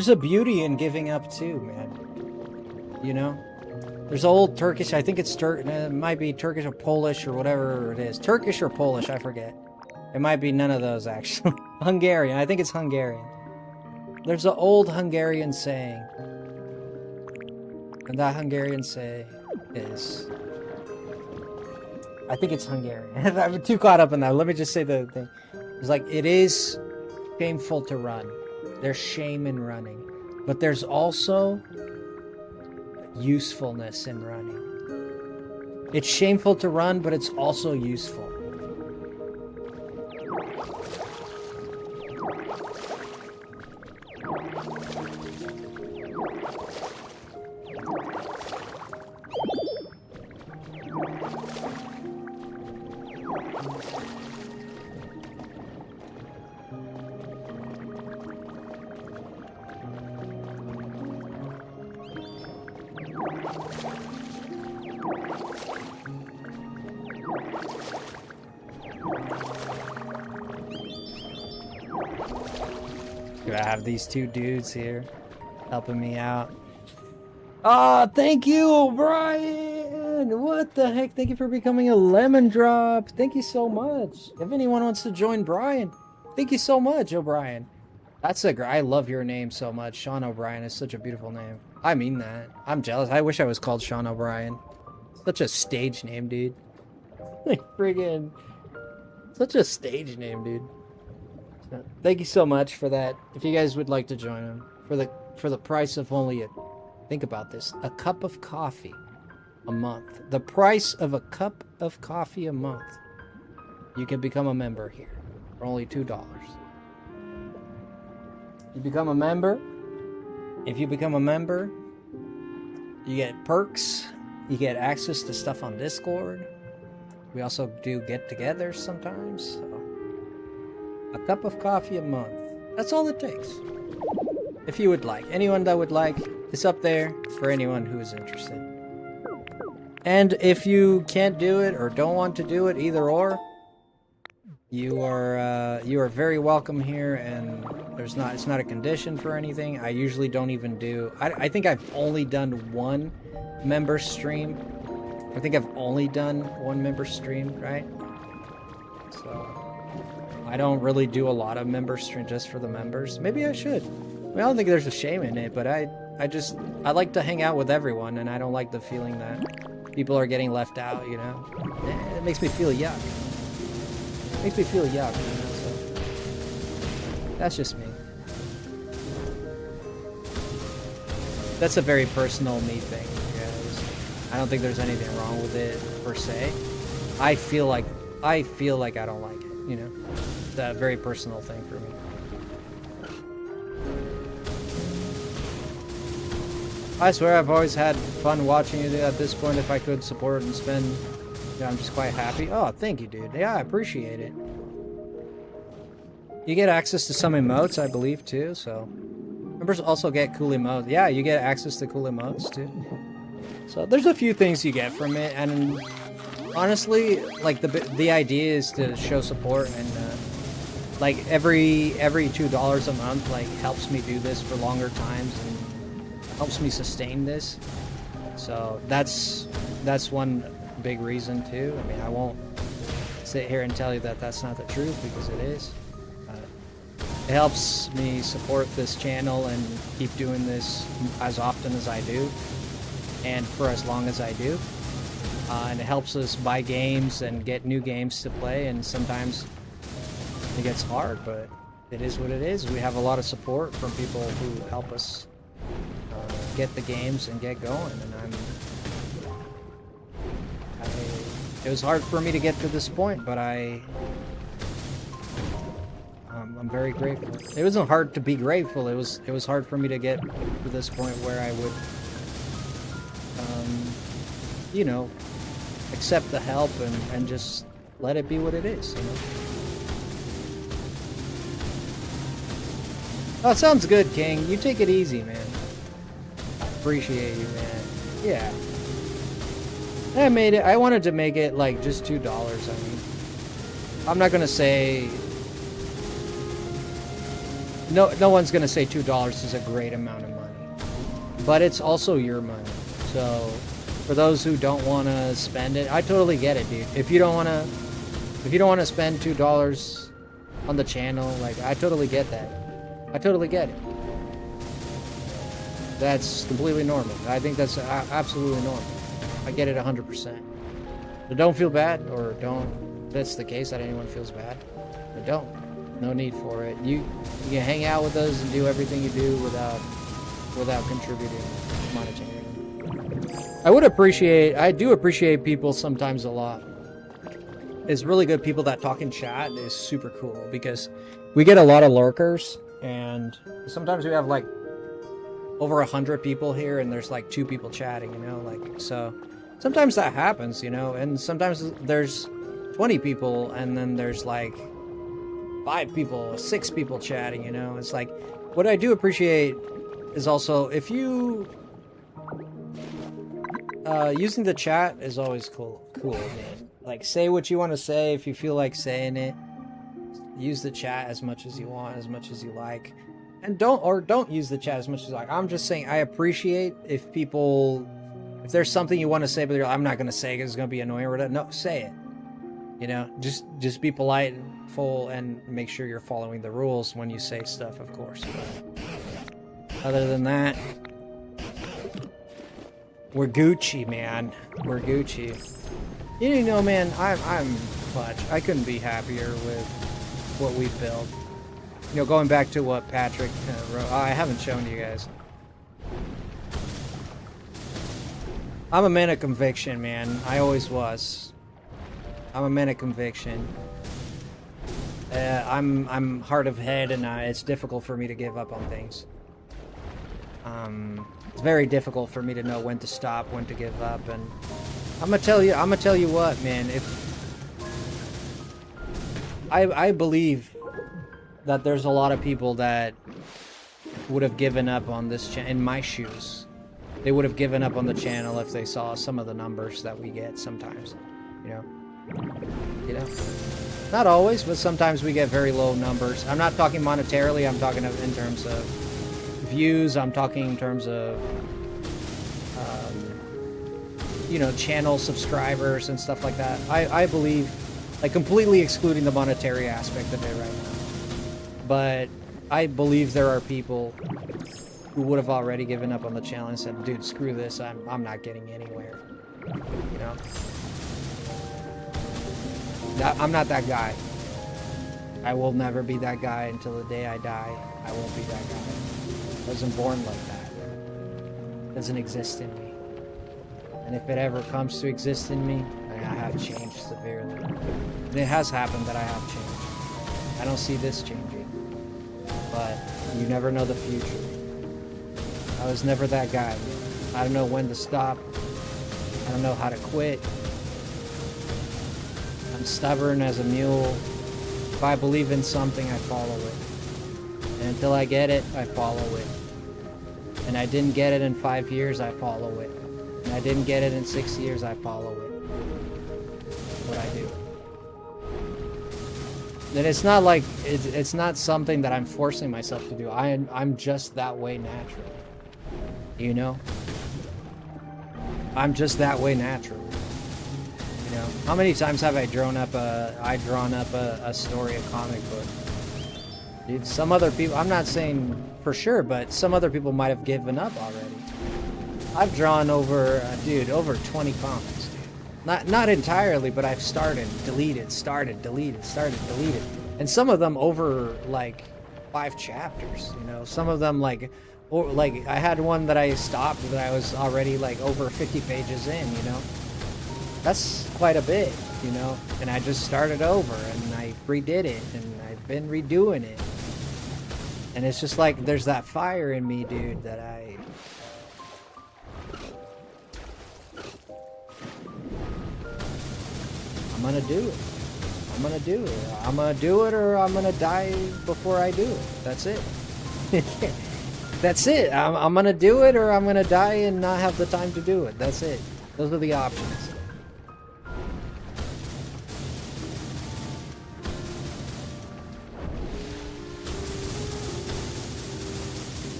a beauty in giving up too, man. You know. There's old Turkish, I think it's it might be Turkish or Polish or whatever it is. Turkish or Polish, I forget. It might be none of those, actually. Hungarian, I think it's Hungarian. There's an old Hungarian saying. And that Hungarian saying is... I think it's Hungarian. I'm too caught up in that. Let me just say the thing. It's like, it is shameful to run. There's shame in running. But there's also... usefulness in running. It's shameful to run, but it's also useful. I have these two dudes here helping me out. Ah, thank you, Brian! What the heck? Thank you for becoming a lemon drop. Thank you so much. If anyone wants to join Brian, thank you so much, O'Brien. I love your name so much. Sean O'Brien is such a beautiful name. I mean that. I'm jealous. I wish I was called Sean O'Brien. Such a stage name, dude. Like friggin' such a stage name, dude. Thank you so much for that. If you guys would like to join him for the price of only think about this, a cup of coffee a month. The price of a cup of coffee a month. You can become a member here for only $2. You become a member. If you become a member, you get perks. You get access to stuff on Discord. We also do get-togethers sometimes. So. A cup of coffee a month. That's all it takes. If you would like. Anyone that would like, it's up there for anyone who is interested. And if you can't do it or don't want to do it, either or, you are very welcome here, and it's not a condition for anything. I usually don't even do. I think I've only done one member stream. I think I've only done one member stream, right? So I don't really do a lot of member stream just for the members. Maybe I should. I mean, I don't think there's a shame in it, but I like to hang out with everyone, and I don't like the feeling that people are getting left out, you know? It makes me feel yuck. It makes me feel yuck, you know, so that's just me. That's a very personal me thing, guys. I don't think there's anything wrong with it, per se. I feel like I don't like it, you know? It's a very personal thing for me. I swear I've always had fun watching you at this point. If I could support and spend, you know, I'm just quite happy. Oh, thank you, dude. Yeah, I appreciate it. You get access to some emotes, I believe, too, so. Members also get cool emotes. Yeah, you get access to cool emotes, too. So there's a few things you get from it, and honestly, like, the idea is to show support, and, like, every $2 a month, like, helps me do this for longer times, and helps me sustain this. So that's one big reason too. I mean, I won't sit here and tell you that that's not the truth, because it is. It helps me support this channel and keep doing this as often as I do, and for as long as I do. And it helps us buy games and get new games to play, and sometimes it gets hard, but it is what it is. We have a lot of support from people who help us get the games and get going, and it was hard for me to get to this point, but I'm very grateful. It wasn't hard to be grateful. It was hard for me to get to this point where I would, you know, accept the help and just let it be what it is, you know? Oh, it sounds good, King. You take it easy, man. Appreciate you, man. Yeah. I made it. I wanted to make it like just $2. I mean, I'm not gonna say. No one's gonna say $2 is a great amount of money, but it's also your money. So, for those who don't want to spend it, I totally get it, dude. If you don't want to spend $2 on the channel, like, I totally get that. I totally get it. That's completely normal. I think that's absolutely normal. I get it 100%. So don't feel bad, or don't. If that's the case, that anyone feels bad, but don't. No need for it. You can hang out with us and do everything you do without contributing monetarily. I do appreciate people sometimes a lot. It's really good. People that talk in chat is super cool, because we get a lot of lurkers, and sometimes we have like over 100 people here, and there's like 2 people chatting, you know, like, so sometimes that happens, you know, and sometimes there's 20 people, and then there's like 5 people, 6 people chatting, you know. It's like, what I do appreciate is also, if you using the chat is always cool, man. Like, say what you want to say if you feel like saying it. Use the chat as much as you want, as much as you like. And don't use the chat as much as you like. I'm just saying, I appreciate if there's something you want to say, but you're like, I'm not going to say it because it's going to be annoying or whatever. No, say it. You know, just be polite and full, and make sure you're following the rules when you say stuff, of course. But other than that, we're Gucci, man. We're Gucci. You know, man, I'm clutch. I couldn't be happier with what we've built. You know, going back to what Patrick wrote. Oh, I haven't shown you guys. I'm a man of conviction, man. I always was. I'm a man of conviction. I'm hard of head, and it's difficult for me to give up on things. It's very difficult for me to know when to stop, when to give up, and I'm gonna tell you what, man. If I believe that there's a lot of people that would have given up on this channel, in my shoes. They would have given up on the channel if they saw some of the numbers that we get sometimes, you know? Not always, but sometimes we get very low numbers. I'm not talking monetarily, I'm talking in terms of views, I'm talking in terms of, you know, channel subscribers and stuff like that. I believe Like, completely excluding the monetary aspect of it right now. But I believe there are people who would have already given up on the challenge and said, dude, screw this, I'm not getting anywhere. You know? I'm not that guy. I will never be that guy until the day I die. I won't be that guy. I wasn't born like that. It doesn't exist in me. And if it ever comes to exist in me, I have changed severely. And it has happened that I have changed. I don't see this changing. But you never know the future. I was never that guy. I don't know when to stop. I don't know how to quit. I'm stubborn as a mule. If I believe in something, I follow it. And until I get it, I follow it. And I didn't get it in 5 years, I follow it. And I didn't get it in 6 years, I follow it. That's what I do. And it's not like, it's not something that I'm forcing myself to do. I'm just that way naturally. You know? I'm just that way naturally. You know? How many times have I drawn up a story, a comic book? Dude, some other people, I'm not saying for sure, but some other people might have given up already. I've drawn over 20 comics, dude. Not entirely, but I've started, deleted, deleted. And some of them over, like, 5 chapters, you know? Some of them, like, I had one that I stopped that I was already, like, over 50 pages in, you know? That's quite a bit, you know? And I just started over, and I redid it, and I've been redoing it. And it's just like, there's that fire in me, dude, that I'm gonna do it. I'm gonna do it. I'm gonna do it, or I'm gonna die before I do it. That's it. That's it. I'm gonna do it, or I'm gonna die and not have the time to do it. That's it. Those are the options.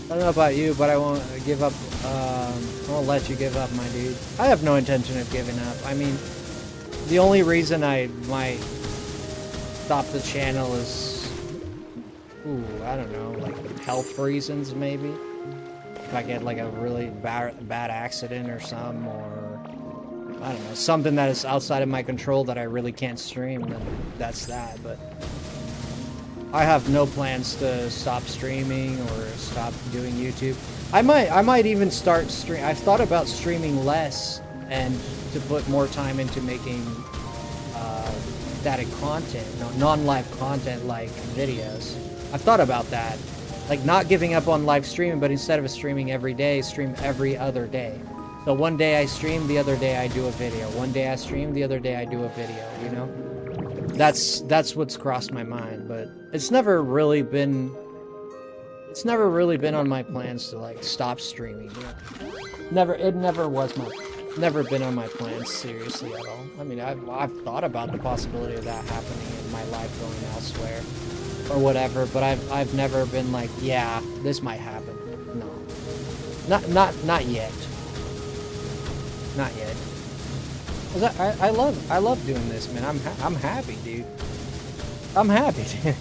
I don't know about you, but I won't give up. I won't let you give up, my dude. I have no intention of giving up. I mean, the only reason I might stop the channel is, I don't know, like health reasons maybe. If I get like a really bad accident or something, or I don't know, something that is outside of my control that I really can't stream, then that's that. But I have no plans to stop streaming or stop doing YouTube. I might even start stream. I've thought about streaming less and to put more time into making static content, non-live content like videos. I've thought about that, like not giving up on live streaming, but instead of streaming every day, stream every other day. So one day I stream, the other day I do a video. One day I stream, the other day I do a video. You know, that's what's crossed my mind, but it's never really been on my plans to like stop streaming. You know? It never was never been on my plans seriously at all. I mean, I've thought about the possibility of that happening in my life going elsewhere or whatever, but I've never been like, yeah, this might happen. No, not yet. Not yet. 'Cause I love doing this, man. I'm happy, dude. I'm happy, dude.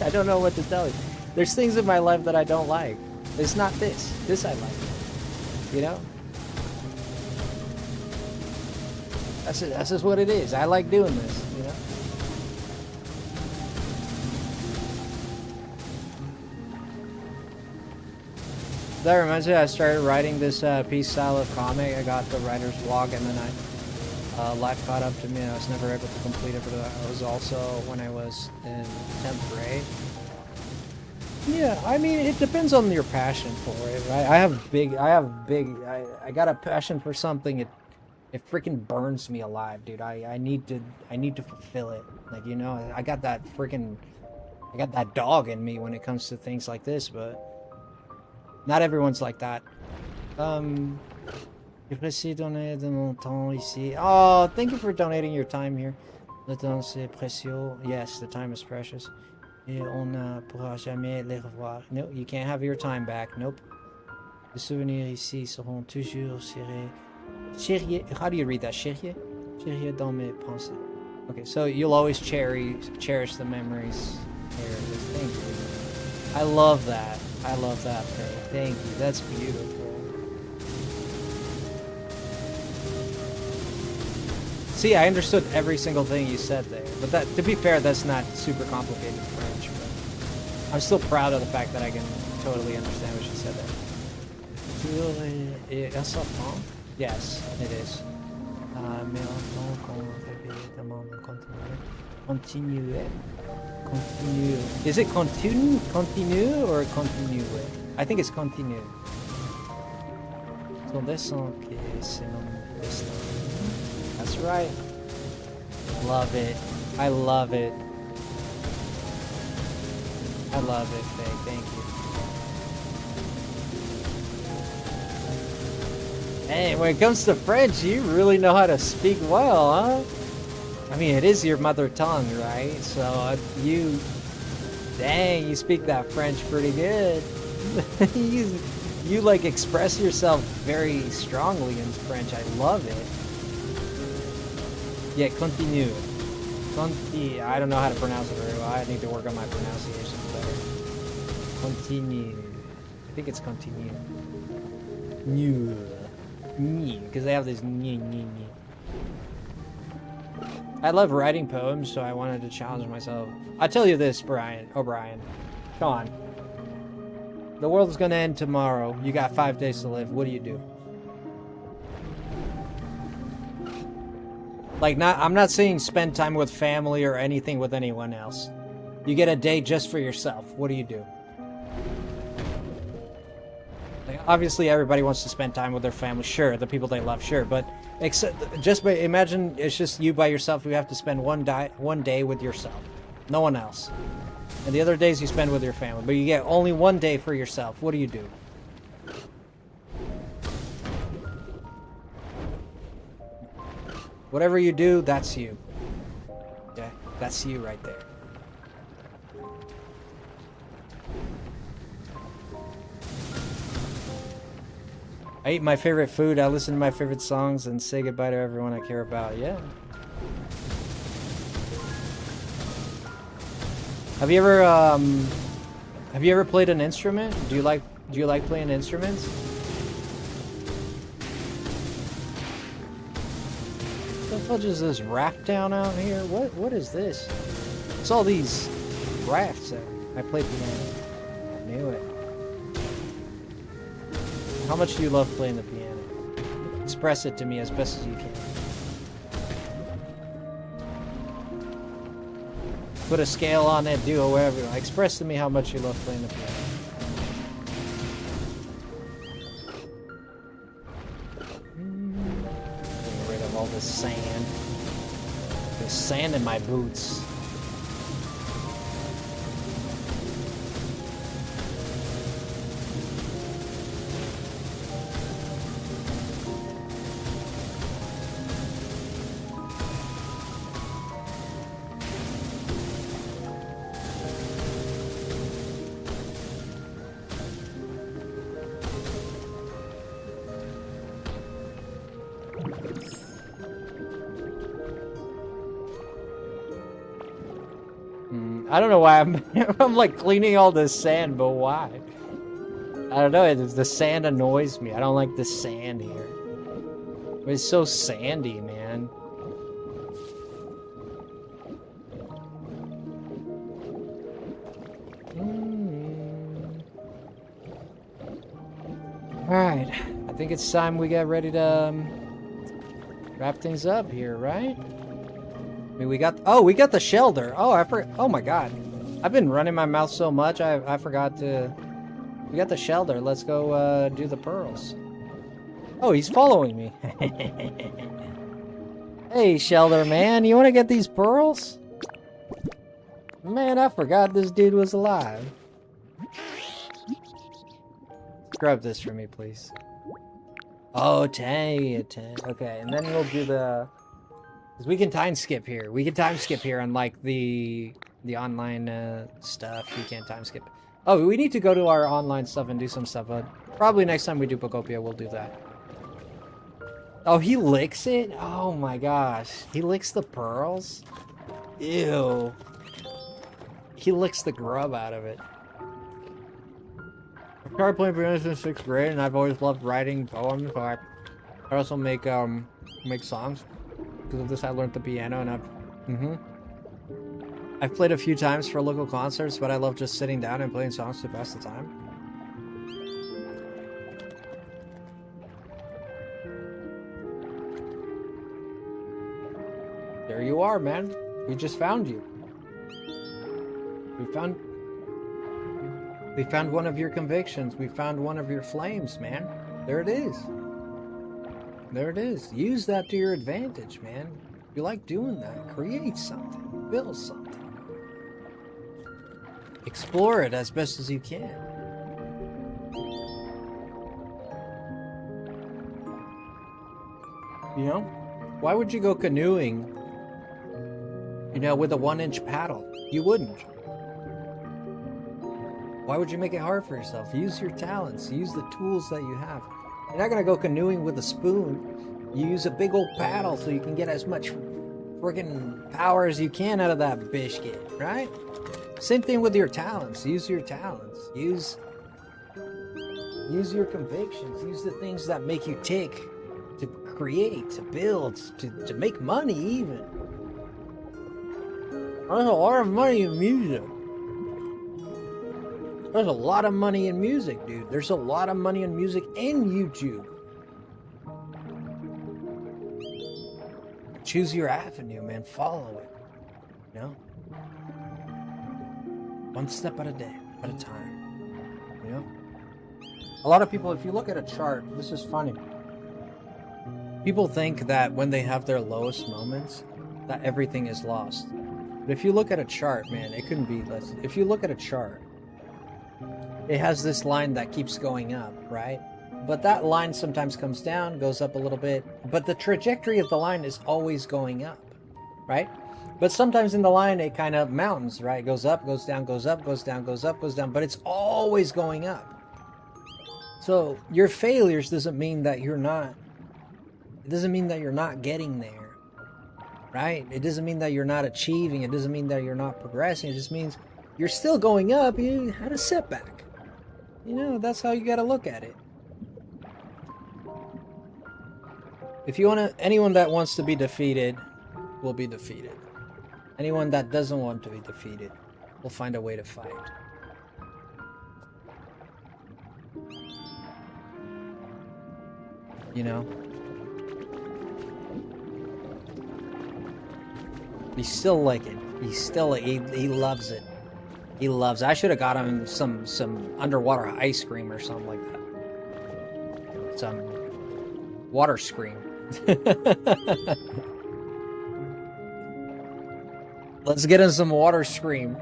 I don't know what to tell you. There's things in my life that I don't like. It's not this. This I like. You know? That's just what it is. I like doing this, you know? That reminds me, I started writing this piece style of comic. I got the writer's block, and then life caught up to me, and I was never able to complete it, but I was also when I was in 10th grade. Yeah, I mean, it depends on your passion for it, right? I got a passion for something. It freaking burns me alive, dude. I need to fulfill it. Like, you know, I got that dog in me when it comes to things like this, but not everyone's like that. J'apprécie donner de mon temps ici. Oh, thank you for donating your time here. Le temps c'est précieux. Yes, the time is precious. Et on ne pourra jamais les revoir. No, you can't have your time back. Nope. Les souvenirs ici seront toujours chériés. How do you read that? Chériés? Chériés dans mes pensées. Okay, so you'll always cherish the memories. Here, thank you. I love that. I love that, Faye. Thank you. That's beautiful. See, I understood every single thing you said there. But that, to be fair, that's not super complicated French. But I'm still proud of the fact that I can totally understand what you said there. Yes, it is. Continue. Is it continue or continue? I think it's continue. That's right. Love it. I love it. I love it, Faye. Thank you. Hey, when it comes to French, you really know how to speak well, huh? I mean, it is your mother tongue, right? So dang, you speak that French pretty good. you like express yourself very strongly in French. I love it. Yeah, continue. I don't know how to pronounce it very well. I need to work on my pronunciation better. Continue. I think it's continue. New. Because they have this new. I love writing poems, so I wanted to challenge myself. I'll tell you this, Brian. O'Brien. Come on. The world's gonna end tomorrow. You got 5 days to live. What do you do? Like, I'm not saying spend time with family or anything with anyone else. You get a day just for yourself. What do you do? Like, obviously, everybody wants to spend time with their family. Sure, the people they love. Sure, but imagine it's just you by yourself. You have to spend one day with yourself, no one else, and the other days you spend with your family. But you get only one day for yourself. What do you do? Whatever you do, that's you. Yeah, that's you right there. I eat my favorite food, I listen to my favorite songs, and say goodbye to everyone I care about. Yeah. Have you ever played an instrument? Do you like playing instruments? What the fudge is this raft down out here? What is this? It's all these rafts out. I play piano. I knew it. How much do you love playing the piano? Express it to me as best as you can. Put a scale on it, do it, whatever. Express to me how much you love playing the piano. Getting rid of all this sand. There's sand in my boots. I don't know why I'm like cleaning all this sand, but why? I don't know, the sand annoys me. I don't like the sand here. It's so sandy, man. Alright, I think it's time we get ready to wrap things up here, right? I mean, we got the shelter. Oh my god. I've been running my mouth so much, I forgot to... We got the shelter. Let's go do the pearls. Oh, he's following me. Hey, shelter man, you want to get these pearls? Man, I forgot this dude was alive. Grab this for me, please. Oh, 10. Okay, and then we'll do the... Because we can time skip here. We can time skip here, unlike the online stuff. We can't time skip. Oh, we need to go to our online stuff and do some stuff. But probably next time we do Pokopia, we'll do that. Oh, he licks it? Oh my gosh. He licks the pearls? Ew. He licks the grub out of it. I started playing piano since 6th grade, and I've always loved writing poems. So I also make songs. Because of this, I learned the piano, and I've played a few times for local concerts, but I love just sitting down and playing songs to pass the time. There you are, man. We just found you. We found one of your convictions. We found one of your flames, man. There it is. There it is. Use that to your advantage, man. If you like doing that, create something. Build something. Explore it as best as you can. You know? Why would you go canoeing, you know, with a 1-inch paddle? You wouldn't. Why would you make it hard for yourself? Use your talents. Use the tools that you have. You're not going to go canoeing with a spoon. You use a big old paddle so you can get as much friggin' power as you can out of that biscuit, right? Same thing with your talents. Use your talents. Use your convictions. Use the things that make you tick to create, to build, to make money even. There's a lot of money in music. There's a lot of money in music, dude. There's a lot of money in music and YouTube. Choose your avenue, man. Follow it. You know? One step at a time. You know? A lot of people, if you look at a chart, this is funny. People think that when they have their lowest moments, that everything is lost. But if you look at a chart, man, it couldn't be less. If you look at a chart, it has this line that keeps going up, right? But that line sometimes comes down, goes up a little bit, but the trajectory of the line is always going up, right? But sometimes in the line, it kind of mountains, right? It goes up, goes down, goes up, goes down, goes up, goes down, but it's always going up. So your failures doesn't mean that you're not, it doesn't mean that you're not getting there, right? It doesn't mean that you're not achieving. It doesn't mean that you're not progressing. It just means you're still going up. You had a setback. You know, that's how you got to look at it. If you want to, anyone that wants to be defeated will be defeated. Anyone that doesn't want to be defeated will find a way to fight. You know? He's still like it. He's still, he loves it. He loves it. I should have got him some underwater ice cream or something like that. Some water scream. Let's get him some water scream.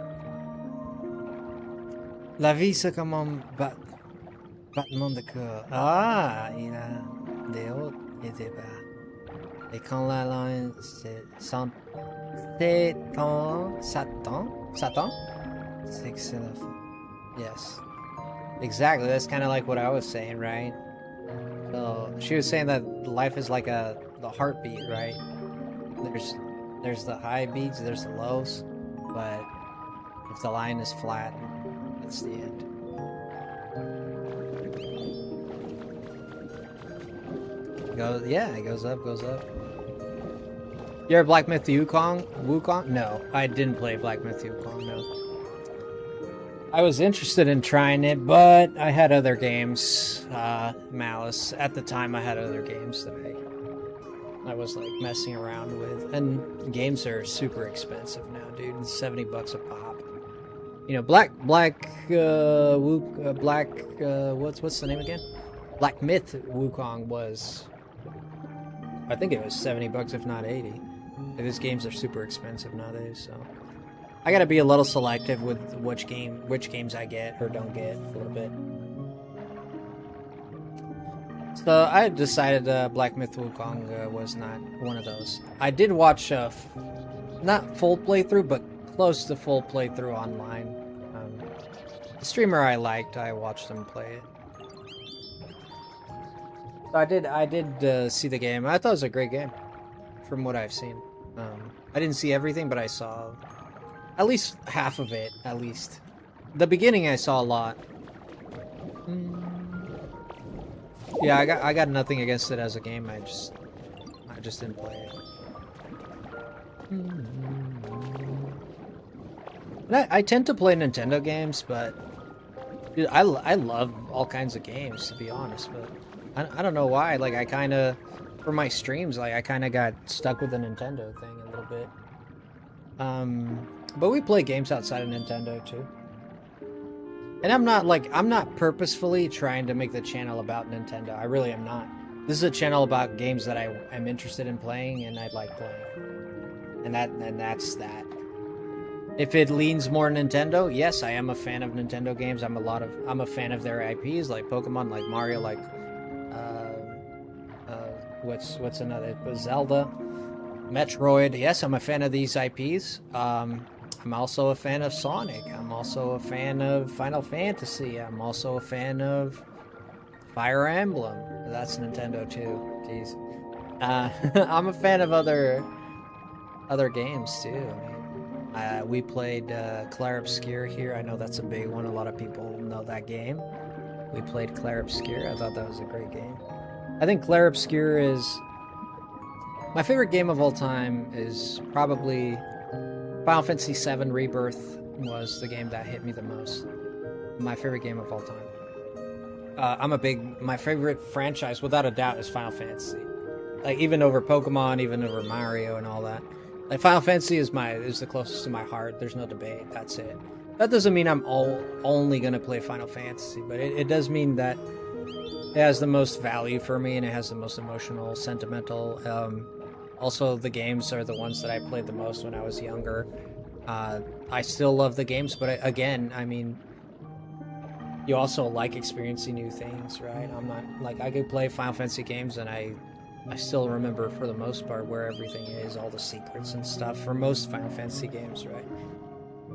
La vie c'est comme un battement de cœur. Ah, il a des hauts et des bas. Et quand la langue s'étend, Satan? C'est que c'est la fin. Yes. Exactly, that's kind of like what I was saying, right? So, she was saying that life is like the heartbeat, right? There's the high beats, there's the lows, but if the line is flat, that's the end. It goes up, goes up. You ever Black Myth Wukong? No, I didn't play Black Myth Wukong, no. I was interested in trying it, but I had other games, Malice. At the time, I had other games that I was like messing around with, and games are super expensive now, dude. It's $70 a pop. You know, what's the name again? Black Myth Wukong was, I think it was $70, if not 80. These games are super expensive nowadays, so I gotta be a little selective with which games I get or don't get a little bit. So I decided Black Myth Wukong was not one of those. I did watch not full playthrough, but close to full playthrough online. The streamer I liked, I watched him play it. I did see the game. I thought it was a great game, from what I've seen. I didn't see everything, but I saw at least half of it. At least the beginning, I saw a lot. Yeah, I got nothing against it as a game. I just didn't play it. And I tend to play Nintendo games, but dude, I love all kinds of games, to be honest. But I don't know why. Like, I kind of, for my streams, like, I kind of got stuck with the Nintendo thing a little bit. But we play games outside of Nintendo too. And I'm not purposefully trying to make the channel about Nintendo. I really am not. This is a channel about games that I am interested in playing and I like playing. And that's that. If it leans more Nintendo, yes, I am a fan of Nintendo games. I'm a fan of their IPs, like Pokemon, like Mario, like what's another, Zelda, Metroid. Yes, I'm a fan of these IPs. I'm also a fan of Sonic. I'm also a fan of Final Fantasy. I'm also a fan of Fire Emblem. That's Nintendo too. Jeez. I'm a fan of other games too. I mean, we played Clair Obscur here. I know that's a big one. A lot of people know that game. We played Clair Obscur. I thought that was a great game. I think Clair Obscur is my favorite game of all time. Is probably Final Fantasy VII Rebirth was the game that hit me the most. My favorite game of all time. My favorite franchise, without a doubt, is Final Fantasy. Like, even over Pokemon, even over Mario and all that. Like, Final Fantasy is the closest to my heart. There's no debate. That's it. That doesn't mean I'm only gonna play Final Fantasy, but it does mean that it has the most value for me and it has the most emotional, sentimental. Also, the games are the ones that I played the most when I was younger. I still love the games, but again, I mean, you also like experiencing new things, right? I'm not, like, I could play Final Fantasy games and I still remember, for the most part, where everything is, all the secrets and stuff, for most Final Fantasy games, right?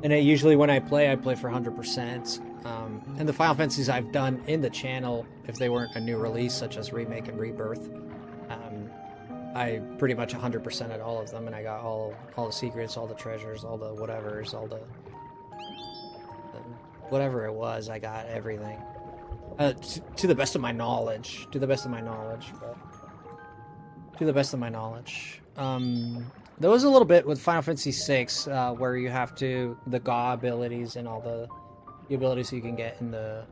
And usually when I play for 100%. And the Final Fantasies I've done in the channel, if they weren't a new release, such as Remake and Rebirth, I pretty much 100% at all of them, and I got all the secrets, all the treasures, all the whatevers, all the whatever it was, I got everything. To the best of my knowledge. To the best of my knowledge. There was a little bit with Final Fantasy VI, where you have to, the GA abilities and all the abilities you can get in the,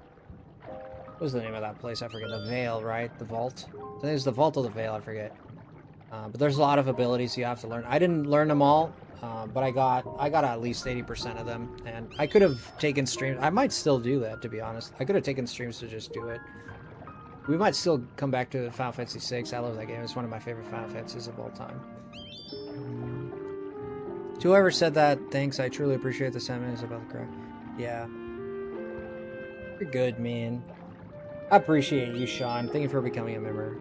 what was the name of that place? I forget. The Veil, right? The Vault? I think it's the Vault of the Veil, I forget. But there's a lot of abilities you have to learn. I didn't learn them all, but I got at least 80% of them, and I could have taken streams. I might still do that, to be honest. I could have taken streams to just do it. We might still come back to Final Fantasy VI. I love that game. It's one of my favorite Final Fantasies of all time. To whoever said that, thanks. I truly appreciate the sentiments about the crowd. Yeah. You're good, man. I appreciate you, Sean. Thank you for becoming a member.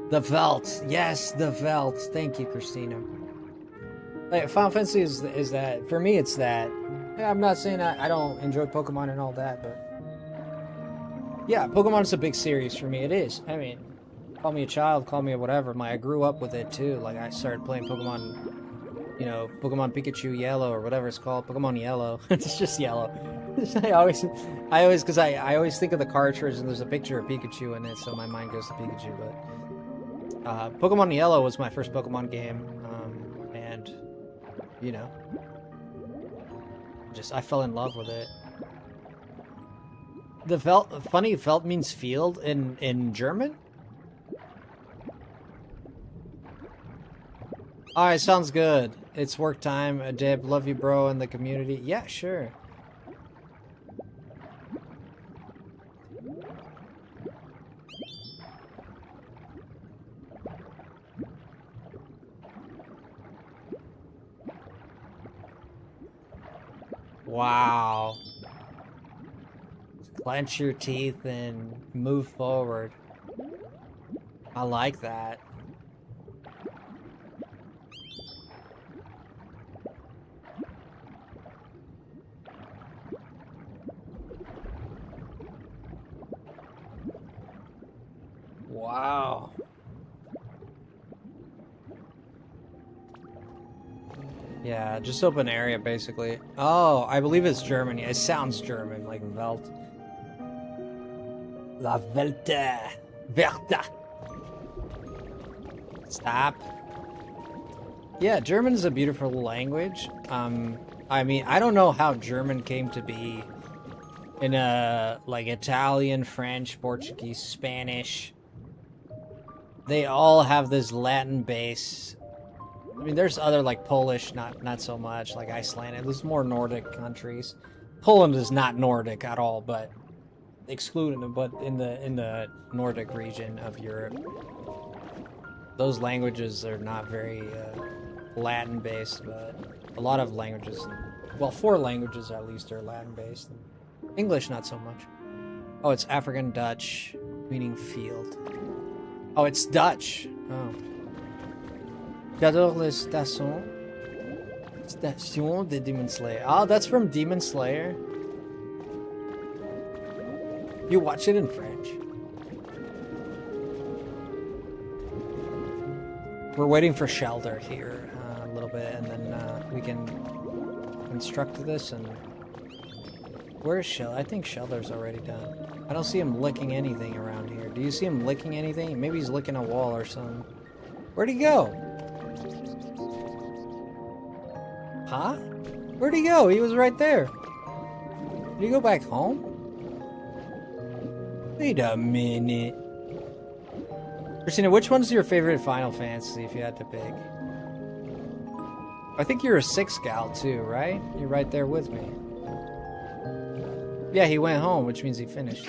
The Velt. Yes, the Velt. Thank you, Christina. Like, Final Fantasy is that. For me, it's that. Yeah, I'm not saying I don't enjoy Pokemon and all that, but yeah, Pokemon is a big series for me. It is. I mean, call me a child, call me a whatever. I grew up with it too. Like, I started playing Pokemon, you know, Pokemon Pikachu Yellow or whatever it's called. Pokemon Yellow. It's just yellow. I always, because I always think of the cartridge and there's a picture of Pikachu in it, so my mind goes to Pikachu. But Pokemon Yellow was my first Pokemon game, and you know, I fell in love with it. The Felt means field in German? Alright, sounds good. It's work time. Dib, love you, bro, and the community. Yeah, sure. Wow. Clench your teeth and move forward. I like that. Wow. Yeah, just open area, basically. Oh, I believe it's German. It sounds German, like Welt. La Welte. Werta. Stop. Yeah, German is a beautiful language. I mean, I don't know how German came to be in like Italian, French, Portuguese, Spanish. They all have this Latin base. I mean, there's other like Polish, not so much, like Icelandic. There's more Nordic countries. Poland is not Nordic at all, but excluding them. But in the Nordic region of Europe, those languages are not very Latin based, but a lot of languages, well, 4 languages at least are Latin based. English, not so much. Oh, it's African Dutch, meaning field. Oh, it's Dutch. Oh. J'adore les stations. Station de Demon Slayer. Oh, that's from Demon Slayer. You watch it in French. We're waiting for Shelter here a little bit, and then we can construct this. And where's Shelter? I think Shelter's already done. I don't see him licking anything around here. Do you see him licking anything? Maybe he's licking a wall or something. Where'd he go? Huh? Where'd he go? He was right there. Did he go back home? Wait a minute. Christina, which one's your favorite Final Fantasy if you had to pick? I think you're a 6 gal too, right? You're right there with me. Yeah, he went home, which means he finished.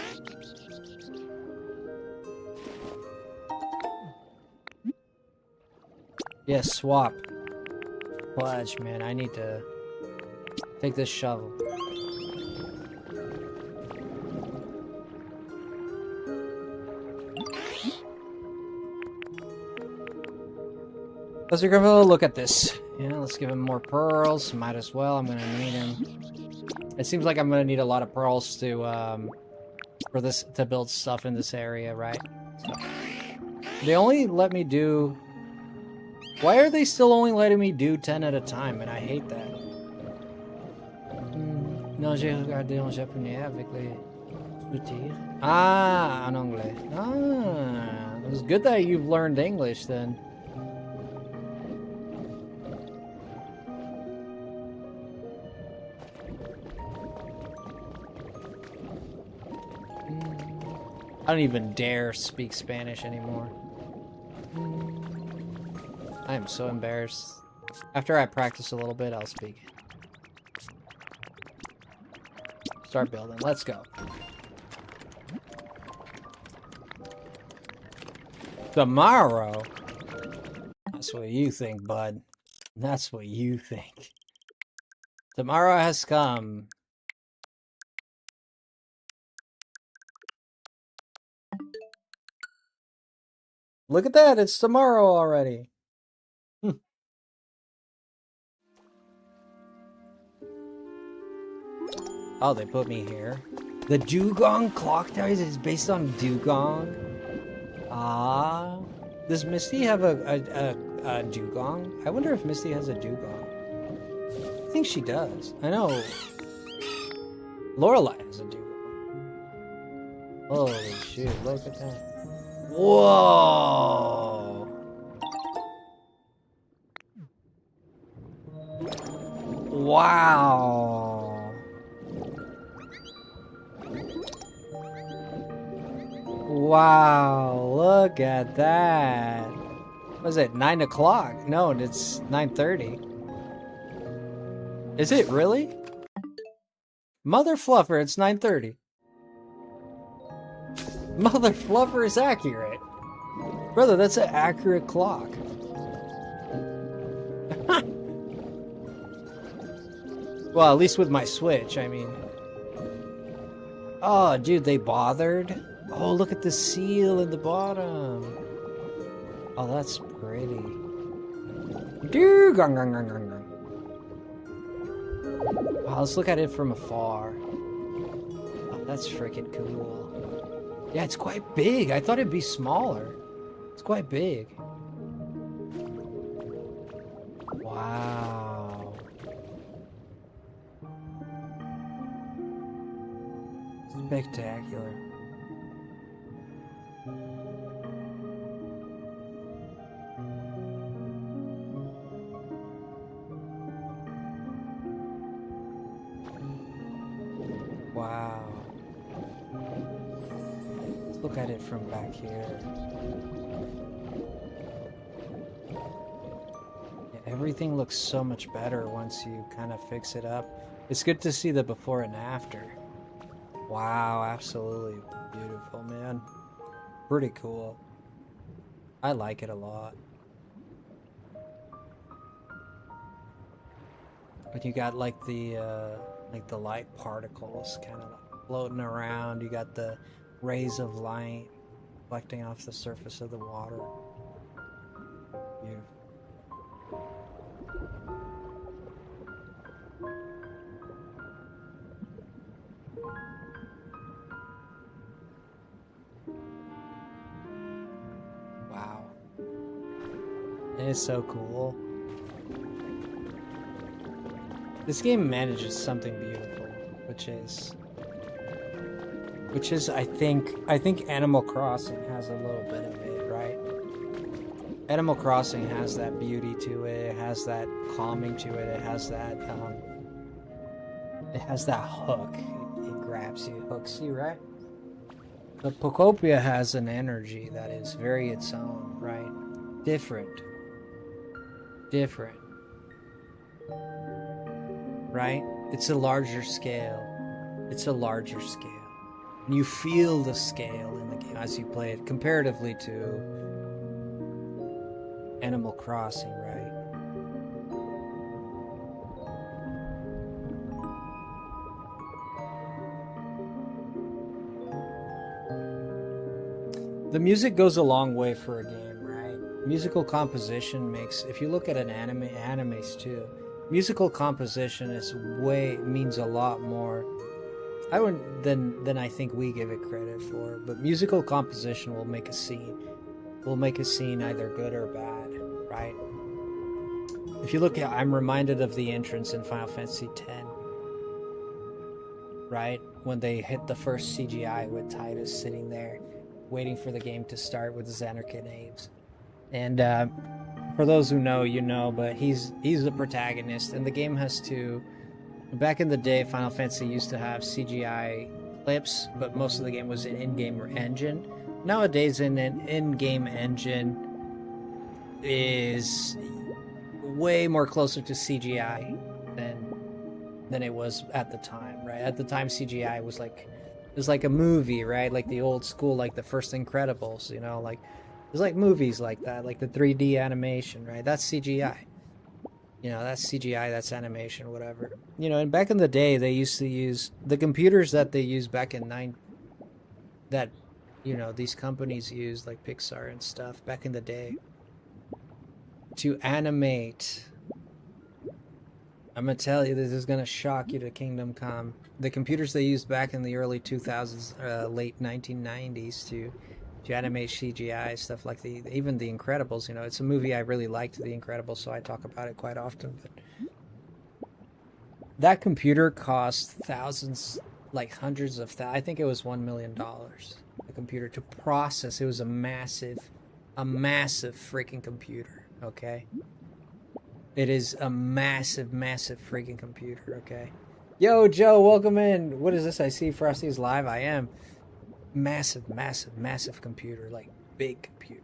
Yeah, swap. Fudge, man, I need to take this shovel. Let's look at this. Yeah, let's give him more pearls. Might as well. I'm gonna need him. It seems like I'm gonna need a lot of pearls to for this to build stuff in this area, right? So, they only let me do. Why are they still only letting me do 10 at a time? And I hate that. Non, j'ai regardé en japonais avec les sous-titres. Ah, en anglais. Ah, it was good that you've learned English then. I don't even dare speak Spanish anymore. I am so embarrassed. After I practice a little bit, I'll speak it. Start building. Let's go. Tomorrow? That's what you think, bud. That's what you think. Tomorrow has come. Look at that. It's tomorrow already. Oh, they put me here. The dugong clock tower is based on dugong. Ah, does Misty have a dugong? I wonder if Misty has a dugong. I think she does. I know. Lorelai has a dugong. Holy shit! Look at that. Whoa! Wow! Wow, look at that. What is it, 9 o'clock? No, it's 9:30. Is it really? Mother Fluffer, it's 9:30. Mother Fluffer is accurate. Brother, that's an accurate clock. Well, at least with my Switch, I mean. Oh, dude, they bothered? Oh, look at the seal in the bottom. Oh, that's pretty. Wow, let's look at it from afar. Oh, that's freaking cool. Yeah, it's quite big. I thought it'd be smaller. It's quite big. Wow. Spectacular. Wow. Let's look at it from back here. Yeah, everything looks so much better once you kind of fix it up. It's good to see the before and after. Wow, absolutely beautiful, man. Pretty cool. I like it a lot. But you got like the light particles kind of floating around. You got the rays of light reflecting off the surface of the water. Beautiful. Wow. It is so cool. This game manages something beautiful, which is I think Animal Crossing has a little bit of it, right? Animal Crossing has that beauty to it, it has that calming to it, it has that hook. It grabs you, hooks you, right? But Pokopia has an energy that is very its own, right? Different. Right? It's a larger scale. It's a larger scale. And you feel the scale in the game as you play it, comparatively to Animal Crossing, right? The music goes a long way for a game, right? Musical composition makes, if you look at an animes too, musical composition means a lot more than I think we give it credit for. But musical composition will make a scene either good or bad, right? If you look at, I'm reminded of the entrance in Final Fantasy X, right? When they hit the first CGI with Titus sitting there waiting for the game to start with the Xanarkit Aves. And for those who know, you know, but he's the protagonist, and the game has to. Back in the day, Final Fantasy used to have CGI clips, but most of the game was an in-game engine. Nowadays, an in-game engine is way more closer to CGI than it was at the time, right? At the time, CGI was like a movie, right? Like the old school, like the first Incredibles, you know, like. There's like movies like that, like the 3D animation, right? That's CGI. You know, that's CGI, that's animation, whatever. You know, and back in the day, they used to use the computers that they used back in that, you know, these companies used, like Pixar and stuff, back in the day, to animate. I'm gonna tell you, this is gonna shock you to Kingdom Come. The computers they used back in the early 2000s, late 1990s to animate CGI stuff, like even The Incredibles. You know, it's a movie I really liked, The Incredibles, so I talk about it quite often. But that computer cost thousands, like hundreds of I think it was $1 million. The computer to process. It was a massive freaking computer. Okay, it is a massive freaking computer. Okay, yo Joe, welcome in. What is this? I see Frosty's live. I am. Massive computer, like big computer.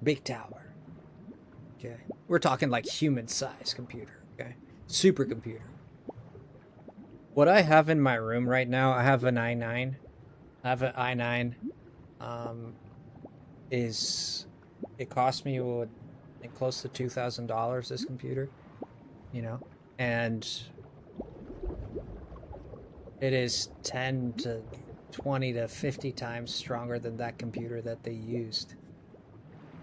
Big tower. Okay. We're talking like human-sized computer, okay? Supercomputer. What I have in my room right now, I have an i9. It cost me close to $2,000, this computer, you know? And it is 10 to 20 to 50 times stronger than that computer that they used,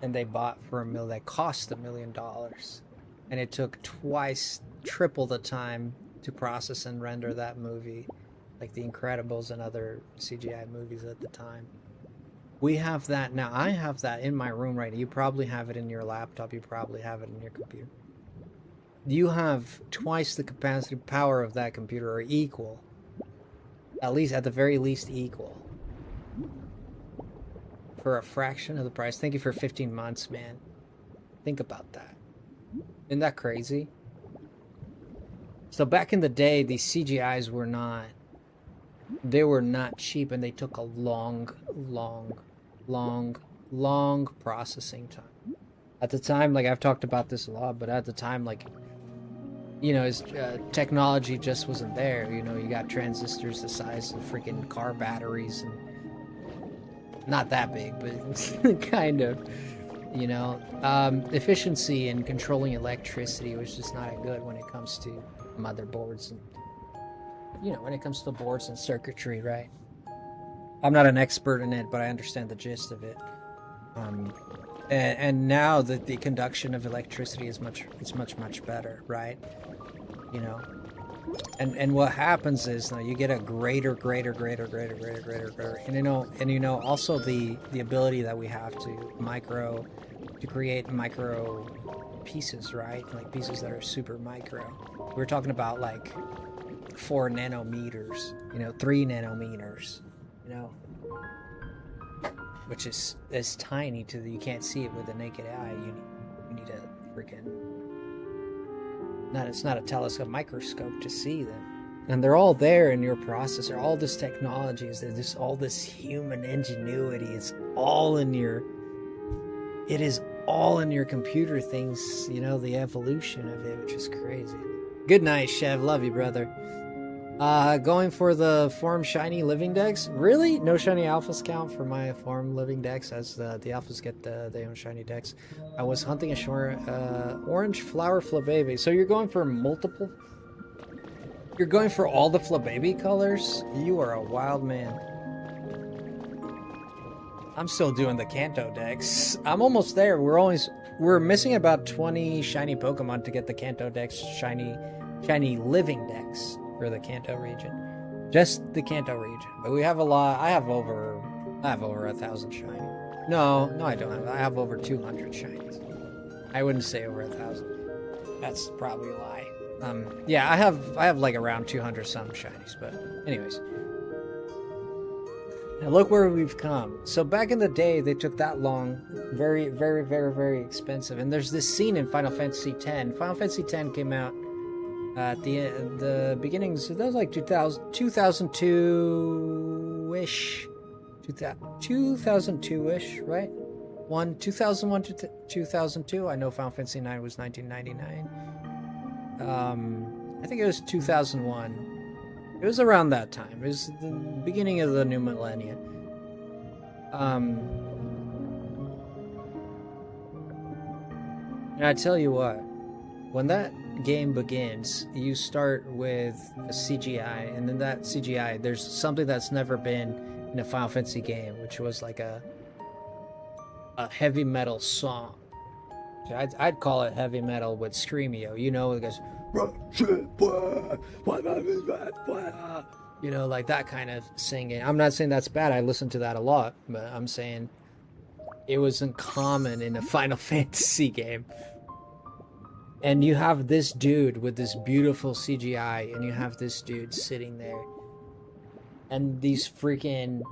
and they bought for $1 million. That cost $1 million, and it took triple the time to process and render that movie like The Incredibles and other CGI movies at the time. We have that now. I have that in my room right now. You probably have it in your laptop. You probably have it in your computer. You have twice the capacity power of that computer, or equal. At least, at the very least, equal. For a fraction of the price. Thank you for 15 months, man. Think about that. Isn't that crazy? So back in the day, these CGIs were not... They were not cheap, and they took a long processing time. At the time, like, I've talked about this a lot, but at the time, like, you know, technology just wasn't there. You know, you got transistors the size of freaking car batteries, and not that big, but kind of, you know. Efficiency and controlling electricity was just not good when it comes to motherboards and, you know, when it comes to boards and circuitry, right? I'm not an expert in it, but I understand the gist of it. And now that the conduction of electricity is much better, right? You know, and what happens is now you get a greater, and you know also the ability that we have to create micro pieces, right? Like pieces that are super micro. We're talking about like 4 nanometers, you know, 3 nanometers, you know, which is tiny to the, you can't see it with the naked eye. You need a freaking, it's not a telescope, microscope to see them. And they're all there in your processor. All this technology is there. All this human ingenuity. It is all in your computer things, you know, the evolution of it, which is crazy. Good night, Chev. Love you, brother. Going for the Form Shiny Living Decks. Really? No Shiny Alphas count for my Form Living Decks, as the Alphas get their own Shiny decks. I was hunting a Orange Flower Flababy. So you're going for multiple... You're going for all the Flababy colors? You are a wild man. I'm still doing the Kanto decks. I'm almost there. We're missing about 20 shiny Pokemon to get the Kanto decks shiny living decks for the Kanto region. Just the Kanto region. But we have a lot. I have over 1,000 shiny. No, I don't. I have over 200 shinies. I wouldn't say over 1,000. That's probably a lie. Yeah, I have like around 200 some shinies, but anyways. Now look where we've come. So back in the day, they took that long, very, very, very, very expensive. And there's this scene in Final Fantasy X. Final Fantasy X came out at the beginnings. That was like 2002-ish, 2002-ish, right? 2001 to 2002. I know Final Fantasy IX was 1999. I think it was 2001. It was around that time. It was the beginning of the new millennium. And I tell you what, when that game begins, you start with a CGI, and then that CGI, there's something that's never been in a Final Fantasy game, which was like a heavy metal song. I'd call it heavy metal with Screamio. You know, it goes, you know, like that kind of singing. I'm not saying that's bad. I listen to that a lot, but I'm saying it wasn't common in a Final Fantasy game. And you have this dude with this beautiful CGI, and you have this dude sitting there, and this freaking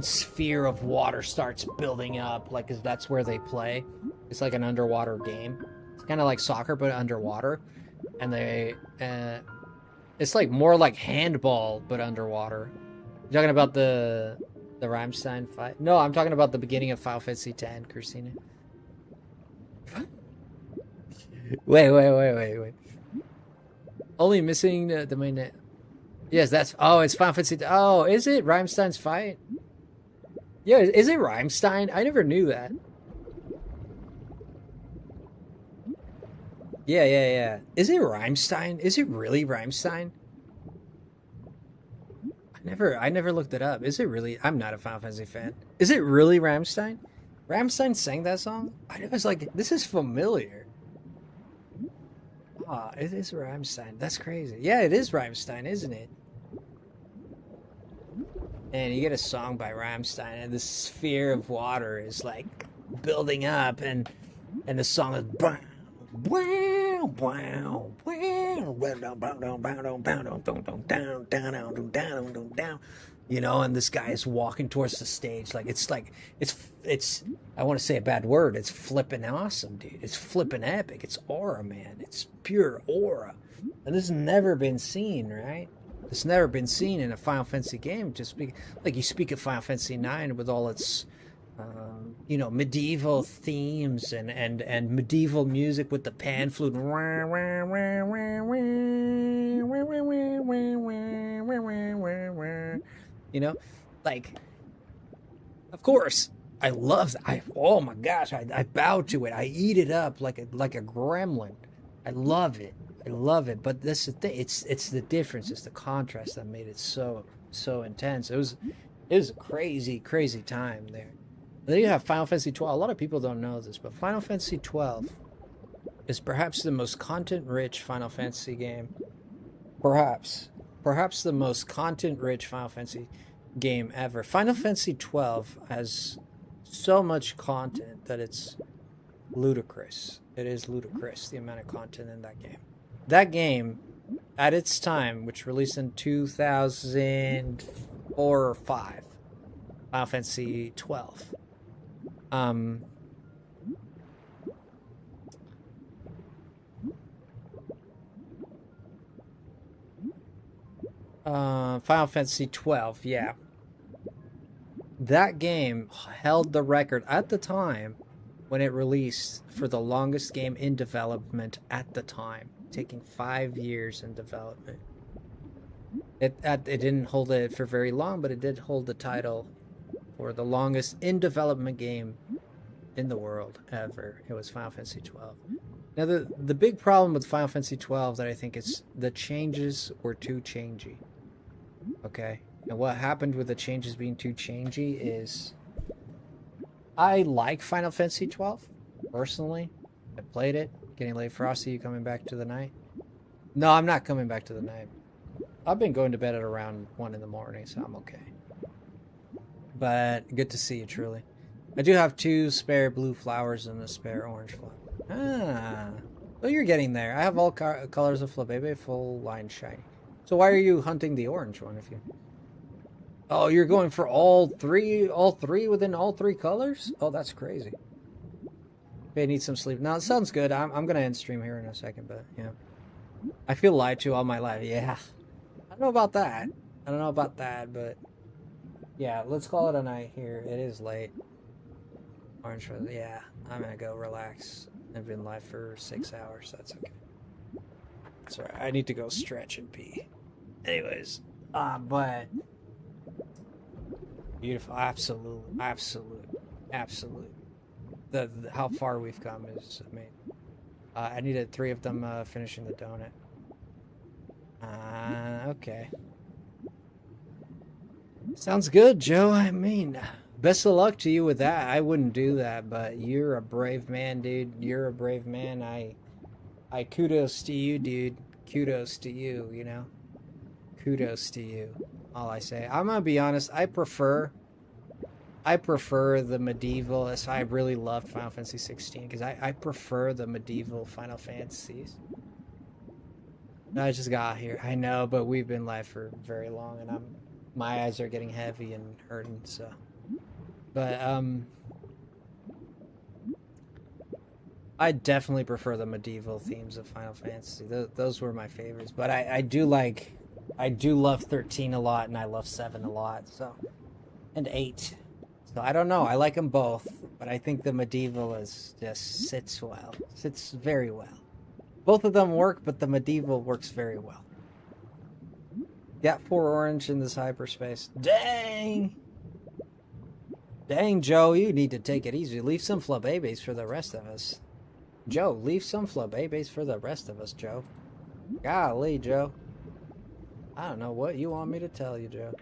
sphere of water starts building up, like, 'cause that's where they play. It's like an underwater game. It's kind of like soccer, but underwater. And it's like more like handball, but underwater. You talking about the Rammstein fight? No, I'm talking about the beginning of Final Fantasy X, Christina. Wait. Only missing the main... Yes, that's... Oh, it's Final Fantasy... Oh, is it Rammstein's fight? Yeah, is it Rammstein? I never knew that. Yeah. Is it Rammstein? Is it really Rammstein? I never looked it up. Is it really? I'm not a Final Fantasy fan. Is it really Rammstein? Rammstein sang that song? I was like, this is familiar. Ah, it is Rammstein. That's crazy. Yeah, it is Rammstein, isn't it? and you get a song by Rammstein, and the sphere of water is like building up, and the song is you know, and this guy is walking towards the stage like it's I want to say a bad word. It's flipping awesome, dude. It's flipping epic. It's aura, man. It's pure aura, and this has never been seen, right? It's never been seen in a Final Fantasy game. Just like you speak of Final Fantasy IX with all its, you know, medieval themes and medieval music with the pan flute. You know, like, of course, I love that. Oh my gosh, I bow to it. I eat it up like a gremlin. I love it. I love it, but that's the thing. It's the difference. It's the contrast that made it so intense. It was a crazy time there. Then you have Final Fantasy 12. A lot of people don't know this, but Final Fantasy 12 is perhaps the most content-rich Final Fantasy game. Perhaps the most content-rich Final Fantasy game ever. Final Fantasy 12 has so much content that it's ludicrous. It is ludicrous, the amount of content in that game. That game, at its time, which released in 2004 or 5, Final Fantasy 12. Final Fantasy 12, yeah. That game held the record at the time when it released for the longest game in development at the time, taking 5 years in development. It didn't hold it for very long, but it did hold the title for the longest in development game in the world ever. It was Final Fantasy 12. Now the big problem with Final Fantasy 12 that I think is the changes were too changey. Okay? And what happened with the changes being too changey is I like Final Fantasy 12 personally. I played it. Getting late, Frosty, you coming back to the night? No, I'm not coming back to the night. I've been going to bed at around 1 in the morning, so I'm okay. But good to see you, truly. I do have 2 spare blue flowers and a spare orange flower. Ah, well, you're getting there. I have all colors of Flabebe, full line shiny. So why are you hunting the orange one if you... Oh, you're going for all three within all 3 colors? Oh, that's crazy. Okay, I need some sleep. No, it sounds good. I'm gonna end stream here in a second, but yeah. I feel lied to all my life. Yeah. I don't know about that. But yeah, let's call it a night here. It is late. Orange for yeah. I'm gonna go relax. I've been live for 6 hours. That's okay. That's alright. I need to go stretch and pee. Anyways, but beautiful. Absolute. The how far we've come is amazing. I needed 3 of them finishing the donut. Okay. Sounds good, Joe. I mean, best of luck to you with that. I wouldn't do that, but you're a brave man, dude. You're a brave man. I kudos to you, dude. Kudos to you, you know? Kudos to you. All I say. I'm gonna be honest, I prefer the medieval. So I really loved Final Fantasy 16 because I prefer the medieval Final Fantasies. I just got here. I know, but we've been live for very long, and my eyes are getting heavy and hurting. So, but I definitely prefer the medieval themes of Final Fantasy. Those were my favorites. But I do love 13 a lot, and I love 7 a lot. So, and 8. So I don't know. I like them both, but I think the medieval sits very well. Both of them work, but the medieval works very well. Got 4 orange in this hyperspace. Dang, Joe, you need to take it easy. Leave some flabebes for the rest of us. Joe, leave some flabebes for the rest of us, Joe. Golly, Joe. I don't know what you want me to tell you, Joe.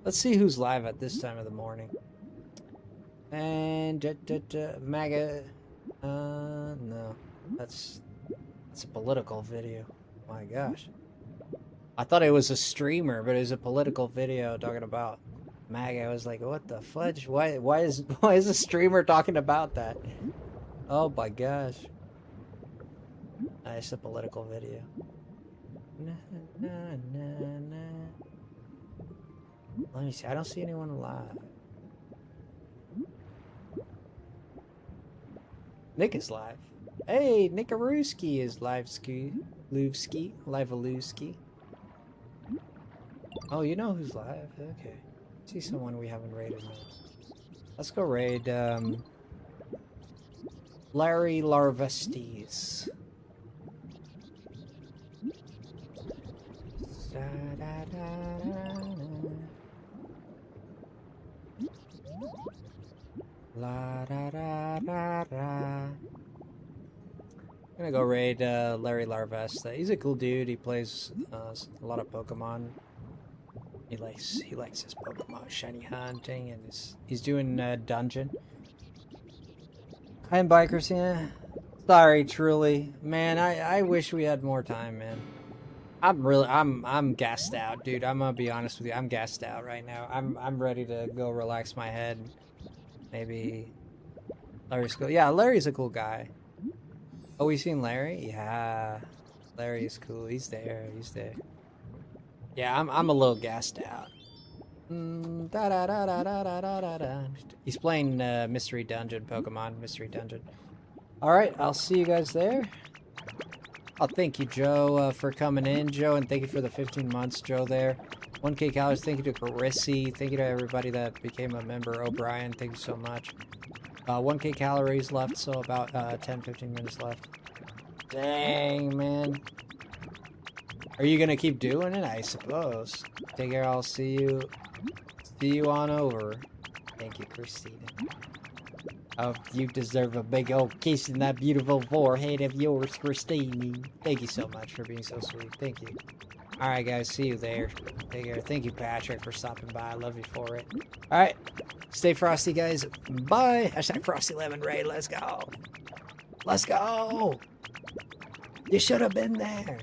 Let's see who's live at this time of the morning. And MAGA. No, that's a political video. My gosh. I thought it was a streamer, but it was a political video talking about MAGA. I was like, what the fudge? Why is a streamer talking about that? Oh my gosh. It's a political video. Na, na, na, na. Let me see. I don't see anyone alive. Nick is live. Hey, Nickarooski is live-ski. Live-a-looski. Oh, you know who's live? Okay. See someone we haven't raided now. Let's go raid, Larry Larvestes. La da da da da. I'm gonna go raid Larry Larvesta. He's a cool dude. He plays a lot of Pokemon. He likes his Pokemon shiny hunting, and he's doing dungeon. Hi, bikers. Yeah. Sorry, truly, man. I wish we had more time, man. I'm gassed out, dude. I'm gonna be honest with you. I'm gassed out right now. I'm ready to go relax my head. Maybe Larry's cool. Yeah, Larry's a cool guy. Oh, we seen Larry? Yeah, Larry is cool. He's there. He's there. Yeah, I'm a little gassed out. Da da da da da da da da. He's playing Mystery Dungeon, Pokemon Mystery Dungeon. All right, I'll see you guys there. Oh, thank you, Joe, for coming in, Joe, and thank you for the 15 months, Joe. There, 1K calories. Thank you to Carissy. Thank you to everybody that became a member. O'Brien, thank you so much. 1K calories left, so about 10-15 minutes left. Dang, man. Are you gonna keep doing it? I suppose. Take care. I'll see you on over. Thank you, Christina. Oh, you deserve a big old kiss in that beautiful forehead of yours, Christine. Thank you so much for being so sweet. Thank you. Alright, guys. See you there. Take care. Thank you, Patrick, for stopping by. I love you for it. Alright. Stay frosty, guys. Bye. Hashtag FrostyLemon raid. Let's go. Let's go. You should have been there.